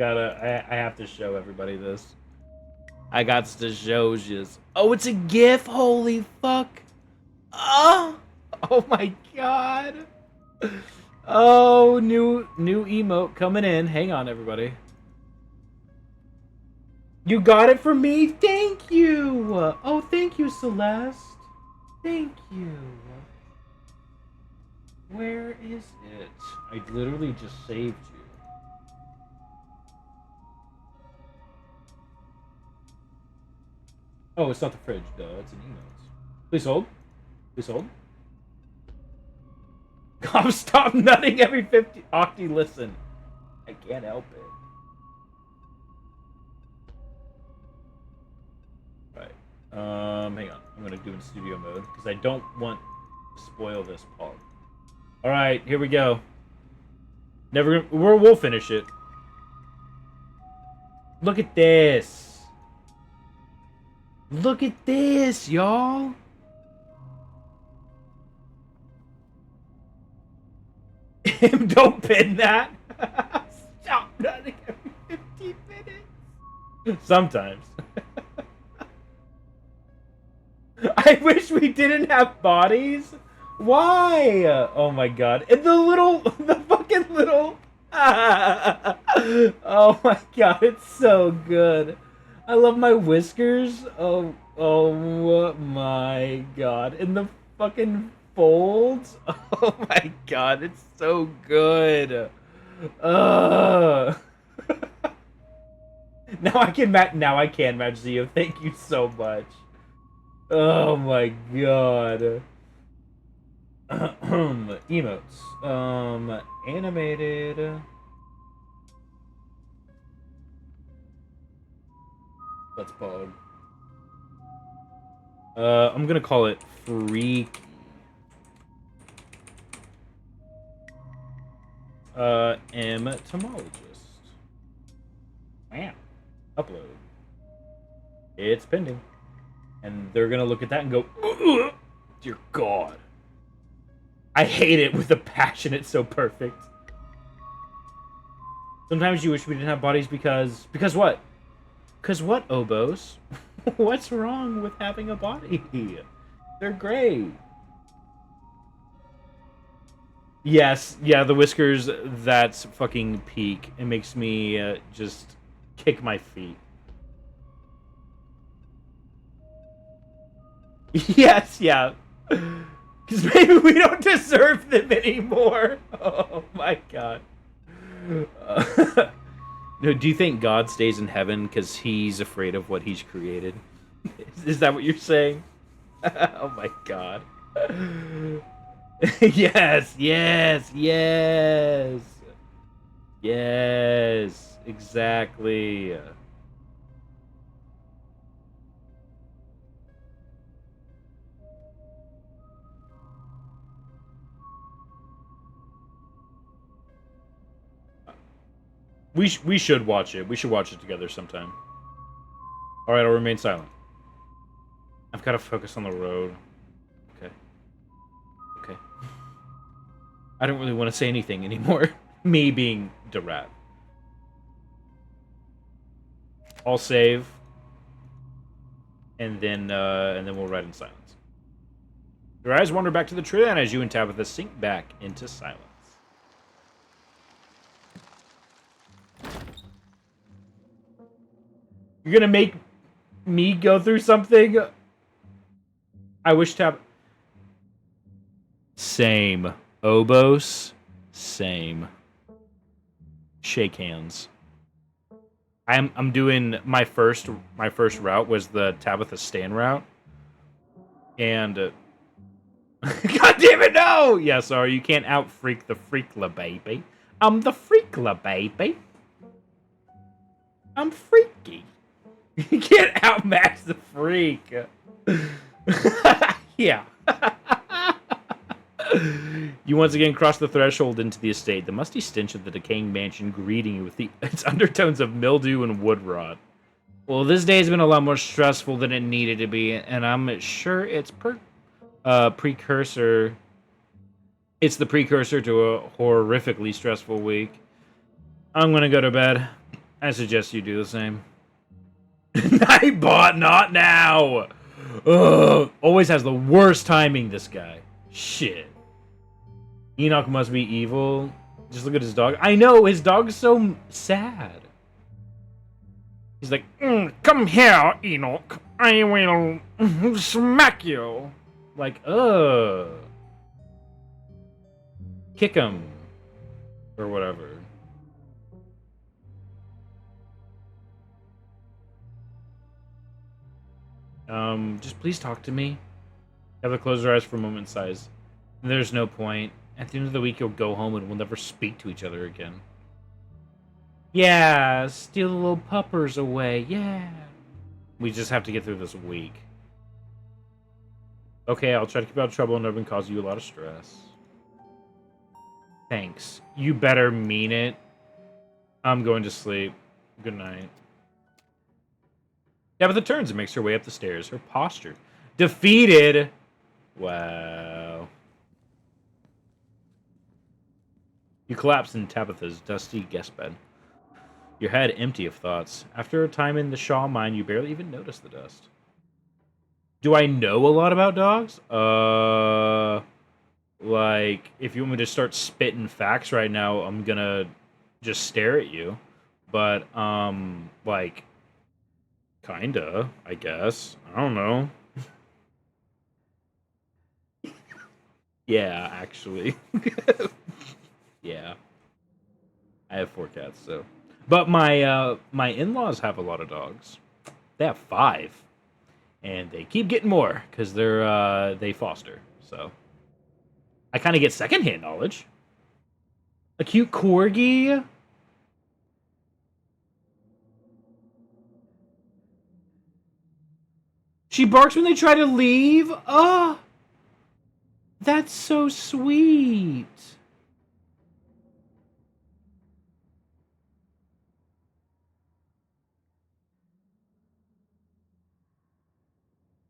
have to show everybody this. I got to show you. Oh, it's a GIF, holy fuck. Oh my god. Oh, new emote coming in. Hang on, everybody. You got it for me? Thank you! Oh, thank you, Celeste. Thank you. Where is it? I literally just saved you. Oh, it's not the fridge, duh. It's an emails. Please hold. Please hold. God, stop nutting every 50. Octi, listen. I can't help it. Hang on. I'm gonna do it in studio mode because I don't want to spoil this part. All right, here we go. We'll finish it. Look at this. Look at this, y'all. Don't pin that. Stop nutting every 15 minutes. Sometimes. I wish we didn't have bodies. Why? Oh my god. And the fucking little... Oh my god, it's so good. I love my whiskers. Oh my god. And the fucking folds. Oh my god, it's so good. Now I can match Zeo. Thank you so much. Oh my god. Emotes. Animated. Let's pog. I'm gonna call it freaky. Entomologist. Wow. Upload. It's pending. And they're gonna look at that and go, ugh, dear God. I hate it with a passion. It's so perfect. Sometimes you wish we didn't have bodies because what? Because what, Obos? What's wrong with having a body? They're great. Yes, yeah, the whiskers, that's fucking peak. It makes me just kick my feet. Yes, yeah. Because maybe we don't deserve them anymore. Oh my god. No, do you think God stays in heaven because he's afraid of what he's created? Is that what you're saying? Oh my god. Yes, yes, yes. Yes, exactly. We should watch it. We should watch it together sometime. Alright, I'll remain silent. I've got to focus on the road. Okay. Okay. I don't really want to say anything anymore. Me being Durat. I'll save. And then we'll ride in silence. Your eyes wander back to the tree, and as you and Tabitha sink back into silence. You're gonna make me go through something? I wish Same. Obos. Same. Shake hands. I'm doing my first route was the Tabitha Stan route. And God damn it, no! Yeah, sorry, you can't out freak the freakla baby. I'm the freakla baby. I'm freaky. You can't outmatch the freak. Yeah. You once again cross the threshold into the estate, the musty stench of the decaying mansion greeting you with its undertones of mildew and wood rot. Well, this day has been a lot more stressful than it needed to be, and I'm sure it's precursor. It's the precursor to a horrifically stressful week. I'm gonna go to bed. I suggest you do the same. Nightbot, not now! Ugh, always has the worst timing, this guy. Shit. Enoch must be evil. Just look at his dog. I know, his dog's so sad. He's like, come here, Enoch. I will smack you. Like, kick him. Or whatever. Just please talk to me. Have her close her eyes for a moment, sighs. There's no point. At the end of the week, you'll go home and we'll never speak to each other again. Yeah, steal the little puppers away. Yeah. We just have to get through this week. Okay, I'll try to keep out of trouble and never cause you a lot of stress. Thanks. You better mean it. I'm going to sleep. Good night. Tabitha turns and makes her way up the stairs. Her posture defeated. Wow. You collapse in Tabitha's dusty guest bed. Your head empty of thoughts. After a time in the Shaw mine, you barely even notice the dust. Do I know a lot about dogs? Like, if you want me to start spitting facts right now, I'm gonna just stare at you. But, like, kinda, I guess. I don't know. Yeah, actually. Yeah. I have 4 cats, so. But my in-laws have a lot of dogs. They have 5. And they keep getting more, because they foster, so. I kind of get secondhand knowledge. A cute corgi. She barks when they try to leave. Oh, that's so sweet.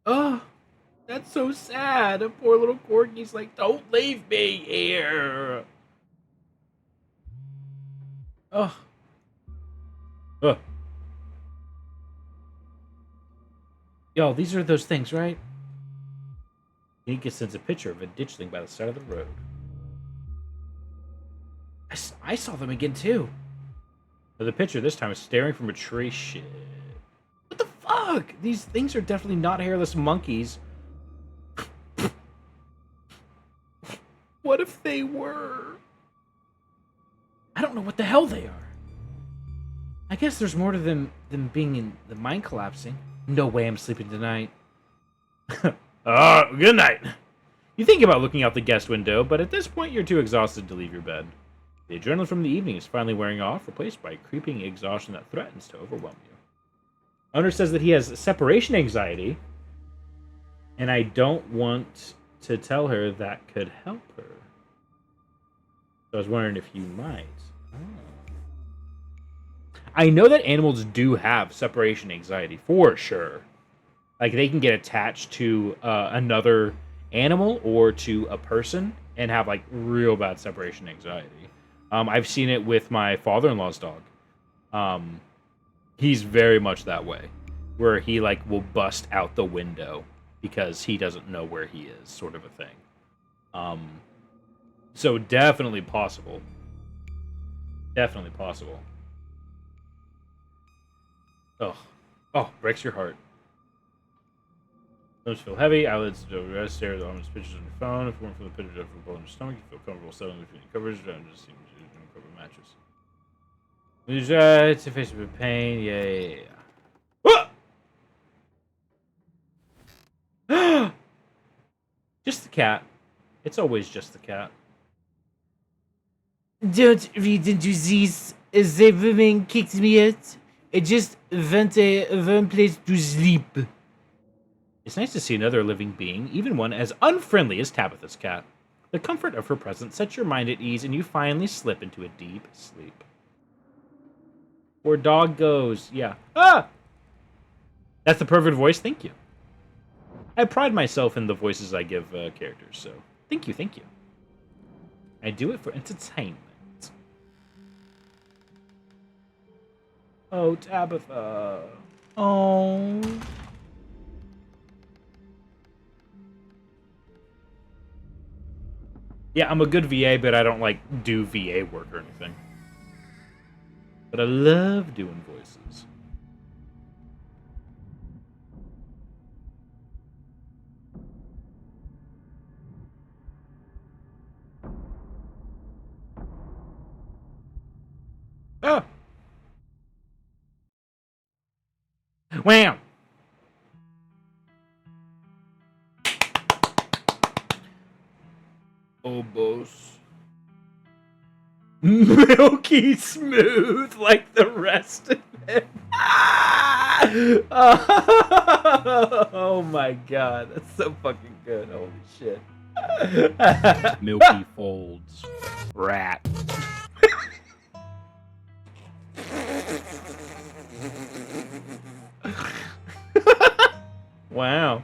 Oh, that's so sad. A poor little corgi's like, don't leave me here. Oh. Oh. Yo, these are those things, right? Nika sends a picture of a ditchling by the side of the road. I saw them again, too. But the picture this time is staring from a tree. Shit. What the fuck? These things are definitely not hairless monkeys. What if they were? I don't know what the hell they are. I guess there's more to them than being in the mine collapsing. No way I'm sleeping tonight. Good night. You think about looking out the guest window, but at this point you're too exhausted to leave your bed. The adrenaline from the evening is finally wearing off, replaced by creeping exhaustion that threatens to overwhelm you. Owner says that he has separation anxiety, and I don't want to tell her that could help her. So I was wondering if you might. Oh. I know that animals do have separation anxiety, for sure. Like, they can get attached to another animal or to a person and have, like, real bad separation anxiety. I've seen it with my father-in-law's dog. He's very much that way, where he, like, will bust out the window because he doesn't know where he is, sort of a thing. So definitely possible. Definitely possible. Oh, breaks your heart. Nose feel heavy, eyelids rest, stare on his pictures on your phone. If it weren't for the picture of a ball in your stomach, you feel comfortable settling between your coverage. I'm just seeing you cover mattress. Lose your eyes to face with pain. Yeah. Ah! Just the cat. It's always just the cat. Don't read into these. The woman kicked me out. I just want one place to sleep. It's nice to see another living being, even one as unfriendly as Tabitha's cat. The comfort of her presence sets your mind at ease, and you finally slip into a deep sleep. Where dog goes, yeah. Ah! That's the perfect voice, thank you. I pride myself in the voices I give characters, so thank you. I do it for entertainment. Oh, Tabitha. Oh. Yeah, I'm a good VA, but I don't, like, do VA work or anything. But I love doing voices. Wham! Oh, boss. Milky smooth like the rest of it. Oh my god, that's so fucking good. Holy shit. Milky folds. Rat. Wow.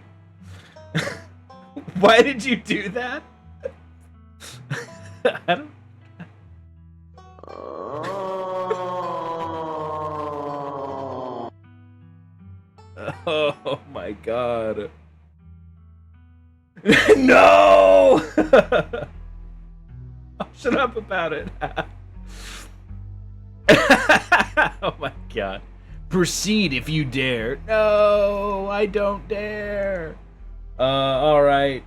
Why did you do that? I don't... Oh my god. No! Shut up about it. Oh my god. Proceed if you dare. No, I don't dare. Alright.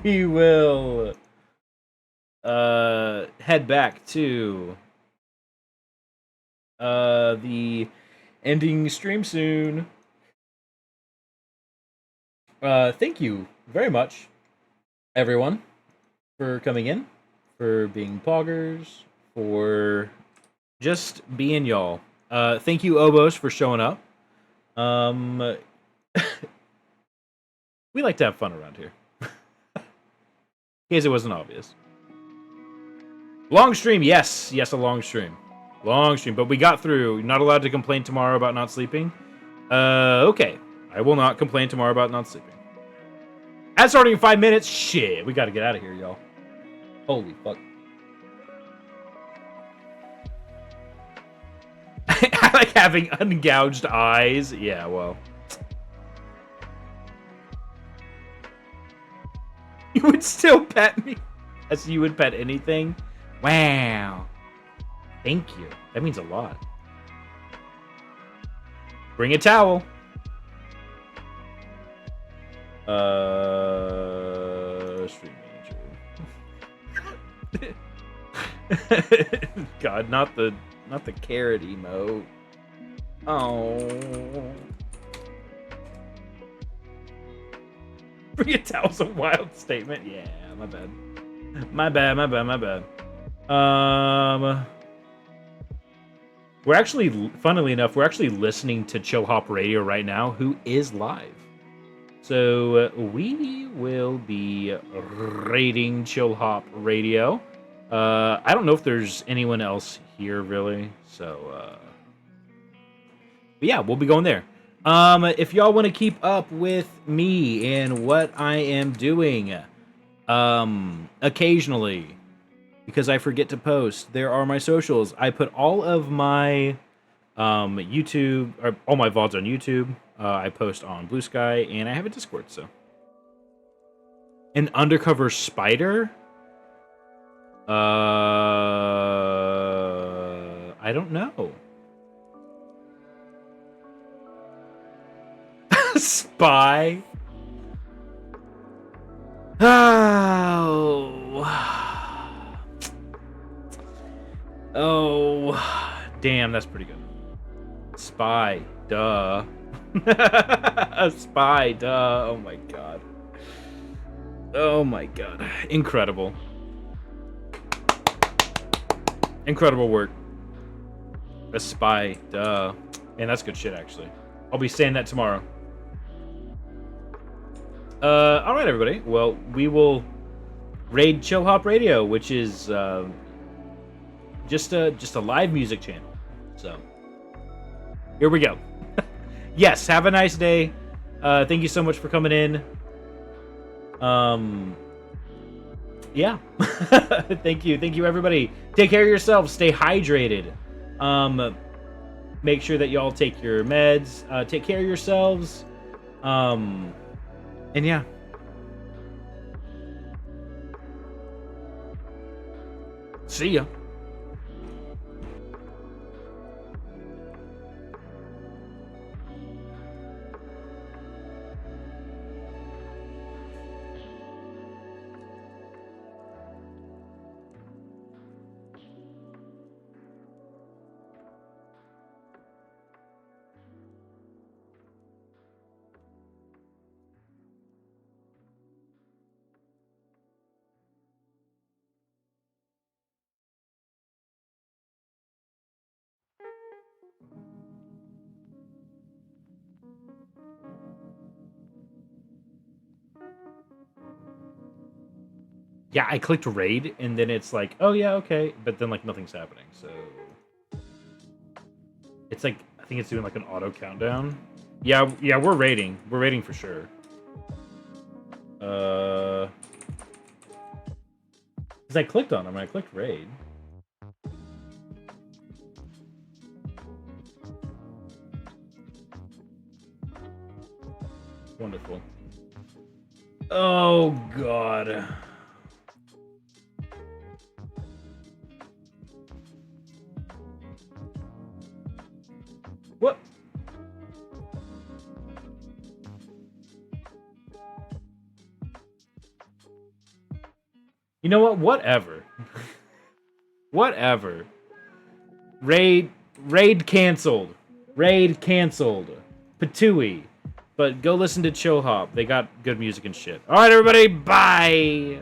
We will head back to the ending stream soon. Thank you very much, everyone, for coming in, for being poggers, for just being y'all. Thank you, Obos, for showing up. We like to have fun around here. In case it wasn't obvious. Long stream, yes. Yes, a long stream. Long stream, but we got through. You're not allowed to complain tomorrow about not sleeping. Okay. I will not complain tomorrow about not sleeping. Ad starting in 5 minutes. Shit, we gotta get out of here, y'all. Holy fuck. I like having ungouged eyes. Yeah, well. You would still pet me as you would pet anything? Wow. Thank you. That means a lot. Bring a towel. Street manager. God, not the carrot emote. Oh. Bring a towel's a wild statement. Yeah, my bad. My bad. We're actually, funnily enough, we're actually listening to Chill Hop Radio right now, who is live. So we will be rating Chill Hop Radio. I don't know if there's anyone else here really, so but yeah, we'll be going there. If y'all want to keep up with me and what I am doing, occasionally, because I forget to post, there are my socials. I put all of my YouTube, or all my VODs on YouTube. I post on Blue Sky, and I have a Discord, so. An undercover spider? I don't know. Spy? Oh. Oh. Damn, that's pretty good. Spy. Duh. A spy. Duh. Oh my god. Oh my god. Incredible. Incredible work. A spy. Duh. Man, that's good shit, actually. I'll be saying that tomorrow. Alright, everybody. Well, we will raid Chill Hop Radio, which is just a live music channel. So, here we go. Yes, have a nice day. Thank you so much for coming in. Yeah. Thank you, everybody. Take care of yourselves. Stay hydrated. Make sure that y'all take your meds. Take care of yourselves. And yeah. See ya. Yeah, I clicked raid, and then it's like, oh yeah, okay, but then like nothing's happening. So it's like I think it's doing like an auto countdown. Yeah, we're raiding. We're raiding for sure. Because I clicked on them. I clicked raid. Wonderful. Oh god. What? You know what? Whatever. Whatever. Raid canceled. Raid canceled. Patooey. But go listen to Chill Hop. They got good music and shit. Alright, everybody. Bye.